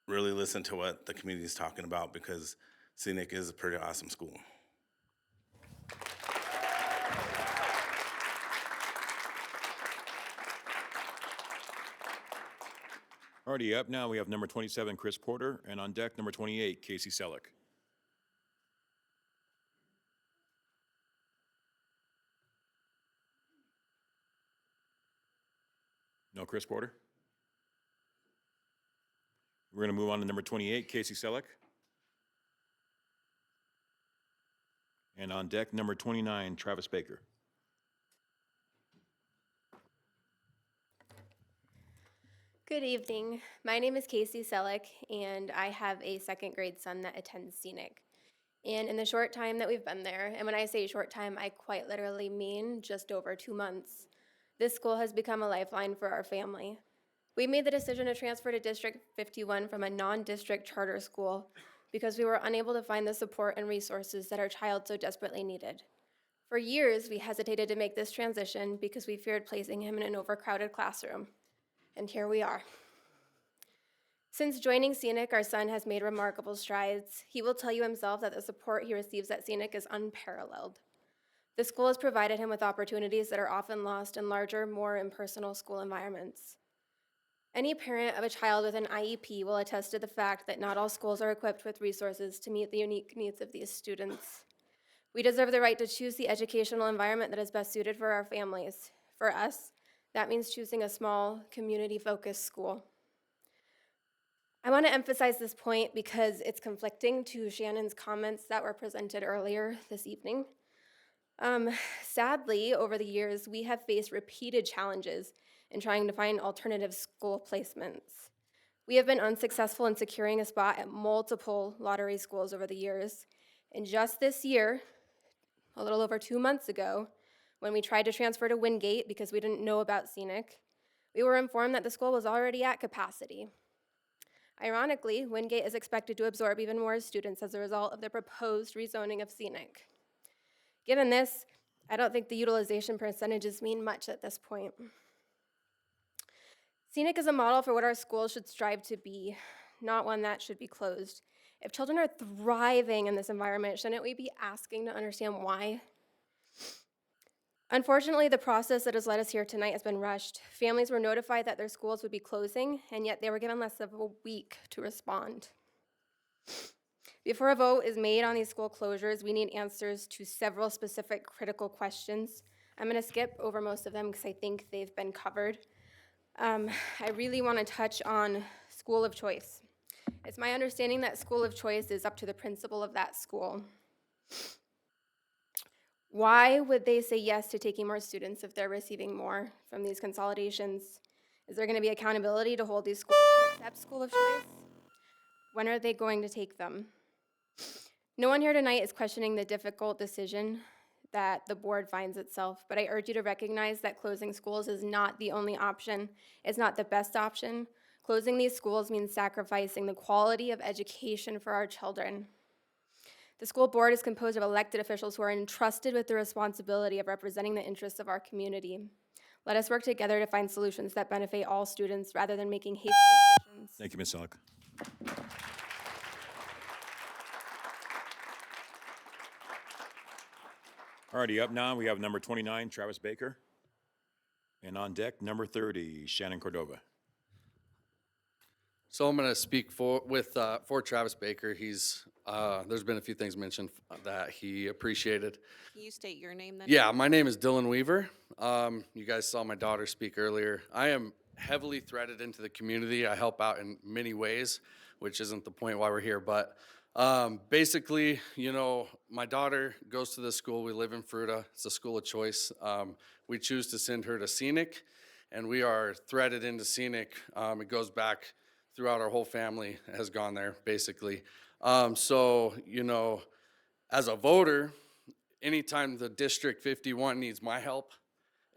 Speaker 19: really listen to what the community is talking about, because Scenic is a pretty awesome school.
Speaker 4: Alrighty, up now we have number 27, Chris Porter, and on deck, number 28, Casey Selleck. No Chris Porter? We're going to move on to number 28, Casey Selleck. And on deck, number 29, Travis Baker.
Speaker 20: Good evening. My name is Casey Selleck, and I have a second grade son that attends Scenic. And in the short time that we've been there, and when I say short time, I quite literally mean just over 2 months, this school has become a lifeline for our family. We made the decision to transfer to District 51 from a non-district charter school because we were unable to find the support and resources that our child so desperately needed. For years, we hesitated to make this transition because we feared placing him in an overcrowded classroom. And here we are. Since joining Scenic, our son has made remarkable strides. He will tell you himself that the support he receives at Scenic is unparalleled. The school has provided him with opportunities that are often lost in larger, more impersonal school environments. Any parent of a child with an IEP will attest to the fact that not all schools are equipped with resources to meet the unique needs of these students. We deserve the right to choose the educational environment that is best suited for our families. For us, that means choosing a small, community-focused school. I want to emphasize this point because it's conflicting to Shannon's comments that were presented earlier this evening. Sadly, over the years, we have faced repeated challenges in trying to find alternative school placements. We have been unsuccessful in securing a spot at multiple lottery schools over the years. And just this year, a little over 2 months ago, when we tried to transfer to Wingate because we didn't know about Scenic, we were informed that the school was already at capacity. Ironically, Wingate is expected to absorb even more students as a result of the proposed rezoning of Scenic. Given this, I don't think the utilization percentages mean much at this point. Scenic is a model for what our schools should strive to be, not one that should be closed. If children are thriving in this environment, shouldn't we be asking to understand why? Unfortunately, the process that has led us here tonight has been rushed. Families were notified that their schools would be closing, and yet they were given less than a week to respond. Before a vote is made on these school closures, we need answers to several specific critical questions. I'm going to skip over most of them because I think they've been covered. I really want to touch on school of choice. It's my understanding that school of choice is up to the principal of that school. Why would they say yes to taking more students if they're receiving more from these consolidations? Is there going to be accountability to hold these schools to accept school of choice? When are they going to take them? No one here tonight is questioning the difficult decision that the board finds itself, but I urge you to recognize that closing schools is not the only option. It's not the best option. Closing these schools means sacrificing the quality of education for our children. The school board is composed of elected officials who are entrusted with the responsibility of representing the interests of our community. Let us work together to find solutions that benefit all students rather than making hasty decisions.
Speaker 4: Thank you, Ms. Selleck. Alrighty, up now we have number 29, Travis Baker. And on deck, number 30, Shannon Cordova.
Speaker 21: So I'm going to speak for Travis Baker. There's been a few things mentioned that he appreciated.
Speaker 1: Can you state your name then?
Speaker 21: Yeah, my name is Dylan Weaver. You guys saw my daughter speak earlier. I am heavily threaded into the community. I help out in many ways, which isn't the point why we're here. But basically, you know, my daughter goes to this school. We live in Fruita. It's a school of choice. We choose to send her to Scenic, and we are threaded into Scenic. It goes back throughout our whole family has gone there, basically. So, you know, as a voter, anytime the District 51 needs my help,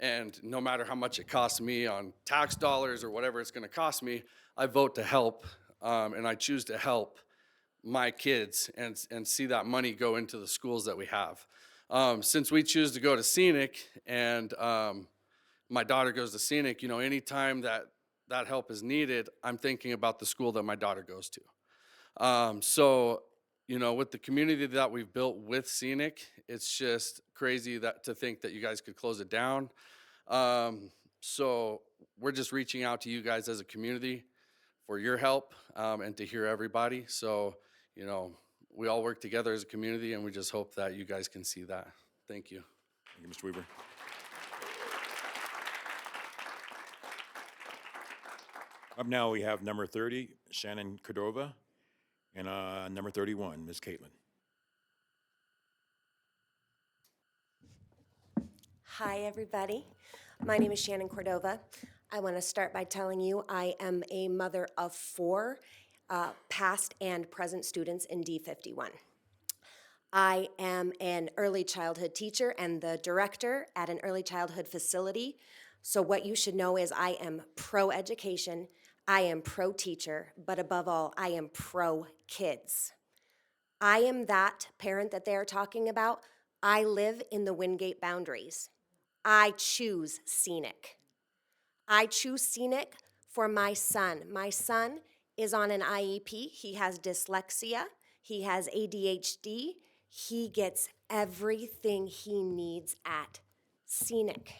Speaker 21: and no matter how much it costs me on tax dollars or whatever it's gonna cost me, I vote to help, and I choose to help my kids and see that money go into the schools that we have. Since we choose to go to Scenic and my daughter goes to Scenic, you know, anytime that help is needed, I'm thinking about the school that my daughter goes to. So, you know, with the community that we've built with Scenic, it's just crazy to think that you guys could close it down. So we're just reaching out to you guys as a community for your help and to hear everybody. So, you know, we all work together as a community, and we just hope that you guys can see that. Thank you.
Speaker 4: Thank you, Mr. Weaver. Up now, we have number 30, Shannon Cordova, and number 31, Ms. Caitlin.
Speaker 22: Hi, everybody. My name is Shannon Cordova. I want to start by telling you I am a mother of 4 past and present students in D51. I am an early childhood teacher and the director at an early childhood facility. So what you should know is I am pro-education, I am pro-teacher, but above all, I am pro-kids. I am that parent that they are talking about. I live in the Wingate boundaries. I choose Scenic. I choose Scenic for my son. My son is on an IEP. He has dyslexia. He has ADHD. He gets everything he needs at Scenic.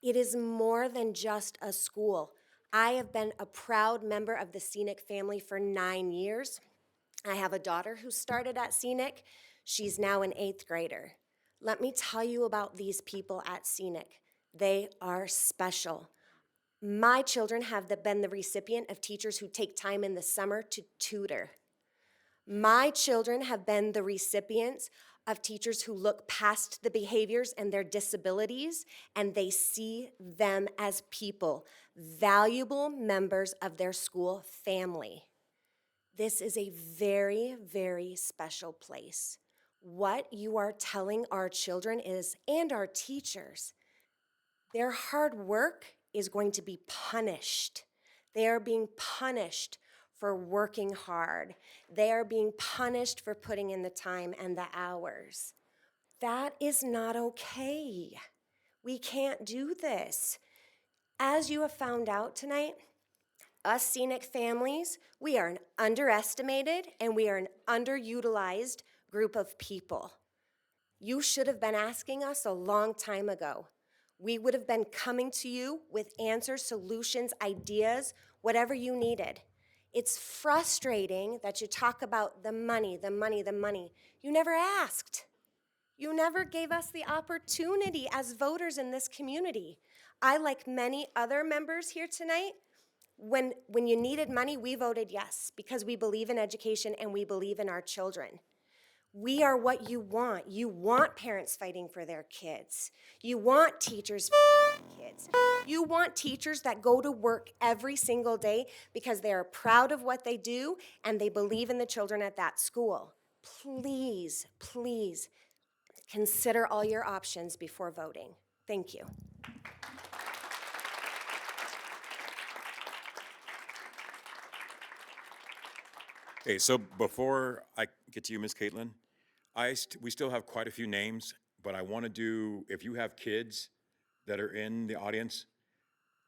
Speaker 22: It is more than just a school. I have been a proud member of the Scenic family for 9 years. I have a daughter who started at Scenic. She's now an 8th grader. Let me tell you about these people at Scenic. They are special. My children have been the recipient of teachers who take time in the summer to tutor. My children have been the recipients of teachers who look past the behaviors and their disabilities, and they see them as people, valuable members of their school family. This is a very, very special place. What you are telling our children is, and our teachers, their hard work is going to be punished. They are being punished for working hard. They are being punished for putting in the time and the hours. That is not okay. We can't do this. As you have found out tonight, us scenic families, we are an underestimated and we are an underutilized group of people. You should have been asking us a long time ago. We would have been coming to you with answers, solutions, ideas, whatever you needed. It's frustrating that you talk about the money, the money, the money. You never asked. You never gave us the opportunity as voters in this community. I, like many other members here tonight, when you needed money, we voted yes, because we believe in education and we believe in our children. We are what you want. You want parents fighting for their kids. You want teachers fighting for their kids. You want teachers that go to work every single day because they are proud of what they do and they believe in the children at that school. Please, please consider all your options before voting. Thank you.
Speaker 4: Okay, so before I get to you, Ms. Caitlin, we still have quite a few names, but I want to do, if you have kids that are in the audience,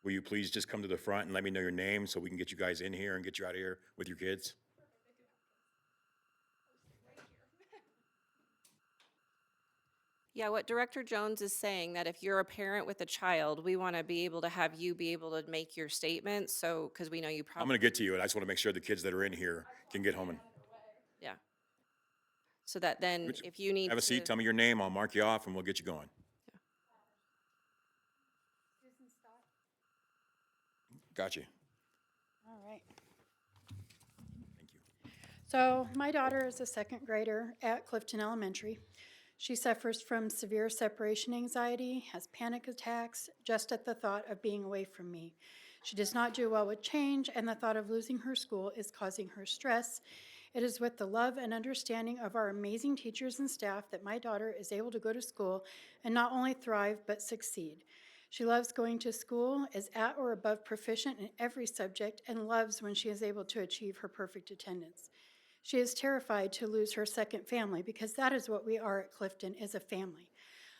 Speaker 4: will you please just come to the front and let me know your name so we can get you guys in here and get you out of here with your kids?
Speaker 1: Yeah, what Director Jones is saying, that if you're a parent with a child, we want to be able to have you be able to make your statement, so, because we know you
Speaker 4: I'm
Speaker 1: probably,
Speaker 4: going to get to you, and I just want to make sure the kids that are in here can get home and
Speaker 1: yeah. So that then, if you need
Speaker 4: have a seat,
Speaker 1: to-
Speaker 4: tell me your name, I'll mark you off, and we'll get you going. Got you.
Speaker 2: All right. So my daughter is a second grader at Clifton Elementary. She suffers from severe separation anxiety, has panic attacks just at the thought of being away from me. She does not do well with change, and the thought of losing her school is causing her stress. It is with the love and understanding of our amazing teachers and staff that my daughter is able to go to school and not only thrive, but succeed. She loves going to school, is at or above proficient in every subject, and loves when she is able to achieve her perfect attendance. She is terrified to lose her second family because that is what we are at Clifton, is a family.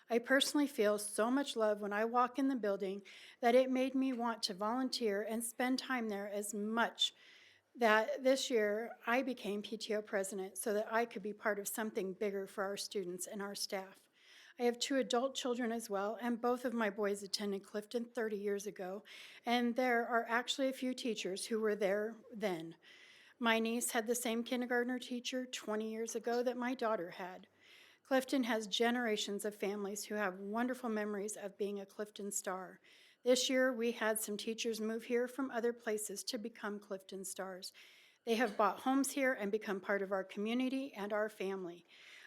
Speaker 2: I personally feel so much love when I walk in the building that it made me want to volunteer and spend time there as much that this year I became PTO president so that I could be part of something bigger for our students and our staff. I have 2 adult children as well, and both of my boys attended Clifton 30 years ago, and there are actually a few teachers who were there then. My niece had the same kindergartner teacher 20 years ago that my daughter had. Clifton has generations of families who have wonderful memories of being a Clifton star. This year, we had some teachers move here from other places to become Clifton stars. They have bought homes here and become part of our community and our family.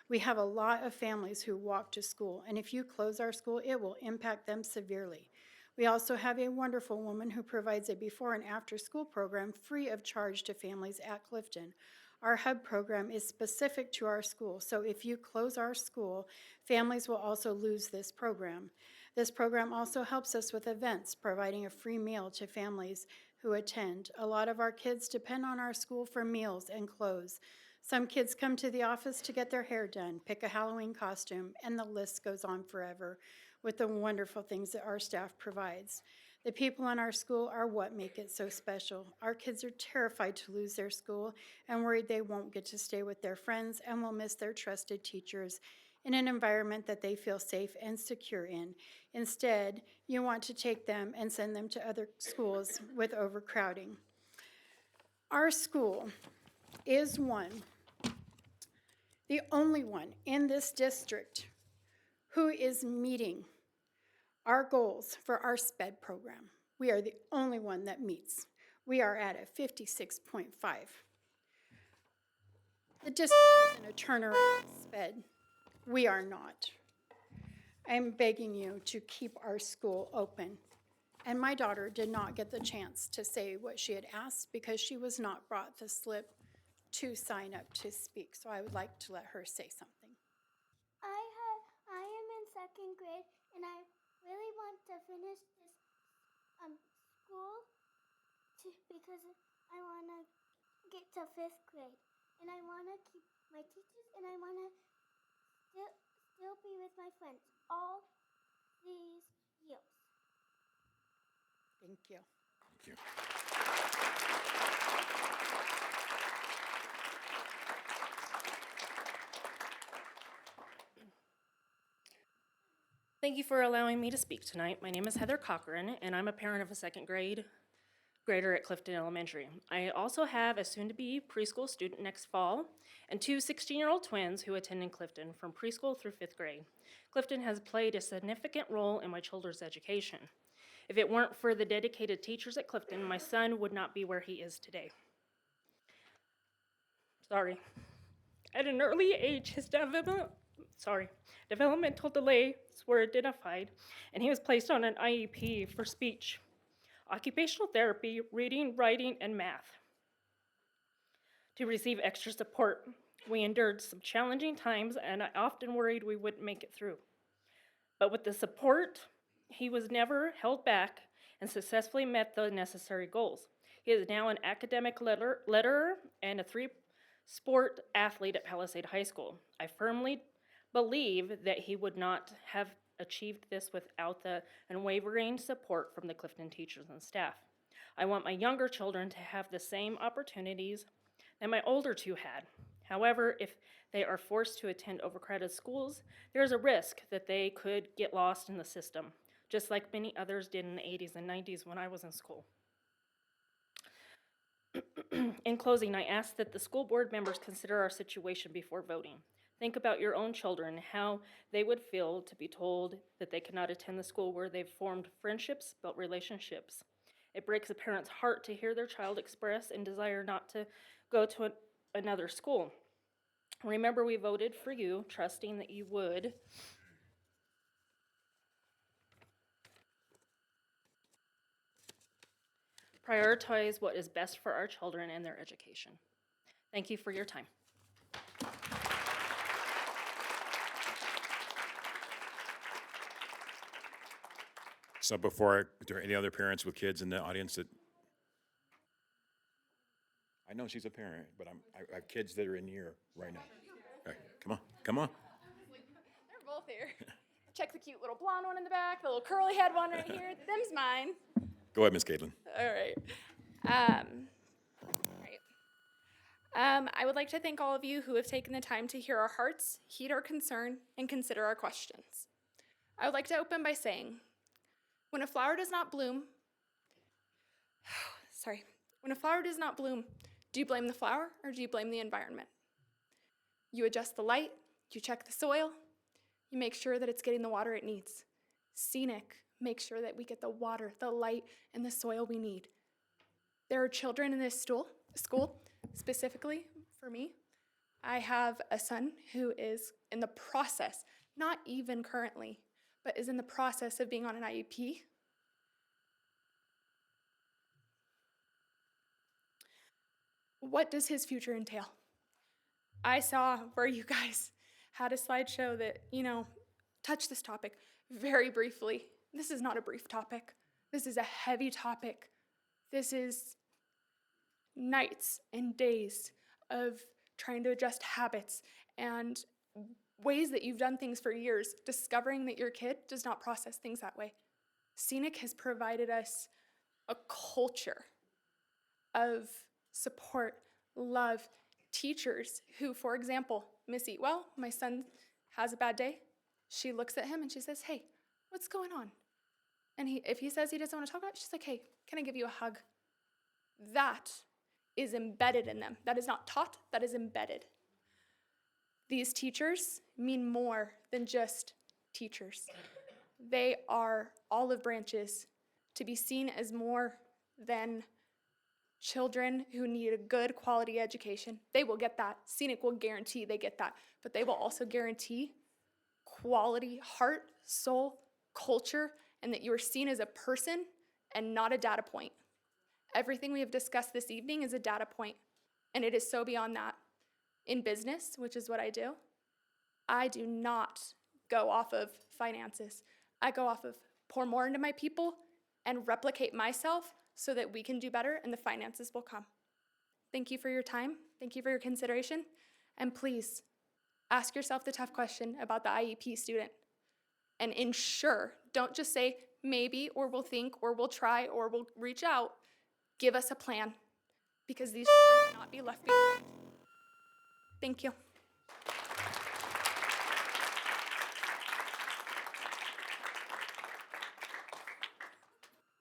Speaker 2: We have a lot of families who walk to school, and if you close our school, it will impact them severely. We also have a wonderful woman who provides a before and after school program free of charge to families at Clifton. Our hub program is specific to our school, so if you close our school, families will also lose this program. This program also helps us with events, providing a free meal to families who attend. A lot of our kids depend on our school for meals and clothes. Some kids come to the office to get their hair done, pick a Halloween costume, and the list goes on forever with the wonderful things that our staff provides. The people in our school are what make it so special. Our kids are terrified to lose their school and worried they won't get to stay with their friends and will miss their trusted teachers in an environment that they feel safe and secure in. Instead, you want to take them and send them to other schools with overcrowding. Our school is the only one in this district who is meeting our goals for our SPED program. We are the only one that meets. We are at a 56.5. The district isn't a turnaround sped. We are not. I'm begging you to keep our school open. And my daughter did not get the chance to say what she had asked because she was not brought the slip to sign up to speak. So I would like to let her say something.
Speaker 6: I am in second grade, and I really want to finish this school because I want to get to fifth grade, and I want to keep my teachers, and I want to still be with my friends all these years.
Speaker 2: Thank you.
Speaker 4: Thank you.
Speaker 9: Thank you for allowing me to speak tonight. My name is Heather Cochran, and I'm a parent of a second grader at Clifton Elementary. I also have a soon-to-be preschool student next fall and two 16-year-old twins who attend in Clifton from preschool through fifth grade. Clifton has played a significant role in my children's education. If it weren't for the dedicated teachers at Clifton, my son would not be where he is today. At an early age, his developmental delays were identified, and he was placed on an IEP for speech, occupational therapy, reading, writing, and math. To receive extra support, we endured some challenging times, and I often worried we wouldn't make it through. But with the support, he was never held back and successfully met the necessary goals. He is now an academic letterer and a three-sport athlete at Palisade High School. I firmly believe that he would not have achieved this without the unwavering support from the Clifton teachers and staff. I want my younger children to have the same opportunities that my older two had. However, if they are forced to attend overcrowded schools, there is a risk that they could get lost in the system, just like many others did in the 80s and 90s when I was in school. In closing, I ask that the school board members consider our situation before voting. Think about your own children, how they would feel to be told that they cannot attend the school where they've formed friendships, built relationships. It breaks a parent's heart to hear their child express and desire not to go to another school. Remember, we voted for you, trusting that you would prioritize what is best for our children and their education. Thank you for your time.
Speaker 4: So are there any other parents with kids in the audience that? I know she's a parent, but I have kids that are in here right now. Okay, come on.
Speaker 23: They're both here. Check the cute little blonde one in the back, the little curly head one right here. Them's mine.
Speaker 4: Go ahead, Miss Caitlin.
Speaker 23: All right. I would like to thank all of you who have taken the time to hear our hearts, heed our concern, and consider our questions. I would like to open by saying, when a flower does not bloom, do you blame the flower or do you blame the environment? You adjust the light, you check the soil, you make sure that it's getting the water it needs. Scenic makes sure that we get the water, the light, and the soil we need. There are children in this school, specifically for me. I have a son who is in the process, not even currently, but is in the process of being on an IEP. What does his future entail? I saw where you guys had a slideshow that, touched this topic very briefly. This is not a brief topic. This is a heavy topic. This is nights and days of trying to adjust habits and ways that you've done things for years, discovering that your kid does not process things that way. Scenic has provided us a culture of support, love, teachers who, for example, Miss Eatwell, my son has a bad day. She looks at him and she says, "Hey, what's going on?" And if he says he doesn't want to talk about it, she's like, "Hey, can I give you a hug?" That is embedded in them. That is not taught, that is embedded. These teachers mean more than just teachers. They are olive branches to be seen as more than children who need a good quality education. They will get that. Scenic will guarantee they get that, but they will also guarantee quality, heart, soul, culture, and that you are seen as a person and not a data point. Everything we have discussed this evening is a data point, and it is so beyond that. In business, which is what I do not go off of finances. I go off of pour more into my people and replicate myself so that we can do better and the finances will come. Thank you for your time. Thank you for your consideration. And please ask yourself the tough question about the IEP student and ensure, don't just say maybe or we'll think or we'll try or we'll reach out. Give us a plan because these children cannot be left behind. Thank you.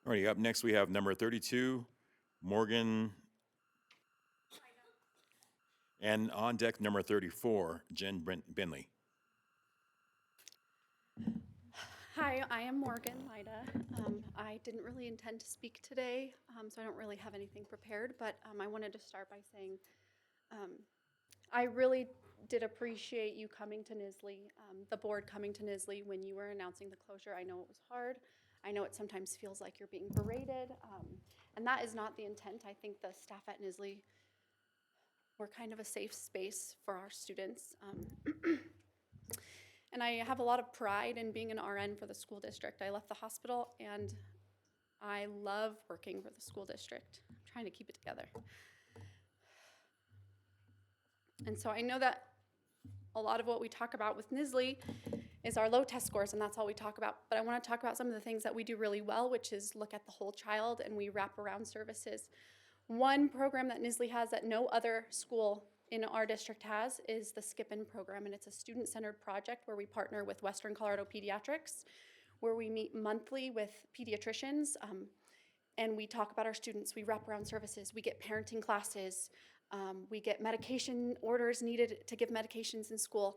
Speaker 4: Alrighty, up next we have number 32, Morgan. And on deck, number 34, Jen Bentley.
Speaker 3: Hi, I am Morgan Lida. I didn't really intend to speak today, so I don't really have anything prepared, but I wanted to start by saying I really did appreciate you coming to Nisley, the board coming to Nisley when you were announcing the closure. I know it was hard. I know it sometimes feels like you're being berated, and that is not the intent. I think the staff at Nisley were kind of a safe space for our students. And I have a lot of pride in being an RN for the school district. I left the hospital and I love working for the school district. I'm trying to keep it together. And so I know that a lot of what we talk about with Nisley is our low test scores, and that's all we talk about. But I want to talk about some of the things that we do really well, which is look at the whole child, and we wrap around services. One program that Nisley has that no other school in our district has is the Skip-In program, and it's a student-centered project where we partner with Western Colorado Pediatrics, where we meet monthly with pediatricians, and we talk about our students. We wrap around services. We get parenting classes. We get medication orders needed to give medications in school.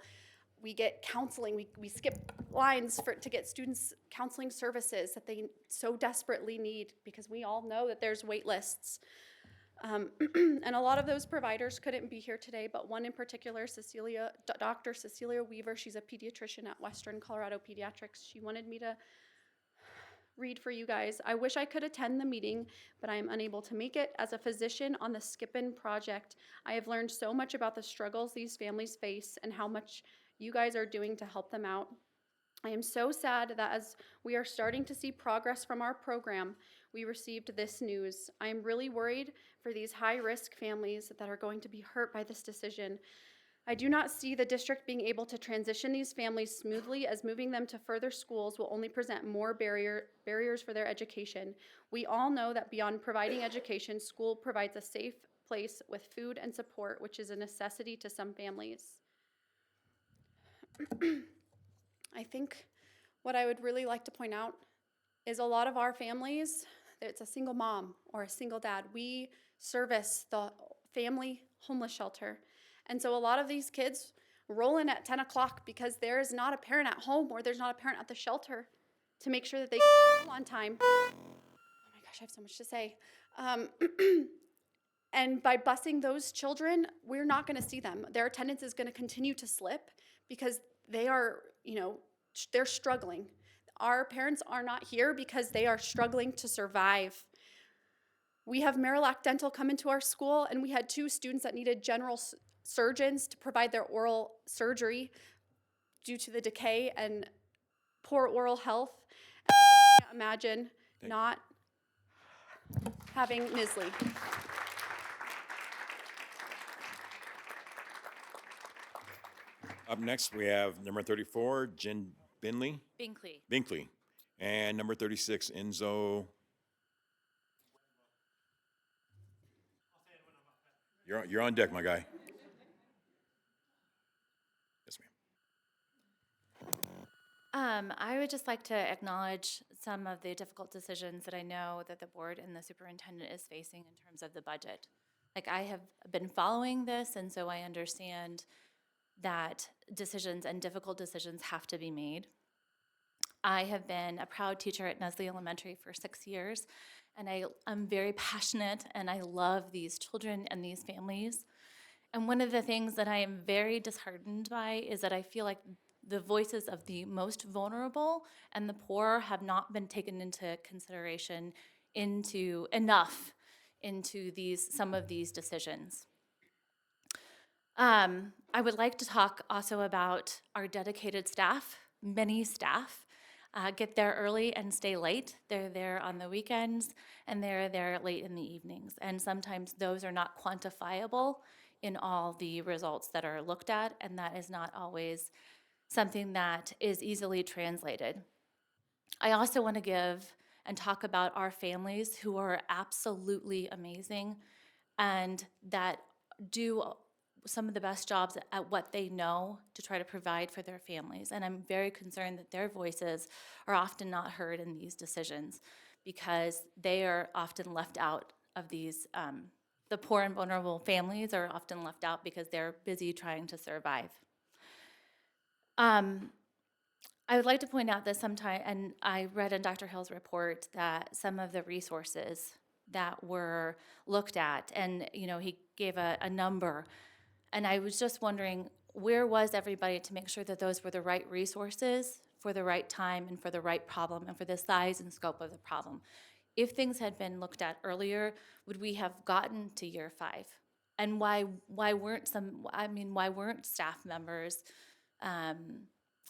Speaker 3: We get counseling. We skip lines to get students counseling services that they so desperately need because we all know that there's wait lists. And a lot of those providers couldn't be here today, but one in particular, Dr. Cecilia Weaver, she's a pediatrician at Western Colorado Pediatrics. She wanted me to read for you guys. I wish I could attend the meeting, but I am unable to make it. As a physician on the Skip-In project, I have learned so much about the struggles these families face and how much you guys are doing to help them out. I am so sad that as we are starting to see progress from our program, we received this news. I am really worried for these high-risk families that are going to be hurt by this decision. I do not see the district being able to transition these families smoothly, as moving them to further schools will only present more barriers for their education. We all know that beyond providing education, school provides a safe place with food and support, which is a necessity to some families. I think what I would really like to point out is a lot of our families, it's a single mom or a single dad. We service the family homeless shelter. And so a lot of these kids roll in at 10 o'clock because there is not a parent at home or there's not a parent at the shelter to make sure that they get home on time. Oh my gosh, I have so much to say. And by busing those children, we're not going to see them. Their attendance is going to continue to slip because they are, they're struggling. Our parents are not here because they are struggling to survive. We have Marillac Dental come into our school, and we had 2 students that needed general surgeons to provide their oral surgery due to the decay and poor oral health. And I just can't imagine not having Nisley.
Speaker 4: Up next, we have number 34, Jen Binkley. Binkley. And number 36, Enzo. You're on deck, my guy. Yes, ma'am.
Speaker 8: I would just like to acknowledge some of the difficult decisions that I know that the board and the superintendent is facing in terms of the budget. Like, I have been following this, and so I understand that decisions and difficult decisions have to be made. I have been a proud teacher at Nestle Elementary for 6 years, and I'm very passionate, and I love these children and these families. And one of the things that I am very disheartened by is that I feel like the voices of the most vulnerable and the poor have not been taken into consideration enough into some of these decisions. I would like to talk also about our dedicated staff. Many staff get there early and stay late. They're there on the weekends, and they're there late in the evenings. And sometimes those are not quantifiable in all the results that are looked at, and that is not always something that is easily translated. I also want to give and talk about our families who are absolutely amazing and that do some of the best jobs at what they know to try to provide for their families. And I'm very concerned that their voices are often not heard in these decisions because they are often left out of these, the poor and vulnerable families are often left out because they're busy trying to survive. I would like to point out that sometimes, and I read in Dr. Hill's report that some of the resources that were looked at, and he gave a number, and I was just wondering, where was everybody to make sure that those were the right resources for the right time and for the right problem and for the size and scope of the problem? If things had been looked at earlier, would we have gotten to year 5? And why weren't staff members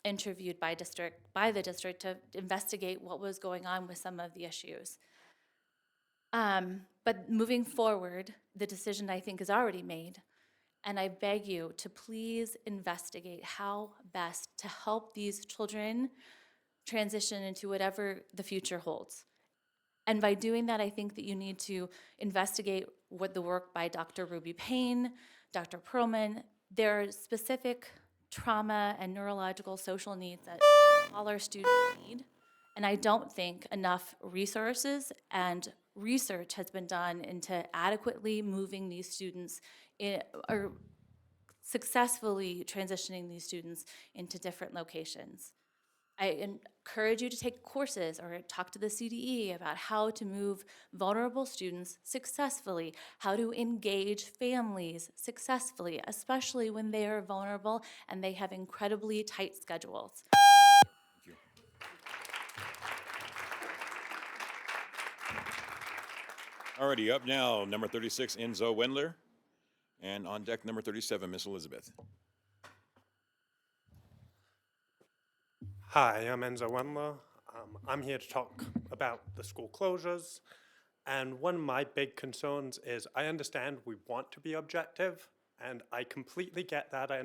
Speaker 8: interviewed by the district to investigate what was going on with some of the issues? But moving forward, the decision I think is already made, and I beg you to please investigate how best to help these children transition into whatever the future holds. And by doing that, I think that you need to investigate what the work by Dr. Ruby Payne, Dr. Perlman. There are specific trauma and neurological social needs that all our students need. And I don't think enough resources and research has been done into adequately moving these students or successfully transitioning these students into different locations. I encourage you to take courses or talk to the CDE about how to move vulnerable students successfully, how to engage families successfully, especially when they are vulnerable and they have incredibly tight schedules.
Speaker 4: Thank you. Alrighty, up now, number 36, Enzo Wendler. And on deck, number 37, Miss Elizabeth.
Speaker 5: Hi, I'm Enzo Wendler. I'm here to talk about the school closures. And one of my big concerns is I understand we want to be objective, and I completely get that. I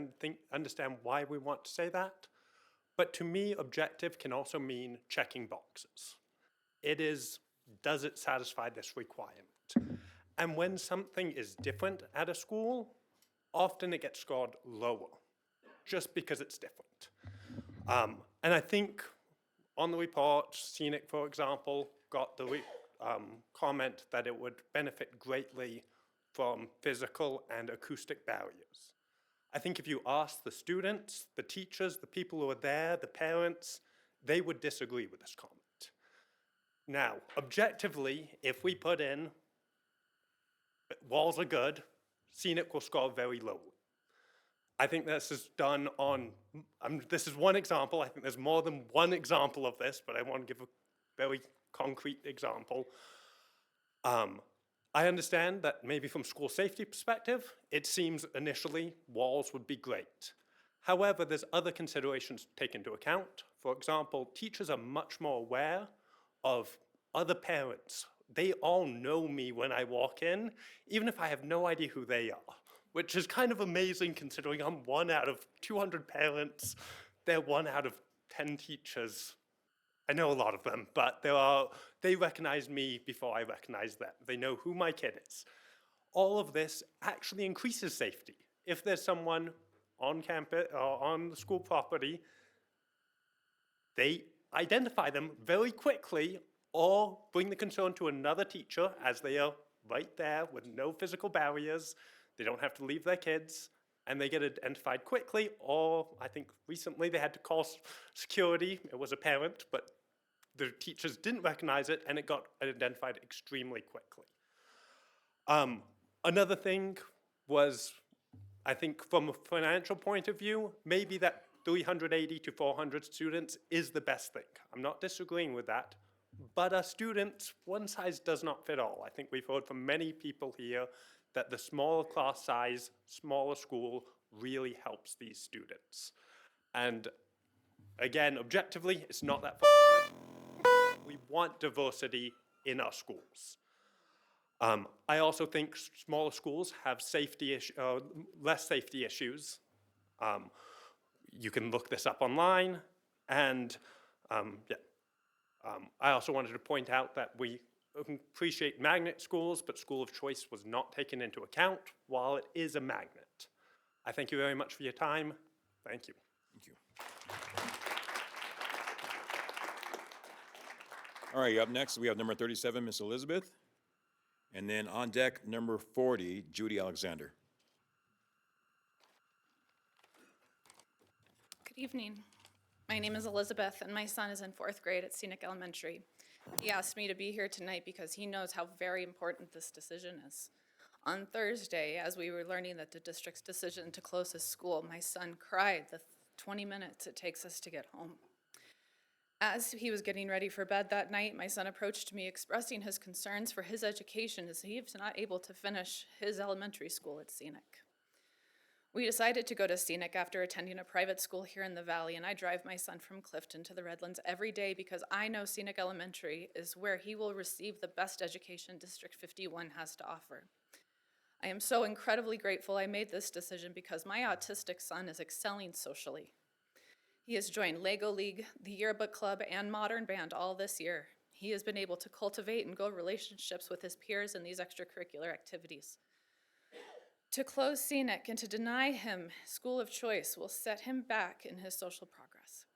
Speaker 5: understand why we want to say that. But to me, objective can also mean checking boxes. It is, does it satisfy this requirement? And when something is different at a school, often it gets scored lower, just because it's different. And I think on the report, Scenic, for example, got the comment that it would benefit greatly from physical and acoustic barriers. I think if you ask the students, the teachers, the people who are there, the parents, they would disagree with this comment. Now, objectively, if we put in walls are good, Scenic will score very lowly. I think this is done on, this is one example. I think there's more than one example of this, but I want to give a very concrete example. I understand that maybe from school safety perspective, it seems initially walls would be great. However, there's other considerations to take into account. For example, teachers are much more aware of other parents. They all know me when I walk in, even if I have no idea who they are, which is kind of amazing considering I'm 1 out of 200 parents. They're 1 out of 10 teachers. I know a lot of them, but they recognize me before I recognize them. They know who my kid is. All of this actually increases safety. If there's someone on campus or on the school property, they identify them very quickly or bring the concern to another teacher as they are right there with no physical barriers. They don't have to leave their kids. and they get identified quickly, or I think recently they had to call security. It was apparent, but the teachers didn't recognize it, and it got identified extremely quickly. Another thing was, I think from a financial point of view, maybe that 380 to 400 students is the best thing. I'm not disagreeing with that, but our students, one size does not fit all. I think we've heard from many people here that the smaller class size, smaller school really helps these students. And again, objectively, it's not that far. We want diversity in our schools. I also think smaller schools have less safety issues. You can look this up online, and I also wanted to point out that we appreciate magnet schools, but school of choice was not taken into account while it is a magnet. I thank you very much for your time. Thank you.
Speaker 4: Thank you. All right, up next, we have number 37, Miss Elizabeth. And then on deck, number 40, Judy Alexander.
Speaker 10: Good evening. My name is Elizabeth, and my son is in 4th grade at Scenic Elementary. He asked me to be here tonight because he knows how very important this decision is. On Thursday, as we were learning that the district's decision to close his school, my son cried the 20 minutes it takes us to get home. As he was getting ready for bed that night, my son approached me expressing his concerns for his education as he was not able to finish his elementary school at Scenic. We decided to go to Scenic after attending a private school here in the Valley, and I drive my son from Clifton to the Redlands every day because I know Scenic Elementary is where he will receive the best education District 51 has to offer. I am so incredibly grateful I made this decision because my autistic son is excelling socially. He has joined Lego League, the Yearbook Club, and Modern Band all this year. He has been able to cultivate and grow relationships with his peers in these extracurricular activities. To close Scenic and to deny him school of choice will set him back in his social progress.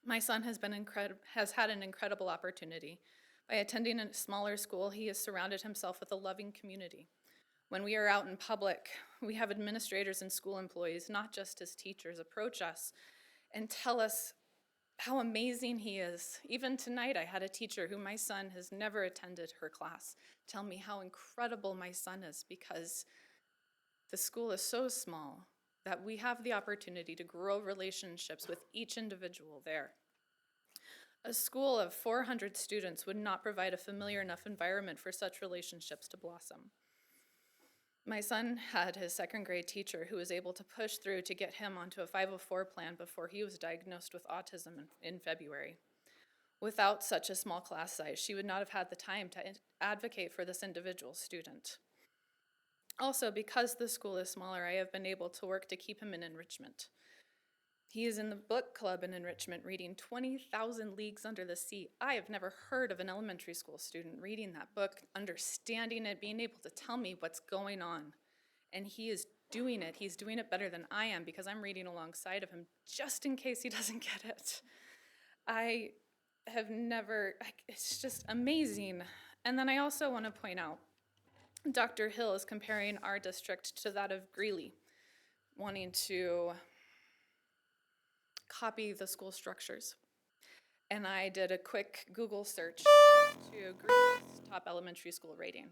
Speaker 10: My son has had an incredible opportunity. By attending a smaller school, he has surrounded himself with a loving community. When we are out in public, we have administrators and school employees, not just his teachers, approach us and tell us how amazing he is. Even tonight, I had a teacher who my son has never attended her class tell me how incredible my son is because the school is so small that we have the opportunity to grow relationships with each individual there. A school of 400 students would not provide a familiar enough environment for such relationships to blossom. My son had his 2nd grade teacher who was able to push through to get him onto a 504 plan before he was diagnosed with autism in February. Without such a small class size, she would not have had the time to advocate for this individual student. Also, because the school is smaller, I have been able to work to keep him in enrichment. He is in the book club in enrichment, reading 20,000 Leagues Under the Sea. I have never heard of an elementary school student reading that book, understanding it, being able to tell me what's going on. And he is doing it. He's doing it better than I am because I'm reading alongside of him just in case he doesn't get it. I have never, it's just amazing. And then I also want to point out, Dr. Hill is comparing our district to that of Greeley, wanting to copy the school structures. And I did a quick Google search to Greeley's top elementary school rating.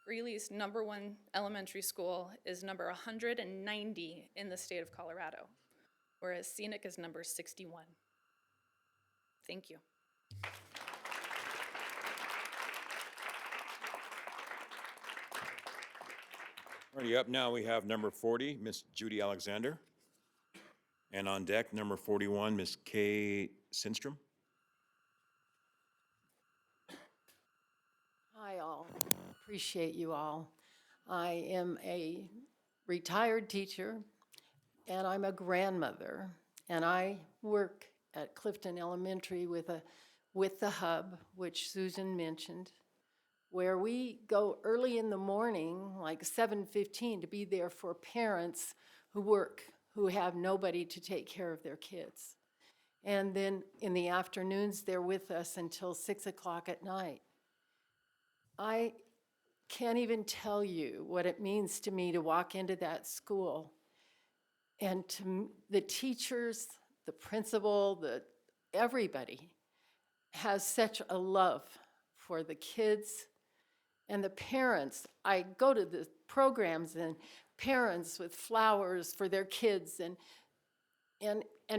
Speaker 10: Greeley's #1 elementary school is number 190 in the state of Colorado, whereas Scenic is number 61. Thank you.
Speaker 4: Alrighty, up now we have number 40, Miss Judy Alexander. And on deck, number 41, Miss Kay Sindstrom.
Speaker 11: Hi, all. Appreciate you all. I am a retired teacher, and I'm a grandmother, and I work at Clifton Elementary with the hub, which Susan mentioned, where we go early in the morning, like 7:15, to be there for parents who work, who have nobody to take care of their kids. And then in the afternoons, they're with us until 6 o'clock at night. I can't even tell you what it means to me to walk into that school And to the teachers, the principal, everybody has such a love for the kids and the parents. I go to the programs and parents with flowers for their kids, and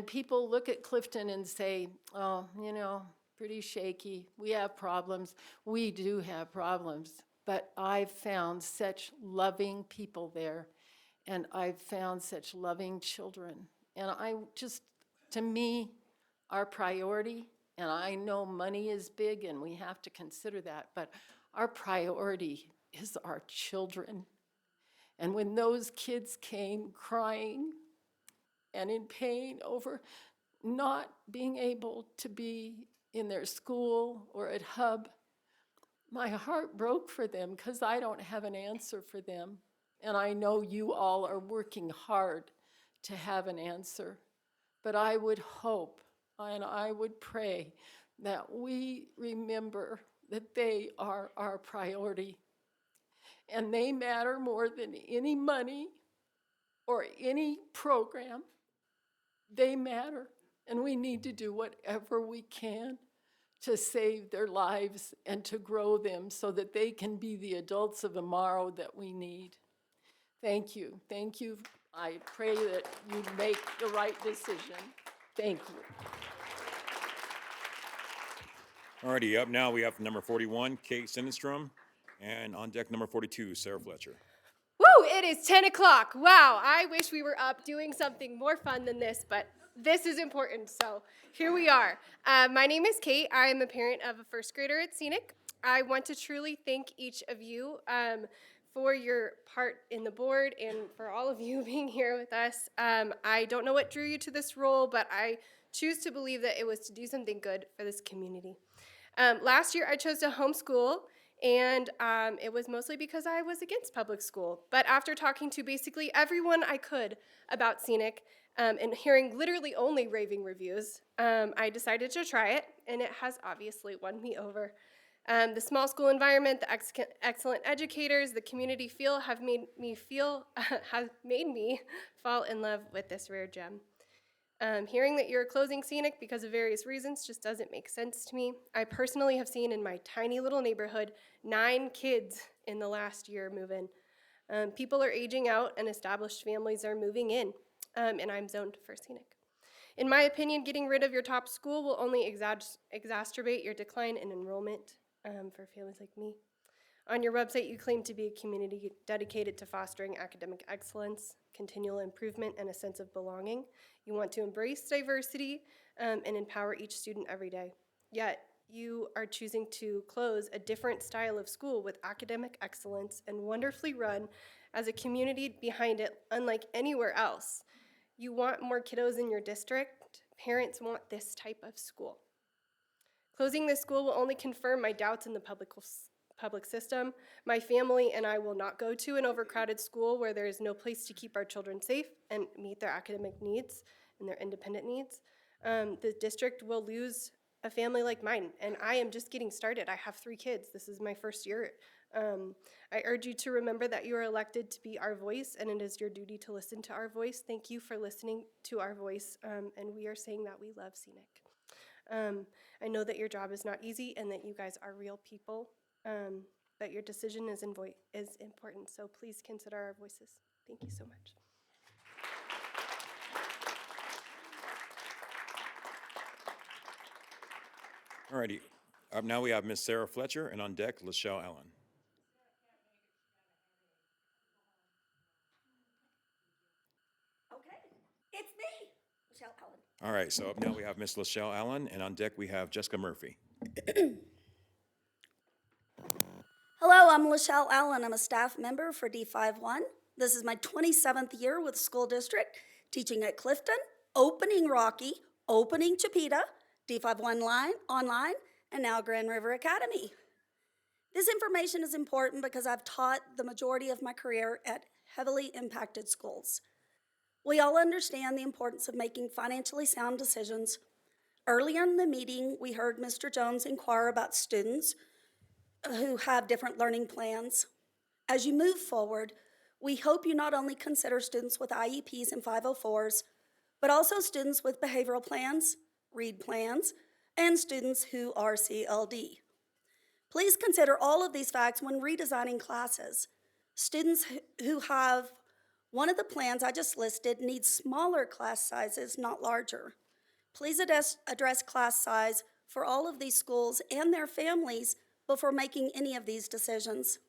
Speaker 11: people look at Clifton and say, oh, you know, pretty shaky. We have problems. We do have problems. But I've found such loving people there, and I've found such loving children. And to me, our priority, and I know money is big and we have to consider that, but our priority is our children. And when those kids came crying and in pain over not being able to be in their school or at Hub, my heart broke for them because I don't have an answer for them. And I know you all are working hard to have an answer. But I would hope and I would pray that we remember that they are our priority. And they matter more than any money or any program. They matter. And we need to do whatever we can to save their lives and to grow them so that they can be the adults of tomorrow that we need. Thank you. Thank you. I pray that you make the right decision. Thank you.
Speaker 4: Alrighty, up now we have number 41, Kate Sindenstrom, and on deck number 42, Sarah Fletcher.
Speaker 12: Woo! It is 10 o'clock. Wow, I wish we were up doing something more fun than this, but this is important, so here we are. My name is Kate. I am a parent of a first grader at Scenic. I want to truly thank each of you for your part in the board and for all of you being here with us. I don't know what drew you to this role, but I choose to believe that it was to do something good for this community. Last year, I chose to homeschool, and it was mostly because I was against public school. But after talking to basically everyone I could about Scenic and hearing literally only raving reviews, I decided to try it, and it has obviously won me over. The small school environment, the excellent educators, the community feel have made me fall in love with this rare gem. Hearing that you're closing Scenic because of various reasons just doesn't make sense to me. I personally have seen in my tiny little neighborhood 9 kids in the last year move in. People are aging out and established families are moving in, and I'm zoned for Scenic. In my opinion, getting rid of your top school will only exacerbate your decline in enrollment for families like me. On your website, you claim to be a community dedicated to fostering academic excellence, continual improvement, and a sense of belonging. You want to embrace diversity and empower each student every day. Yet, you are choosing to close a different style of school with academic excellence and wonderfully run as a community behind it, unlike anywhere else. You want more kiddos in your district. Parents want this type of school. Closing this school will only confirm my doubts in the public system. My family and I will not go to an overcrowded school where there is no place to keep our children safe and meet their academic needs and their independent needs. The district will lose a family like mine, and I am just getting started. I have 3 kids. This is my first year. I urge you to remember that you are elected to be our voice, and it is your duty to listen to our voice. Thank you for listening to our voice, and we are saying that we love Scenic. I know that your job is not easy and that you guys are real people, but your decision is important, so please consider our voices. Thank you so much.
Speaker 4: Alrighty, up now we have Miss Sarah Fletcher, and on deck, Lachelle Allen.
Speaker 13: Okay, it's me, Michelle Allen.
Speaker 4: All right, so up now we have Miss Lachelle Allen, and on deck we have Jessica Murphy.
Speaker 13: Hello, I'm Lachelle Allen. I'm a staff member for D51. This is my 27th year with the school district, teaching at Clifton, opening Rocky, opening Chipeta, D51 online, and now Grand River Academy. This information is important because I've taught the majority of my career at heavily impacted schools. We all understand the importance of making financially sound decisions. Earlier in the meeting, we heard Mr. Jones inquire about students who have different learning plans. As you move forward, We hope you not only consider students with IEPs and 504s, but also students with behavioral plans, READ plans, and students who are CLD. Please consider all of these facts when redesigning classes. Students who have one of the plans I just listed need smaller class sizes, not larger. Please address class size for all of these schools and their families before making any of these decisions.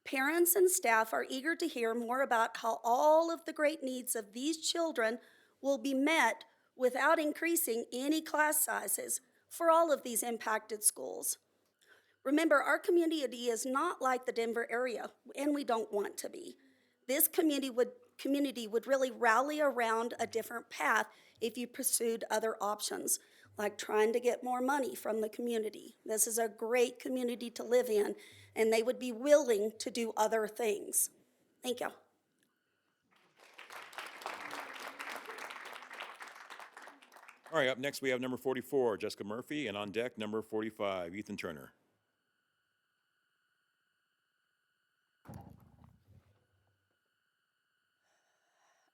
Speaker 13: Parents and staff are eager to hear more about how all of the great needs of these children will be met without increasing any class sizes for all of these impacted schools. Remember, our community is not like the Denver area, and we don't want to be. This community would really rally around a different path if you pursued other options, like trying to get more money from the community. This is a great community to live in, and they would be willing to do other things. Thank you.
Speaker 4: All right, up next we have number 44, Jessica Murphy, and on deck, number 45, Ethan Turner.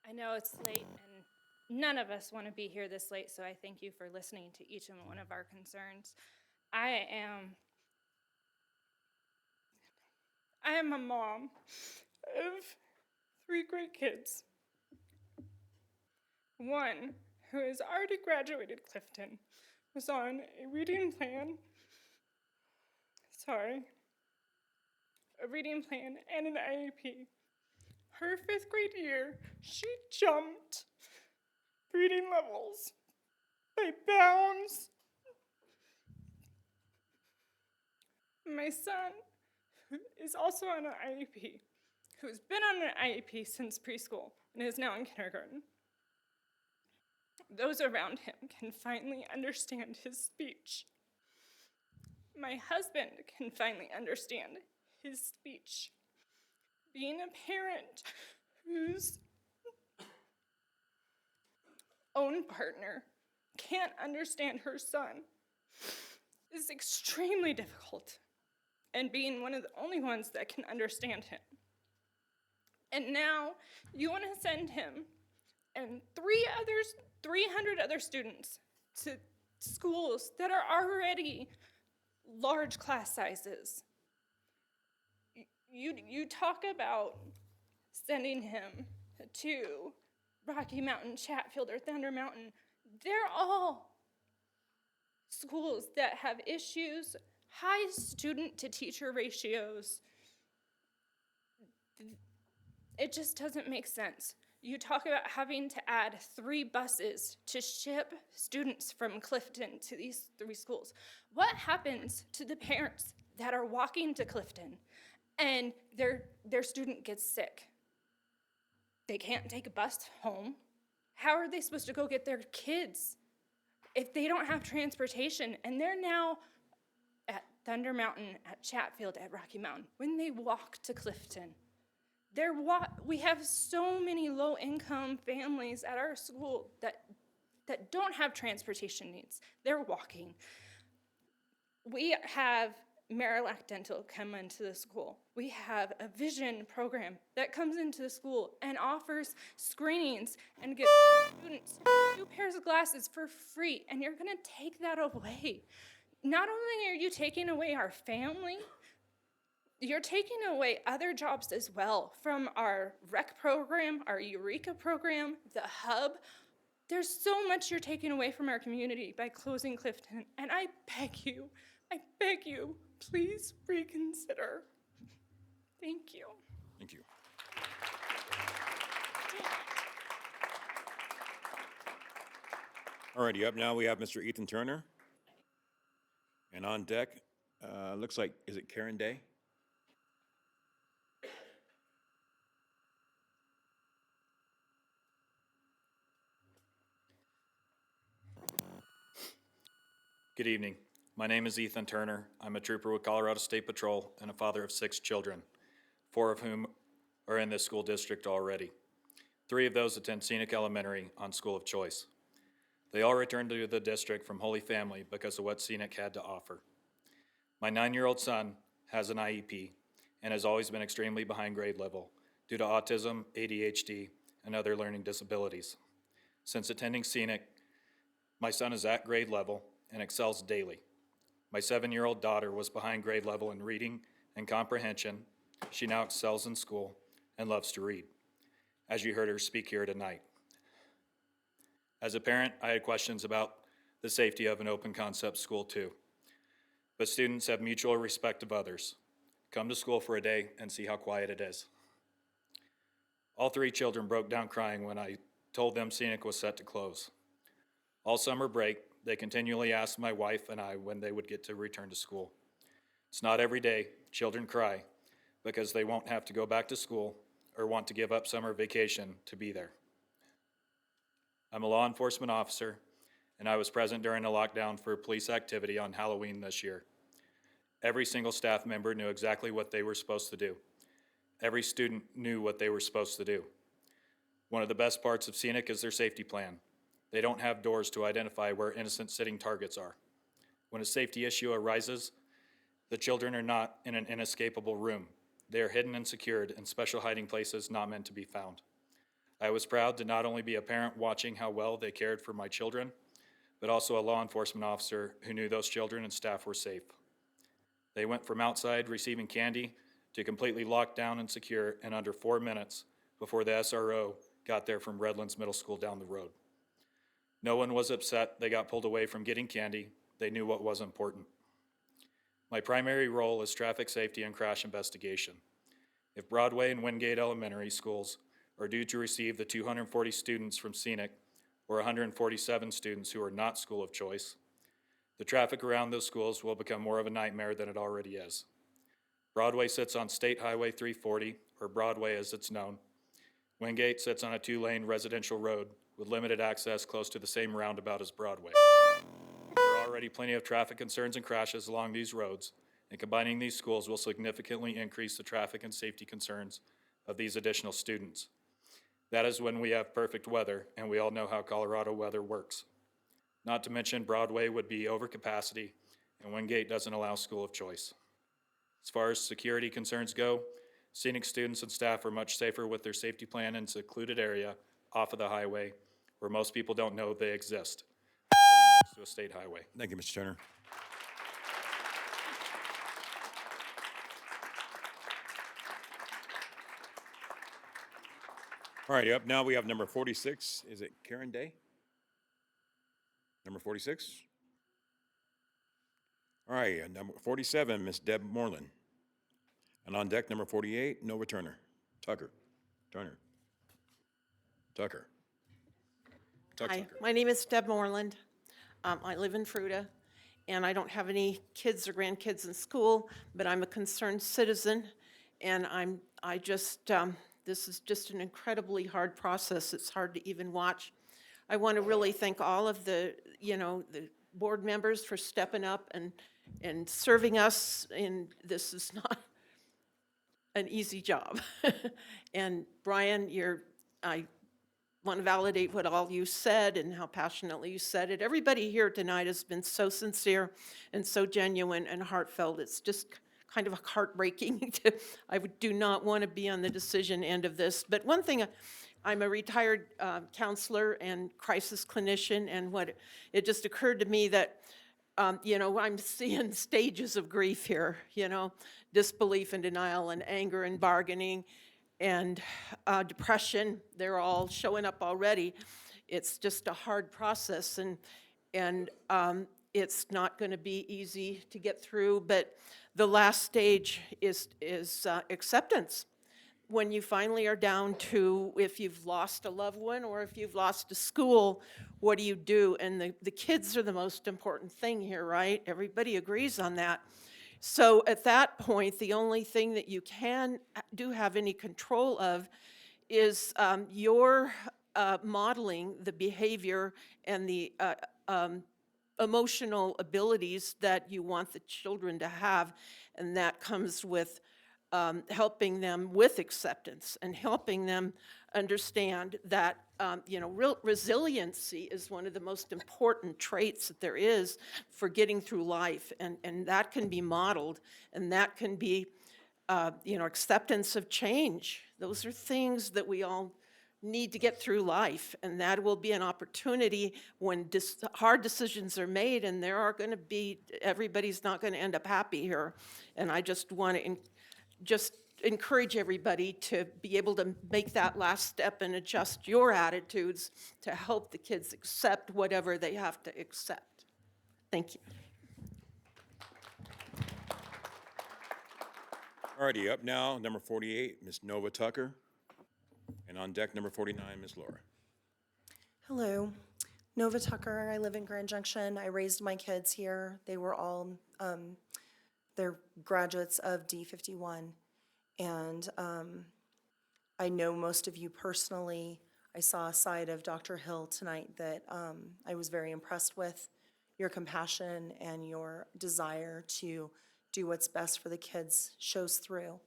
Speaker 9: I know it's late and none of us want to be here this late, so I thank you for listening to each and one of our concerns. I am a mom of 3 great kids. One who has already graduated Clifton was on a reading plan, and an IEP. Her 5th grade year, she jumped reading levels by bounds. My son, who is also on an IEP, who's been on an IEP since preschool and is now in kindergarten. Those around him can finally understand his speech. My husband can finally understand his speech. Being a parent whose own partner can't understand her son is extremely difficult, and being one of the only ones that can understand him. And now you want to send him and 300 other students to schools that are already large class sizes. You talk about sending him to Rocky Mountain, Chatfield, or Thunder Mountain. They're all schools that have issues, high student to teacher ratios. It just doesn't make sense. You talk about having to add 3 buses to ship students from Clifton to these 3 schools. What happens to the parents that are walking to Clifton and their student gets sick? They can't take a bus home. How are they supposed to go get their kids if they don't have transportation? And they're now at Thunder Mountain, at Chatfield, at Rocky Mountain, when they walk to Clifton. We have so many low-income families at our school that don't have transportation needs. They're walking. We have Marillac Dental come into the school. We have a vision program that comes into the school and offers screenings and gives students 2 pairs of glasses for free, and you're gonna take that away. Not only are you taking away our family, you're taking away other jobs as well, from our rec program, our Eureka program, the hub. There's so much you're taking away from our community by closing Clifton, and I beg you, please reconsider. Thank you.
Speaker 4: Thank you. All righty, up now we have Mr. Ethan Turner. And on deck, looks like, is it Karen Day?
Speaker 7: Good evening. My name is Ethan Turner. I'm a trooper with Colorado State Patrol and a father of 6 children, 4 of whom are in this school district already. 3 of those attend Scenic Elementary on School of Choice. They all returned to the district from Holy Family because of what Scenic had to offer. My 9-year-old son has an IEP and has always been extremely behind grade level due to autism, ADHD, and other learning disabilities. Since attending Scenic, my son is at grade level and excels daily. My 7-year-old daughter was behind grade level in reading and comprehension. She now excels in school and loves to read, as you heard her speak here tonight. As a parent, I had questions about the safety of an open concept school too. But students have mutual respect of others. Come to school for a day and see how quiet it is. All 3 children broke down crying when I told them Scenic was set to close. All summer break, they continually asked my wife and I when they would get to return to school. It's not every day children cry because they won't have to go back to school or want to give up summer vacation to be there. I'm a law enforcement officer, and I was present during a lockdown for police activity on Halloween this year. Every single staff member knew exactly what they were supposed to do. Every student knew what they were supposed to do. One of the best parts of Scenic is their safety plan. They don't have doors to identify where innocent sitting targets are. When a safety issue arises, the children are not in an inescapable room. They are hidden and secured in special hiding places not meant to be found. I was proud to not only be a parent watching how well they cared for my children, but also a law enforcement officer who knew those children and staff were safe. They went from outside receiving candy to completely locked down and secure in under 4 minutes before the SRO got there from Redlands Middle School down the road. No one was upset they got pulled away from getting candy. They knew what was important. My primary role is traffic safety and crash investigation. If Broadway and Wingate Elementary Schools are due to receive the 240 students from Scenic or 147 students who are not school of choice, the traffic around those schools will become more of a nightmare than it already is. Broadway sits on State Highway 340, or Broadway as it's known. Wingate sits on a 2-lane residential road with limited access close to the same roundabout as Broadway. There are already plenty of traffic concerns and crashes along these roads, and combining these schools will significantly increase the traffic and safety concerns of these additional students. That is when we have perfect weather, and we all know how Colorado weather works. Not to mention Broadway would be over capacity, and Wingate doesn't allow school of choice. As far as security concerns go, Scenic students and staff are much safer with their safety plan in a secluded area off of the highway where most people don't know they exist, sitting next to a state highway.
Speaker 4: Thank you, Mr. Turner. All right, up now we have number 46. Is it Karen Day? Number 46? All right, number 47, Miss Deb Moreland. And on deck, number 48, Nova Turner. Tucker. Turner. Tucker.
Speaker 14: Hi, my name is Deb Moreland. I live in Fruita, and I don't have any kids or grandkids in school, but I'm a concerned citizen, and this is just an incredibly hard process. It's hard to even watch. I want to really thank all of the board members for stepping up and serving us, and this is not an easy job. And Brian, I want to validate what all you said and how passionately you said it. Everybody here tonight has been so sincere and so genuine and heartfelt. It's just kind of heartbreaking. I do not want to be on the decision end of this. But one thing, I'm a retired counselor and crisis clinician, and it just occurred to me that I'm seeing stages of grief here, disbelief and denial and anger and bargaining and depression. They're all showing up already. It's just a hard process, and it's not going to be easy to get through, but the last stage is acceptance. When you finally are down to, if you've lost a loved one or if you've lost a school, what do you do? And the kids are the most important thing here, right? Everybody agrees on that. So at that point, the only thing that you do have any control of is your modeling the behavior and the emotional abilities that you want the children to have, and that comes with helping them with acceptance and helping them understand that real resiliency is one of the most important traits that there is for getting through life, and that can be modeled, and that can be acceptance of change. Those are things that we all need to get through life, and that will be an opportunity when hard decisions are made, and there are going to be, everybody's not going to end up happy here. And I just want to just encourage everybody to be able to make that last step and adjust your attitudes to help the kids accept whatever they have to accept. Thank you.
Speaker 4: Alrighty, up now, number 48, Ms. Nova Tucker. And on deck, number 49, Ms. Laura.
Speaker 15: Hello, Nova Tucker. I live in Grand Junction. I raised my kids here. They were all, they're graduates of D51. And I know most of you personally. I saw a side of Dr. Hill tonight that I was very impressed with. Your compassion and your desire to do what's best for the kids shows through.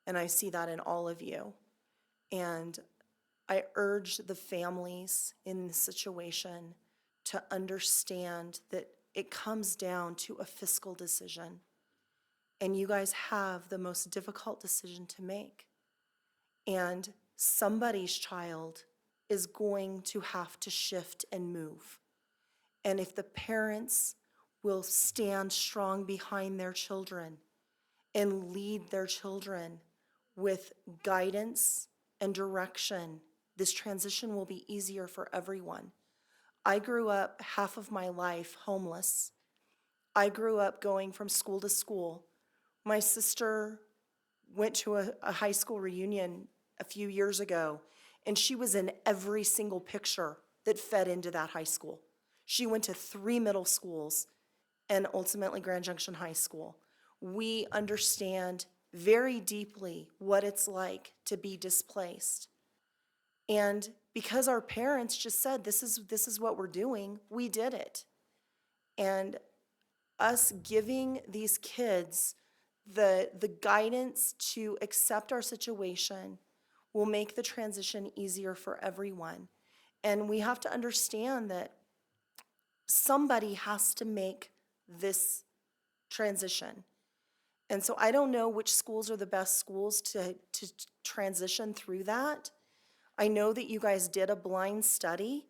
Speaker 15: And I see that in all of you. And I urge the families in this situation to understand that it comes down to a fiscal decision. And you guys have the most difficult decision to make. And somebody's child is going to have to shift and move. And if the parents will stand strong behind their children and lead their children with guidance and direction, this transition will be easier for everyone. I grew up half of my life homeless. I grew up going from school to school. My sister went to a high school reunion a few years ago, and she was in every single picture that fed into that high school. She went to 3 middle schools and ultimately Grand Junction High School. We understand very deeply what it's like to be displaced. And because our parents just said, this is what we're doing, we did it. And us giving these kids the guidance to accept our situation will make the transition easier for everyone. And we have to understand that somebody has to make this transition. And so I don't know which schools are the best schools to transition through that. I know that you guys did a blind study.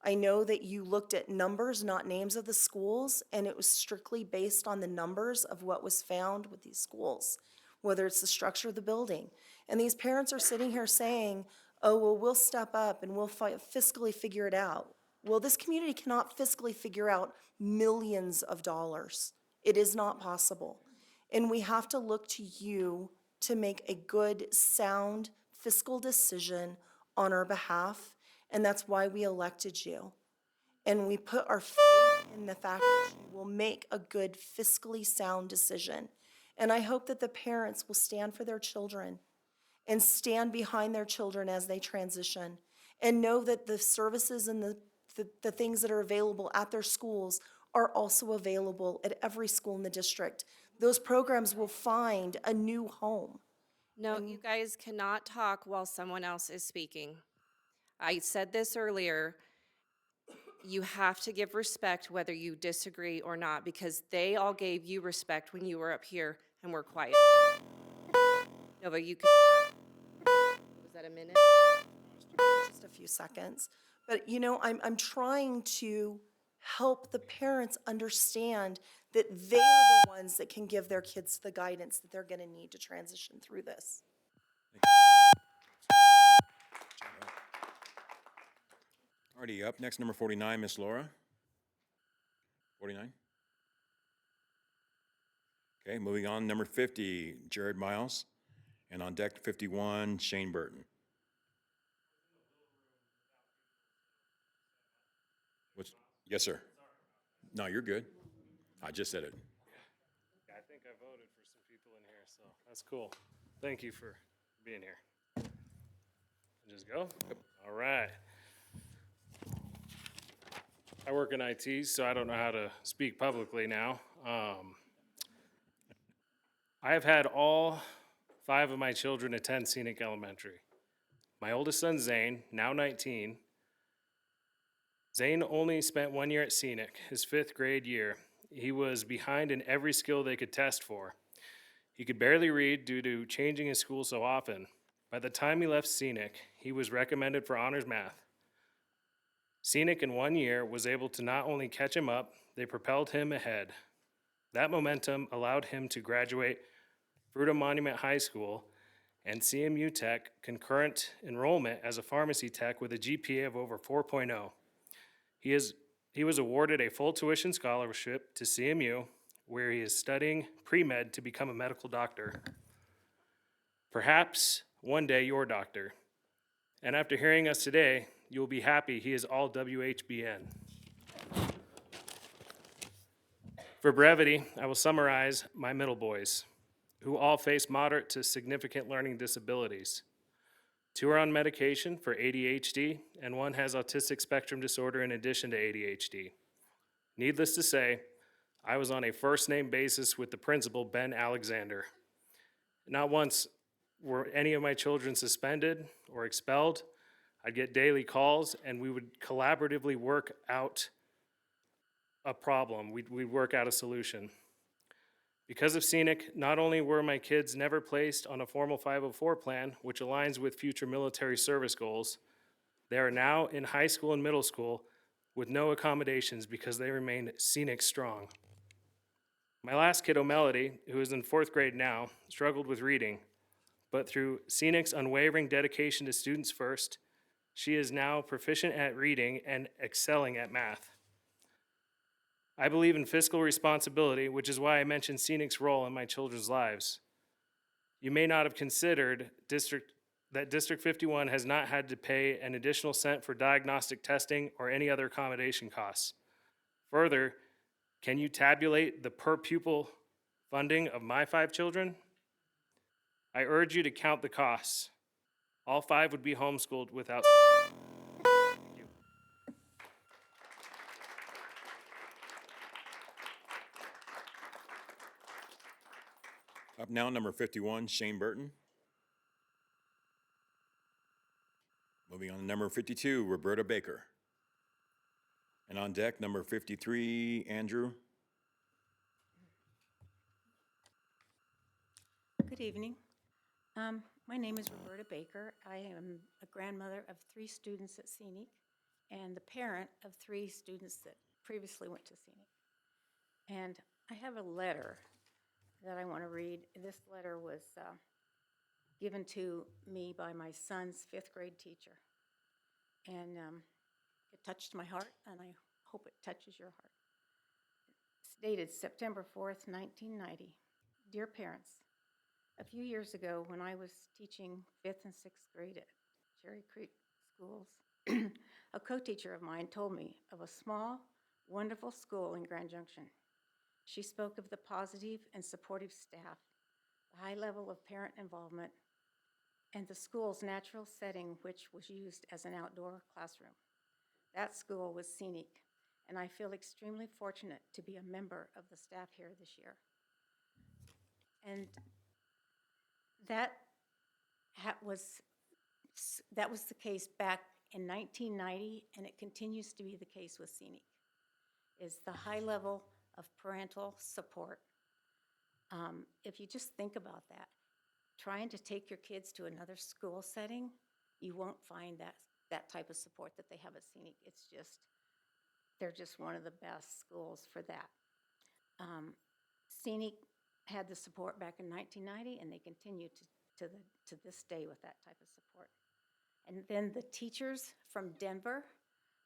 Speaker 15: I know that you looked at numbers, not names of the schools, and it was strictly based on the numbers of what was found with these schools, whether it's the structure of the building. And these parents are sitting here saying, oh, well, we'll step up and we'll fiscally figure it out. Well, this community cannot fiscally figure out millions of dollars. It is not possible. And we have to look to you to make a good, sound fiscal decision on our behalf. And that's why we elected you. And we put our faith in the fact that you will make a good, fiscally sound decision. And I hope that the parents will stand for their children and stand behind their children as they transition, and know that the services and the things that are available at their schools are also available at every school in the district. Those programs will find a new home.
Speaker 1: No, you guys cannot talk while someone else is speaking. I said this earlier. You have to give respect whether you disagree or not, because they all gave you respect when you were up here and were quiet. No, but you could. Was that a minute?
Speaker 15: Just a few seconds. But you know, I'm trying to help the parents understand that they're the ones that can give their kids the guidance that they're going to need to transition through this.
Speaker 4: Already up next, number 49, Miss Laura. 49. Okay, moving on, number 50, Jared Miles. And on deck 51, Shane Burton. Yes, sir. No, you're good. I just said it.
Speaker 16: Yeah, I think I voted for some people in here, so that's cool. Thank you for being here. Just go? Yep. All right. I work in IT, so I don't know how to speak publicly now. I have had all 5 of my children attend Scenic Elementary. My oldest son, Zane, now 19. Zane only spent 1 year at Scenic, his 5th grade year. He was behind in every skill they could test for. He could barely read due to changing his school so often. By the time he left Scenic, he was recommended for honors math. Scenic in 1 year was able to not only catch him up, they propelled him ahead. That momentum allowed him to graduate Fruita Monument High School and CMU Tech concurrent enrollment as a pharmacy tech with a GPA of over 4.0. He was awarded a full tuition scholarship to CMU, where he is studying pre-med to become a medical doctor. Perhaps one day your doctor. And after hearing us today, you'll be happy he is all WHBN. For brevity, I will summarize my middle boys, who all face moderate to significant learning disabilities. 2 are on medication for ADHD, and 1 has autistic spectrum disorder in addition to ADHD. Needless to say, I was on a first-name basis with the principal, Ben Alexander. Not once were any of my children suspended or expelled. I'd get daily calls, and we would collaboratively work out a problem. We'd work out a solution. Because of Scenic, not only were my kids never placed on a formal 504 plan, which aligns with future military service goals, they are now in high school and middle school with no accommodations because they remained Scenic strong. My last kiddo, Melody, who is in 4th grade now, struggled with reading, but through Scenic's unwavering dedication to students first, she is now proficient at reading and excelling at math. I believe in fiscal responsibility, which is why I mentioned Scenic's role in my children's lives. You may not have considered that District 51 has not had to pay an additional cent for diagnostic testing or any other accommodation costs. Further, can you tabulate the per pupil funding of my 5 children? I urge you to count the costs. All 5 would be homeschooled without. Thank you.
Speaker 4: Up now, number 51, Shane Burton. Moving on to number 52, Roberta Baker. And on deck, number 53, Andrew.
Speaker 17: Good evening. My name is Roberta Baker. I am a grandmother of 3 students at Scenic and the parent of 3 students that previously went to Scenic. And I have a letter that I want to read. This letter was given to me by my son's 5th grade teacher. And it touched my heart, and I hope it touches your heart. It's dated September 4th, 1990. Dear parents, a few years ago when I was teaching 5th and 6th grade at Cherry Creek Schools, a co-teacher of mine told me of a small, wonderful school in Grand Junction. She spoke of the positive and supportive staff, the high level of parent involvement, and the school's natural setting, which was used as an outdoor classroom. That school was Scenic, and I feel extremely fortunate to be a member of the staff here this year. And that was the case back in 1990, and it continues to be the case with Scenic, is the high level of parental support. If you just think about that, trying to take your kids to another school setting, you won't find that type of support that they have at Scenic. It's just, they're just one of the best schools for that. Scenic had the support back in 1990, and they continue to this day with that type of support. And then the teachers from Denver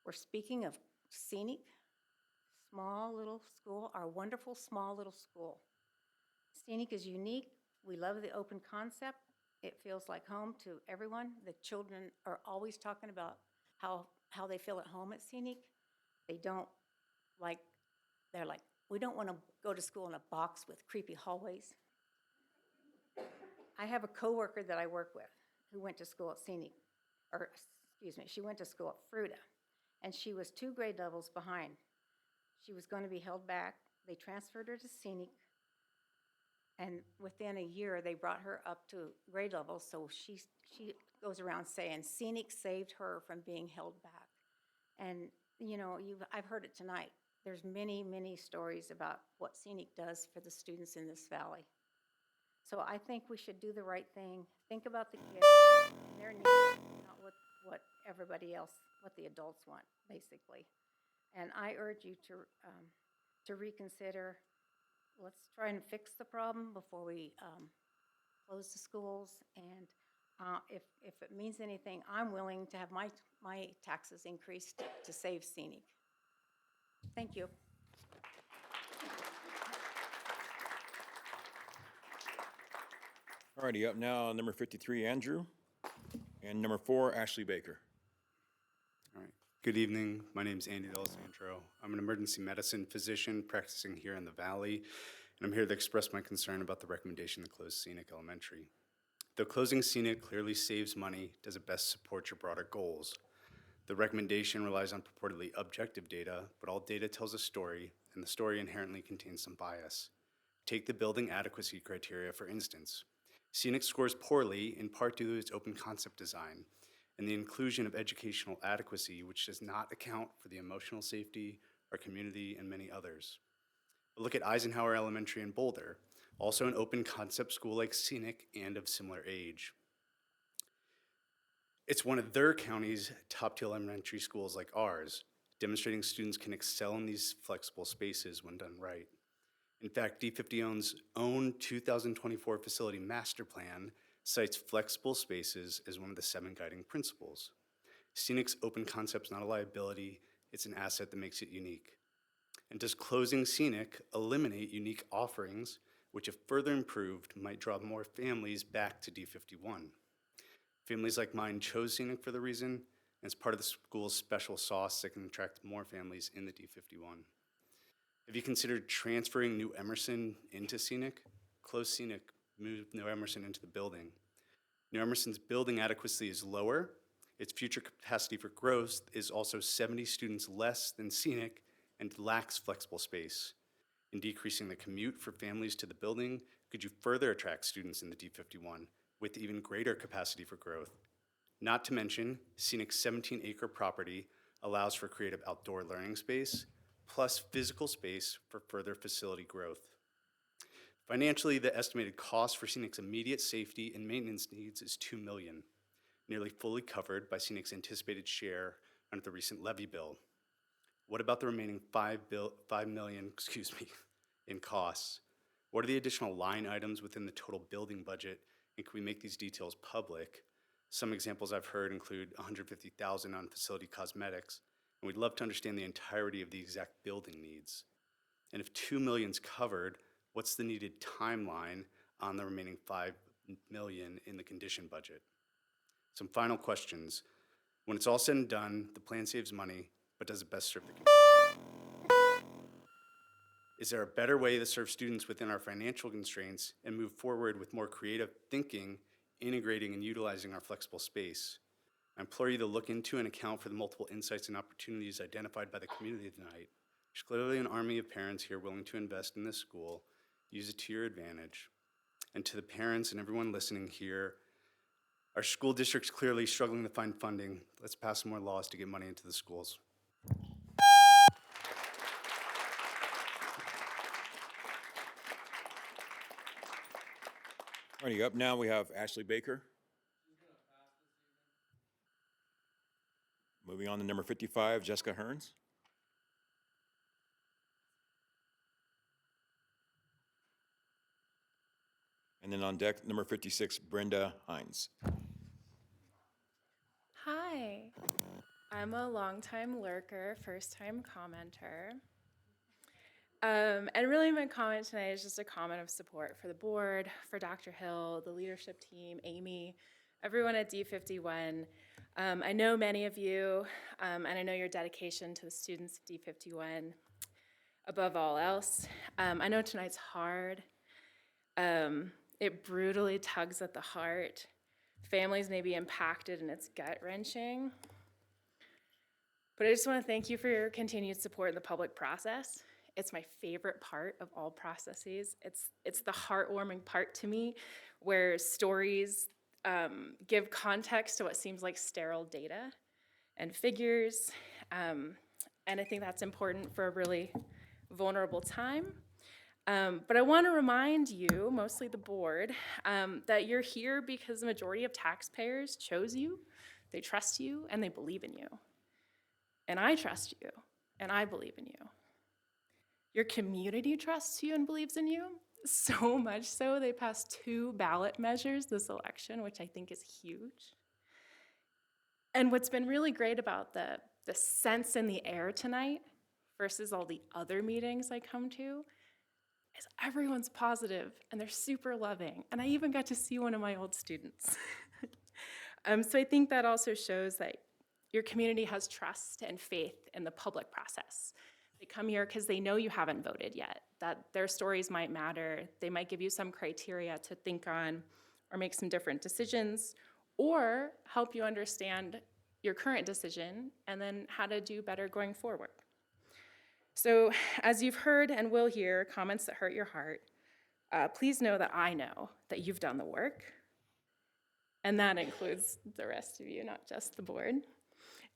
Speaker 17: were speaking of Scenic, small little school, our wonderful small little school. Scenic is unique. We love the open concept. It feels like home to everyone. The children are always talking about how they feel at home at Scenic. They're like, we don't want to go to school in a box with creepy hallways. I have a coworker that I work with who went to school at Scenic, she went to school at Fruita, and she was 2 grade levels behind. She was going to be held back. They transferred her to Scenic, and within a year, they brought her up to grade level, so she goes around saying Scenic saved her from being held back. And, you know, I've heard it tonight. There's many, many stories about what Scenic does for the students in this valley. So I think we should do the right thing, think about the kids and their needs, not what everybody else, what the adults want, basically. And I urge you to reconsider. Let's try and fix the problem before we close the schools. And if it means anything, I'm willing to have my taxes increased to save Scenic. Thank you.
Speaker 4: Alrighty, up now, number 53, Andrew, and number 4, Ashley Baker.
Speaker 18: All right. Good evening. My name is Andy D'Alessandro. I'm an emergency medicine physician practicing here in the Valley, and I'm here to express my concern about the recommendation to close Scenic Elementary. Though closing Scenic clearly saves money, does it best support your broader goals? The recommendation relies on purportedly objective data, but all data tells a story, and the story inherently contains some bias. Take the building adequacy criteria, for instance. Scenic scores poorly, in part due to its open concept design and the inclusion of educational adequacy, which does not account for the emotional safety, our community, and many others. But look at Eisenhower Elementary in Boulder, also an open concept school like Scenic and of similar age. It's one of their county's top-tier elementary schools like ours, demonstrating students can excel in these flexible spaces when done right. In fact, D50's own 2024 facility master plan cites flexible spaces as one of the 7 guiding principles. Scenic's open concept's not a liability, it's an asset that makes it unique. And does closing Scenic eliminate unique offerings, which if further improved might draw more families back to D51? Families like mine chose Scenic for the reason, and it's part of the school's special sauce that can attract more families in the D51. Have you considered transferring New Emerson into Scenic? Close Scenic, move New Emerson into the building. New Emerson's building adequacy is lower. Its future capacity for growth is also 70 students less than Scenic and lacks flexible space. In decreasing the commute for families to the building, could you further attract students in the D51 with even greater capacity for growth? Not to mention, Scenic's 17-acre property allows for creative outdoor learning space, plus physical space for further facility growth. Financially, the estimated cost for Scenic's immediate safety and maintenance needs is $2 million, nearly fully covered by Scenic's anticipated share under the recent levy bill. What about the remaining $5 million in costs? What are the additional line items within the total building budget, and can we make these details public? Some examples I've heard include $150,000 on facility cosmetics, and we'd love to understand the entirety of the exact building needs. And if $2 million's covered, what's the needed timeline on the remaining $5 million in the condition budget? Some final questions. When it's all said and done, the plan saves money, but does it best serve the community? Is there a better way to serve students within our financial constraints and move forward with more creative thinking, integrating and utilizing our flexible space? I implore you to look into and account for the multiple insights and opportunities identified by the community tonight. There's clearly an army of parents here willing to invest in this school. Use it to your advantage. And to the parents and everyone listening here, our school district's clearly struggling to find funding. Let's pass some more laws to get money into the schools.
Speaker 4: Alrighty, up now we have Ashley Baker. Moving on to number 55, Jessica Hearns. And then on deck, number 56, Brenda Hines.
Speaker 19: Hi, I'm a longtime lurker, first-time commenter. And really my comment tonight is just a comment of support for the board, for Dr. Hill, the leadership team, Amy, everyone at D51. I know many of you, and I know your dedication to the students of D51 above all else. I know tonight's hard. It brutally tugs at the heart. Families may be impacted and it's gut-wrenching. But I just want to thank you for your continued support in the public process. It's my favorite part of all processes. It's the heartwarming part to me, where stories give context to what seems like sterile data and figures. And I think that's important for a really vulnerable time. But I want to remind you, mostly the board, that you're here because the majority of taxpayers chose you, they trust you, and they believe in you. And I trust you, and I believe in you. Your community trusts you and believes in you, so much so they passed 2 ballot measures this election, which I think is huge. And what's been really great about the sense in the air tonight versus all the other meetings I come to is everyone's positive and they're super loving. And I even got to see one of my old students. So I think that also shows that your community has trust and faith in the public process. They come here because they know you haven't voted yet, that their stories might matter. They might give you some criteria to think on or make some different decisions, or help you understand your current decision and then how to do better going forward. So as you've heard and will hear comments that hurt your heart, please know that I know that you've done the work, and that includes the rest of you, not just the board.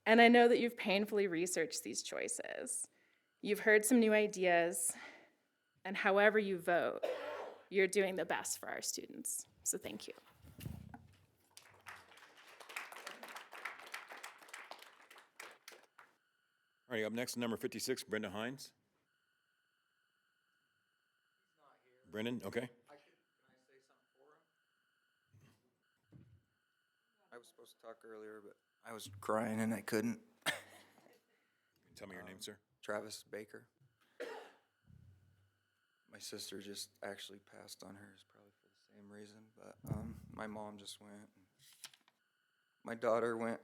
Speaker 19: And I know that you've painfully researched these choices. You've heard some new ideas, and however you vote, you're doing the best for our students. So thank you.
Speaker 4: All right, up next, number 56, Brenda Hines. Brendan, okay.
Speaker 20: I was supposed to talk earlier, but I was crying and I couldn't.
Speaker 4: Tell me your name, sir.
Speaker 20: Travis Baker. My sister just actually passed on hers, probably for the same reason, but my mom just went. My daughter went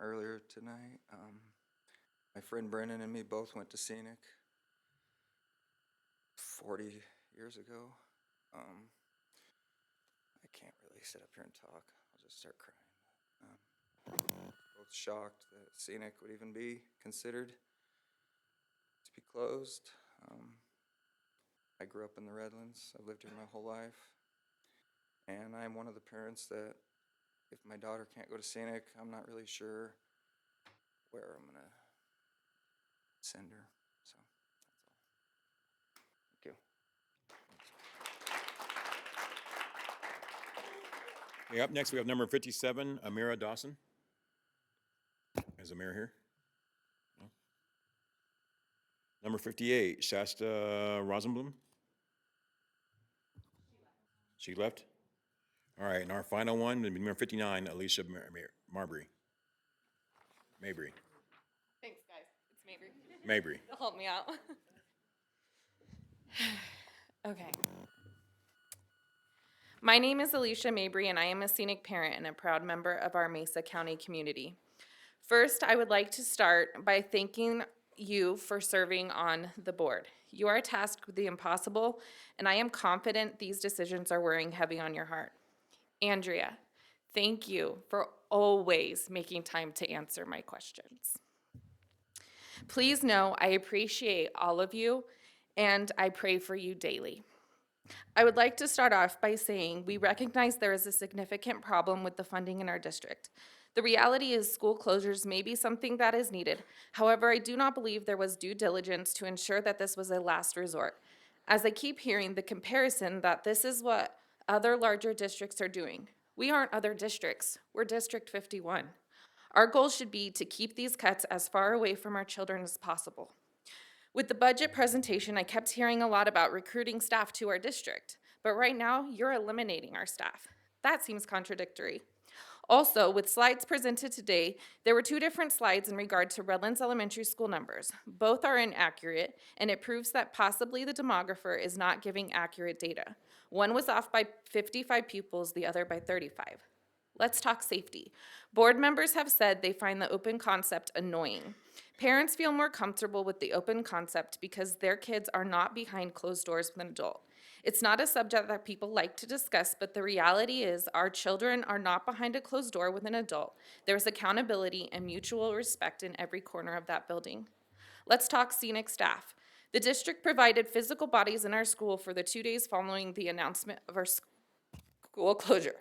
Speaker 20: earlier tonight. My friend Brennan and me both went to Scenic 40 years ago. I can't really sit up here and talk. I'll just start crying. Both shocked that Scenic would even be considered to be closed. I grew up in the Redlands. I've lived here my whole life. And I'm one of the parents that if my daughter can't go to Scenic, I'm not really sure where I'm gonna send her. So that's all. Thank you.
Speaker 4: Okay, up next, we have number 57, Amira Dawson. Is Amira here? No. Number 58, Shasta Rosenblum. She left? All right, and our final one, number 59, Alicia Mabry.
Speaker 10: Thanks, guys. It's Mabry.
Speaker 4: Mabry.
Speaker 10: It'll help me out. Okay. My name is Alicia Mabry, and I am a Scenic parent and a proud member of our Mesa County community. First, I would like to start by thanking you for serving on the board. You are tasked with the impossible, and I am confident these decisions are wearing heavy on your heart. Andrea, thank you for always making time to answer my questions. Please know I appreciate all of you, and I pray for you daily. I would like to start off by saying we recognize there is a significant problem with the funding in our district. The reality is school closures may be something that is needed. However, I do not believe there was due diligence to ensure that this was a last resort. As I keep hearing the comparison that this is what other larger districts are doing. We aren't other districts, we're District 51. Our goal should be to keep these cuts as far away from our children as possible. With the budget presentation, I kept hearing a lot about recruiting staff to our district, but right now you're eliminating our staff. That seems contradictory. Also, with slides presented today, there were 2 different slides in regard to Redlands Elementary School numbers. Both are inaccurate, and it proves that possibly the demographer is not giving accurate data. One was off by 55 pupils, the other by 35. Let's talk safety. Board members have said they find the open concept annoying. Parents feel more comfortable with the open concept because their kids are not behind closed doors with an adult. It's not a subject that people like to discuss, but the reality is our children are not behind a closed door with an adult. There's accountability and mutual respect in every corner of that building. Let's talk Scenic staff. The district provided physical bodies in our school for the 2 days following the announcement of our school closure.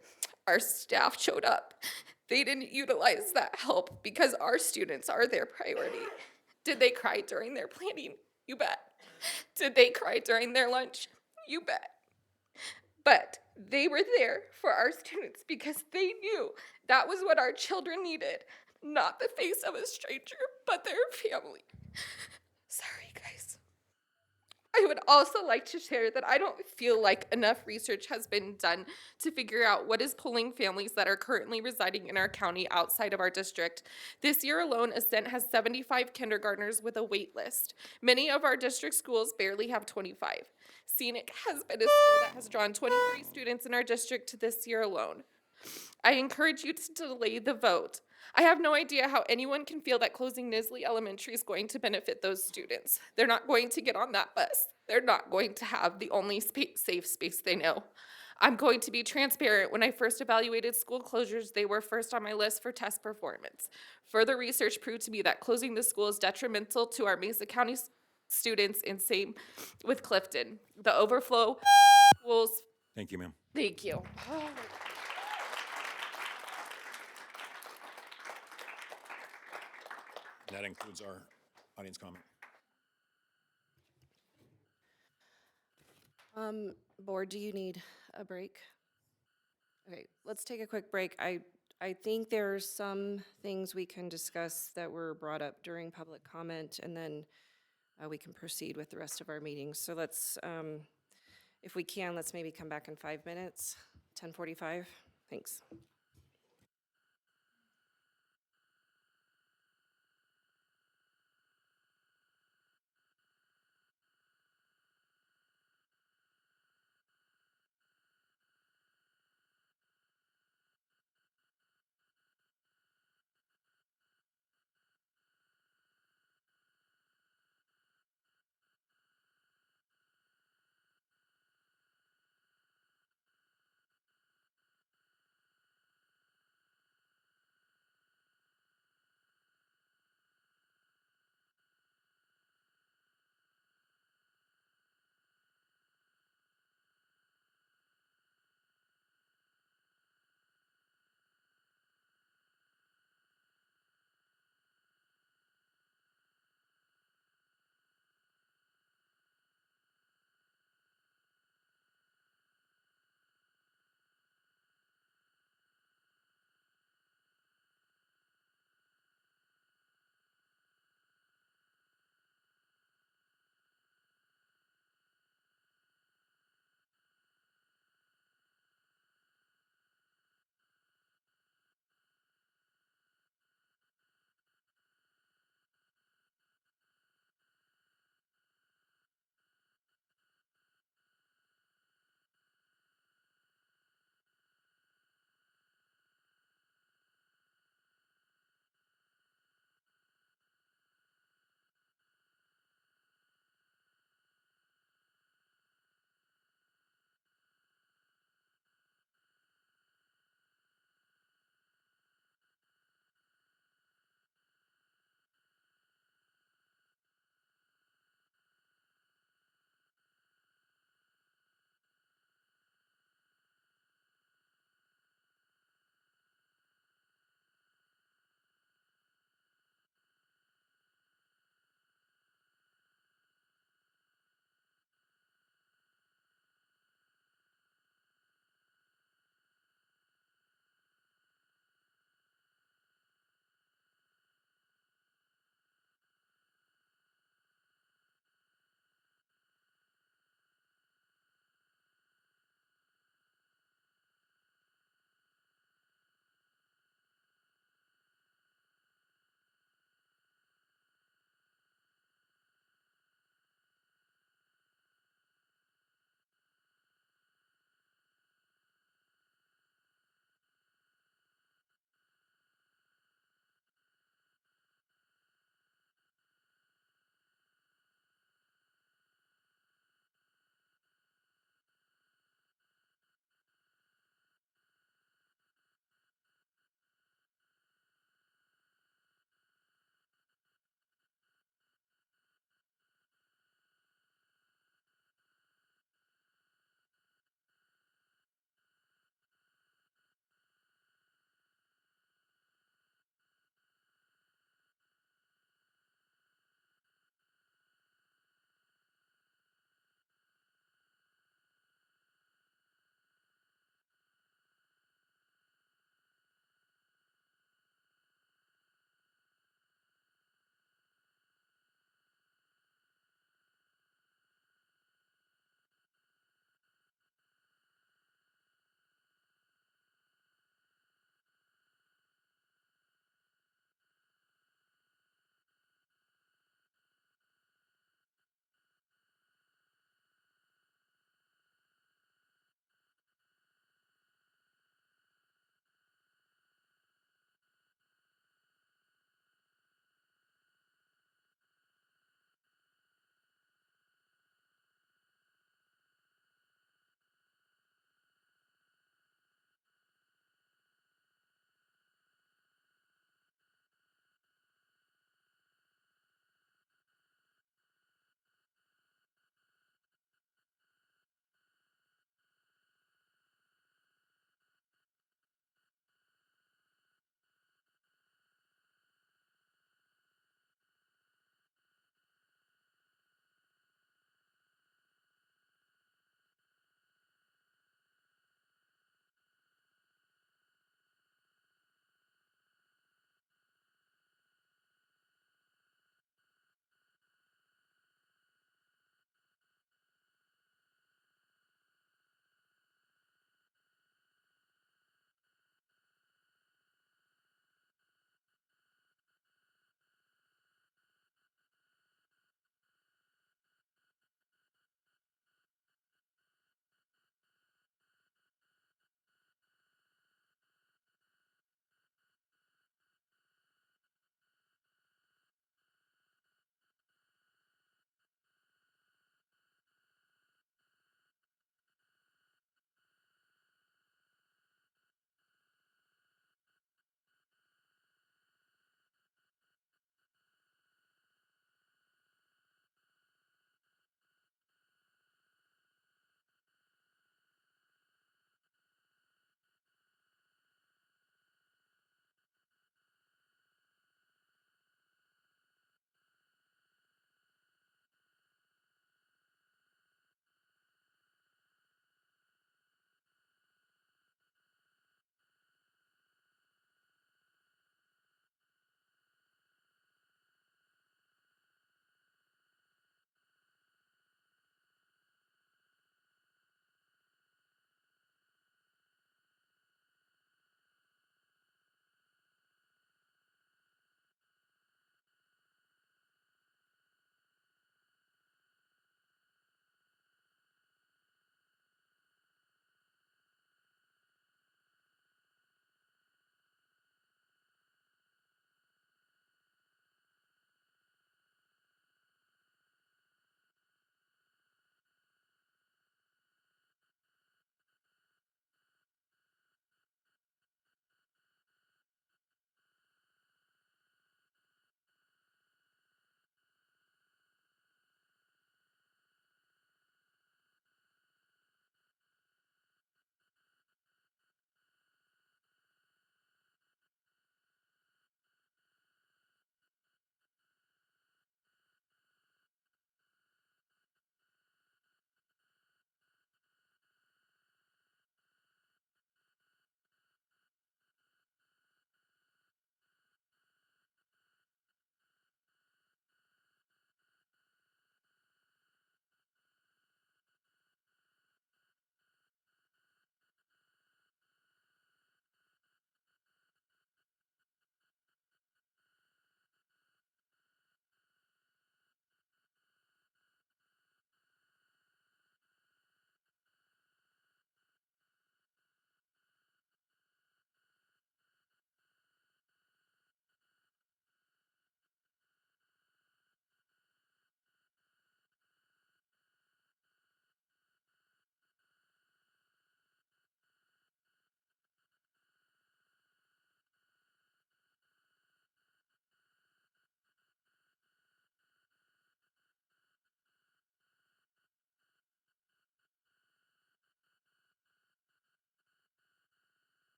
Speaker 10: Our staff showed up. They didn't utilize that help because our students are their priority. Did they cry during their planning You bet. Did they cry during their lunch? You bet. But they were there for our students because they knew that was what our children needed. Not the face of a stranger, but their family. Sorry, guys. I would also like to share that I don't feel like enough research has been done to figure out what is pulling families that are currently residing in our county outside of our district. This year alone, Ascent has 75 kindergartners with a wait list. Many of our district schools barely have 25. Scenic has been a school that has drawn 23 students in our district this year alone. I encourage you to delay the vote. I have no idea how anyone can feel that closing Nisley Elementary is going to benefit those students. They're not going to get on that bus. They're not going to have the only safe space they know. I'm going to be transparent. When I first evaluated school closures, they were first on my list for test performance. Further research proved to me that closing the school is detrimental to our Mesa County students, and same with Clifton. The overflow schools.
Speaker 4: Thank you, ma'am.
Speaker 10: Thank you.
Speaker 4: That includes our audience comment.
Speaker 1: Board, do you need a break? Okay, let's take a quick break. I think there's some things we can discuss that were brought up during public comment, and then we can proceed with the rest of our meetings. So let's, if we can, let's maybe come back in 5 minutes, 10:45. Thanks.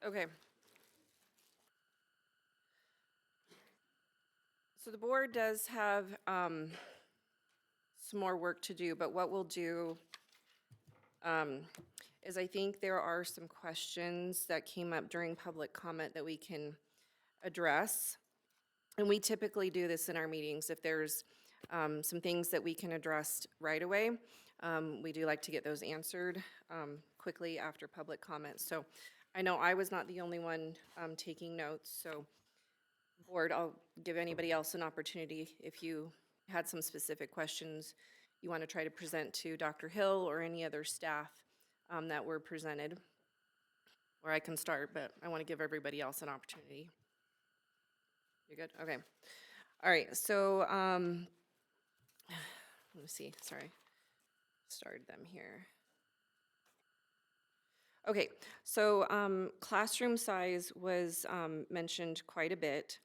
Speaker 1: Okay. So the board does have some more work to do, but what we'll do is I think there are some questions that came up during public comment that we can address. And we typically do this in our meetings. If there's some things that we can address right away, we do like to get those answered quickly after public comments. So I know I was not the only one taking notes, so board, I'll give anybody else an opportunity if you had some specific questions you want to try to present to Dr. Hill or any other staff that were presented. Or I can start, but I want to give everybody else an opportunity. You're good? Okay. All right, so let me see, sorry. Started them here. Okay, so classroom size was mentioned quite a bit.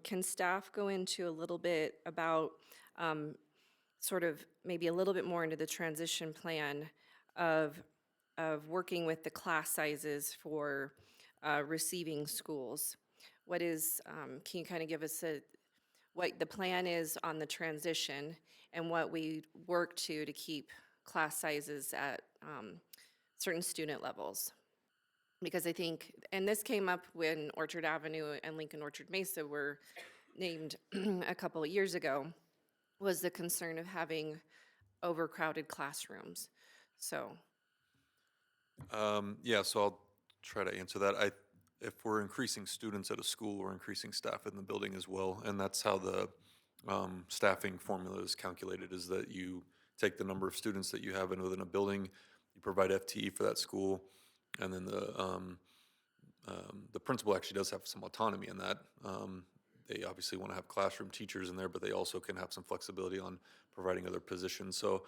Speaker 1: Can staff go into a little bit about sort of maybe a little bit more into the transition plan of working with the class sizes for receiving schools? What is, can you kind of give us what the plan is on the transition and what we work to keep class sizes at certain student levels? Because I think, and this came up when Orchard Avenue and Lincoln Orchard Mesa were named a couple of years ago, was the concern of having overcrowded classrooms. So.
Speaker 6: Yeah, so I'll try to answer that. If we're increasing students at a school, we're increasing staff in the building as well, and that's how the staffing formula is calculated, is that you take the number of students that you have within a building, you provide FTE for that school, and then the principal actually does have some autonomy in that. They obviously want to have classroom teachers in there, but they also can have some flexibility on providing other positions. So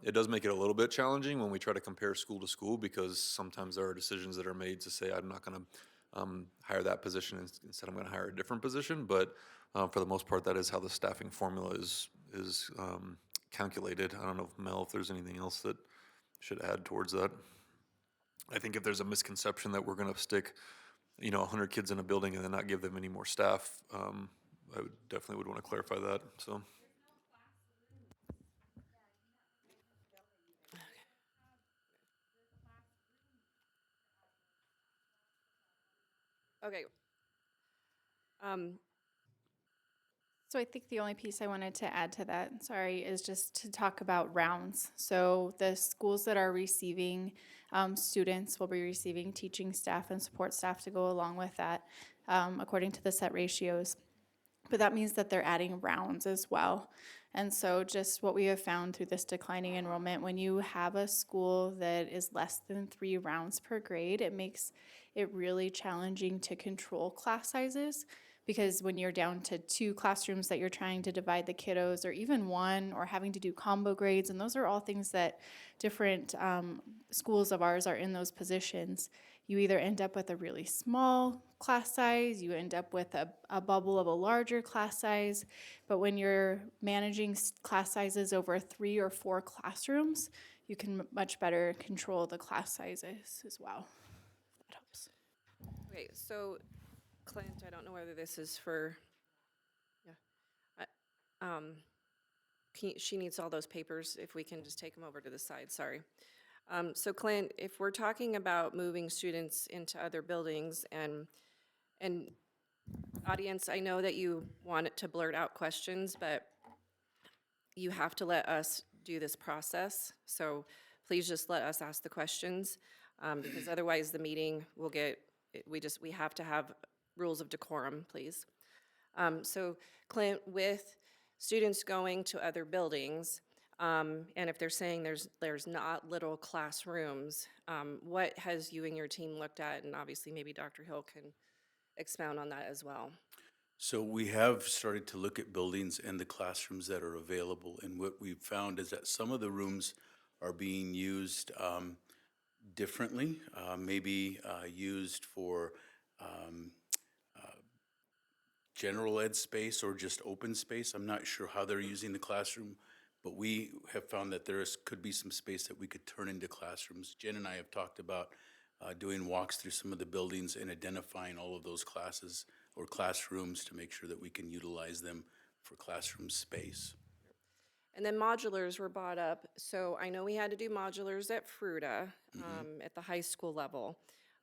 Speaker 6: it does make it a little bit challenging when we try to compare school to school, because sometimes there are decisions that are made to say, I'm not going to hire that position, instead I'm going to hire a different position. But for the most part, that is how the staffing formula is calculated. I don't know, Mel, if there's anything else that should add towards that. I think if there's a misconception that we're going to stick, 100 kids in a building and then not give them any more staff, I would definitely want to clarify that. So.
Speaker 1: Okay.
Speaker 3: So I think the only piece I wanted to add to that, sorry, is just to talk about rounds. So the schools that are receiving students will be receiving teaching staff and support staff to go along with that, according to the set ratios. But that means that they're adding rounds as well. And so just what we have found through this declining enrollment, when you have a school that is less than 3 rounds per grade, it makes it really challenging to control class sizes. Because when you're down to 2 classrooms that you're trying to divide the kiddos, or even 1, or having to do combo grades, and those are all things that different schools of ours are in those positions, you either end up with a really small class size, you end up with a bubble of a larger class size. But when you're managing class sizes over 3 or 4 classrooms, you can much better control the class sizes as well. If that helps.
Speaker 1: Okay, so Clint, I don't know whether this is for, she needs all those papers, if we can just take them over to the side, sorry. So Clint, if we're talking about moving students into other buildings, and audience, I know that you want it to blurt out questions, but you have to let us do this process. So please just let us ask the questions, because otherwise the meeting will get, we have to have rules of decorum, please. So Clint, with students going to other buildings, and if they're saying there's not little classrooms, what has you and your team looked at? And obviously maybe Dr. Hill can expound on that as well.
Speaker 21: So we have started to look at buildings and the classrooms that are available, and what we've found is that some of the rooms are being used differently, maybe used for general ed space or just open space. I'm not sure how they're using the classroom, but we have found that could be some space that we could turn into classrooms. Jen and I have talked about doing walks through some of the buildings and identifying all of those classes or classrooms to make sure that we can utilize them for classroom space.
Speaker 1: And then modulars were brought up. So I know we had to do modulars at Fruta, at the high school level.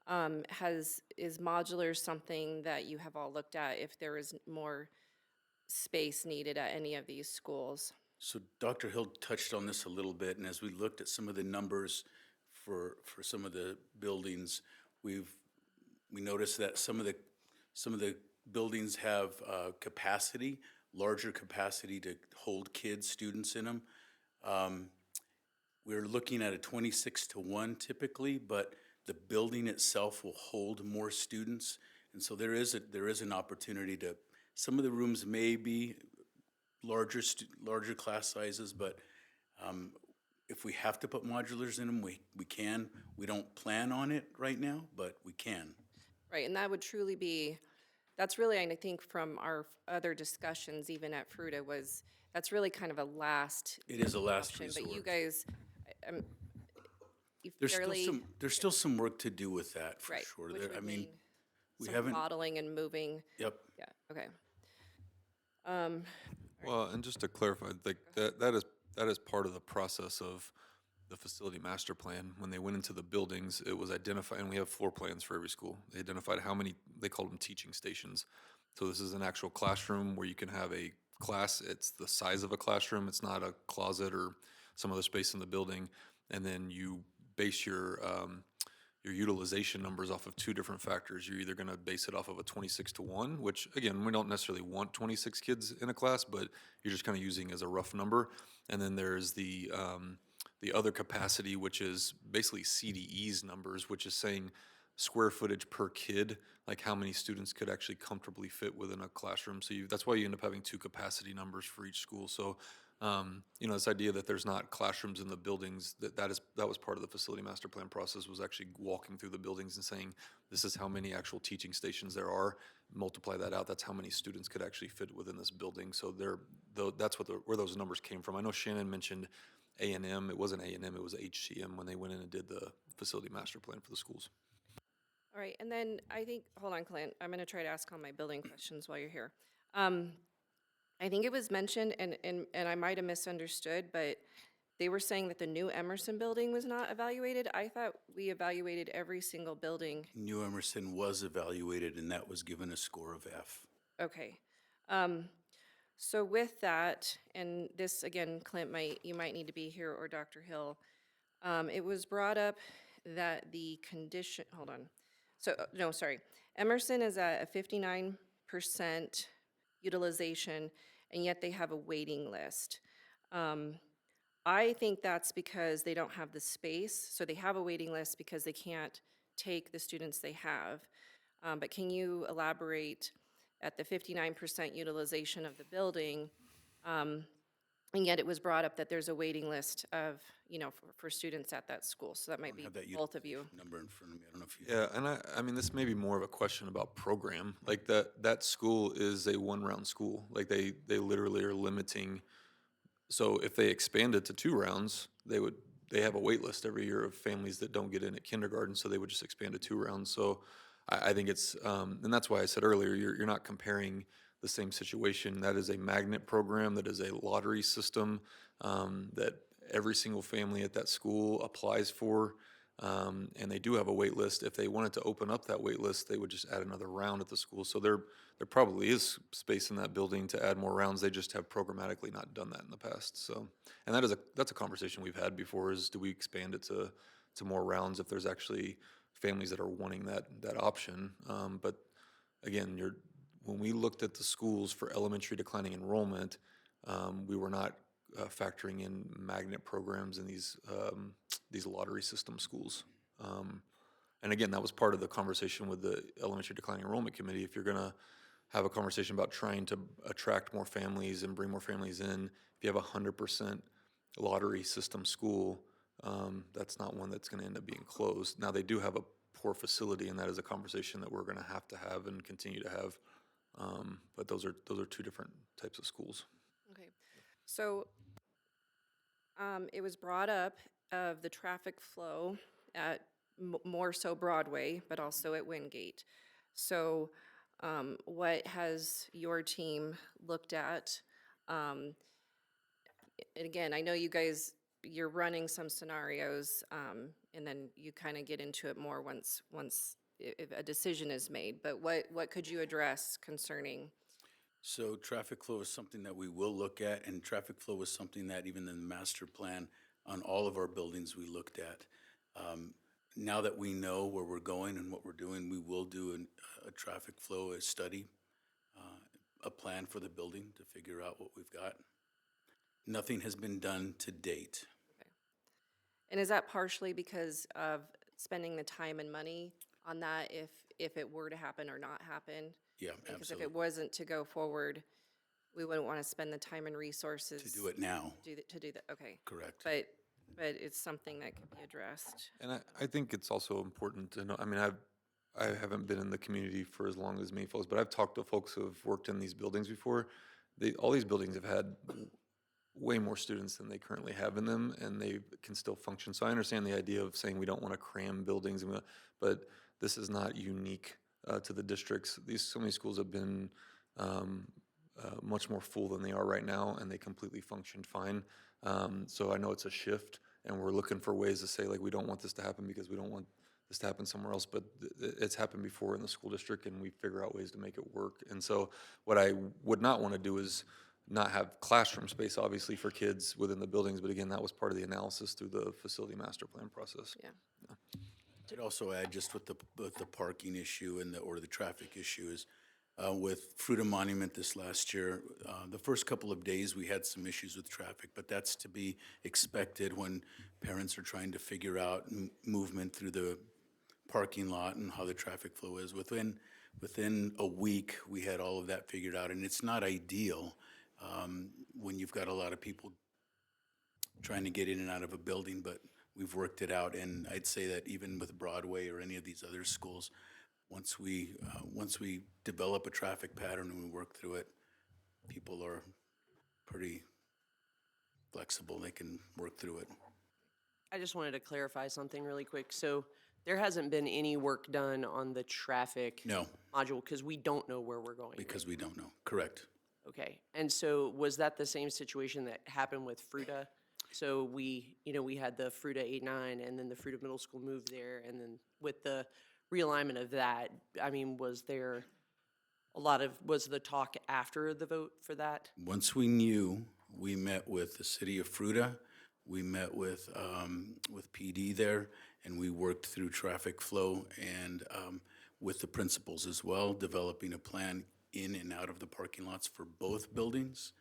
Speaker 1: Is modulars something that you have all looked at if there is more space needed at any of these schools?
Speaker 21: So Dr. Hill touched on this a little bit, and as we looked at some of the numbers for some of the buildings, we noticed that some of the buildings have capacity, larger capacity to hold kids, students in them. We're looking at a 26-to-1 typically, but the building itself will hold more students, and so there is an opportunity to. Some of the rooms may be larger class sizes, but if we have to put modulars in them, we can. We don't plan on it right now, but we can.
Speaker 1: Right, and that would truly be, that's really, I think, from our other discussions, even at Fruta, that's really kind of a last.
Speaker 21: It is a last
Speaker 1: option,
Speaker 21: resort.
Speaker 1: But you guys, you
Speaker 21: There's
Speaker 1: fairly.
Speaker 21: there's still some work to do with that, for
Speaker 1: Right,
Speaker 21: sure.
Speaker 1: which
Speaker 21: There-
Speaker 1: would
Speaker 21: I mean,
Speaker 1: mean
Speaker 21: we
Speaker 1: some
Speaker 21: haven't.
Speaker 1: modeling and moving.
Speaker 21: Yep.
Speaker 1: Yeah, okay.
Speaker 6: Well, and just to clarify, like that is part of the process of the facility master plan. When they went into the buildings, it was identified, and we have floor plans for every school. They identified how many, they called them teaching stations. So this is an actual classroom where you can have a class. It's the size of a classroom. It's not a closet or some other space in the building. And then you base your utilization numbers off of two different factors. You're either going to base it off of a 26-to-1, which again, we don't necessarily want 26 kids in a class, but you're just kind of using as a rough number. And then there's the other capacity, which is basically CDE's numbers, which is saying square footage per kid, like how many students could actually comfortably fit within a classroom. So that's why you end up having two capacity numbers for each school. So this idea that there's not classrooms in the buildings, that was part of the facility master plan process, was actually walking through the buildings and saying, this is how many actual teaching stations there are, multiply that out, that's how many students could actually fit within this building. So that's where those numbers came from. I know Shannon mentioned A&M, it wasn't A&M, it was HCM when they went in and did the facility master plan for the schools.
Speaker 1: All right, and then I think, hold on, Clint, I'm gonna try to ask all my building questions while you're here. I think it was mentioned, and I might have misunderstood, but they were saying that the new Emerson building was not evaluated. I thought we evaluated every single building.
Speaker 21: New Emerson was evaluated, and that was given a score of F.
Speaker 1: Okay. So with that, and this, again, Clint, you might need to be here, or Dr. Hill, it was brought up that the condition, hold on. So, no, sorry. Emerson is at a 59% utilization, and yet they have a waiting list. I think that's because they don't have the space. So they have a waiting list because they can't take the students they have. But can you elaborate at the 59% utilization of the building? And yet it was brought up that there's a waiting list of, for students at that school. So that might be both of you.
Speaker 21: Number in front of me, I don't know if you.
Speaker 6: Yeah, and I mean, this may be more of a question about program. Like that school is a one-round school. Like they literally are limiting. So if they expanded to 2 rounds, they have a wait list every year of families that don't get in at kindergarten. So they would just expand to 2 rounds. So I think it's, and that's why I said earlier, you're not comparing the same situation. That is a magnet program, that is a lottery system that every single family at that school applies for, and they do have a wait list. If they wanted to open up that wait list, they would just add another round at the school. So there probably is space in that building to add more rounds. They just have programmatically not done that in the past. So, and that's a conversation we've had before, is do we expand it to more rounds if there's actually families that are wanting that option. But again, when we looked at the schools for elementary declining enrollment, we were not factoring in magnet programs in these lottery system schools. And again, that was part of the conversation with the elementary declining enrollment committee. If you're going to have a conversation about trying to attract more families and bring more families in, if you have 100% lottery system school, that's not one that's going to end up being closed. Now, they do have a poor facility, and that is a conversation that we're going to have and continue to have. But those are 2 different types of schools.
Speaker 1: Okay, so it was brought up of the traffic flow at more so Broadway, but also at Wingate. So what has your team looked at? And again, I know you guys, you're running some scenarios, and then you kind of get into it more once if a decision is made. But what could you address concerning?
Speaker 21: So traffic flow is something that we will look at, and traffic flow is something that even in the master plan on all of our buildings we looked at. Now that we know where we're going and what we're doing, we will do a traffic flow, a study, a plan for the building to figure out what we've got. Nothing has been done to date.
Speaker 1: And is that partially because of spending the time and money on that if it were to happen or not happen?
Speaker 21: Yeah,
Speaker 1: Because if
Speaker 21: absolutely.
Speaker 1: it wasn't to go forward, we wouldn't want to spend the time and resources.
Speaker 21: To do it now.
Speaker 1: To do that, okay.
Speaker 21: Correct.
Speaker 1: But it's something that can be addressed.
Speaker 6: And I think it's also important to know, I mean, I haven't been in the community for as long as many folks, but I've talked to folks who have worked in these buildings before. All these buildings have had way more students than they currently have in them, and they can still function. So I understand the idea of saying we don't want to cram buildings, but this is not unique to the districts. So many schools have been much more full than they are right now, and they completely functioned fine. So I know it's a shift, and we're looking for ways to say, like, we don't want this to happen because we don't want this to happen somewhere else, but it's happened before in the school district, and we figure out ways to make it work. And so what I would not want to do is not have classroom space, obviously, for kids within the buildings, but again, that was part of the analysis through the facility master plan process.
Speaker 1: Yeah.
Speaker 21: I'd also add, just with the parking issue and or the traffic issue, is with Fruita Monument this last year, the first couple of days we had some issues with traffic, but that's to be expected when parents are trying to figure out movement through the parking lot and how the traffic flow is. Within a week, we had all of that figured out, and it's not ideal when you've got a lot of people trying to get in and out of a building, but we've worked it out. And I'd say that even with Broadway or any of these other schools, once we develop a traffic pattern and we work through it, people are pretty flexible. They can work through it.
Speaker 2: I just wanted to clarify something really quick. So there hasn't been any work done on the traffic
Speaker 21: No,
Speaker 2: module because we don't know where we're going.
Speaker 21: because we don't know. Correct.
Speaker 2: Okay. And so was that the same situation that happened with Fruita? So we had the Fruita 8-9 and then the Fruita Middle School moved there. And then with the realignment of that, I mean, was there was the talk after the vote for that?
Speaker 21: Once we knew, we met with the city of Fruita, we met with PD there, and we worked through traffic flow and with the principals as well, developing a plan in and out of the parking lots for both buildings,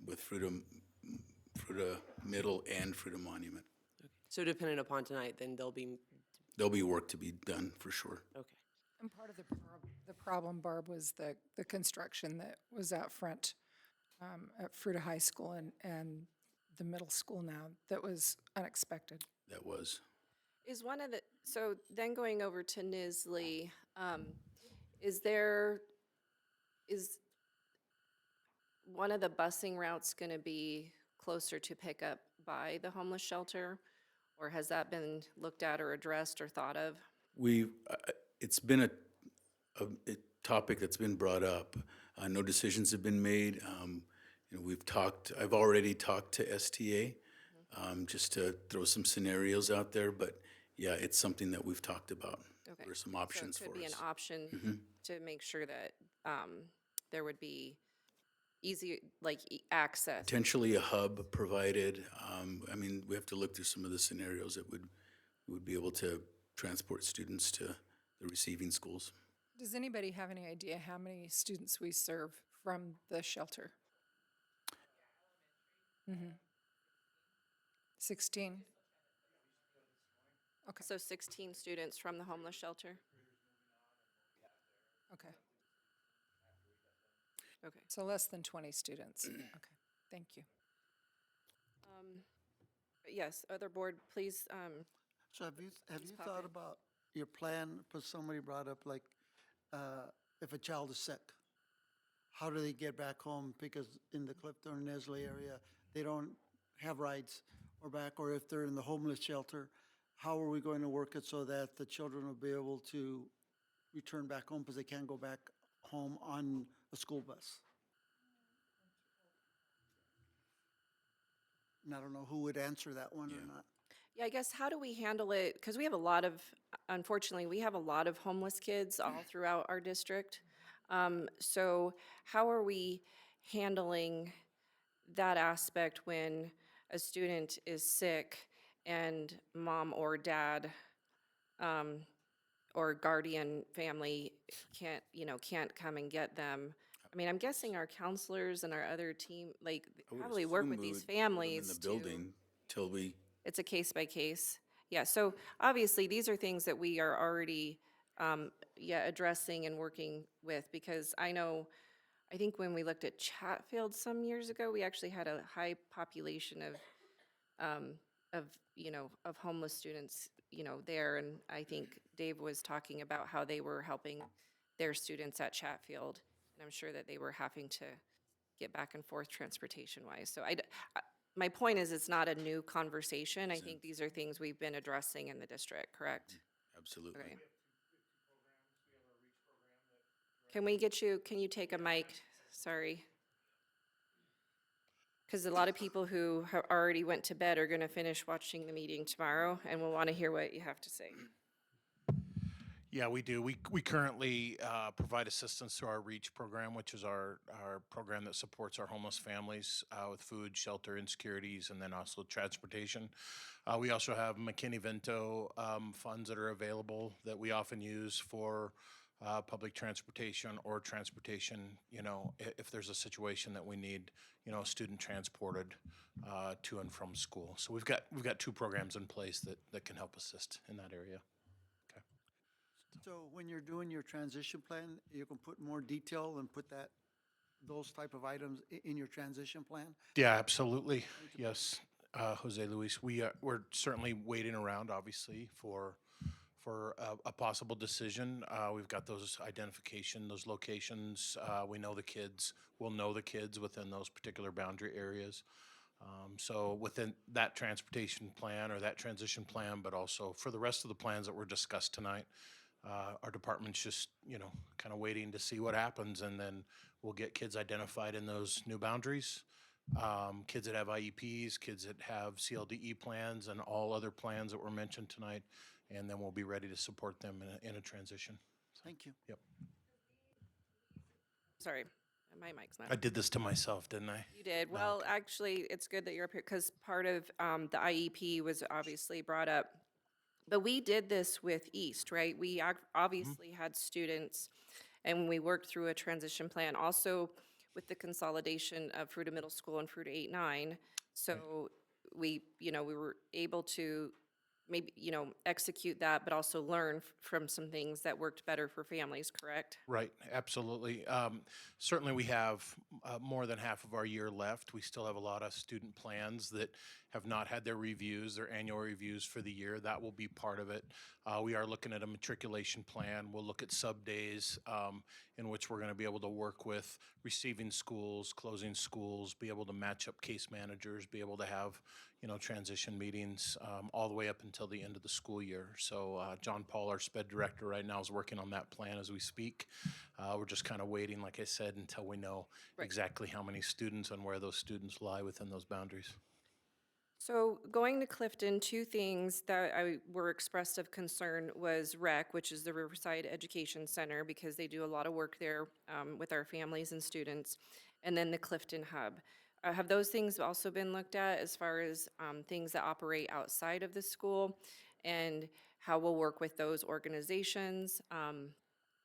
Speaker 21: with Fruita Middle and Fruita Monument.
Speaker 2: So depending upon tonight, then there'll
Speaker 21: There'll be work to be done for sure.
Speaker 2: Okay.
Speaker 22: And part of the problem, Barb, was the construction that was out front at Fruita High School and the middle school now. That was unexpected.
Speaker 21: That was.
Speaker 1: Is so then going over to Nisley, is one of the busing routes going to be closer to pick up by the homeless shelter? Or has that been looked at or addressed or thought of?
Speaker 21: It's been a topic that's been brought up. No decisions have been made. I've already talked to STA just to throw some scenarios out there, but yeah, it's something that we've talked about.
Speaker 1: Okay.
Speaker 21: There are some options
Speaker 1: so
Speaker 21: for
Speaker 1: it could be
Speaker 21: us.
Speaker 1: an option to make sure that there would be easy, access.
Speaker 21: Potentially a hub provided. I mean, we have to look through some of the scenarios that would be able to transport students to the receiving schools.
Speaker 22: Does anybody have any idea how many students we serve from the shelter? 16. Okay.
Speaker 1: So 16 students from the homeless shelter?
Speaker 22: Okay.
Speaker 1: Okay.
Speaker 22: So less than 20 students. Okay, thank you.
Speaker 1: Yes, other board, please.
Speaker 23: So have you
Speaker 1: pop
Speaker 23: thought
Speaker 1: in.
Speaker 23: about your plan, because somebody brought up if a child is sick, how do they get back home? Because in the Clifton, Nestle area, they don't have rides or back, or if they're in the homeless shelter, how are we going to work it so that the children will be able to return back home because they can't go back home on a school bus? And I don't know who would answer that one or not.
Speaker 1: Yeah, I guess how do we handle it? Because we have a lot of, unfortunately, we have a lot of homeless kids all throughout our district. So how are we handling that aspect when a student is sick and mom or dad or guardian family can't come and get them? I mean, I'm guessing our counselors and our other team, like,
Speaker 21: I would
Speaker 1: probably work
Speaker 21: assume
Speaker 1: with
Speaker 21: we
Speaker 1: these
Speaker 21: would put them
Speaker 1: families
Speaker 21: in the
Speaker 1: to.
Speaker 21: building till we,
Speaker 1: It's a case by case. Yeah, so obviously, these are things that we are already, addressing and working with, because I think when we looked at Chatfield some years ago, we actually had a high population of homeless students, there, and I think Dave was talking about how they were helping their students at Chatfield, and I'm sure that they were having to get back and forth transportation-wise. So my point is, it's not a new conversation. I think these are things we've been addressing in the district, correct?
Speaker 21: absolutely.
Speaker 1: Okay. Can you take a mic? Sorry. Because a lot of people who have already went to bed are going to finish watching the meeting tomorrow and will want to hear what you have to say.
Speaker 5: Yeah, we do. We currently provide assistance through our REACH program, which is our program that supports our homeless families with food, shelter, insecurities, and then also transportation. We also have McKinney-Vento funds that are available that we often use for public transportation or transportation, if there's a situation that we need, a student transported to and from school. So we've got two programs in place that can help assist in that area.
Speaker 23: So when you're doing your transition plan, you can put more detail and put those type of items in your transition plan?
Speaker 5: Yeah, absolutely. Yes, Jose Luis, we're certainly waiting around, obviously, for a possible decision. We've got those identification, those locations. We know the kids. We'll know the kids within those particular boundary areas. So within that transportation plan or that transition plan, but also for the rest of the plans that were discussed tonight, our department's just, kind of waiting to see what happens, and then we'll get kids identified in those new boundaries. Kids that have IEPs, kids that have CLDE plans, and all other plans that were mentioned tonight, and then we'll be ready to support them in a transition.
Speaker 23: Thank you.
Speaker 5: Yep.
Speaker 1: Sorry, my mic's not.
Speaker 5: I did this to myself, didn't I?
Speaker 1: You did.
Speaker 5: No,
Speaker 1: Well, actually, it's good that you're up here because part of the IEP was obviously brought up. But we did this with East, right? We obviously had students, and we worked through a transition plan also with the consolidation of Fruita Middle School and Fruita 8-9. So we were able to maybe, execute that, but also learn from some things that worked better for families, correct?
Speaker 5: Right, absolutely. Certainly, we have more than half of our year left. We still have a lot of student plans that have not had their reviews, their annual reviews for the year. That will be part of it. We are looking at a matriculation plan. We'll look at sub-days in which we're going to be able to work with receiving schools, closing schools, be able to match up case managers, be able to have, transition meetings all the way up until the end of the school year. So John Paul, our SPED director right now, is working on that plan as we speak. We're just kind of waiting, like I said, until we know exactly how many students and where those students lie within those boundaries.
Speaker 1: So going to Clifton, two things that were expressed of concern was REC, which is the Riverside Education Center, because they do a lot of work there with our families and students, and then the Clifton Hub. Have those things also been looked at as far as things that operate outside of the school, and how we'll work with those organizations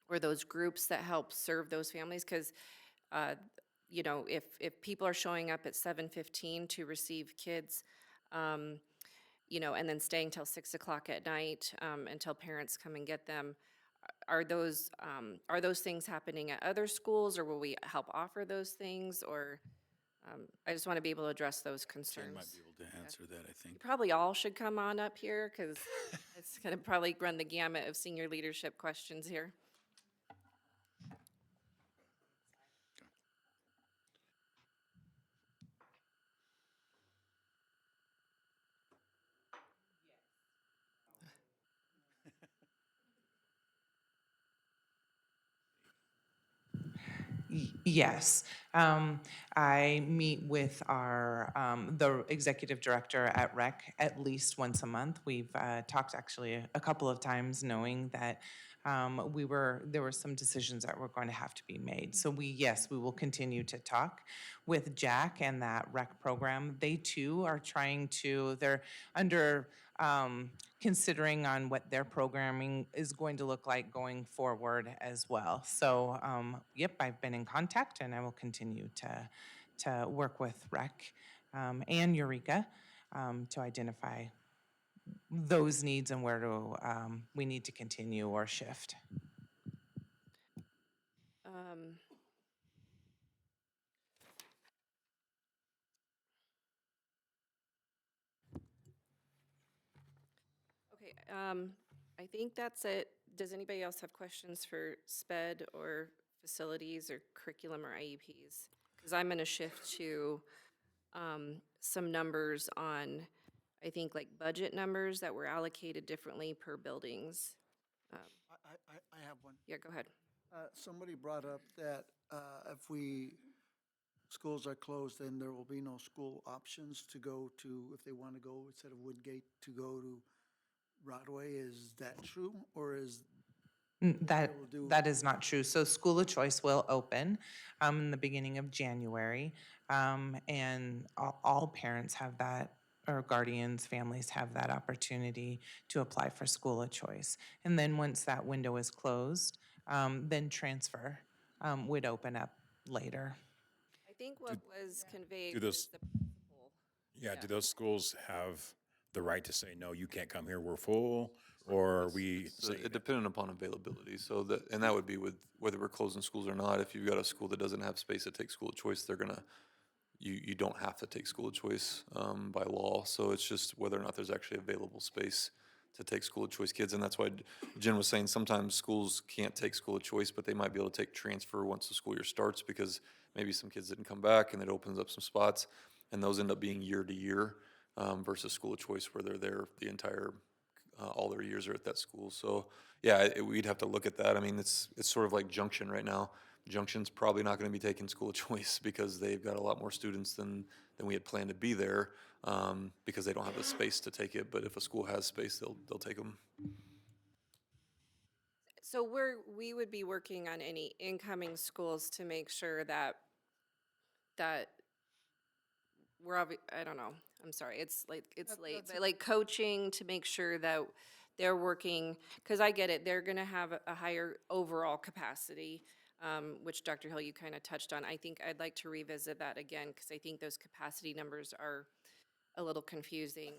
Speaker 1: or those groups that help serve those families? Because if people are showing up at 7:15 to receive kids, and then staying till 6 o'clock at night until parents come and get them, are those things happening at other schools, or will we help offer those things? Or I just want to be able to address those concerns.
Speaker 21: Jen might be able to answer that, I think.
Speaker 1: Probably all should come on up here because it's going to probably run the gamut of senior leadership questions here.
Speaker 8: Yes. I meet with our, the executive director at REC at least once a month. We've talked actually a couple of times, knowing that there were some decisions that were going to have to be made. So yes, we will continue to talk with Jack and that REC program. They too are they're under, considering on what their programming is going to look like going forward as well. So, yep, I've been in contact, and I will continue to work with REC and Eureka to identify those needs and where we need to continue or shift.
Speaker 1: Okay, I think that's it. Does anybody else have questions for SPED or facilities or curriculum or IEPs? Because I'm going to shift to some numbers on, I think, like budget numbers that were allocated differently per buildings.
Speaker 23: I have one.
Speaker 1: Yeah, go ahead.
Speaker 23: Somebody brought up that if schools are closed, then there will be no school options to go to, if they want to go, instead of Woodgate, to go to Broadway. Is that true, or is?
Speaker 8: That is not true. So School of Choice will open in the beginning of January, and all parents have that, or guardians, families have that opportunity to apply for School of Choice. And then once that window is closed, then transfer would open up later.
Speaker 1: I think what was conveyed
Speaker 4: do
Speaker 1: was
Speaker 4: those-
Speaker 1: the principal.
Speaker 4: Do those schools have the right to say, no, you can't come here, we're full? Or are we
Speaker 6: So
Speaker 4: saying
Speaker 6: it depended upon availability. So that, and that would be with whether we're closing schools or not. If you've got a school that doesn't have space to take school of choice, they're gonna, you don't have to take school of choice by law. So it's just whether or not there's actually available space to take school of choice kids. And that's why Jen was saying sometimes schools can't take school of choice, but they might be able to take transfer once the school year starts, because maybe some kids didn't come back and it opens up some spots. And those end up being year to year versus school of choice where they're there the entire all their years are at that school. So yeah, we'd have to look at that. I mean, it's sort of like Junction right now. Junction's probably not going to be taking school of choice because they've got a lot more students than we had planned to be there because they don't have the space to take it. But if a school has space, they'll take them.
Speaker 1: So we would be working on any incoming schools to make sure that we're I don't know. I'm sorry. It's late, but like coaching to make sure that they're working, because I get it. They're going to have a higher overall capacity, which Dr. Hill, you kind of touched on. I think I'd like to revisit that again, because I think those capacity numbers are a little confusing.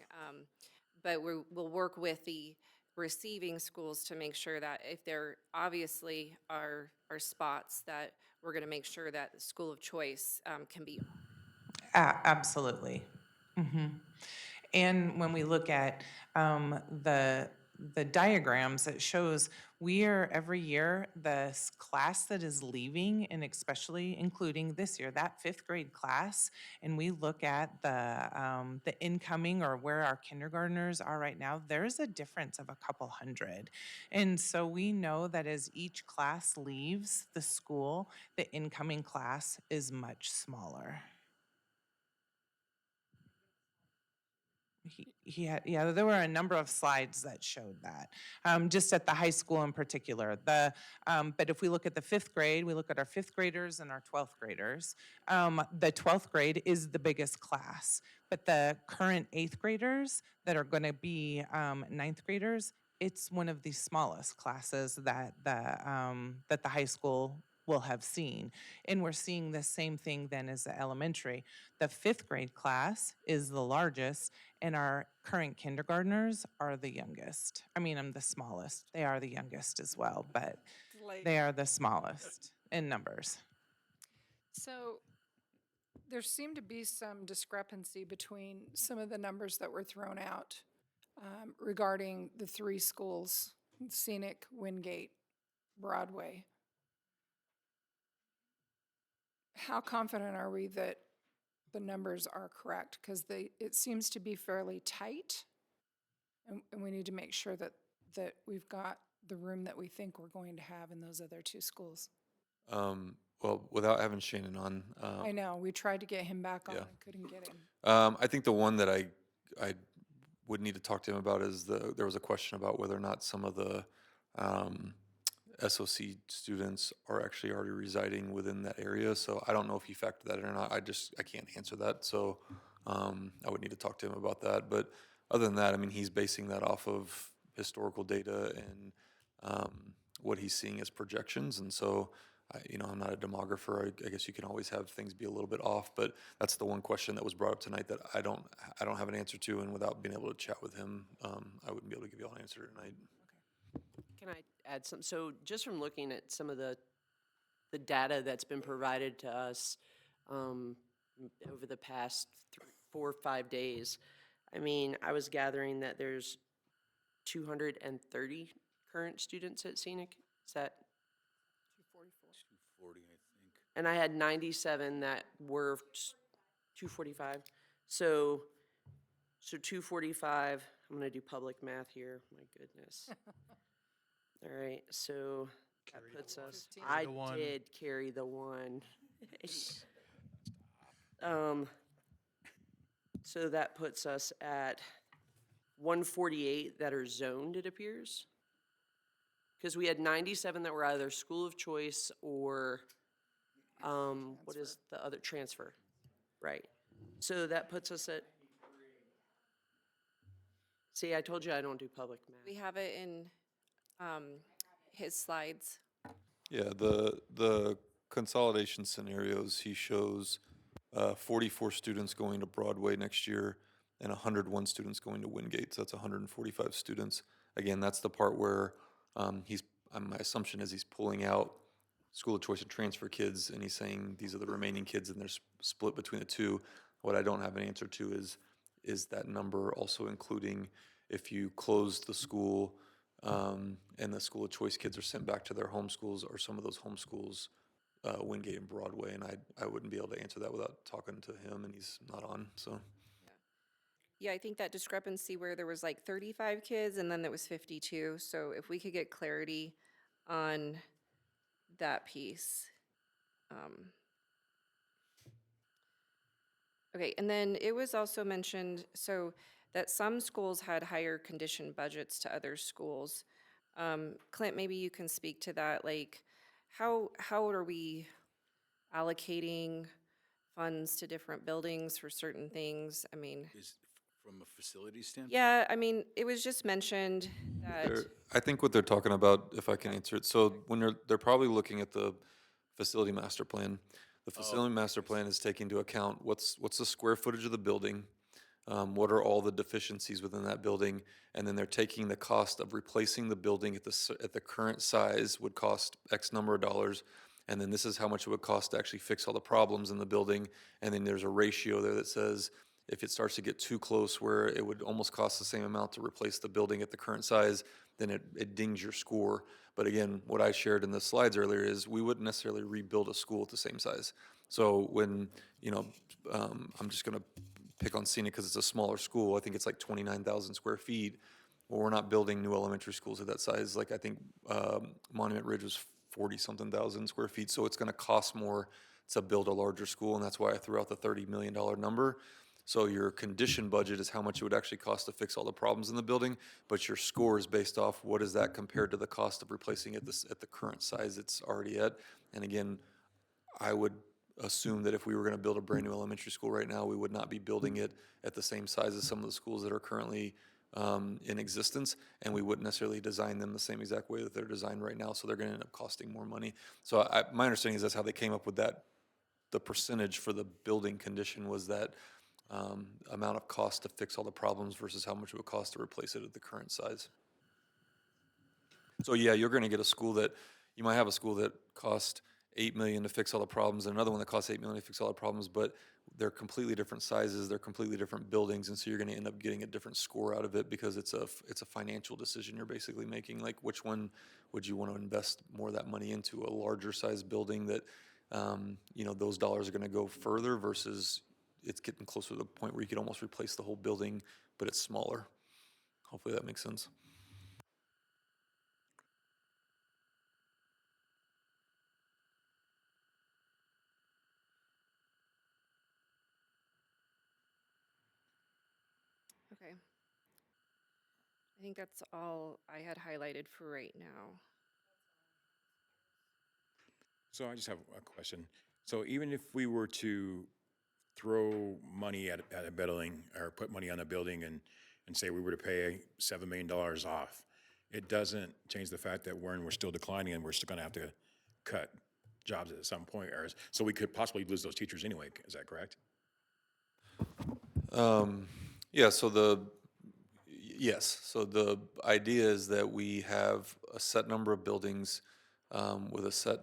Speaker 1: But we'll work with the receiving schools to make sure that if there obviously are spots, that we're going to make sure that the school of choice can be.
Speaker 8: Absolutely. And when we look at the diagrams, it shows we are every year the class that is leaving, and especially including this year, that 5th grade class, and we look at the incoming or where our kindergartners are right now, there's a difference of a couple hundred. And so we know that as each class leaves the school, the incoming class is much smaller. Yeah, there were a number of slides that showed that, just at the high school in particular. But if we look at the 5th grade, we look at our 5th graders and our 12th graders. The 12th grade is the biggest class, but the current 8th graders that are going to be 9th graders, it's one of the smallest classes that the high school will have seen. And we're seeing the same thing then as the elementary. The 5th grade class is the largest, and our current kindergartners are the youngest. I mean, I'm the smallest. They are the youngest as well, but they are the smallest in numbers.
Speaker 22: So there seemed to be some discrepancy between some of the numbers that were thrown out regarding the 3 schools, Scenic, Wingate, Broadway. How confident are we that the numbers are correct? Because it seems to be fairly tight, and we need to make sure that we've got the room that we think we're going to have in those other 2 schools.
Speaker 6: Well, Well, without having Shannon on,
Speaker 22: I know, we tried to get him back on
Speaker 6: yeah.
Speaker 22: and couldn't get him.
Speaker 6: I think the one that I would need to talk to him about is there was a question about whether or not some of the SOC students are actually already residing within that area. So I don't know if he factored that in or not. I can't answer that. So I would need to talk to him about that. But other than that, I mean, he's basing that off of historical data and what he's seeing as projections. And so, I'm not a demographer. I guess you can always have things be a little bit off, but that's the one question that was brought up tonight that I don't have an answer to, and without being able to chat with him, I wouldn't be able to give you all an answer tonight.
Speaker 2: Can I add some? So just from looking at some of the data that's been provided to us over the past 4 or 5 days, I mean, I was gathering that there's 230 current students at Scenic. Is that?
Speaker 21: 240, I think.
Speaker 2: And I had 97 that were 245. So 245, I'm going to do public math here. My goodness. All right, so that puts us, I did carry the one. So that puts us at 148 that are zoned, it appears. Because we had 97 that were either school of choice or, what is the other, transfer, right? So that puts us at, see, I told you I don't do public math.
Speaker 1: We have it in his slides.
Speaker 6: Yeah, the consolidation scenarios, he shows 44 students going to Broadway next year and 101 students going to Wingate, so that's 145 students. Again, that's the part where my assumption is he's pulling out school of choice and transfer kids, and he's saying these are the remaining kids, and they're split between the two. What I don't have an answer to is that number also including if you close the school and the school of choice kids are sent back to their home schools, or some of those home schools, Wingate and Broadway, and I wouldn't be able to answer that without talking to him, and he's not on, so.
Speaker 1: Yeah, I think that discrepancy where there was like 35 kids and then there was 52. So if we could get clarity on that piece. Okay, and then it was also mentioned, so that some schools had higher condition budgets to other schools. Clint, maybe you can speak to that, like how are we allocating funds to different buildings for certain things? I mean,
Speaker 21: From a facility standpoint?
Speaker 1: yeah, I mean, it was just mentioned that,
Speaker 6: I think what they're talking about, if I can answer it, so when they're probably looking at the facility master plan. The facility master plan is taking into account what's the square footage of the building, what are all the deficiencies within that building, and then they're taking the cost of replacing the building at the current size would cost X number of dollars, and then this is how much it would cost to actually fix all the problems in the building, and then there's a ratio there that says if it starts to get too close where it would almost cost the same amount to replace the building at the current size, then it dings your score. But again, what I shared in the slides earlier is we wouldn't necessarily rebuild a school at the same size. So when, I'm just going to pick on Scenic because it's a smaller school. I think it's like 29,000 square feet. Well, we're not building new elementary schools at that size. Like I think Monument Ridge was 40-something thousand square feet. So it's going to cost more to build a larger school. And that's why I threw out the $30 million number. So your condition budget is how much it would actually cost to fix all the problems in the building, but your score is based off what is that compared to the cost of replacing it at the current size it's already at. And again, I would assume that if we were going to build a brand new elementary school right now, we would not be building it at the same size as some of the schools that are currently in existence, and we wouldn't necessarily design them the same exact way that they're designed right now, so they're going to end up costing more money. So my understanding is that's how they came up with that. The percentage for the building condition was that amount of cost to fix all the problems versus how much it would cost to replace it at the current size. So yeah, you're going to get a school that, you might have a school that cost $8 million to fix all the problems, and another one that costs $8 million to fix all the problems, but they're completely different sizes, they're completely different buildings, and so you're going to end up getting a different score out of it because it's a financial decision you're basically making, like which one would you want to invest more of that money into, a larger size building that, those dollars are going to go further versus it's getting closer to the point where you could almost replace the whole building, but it's smaller. Hopefully that makes sense.
Speaker 1: think that's all I had highlighted for right now.
Speaker 4: So I just have a question. So even if we were to throw money at a building or put money on a building and say we were to pay $7 million off, it doesn't change the fact that we're still declining and we're still going to have to cut jobs at some point. So we could possibly lose those teachers anyway. Is that correct?
Speaker 6: Yeah, yes. So the idea is that we have a set number of buildings with a set,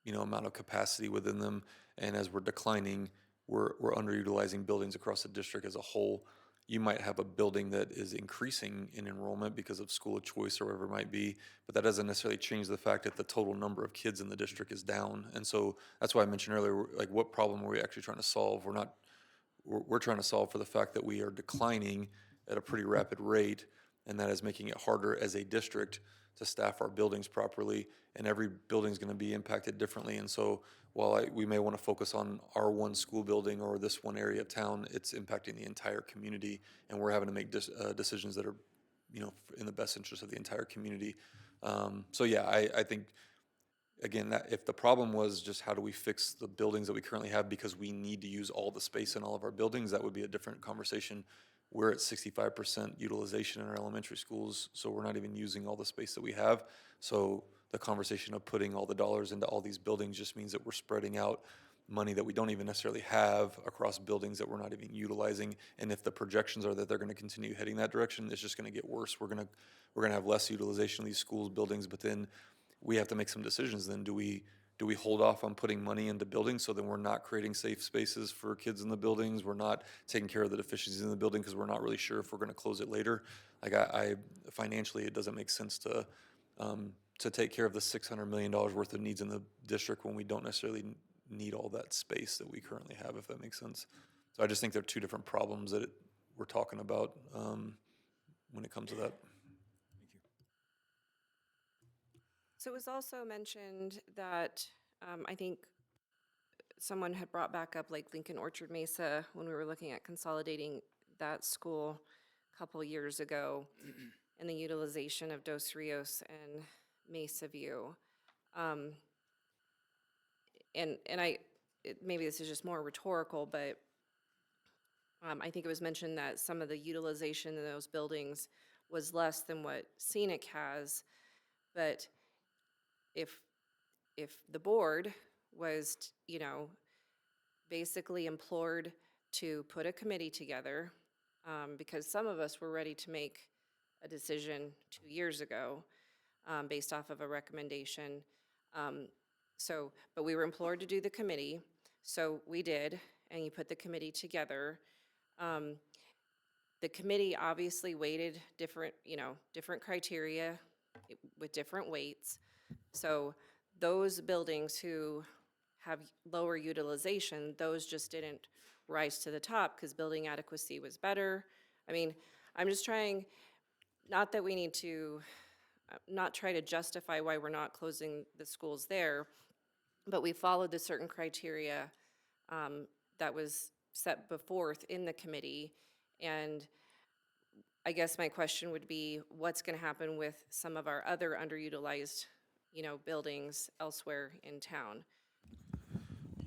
Speaker 6: amount of capacity within them, and as we're declining, we're underutilizing buildings across the district as a whole. You might have a building that is increasing in enrollment because of school of choice or whatever it might be, but that doesn't necessarily change the fact that the total number of kids in the district is down. And so that's why I mentioned earlier, like, what problem are we actually trying to solve? We're trying to solve for the fact that we are declining at a pretty rapid rate, and that is making it harder as a district to staff our buildings properly, and every building is going to be impacted differently. And so while we may want to focus on our one school building or this one area of town, it's impacting the entire community, and we're having to make decisions that are, in the best interest of the entire community. So yeah, I think, again, that if the problem was just how do we fix the buildings that we currently have because we need to use all the space in all of our buildings, that would be a different conversation. We're at 65% utilization in our elementary schools, so we're not even using all the space that we have. So the conversation of putting all the dollars into all these buildings just means that we're spreading out money that we don't even necessarily have across buildings that we're not even utilizing. And if the projections are that they're going to continue heading that direction, it's just going to get worse. We're going to have less utilization of these schools, buildings, but then we have to make some decisions. Then do we hold off on putting money into buildings so then we're not creating safe spaces for kids in the buildings? We're not taking care of the deficiencies in the building because we're not really sure if we're going to close it later. Like I financially, it doesn't make sense to take care of the $600 million worth of needs in the district when we don't necessarily need all that space that we currently have, if that makes sense. So I just think there are two different problems that we're talking about when it comes to that.
Speaker 1: So it was also mentioned that I think someone had brought back up like Lincoln Orchard Mesa when we were looking at consolidating that school a couple years ago and the utilization of Dos Rios and Mesa View. Maybe this is just more rhetorical, but I think it was mentioned that some of the utilization in those buildings was less than what Scenic has, but if the board was, basically implored to put a committee together, because some of us were ready to make a decision 2 years ago based off of a recommendation. But we were implored to do the committee, so we did, and you put the committee together. The committee obviously weighted different criteria with different weights. So those buildings who have lower utilization, those just didn't rise to the top because building adequacy was better. I mean, I'm just trying, not that we need to not try to justify why we're not closing the schools there, but we followed the certain criteria that was set before in the committee. And I guess my question would be, what's going to happen with some of our other underutilized buildings elsewhere in town?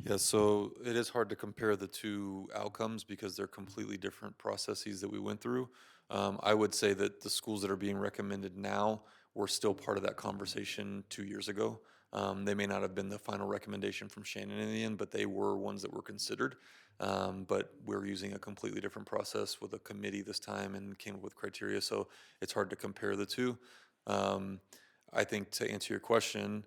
Speaker 6: Yeah, so it is hard to compare the two outcomes because they're completely different processes that we went through. I would say that the schools that are being recommended now were still part of that conversation 2 years ago. They may not have been the final recommendation from Shannon in the end, but they were ones that were considered. But we're using a completely different process with a committee this time and came up with criteria, so it's hard to compare the two. I think to answer your question,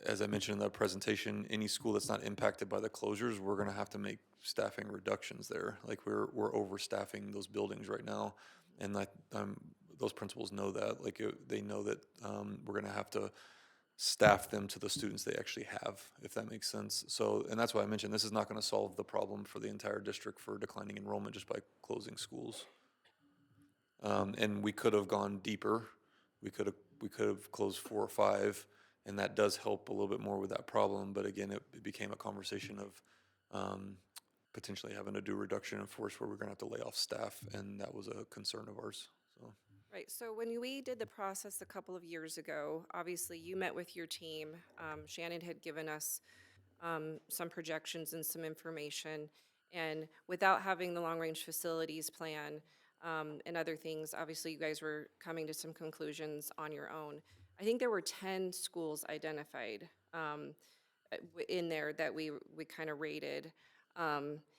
Speaker 6: as I mentioned in the presentation, any school that's not impacted by the closures, we're going to have to make staffing reductions there. Like we're overstaffing those buildings right now, and those principals know that. Like they know that we're going to have to staff them to the students they actually have, if that makes sense. So, and that's why I mentioned this is not going to solve the problem for the entire district for declining enrollment just by closing schools. And we could have gone deeper. We could have closed 4 or 5. And that does help a little bit more with that problem. But again, it became a conversation of potentially having to do reduction in force where we're going to have to lay off staff. And that was a concern of ours. So.
Speaker 1: Right, so when we did the process a couple of years ago, obviously you met with your team. Shannon had given us some projections and some information. And without having the long-range facilities plan and other things, obviously you guys were coming to some conclusions on your own. I think there were 10 schools identified in there that we kind of rated. And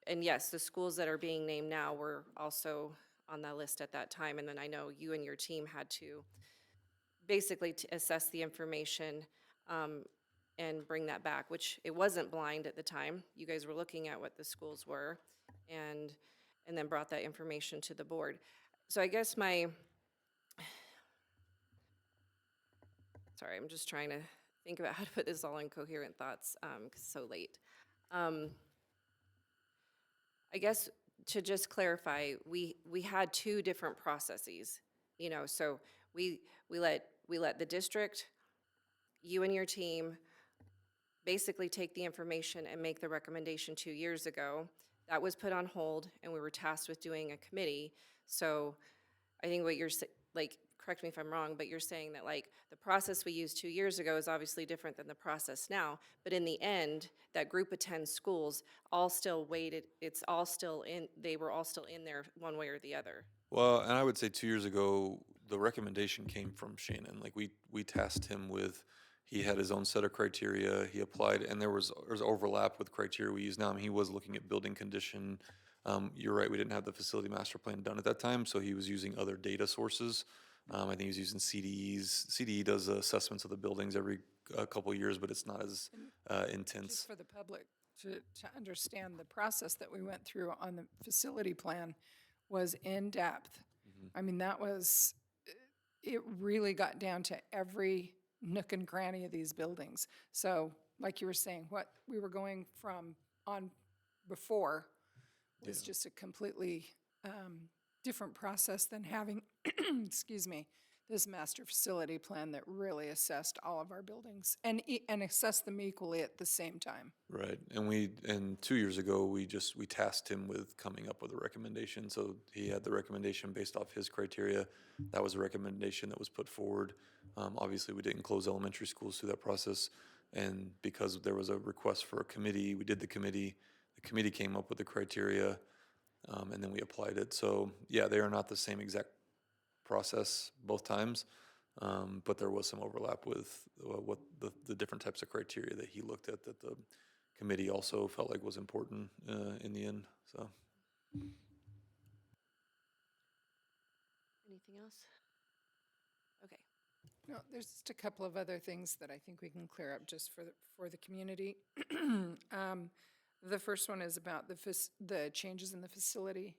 Speaker 1: yes, the schools that are being named now were also on that list at that time. And then I know you and your team had to basically to assess the information and bring that back, which it wasn't blind at the time. You guys were looking at what the schools were and then brought that information to the board. So I guess sorry, I'm just trying to think about how to put this all in coherent thoughts because it's so late. I guess to just clarify, we had two different processes, you know, so we let the district, you and your team, basically take the information and make the recommendation 2 years ago. That was put on hold, and we were tasked with doing a committee. So I think what you're like, correct me if I'm wrong, but you're saying that like the process we used 2 years ago is obviously different than the process now. But in the end, that group of 10 schools all still waited. It's all still in. They were all still in there one way or the other.
Speaker 6: Well, and I would say 2 years ago, the recommendation came from Shannon. Like we tasked him with, he had his own set of criteria, he applied, and there was overlap with criteria we use now. I mean, he was looking at building condition. You're right, we didn't have the facility master plan done at that time, so he was using other data sources. I think he was using CDEs. CDE does assessments of the buildings every couple of years, but it's not as intense.
Speaker 22: Just for the public to understand, the process that we went through on the facility plan was in depth. I mean, it really got down to every nook and cranny of these buildings. So like you were saying, what we were going from on before was just a completely different process than having, excuse me, this master facility plan that really assessed all of our buildings and assessed them equally at the same time.
Speaker 6: Right, and 2 years ago, we tasked him with coming up with a recommendation. So he had the recommendation based off his criteria. That was a recommendation that was put forward. Obviously, we didn't close elementary schools through that process. And because there was a request for a committee, we did the committee. The committee came up with the criteria, and then we applied it. So yeah, they are not the same exact process both times, but there was some overlap with what the different types of criteria that he looked at that the committee also felt like was important in the end. So.
Speaker 1: Anything else? Okay.
Speaker 22: No, there's just a couple of other things that I think we can clear up just for the community. The first one is about the changes in the facility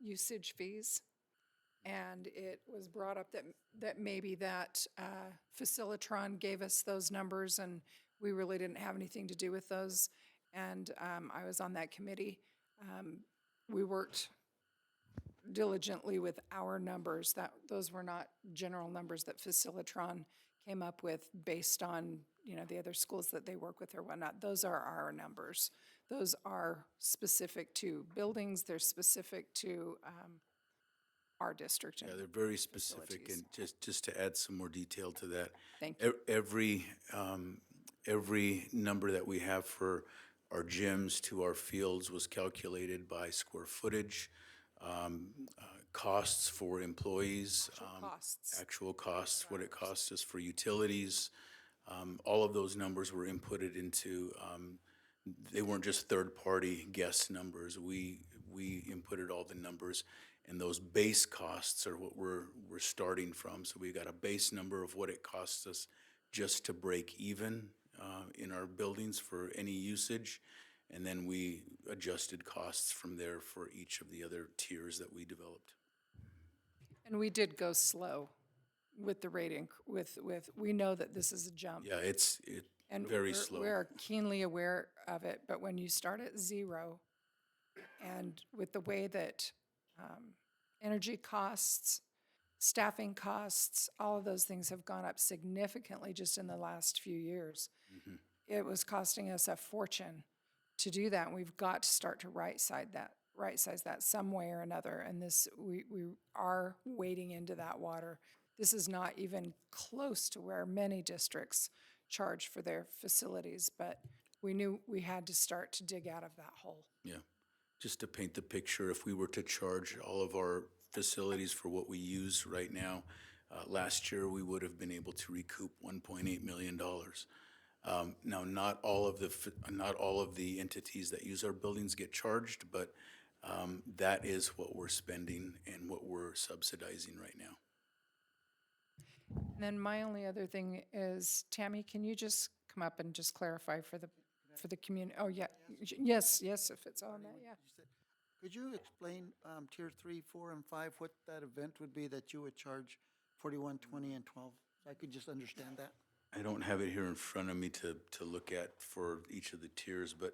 Speaker 22: usage fees. And it was brought up that maybe that Facilitron gave us those numbers and we really didn't have anything to do with those. And I was on that committee. We worked diligently with our numbers. Those were not general numbers that Facilitron came up with based on, the other schools that they work with or whatnot. Those are our numbers. Those are specific to buildings. They're specific to our district.
Speaker 21: Yeah, they're very specific, and just to add some more detail to that.
Speaker 22: Thank you.
Speaker 21: Every number that we have for our gyms to our fields was calculated by square footage, costs for employees, actual costs, what it costs us for utilities. All of those numbers were inputted into. They weren't just third-party guess numbers. We inputted all the numbers. And those base costs are what we're starting from. So we got a base number of what it costs us just to break even in our buildings for any usage. And then we adjusted costs from there for each of the other tiers that we developed.
Speaker 22: And we did go slow with the rating, we know that this is a jump.
Speaker 21: Yeah, it's
Speaker 22: And
Speaker 21: very slow.
Speaker 22: We're keenly aware of it, but when you start at zero, and with the way that energy costs, staffing costs, all of those things have gone up significantly just in the last few years. It was costing us a fortune to do that, and we've got to start to right-size right-size that some way or another. And this, we are wading into that water. This is not even close to where many districts charge for their facilities, but we knew we had to start to dig out of that hole.
Speaker 21: Yeah, just to paint the picture, if we were to charge all of our facilities for what we use right now, last year we would have been able to recoup $1.8 million. Now, not all of the entities that use our buildings get charged, but that is what we're spending and what we're subsidizing right now.
Speaker 22: And then my only other thing is, Tammy, can you just come up and just clarify for the community? Oh, yeah, yes, if it's on that, yeah.
Speaker 23: Could you explain tier 3, 4, and 5, what that event would be that you would charge 41, 20, and 12? So I could just understand that.
Speaker 21: I don't have it here in front of me to look at for each of the tiers, but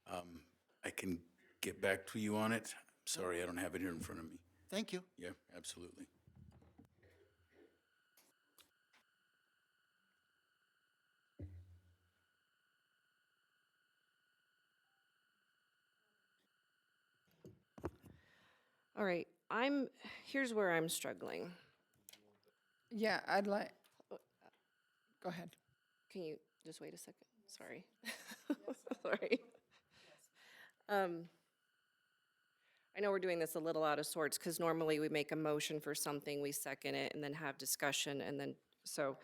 Speaker 21: I can get back to you on it. Sorry, I don't have it here in front of me.
Speaker 23: Thank you.
Speaker 21: Yeah, absolutely.
Speaker 1: All right, here's where I'm struggling.
Speaker 22: Yeah, I'd like, go ahead.
Speaker 1: Can you just wait a second? Sorry. Sorry. I know we're doing this a little out of sorts because normally we make a motion for something, we second it, and then have discussion, and then, so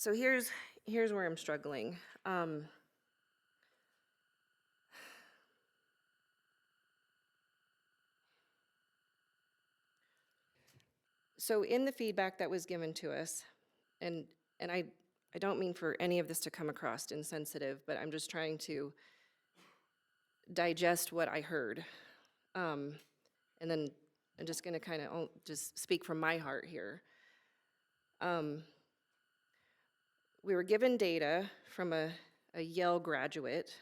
Speaker 1: here's where I'm struggling. So in the feedback that was given to us, and I don't mean for any of this to come across insensitive, but I'm just trying to digest what I heard. And then I'm just gonna kind of just speak from my heart here. We were given data from a Yale graduate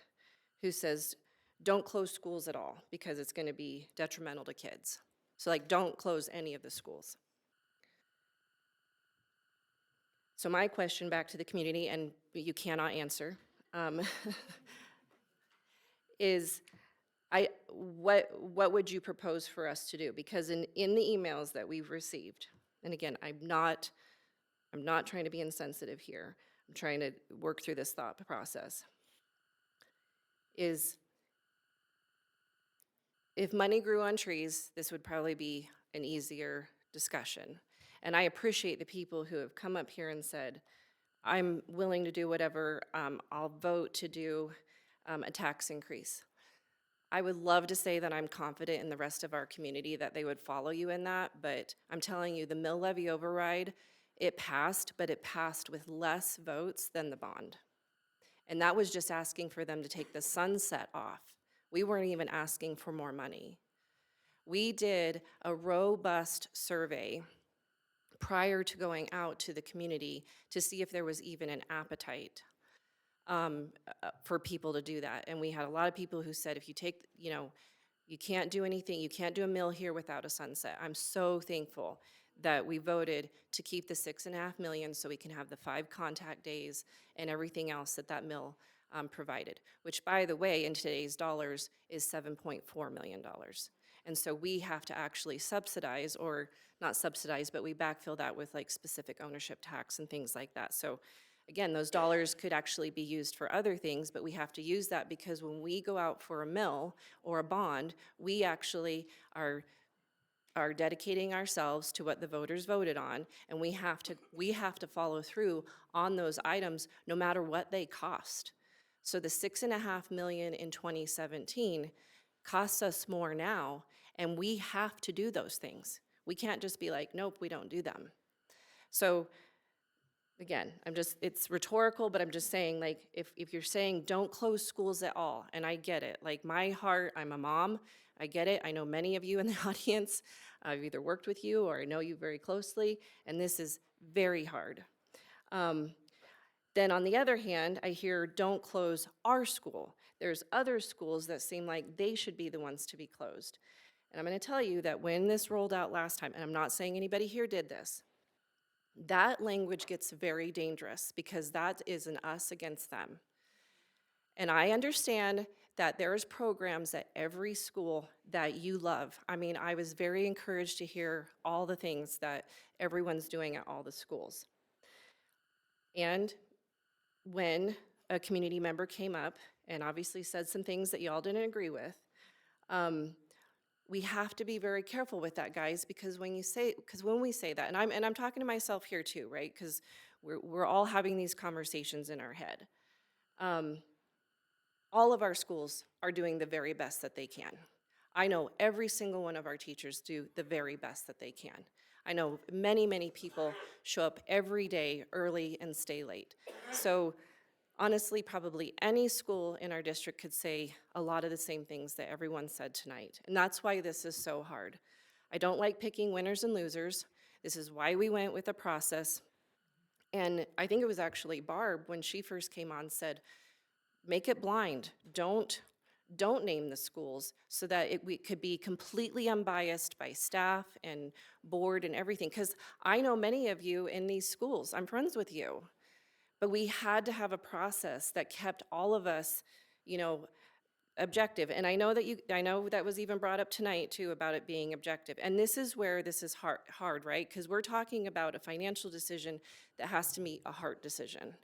Speaker 1: who says, don't close schools at all because it's gonna be detrimental to kids. So like, don't close any of the schools. So my question back to the community, and you cannot answer, is what would you propose for us to do? Because in the emails that we've received, and again, I'm not trying to be insensitive here. I'm trying to work through this thought process. Is if money grew on trees, this would probably be an easier discussion. And I appreciate the people who have come up here and said, I'm willing to do whatever, I'll vote to do a tax increase. I would love to say that I'm confident in the rest of our community that they would follow you in that, but I'm telling you, the mill levy override, it passed, but it passed with less votes than the bond. And that was just asking for them to take the sunset off. We weren't even asking for more money. We did a robust survey prior to going out to the community to see if there was even an appetite for people to do that. And we had a lot of people who said, if you take, you can't do anything, you can't do a mill here without a sunset. I'm so thankful that we voted to keep the $6.5 million so we can have the 5 contact days and everything else that mill provided, which by the way, in today's dollars is $7.4 million. And so we have to actually subsidize, or not subsidize, but we backfill that with like specific ownership tax and things like that. So again, those dollars could actually be used for other things, but we have to use that because when we go out for a mill or a bond, we actually are dedicating ourselves to what the voters voted on, and we have to follow through on those items no matter what they cost. So the $6.5 million in 2017 costs us more now, and we have to do those things. We can't just be like, nope, we don't do them. So again, it's rhetorical, but I'm just saying, like, if you're saying don't close schools at all, and I get it, like my heart, I'm a mom, I get it. I know many of you in the audience, I've either worked with you or I know you very closely, and this is very hard. Then on the other hand, I hear don't close our school. There's other schools that seem like they should be the ones to be closed. And I'm gonna tell you that when this rolled out last time, and I'm not saying anybody here did this, that language gets very dangerous because that is an us against them. And I understand that there's programs at every school that you love. I mean, I was very encouraged to hear all the things that everyone's doing at all the schools. And when a community member came up and obviously said some things that y'all didn't agree with, we have to be very careful with that, guys, because when we say that, and I'm talking to myself here too, right? Because we're all having these conversations in our head. All of our schools are doing the very best that they can. I know every single one of our teachers do the very best that they can. I know many, many people show up every day early and stay late. So honestly, probably any school in our district could say a lot of the same things that everyone said tonight. And that's why this is so hard. I don't like picking winners and losers. This is why we went with a process. And I think it was actually Barb, when she first came on, said, make it blind. Don't name the schools so that we could be completely unbiased by staff and board and everything. Because I know many of you in these schools, I'm friends with you. But we had to have a process that kept all of us, objective. And I know that was even brought up tonight too, about it being objective. And this is where this is hard, right? Because we're talking about a financial decision that has to meet a heart decision.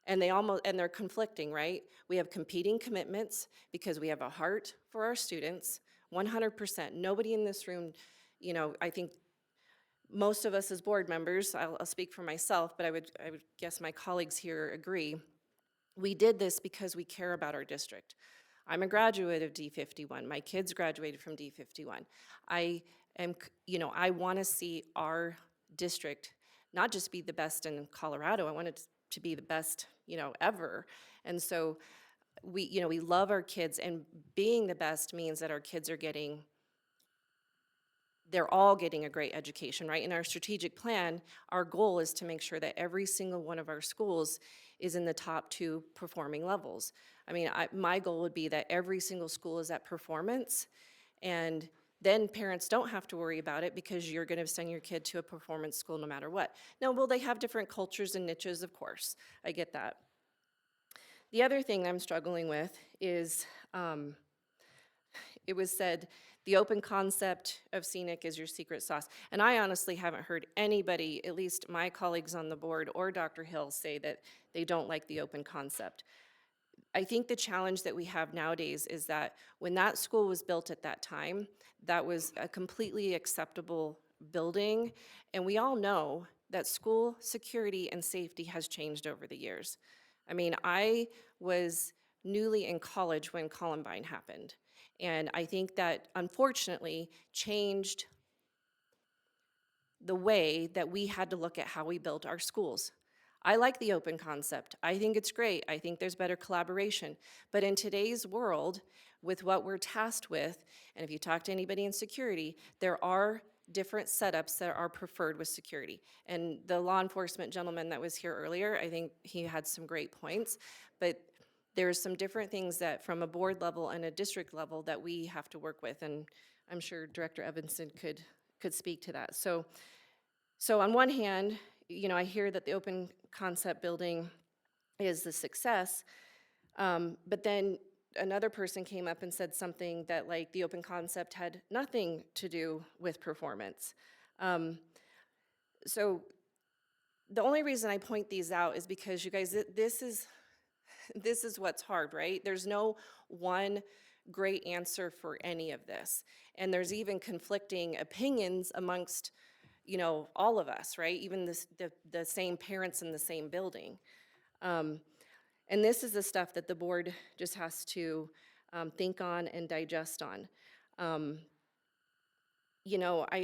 Speaker 1: And they're conflicting, right? We have competing commitments because we have a heart for our students, 100%. Nobody in this room, I think most of us as board members, I'll speak for myself, but I would guess my colleagues here agree, we did this because we care about our district. I'm a graduate of D51. My kids graduated from D51. I want to see our district not just be the best in Colorado, I want it to be the best, ever. And so we love our kids, and being the best means that our kids they're all getting a great education, right? In our strategic plan, our goal is to make sure that every single one of our schools is in the top 2 performing levels. I mean, my goal would be that every single school is at performance, and then parents don't have to worry about it because you're gonna send your kid to a performance school no matter what. Now, will they have different cultures and niches? Of course, I get that. The other thing I'm struggling with is, it was said, the open concept of scenic is your secret sauce. And I honestly haven't heard anybody, at least my colleagues on the board or Dr. Hill, say that they don't like the open concept. I think the challenge that we have nowadays is that when that school was built at that time, that was a completely acceptable building. And we all know that school security and safety has changed over the years. I mean, I was newly in college when Columbine happened. And I think that unfortunately changed the way that we had to look at how we built our schools. I like the open concept. I think it's great. I think there's better collaboration. But in today's world, with what we're tasked with, and if you talk to anybody in security, there are different setups that are preferred with security. And the law enforcement gentleman that was here earlier, I think he had some great points. But there's some different things that from a board level and a district level that we have to work with, and I'm sure Director Evanson could speak to that. So on one hand, I hear that the open concept building is the success, but then another person came up and said something that like the open concept had nothing to do with performance. So the only reason I point these out is because you guys, this is what's hard, right? There's no one great answer for any of this. And there's even conflicting opinions amongst, all of us, right? Even the same parents in the same building. And this is the stuff that the board just has to think on and digest on. I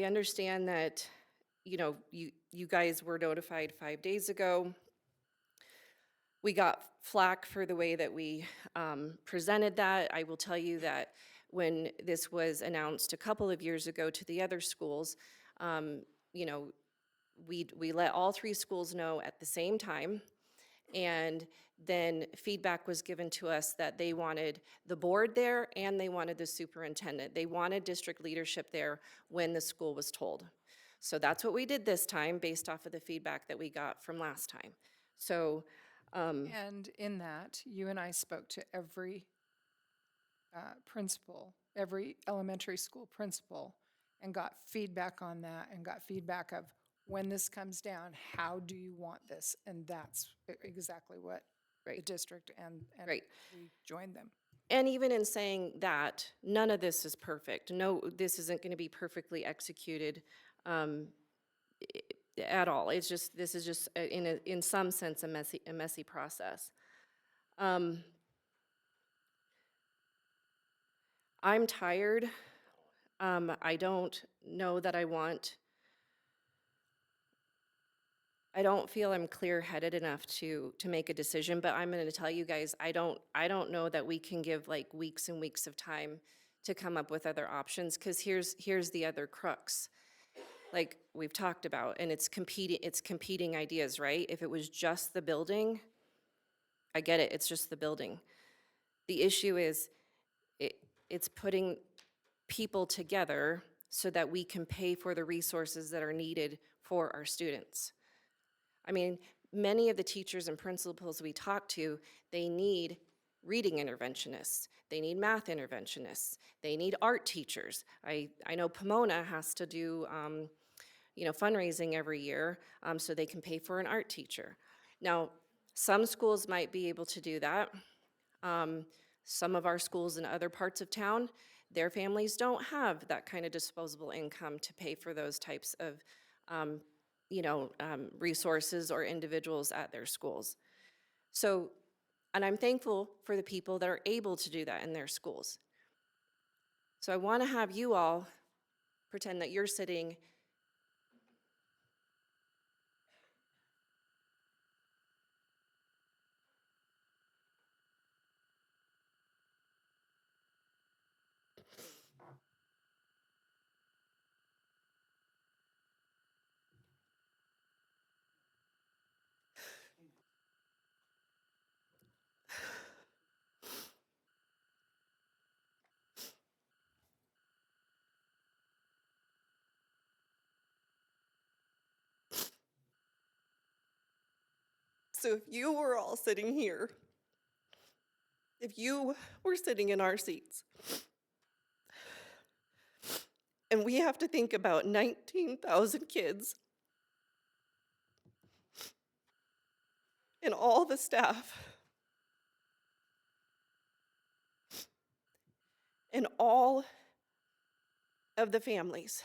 Speaker 1: understand that, you guys were notified 5 days ago. We got flack for the way that we presented that. I will tell you that when this was announced a couple of years ago to the other schools, we let all 3 schools know at the same time, and then feedback was given to us that they wanted the board there and they wanted the superintendent. They wanted district leadership there when the school was told. So that's what we did this time based off of the feedback that we got from last time. So
Speaker 22: And in that, you and I spoke to every principal, every elementary school principal, and got feedback on that, and got feedback of when this comes down, how do you want this? And that's exactly what the district and
Speaker 1: Right.
Speaker 22: we joined them.
Speaker 1: And even in saying that, none of this is perfect. No, this isn't going to be perfectly executed at all. It's just, this is just, in some sense, a messy process. I'm tired. I don't know that I don't feel I'm clear-headed enough to make a decision, but I'm gonna tell you guys, I don't know that we can give like weeks and weeks of time to come up with other options, because here's the other crux. Like we've talked about, and it's competing ideas, right? If it was just the building, I get it, it's just the building. The issue is, it's putting people together so that we can pay for the resources that are needed for our students. I mean, many of the teachers and principals we talk to, they need reading interventionists, they need math interventionists, they need art teachers. I know Pomona has to do fundraising every year so they can pay for an art teacher. Now, some schools might be able to do that. Some of our schools in other parts of town, their families don't have that kind of disposable income to pay for those types of resources or individuals at their schools. So, and I'm thankful for the people that are able to do that in their schools. So I want to have you all pretend that you're sitting So if you were all sitting here, if you were sitting in our seats, and we have to think about 19,000 kids and all the staff and all of the families.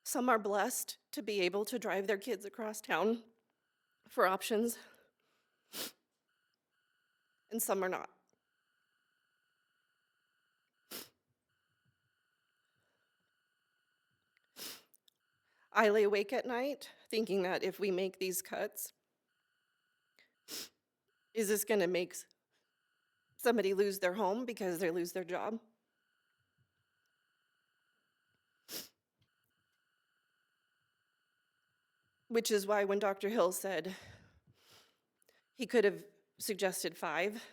Speaker 1: Some are blessed to be able to drive their kids across town for options, and some are not. I lay awake at night thinking that if we make these cuts, is this going to make somebody lose their home because they lose their job? Which is why when Dr. Hill said he could have suggested 5,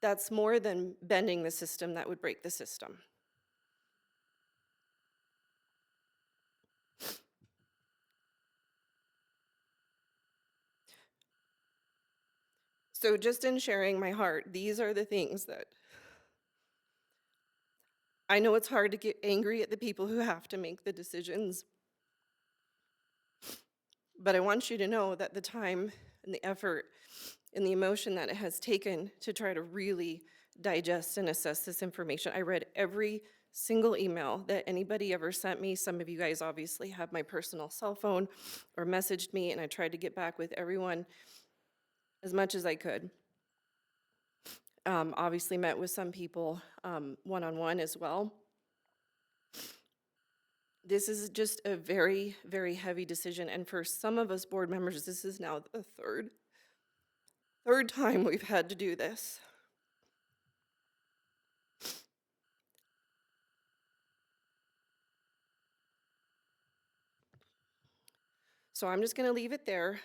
Speaker 1: that's more than bending the system that would break the system. So just in sharing my heart, these are the things that I know it's hard to get angry at the people who have to make the decisions. But I want you to know that the time and the effort and the emotion that it has taken to try to really digest and assess this information. I read every single email that anybody ever sent me. Some of you guys obviously have my personal cell phone or messaged me, and I tried to get back with everyone as much as I could. Obviously met with some people one-on-one as well. This is just a very, very heavy decision, and for some of us board members, this is now the third time we've had to do this. So I'm just going to leave it there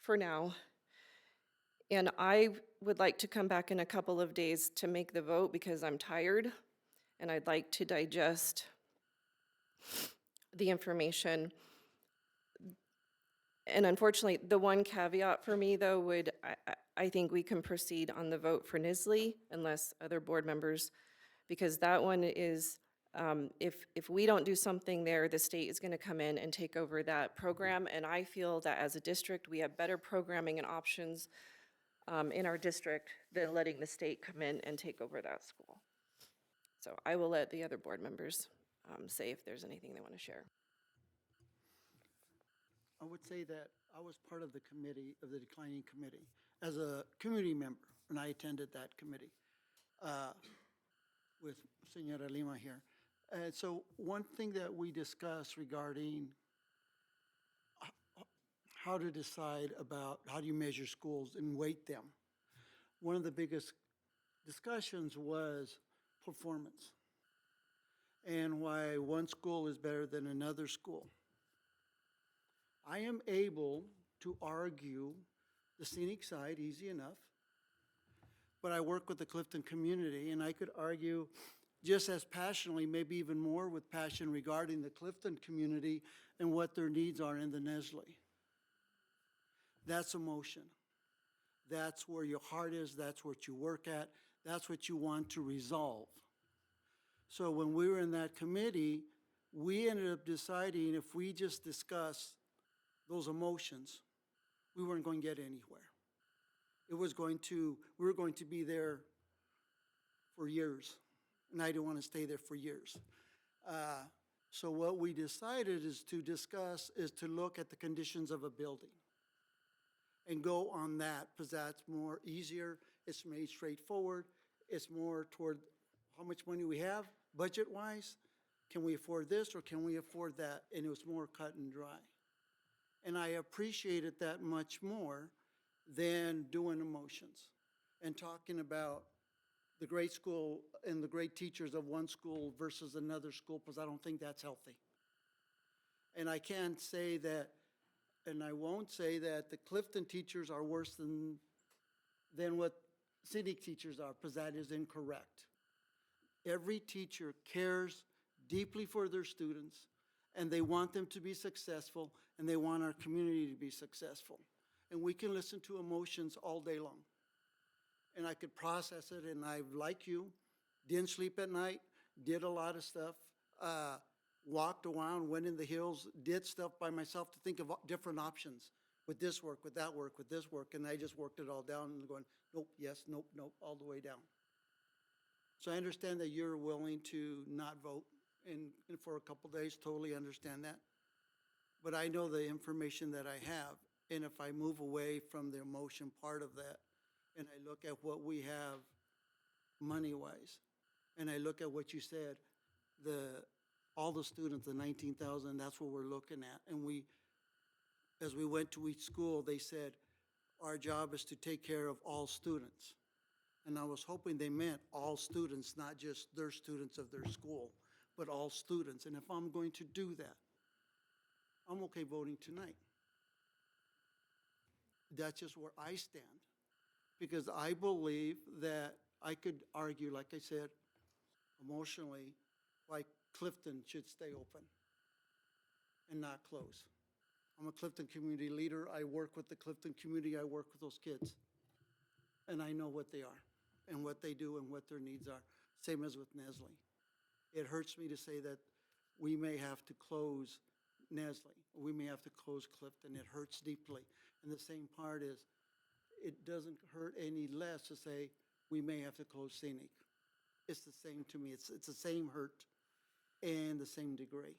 Speaker 1: for now, and I would like to come back in a couple of days to make the vote because I'm tired, and I'd like to digest the information. And unfortunately, the one caveat for me, though, I think we can proceed on the vote for Nisley unless other board members, because that one is, if we don't do something there, the state is going to come in and take over that program. And I feel that as a district, we have better programming and options in our district than letting the state come in and take over that school. So I will let the other board members say if there's anything they want to share.
Speaker 23: I would say that I was part of the committee, of the declining committee, as a community member, and I attended that committee with Senora Lima here. And so one thing that we discussed regarding how to decide about how do you measure schools and weight them, one of the biggest discussions was performance and why one school is better than another school. I am able to argue the scenic side easy enough, but I work with the Clifton community, and I could argue just as passionately, maybe even more with passion regarding the Clifton community and what their needs are in the Nestle. That's emotion. That's where your heart is. That's what you work at. That's what you want to resolve. So when we were in that committee, we ended up deciding if we just discuss those emotions, we weren't going to get anywhere. We were going to be there for years, and I didn't want to stay there for years. So what we decided is to look at the conditions of a building and go on that, because that's more easier, it's made straightforward, it's more toward how much money we have, budget-wise, can we afford this or can we afford that? And it was more cut and dry. And I appreciated that much more than doing emotions and talking about the great school and the great teachers of one school versus another school, because I don't think that's healthy. And I can't say that, and I won't say that the Clifton teachers are worse than what Scenic teachers are, because that is incorrect. Every teacher cares deeply for their students, and they want them to be successful, and they want our community to be successful. And we can listen to emotions all day long. And I could process it, and I, like you, didn't sleep at night, did a lot of stuff, walked around, went in the hills, did stuff by myself to think of different options. Would this work, would that work, would this work? And I just worked it all down and going, nope, yes, nope, nope, all the way down. So I understand that you're willing to not vote and for a couple days, totally understand that. But I know the information that I have, and if I move away from the emotion part of that, and I look at what we have money-wise, and I look at what you said, all the students, the 19,000, that's what we're looking at. And as we went to each school, they said, our job is to take care of all students. And I was hoping they meant all students, not just their students of their school, but all students. And if I'm going to do that, I'm okay voting tonight. That's just where I stand. Because I believe that I could argue, like I said, emotionally, why Clifton should stay open and not close. I'm a Clifton community leader. I work with the Clifton community. I work with those kids. And I know what they are and what they do and what their needs are. Same as with Nestle. It hurts me to say that we may have to close Nestle. We may have to close Clifton. It hurts deeply. And the same part is, it doesn't hurt any less to say we may have to close Scenic. It's the same to me. It's the same hurt and the same degree.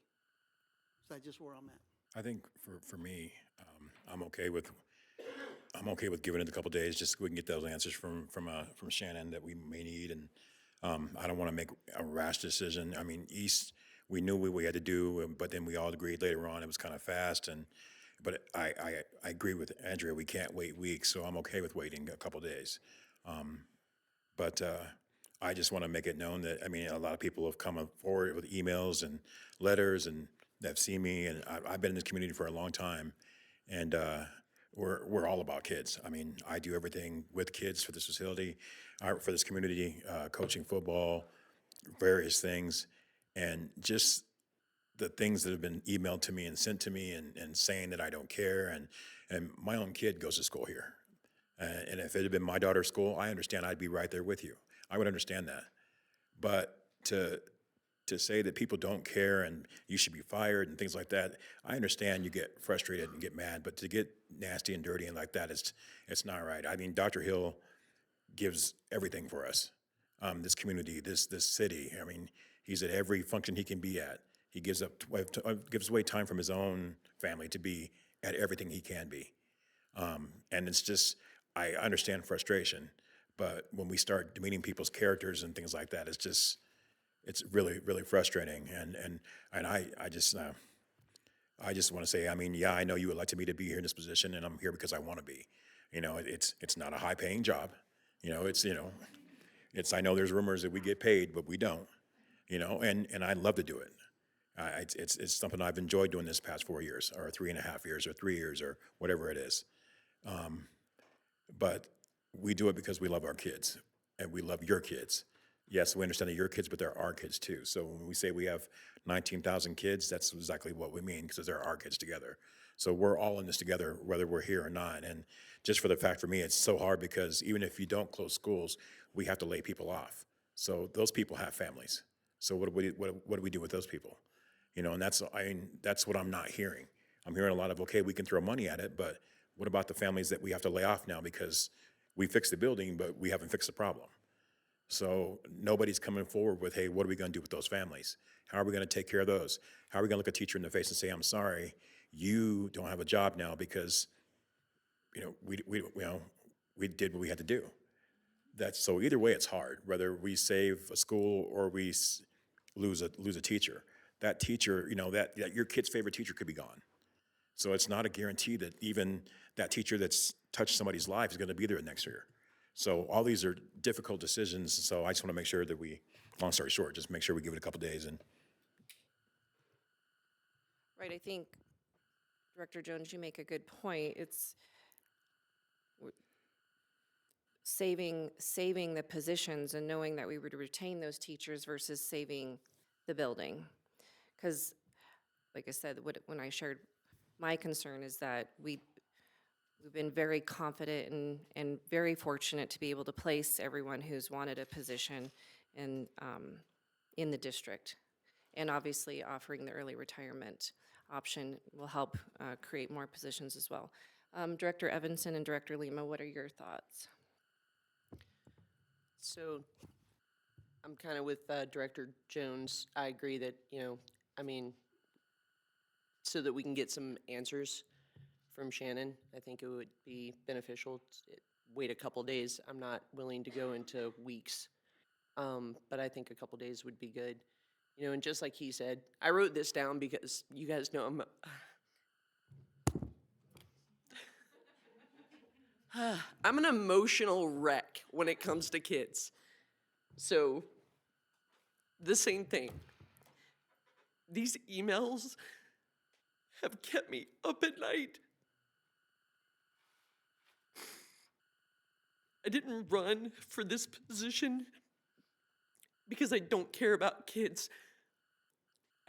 Speaker 23: So that's just where I'm at.
Speaker 4: I think for me, I'm okay with giving it a couple days just so we can get those answers from Shannon that we may need, and I don't want to make a rash decision. I mean, East, we knew what we had to do, but then we all agreed later on it was kind of fast, but I agree with Andrea. We can't wait weeks, so I'm okay with waiting a couple days. But I just want to make it known that, I mean, a lot of people have come forward with emails and letters and they've seen me, and I've been in this community for a long time, and we're all about kids. I mean, I do everything with kids for this facility, for this community, coaching football, various things, and just the things that have been emailed to me and sent to me and saying that I don't care. And my own kid goes to school here. And if it had been my daughter's school, I understand I'd be right there with you. I would understand that. But to say that people don't care and you should be fired and things like that, I understand you get frustrated and get mad, but to get nasty and dirty and like that, it's not right. I mean, Dr. Hill gives everything for us, this community, this city. I mean, he's at every function he can be at. He gives away time from his own family to be at everything he can be. And it's just, I understand frustration, but when we start demeaning people's characters and things like that, it's really, really frustrating. And I just want to say, I mean, yeah, I know you elected me to be here in this position, and I'm here because I want to be. You know, it's not a high-paying job. You know, I know there's rumors that we get paid, but we don't. You know, and I'd love to do it. It's something I've enjoyed doing this past 4 years, or 3.5 years, or 3 years, or whatever it is. But we do it because we love our kids, and we love your kids. Yes, we understand that your kids, but they're our kids too. So when we say we have 19,000 kids, that's exactly what we mean, because they're our kids together. So we're all in this together, whether we're here or not. And just for the fact, for me, it's so hard because even if you don't close schools, we have to lay people off. So those people have families. So what do we do with those people? You know, and that's what I'm not hearing. I'm hearing a lot of, okay, we can throw money at it, but what about the families that we have to lay off now because we fixed the building, but we haven't fixed the problem? So nobody's coming forward with, hey, what are we going to do with those families? How are we going to take care of those? How are we going to look a teacher in the face and say, I'm sorry, you don't have a job now because, you know, we did what we had to do. So either way, it's hard, whether we save a school or we lose a teacher. That teacher, you know, that your kid's favorite teacher could be gone. So it's not a guarantee that even that teacher that's touched somebody's life is going to be there next year. So all these are difficult decisions. So I just want to make sure that long story short, just make sure we give it a couple days. And
Speaker 1: Right, I think, Director Jones, you make a good point. It's saving the positions and knowing that we would retain those teachers versus saving the building. Because, like I said, when I shared my concern is that we've been very confident and very fortunate to be able to place everyone who's wanted a position in the district. And obviously offering the early retirement option will help create more positions as well. Director Evanson and Director Lima, what are your thoughts?
Speaker 2: So I'm kind of with Director Jones. I agree that, you know, I mean, so that we can get some answers from Shannon, I think it would be beneficial to wait a couple days. I'm not willing to go into weeks, but I think a couple days would be good. You know, and just like he said, I wrote this down because you guys know I'm an emotional wreck when it comes to kids. So, the same thing. These emails have kept me up at night. I didn't run for this position because I don't care about kids.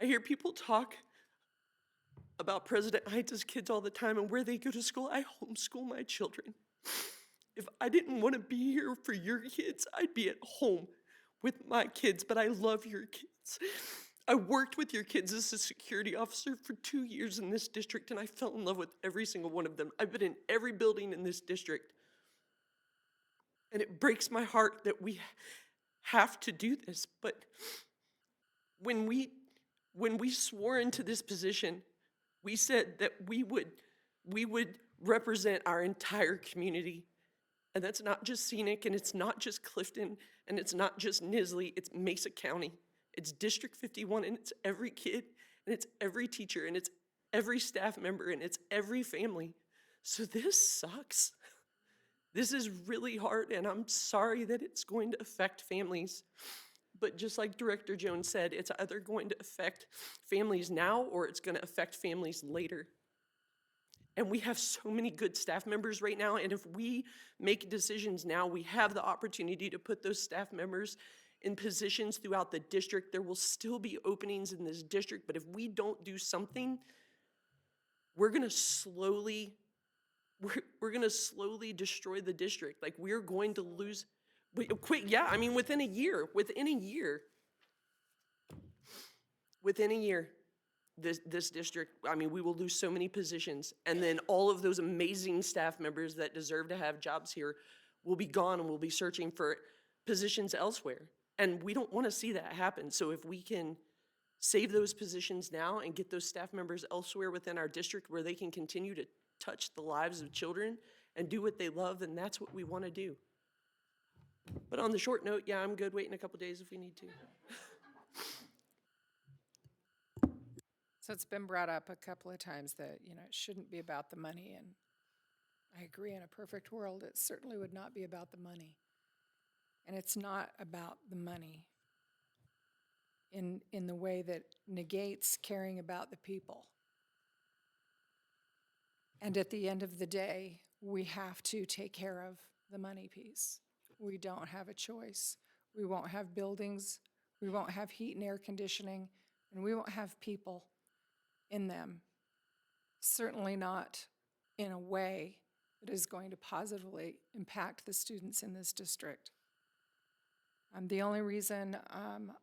Speaker 2: I hear people talk about President Heights' kids all the time and where they go to school. I homeschool my children. If I didn't want to be here for your kids, I'd be at home with my kids, but I love your kids. I worked with your kids as a security officer for 2 years in this district, and I fell in love with every single one of them. I've been in every building in this district. And it breaks my heart that we have to do this, but when we swore into this position, we said that we would represent our entire community. And that's not just Scenic, and it's not just Clifton, and it's not just Nisley, it's Mesa County. It's District 51, and it's every kid, and it's every teacher, and it's every staff member, and it's every family. So this sucks. This is really hard, and I'm sorry that it's going to affect families. But just like Director Jones said, it's either going to affect families now or it's going to affect families later. And we have so many good staff members right now, and if we make decisions now, we have the opportunity to put those staff members in positions throughout the district. There will still be openings in this district, but if we don't do something, we're gonna slowly, we're gonna slowly destroy the district. Like, we're going to lose, quick, yeah, I mean, within a year, this district, I mean, we will lose so many positions. And then all of those amazing staff members that deserve to have jobs here will be gone, and we'll be searching for positions elsewhere. And we don't want to see that happen. So if we can save those positions now and get those staff members elsewhere within our district where they can continue to touch the lives of children and do what they love, then that's what we want to do. But on the short note, yeah, I'm good waiting a couple days if we need to.
Speaker 22: So it's been brought up a couple of times that, it shouldn't be about the money, and I agree, in a perfect world, it certainly would not be about the money. And it's not about the money in the way that negates caring about the people. And at the end of the day, we have to take care of the money piece. We don't have a choice. We won't have buildings, we won't have heat and air conditioning, and we won't have people in them. Certainly not in a way that is going to positively impact the students in this district. The only reason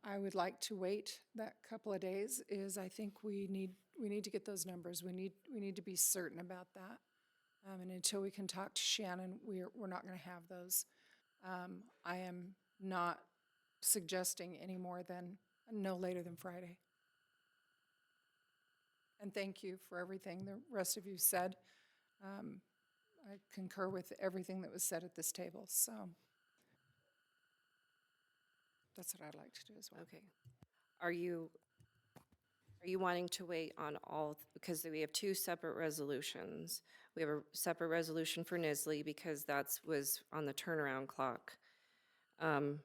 Speaker 22: I would like to wait that couple of days is I think we need to get those numbers. We need to be certain about that. And until we can talk to Shannon, we're not going to have those. I am not suggesting any more than no later than Friday. And thank you for everything the rest of you said. I concur with everything that was said at this table, so that's what I'd like to do as well.
Speaker 1: Okay. Are you wanting to wait on all, because we have two separate resolutions. We have a separate resolution for Nisley because was on the turnaround clock. And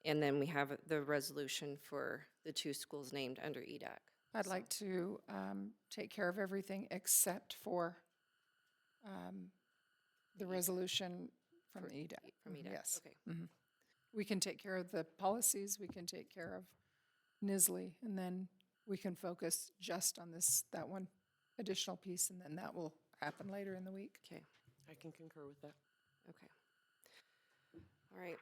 Speaker 1: then we have the resolution for the two schools named under EDAC.
Speaker 22: I'd like to take care of everything except for the resolution from the EDAC.
Speaker 1: From EDAC,
Speaker 22: Yes.
Speaker 1: okay.
Speaker 22: Mhm. We can take care of the policies, we can take care of Nisley, and then we can focus just on that one additional piece, and then that will happen later in the week.
Speaker 1: Okay.
Speaker 2: I can concur with that.
Speaker 1: Okay. All right.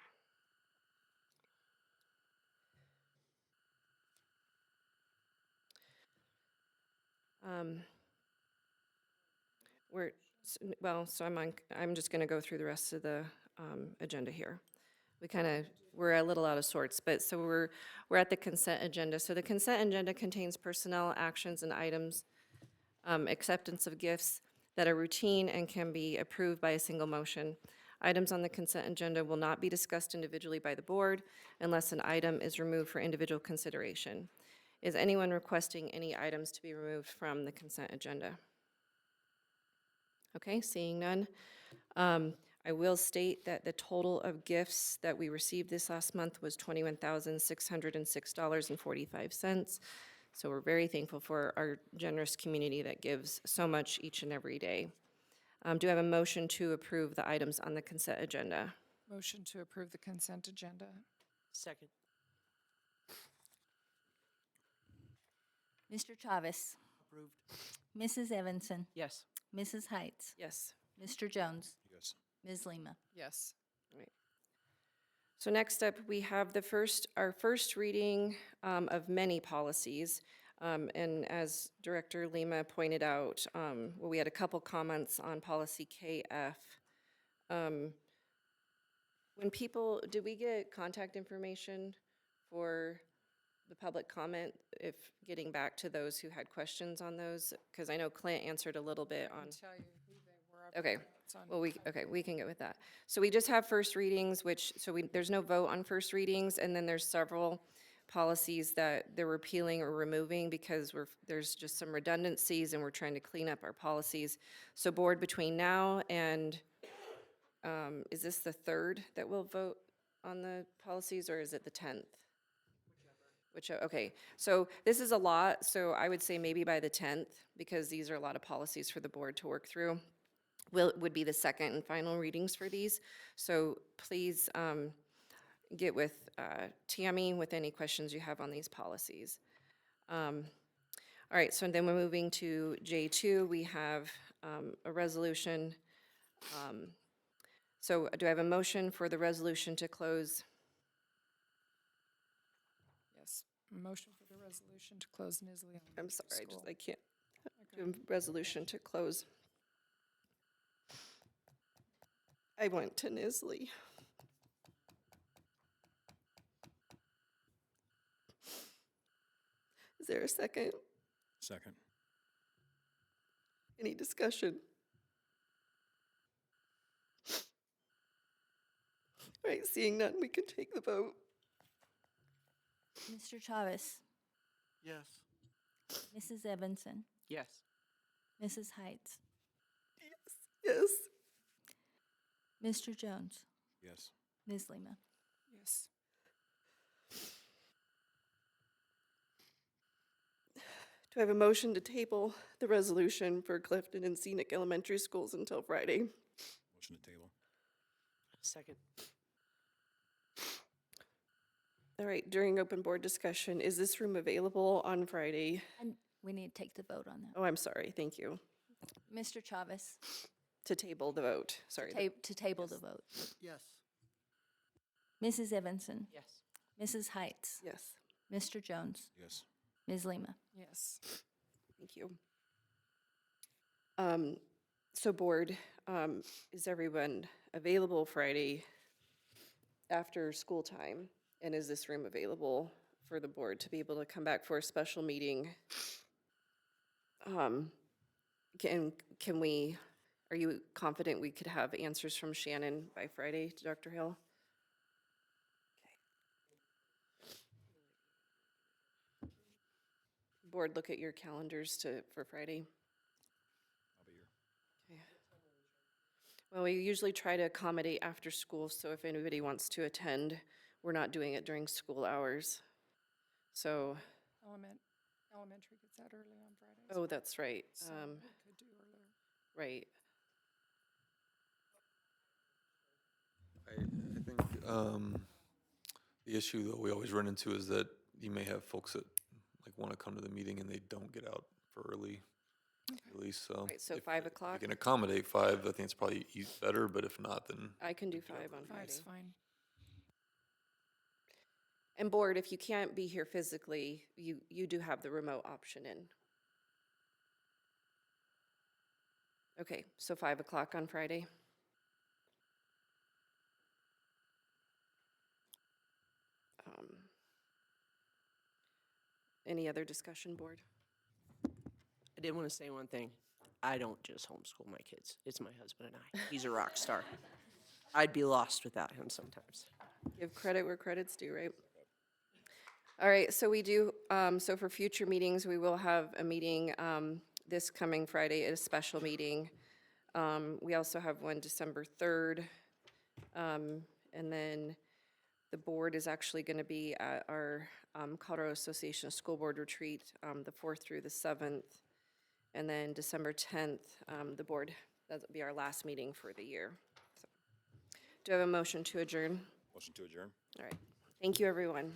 Speaker 1: I'm just gonna go through the rest of the agenda here. We're a little out of sorts, but so we're at the consent agenda. So the consent agenda contains personnel actions and items, acceptance of gifts that are routine and can be approved by a single motion. Items on the consent agenda will not be discussed individually by the board unless an item is removed for individual consideration. Is anyone requesting any items to be removed from the consent agenda? Okay, seeing none. I will state that the total of gifts that we received this last month was $21,606.45. So we're very thankful for our generous community that gives so much each and every day. Do I have a motion to approve the items on the consent agenda?
Speaker 22: Motion to approve the consent agenda.
Speaker 2: Second.
Speaker 11: Mr. Chavez.
Speaker 23: Approved.
Speaker 11: Mrs. Evanson.
Speaker 2: Yes.
Speaker 11: Mrs. Heights.
Speaker 1: Yes.
Speaker 11: Mr. Jones.
Speaker 4: Yes.
Speaker 11: Ms. Lima.
Speaker 22: Yes.
Speaker 1: Right. So next up, we have our first reading of many policies. And as Director Lima pointed out, we had a couple comments on policy KF. Did we get contact information for the public comment, if getting back to those who had questions on those? Because I know Clint answered a little bit on.
Speaker 22: I'll tell you who they were.
Speaker 1: Okay,
Speaker 22: It's on-
Speaker 1: well, we can get with that. So we just have first readings, there's no vote on first readings, and then there's several policies that they're repealing or removing because there's just some redundancies and we're trying to clean up our policies. So board, between now and, is this the 3rd that we'll vote on the policies, or is it the 10th? Whichever, okay. So this is a lot, so I would say maybe by the 10th, because these are a lot of policies for the board to work through. Would be the second and final readings for these. So please, get with Tammy with any questions you have on these policies. All right, so then we're moving to J2. We have a resolution. So do I have a motion for the resolution to close?
Speaker 22: Yes, motion for the resolution to close Nisley
Speaker 1: I'm
Speaker 22: Elementary
Speaker 1: sorry,
Speaker 22: School.
Speaker 1: I can't do a resolution to close. I went to Nisley. Is there a second?
Speaker 4: Second.
Speaker 1: Any discussion? All right, seeing none, we can take the vote.
Speaker 11: Mr. Chavez,
Speaker 23: Yes.
Speaker 11: Mrs. Evanson,
Speaker 2: Yes.
Speaker 11: Mrs. Heights,
Speaker 1: Yes.
Speaker 11: Mr. Jones,
Speaker 4: Yes.
Speaker 11: Ms. Lima.
Speaker 22: Yes.
Speaker 1: Do I have a motion to table the resolution for Clifton and Scenic Elementary Schools until Friday?
Speaker 4: Motion to table.
Speaker 2: Second.
Speaker 1: All right, during open board discussion, is this room available on Friday?
Speaker 11: And we need to take the vote on that.
Speaker 1: Oh, I'm sorry, thank you.
Speaker 11: Mr. Chavez,
Speaker 1: To table the vote, sorry.
Speaker 11: to table the vote.
Speaker 23: Yes.
Speaker 11: Mrs. Evanson,
Speaker 2: Yes.
Speaker 11: Mrs. Heights,
Speaker 1: Yes,
Speaker 11: Mr. Jones,
Speaker 4: Yes.
Speaker 11: Ms. Lima.
Speaker 22: Yes.
Speaker 1: thank you. So board, is everyone available Friday after school time? And is this room available for the board to be able to come back for a special meeting? Can we, are you confident we could have answers from Shannon by Friday, Dr. Hill? Okay. Board, look at your calendars for Friday.
Speaker 4: I'll be here.
Speaker 1: Okay. Well, we usually try to accommodate after school, so if anybody wants to attend, we're not doing it during school hours. So,
Speaker 22: Elementary gets out early on Fridays.
Speaker 1: oh, that's right.
Speaker 22: So we could do earlier.
Speaker 1: Right.
Speaker 6: I think the issue that we always run into is that you may have folks that like want to come to the meeting and they don't get out for early release, so.
Speaker 1: Right, so
Speaker 6: if
Speaker 1: 5
Speaker 6: we
Speaker 1: o'clock?
Speaker 6: can accommodate 5, I think it's probably better, but if not, then
Speaker 1: I can do 5 on Friday.
Speaker 22: Five's fine.
Speaker 1: And board, if you can't be here physically, you do have the remote option in. Okay, so 5 o'clock on Friday? Any other discussion, board?
Speaker 2: I did want to say one thing. I don't just homeschool my kids. It's my husband and I. He's a rock star. I'd be lost without him sometimes.
Speaker 1: Give credit where credit's due, right? All right, so we do, so for future meetings, we will have a meeting this coming Friday, a special meeting. We also have one December 3rd. And then the board is actually going to be at our Colorado Association of School Board Retreat, the 4th through the 7th. And then December 10th, the board, that'll be our last meeting for the year. So, do I have a motion to adjourn?
Speaker 4: Motion to adjourn.
Speaker 1: All right, thank you, everyone.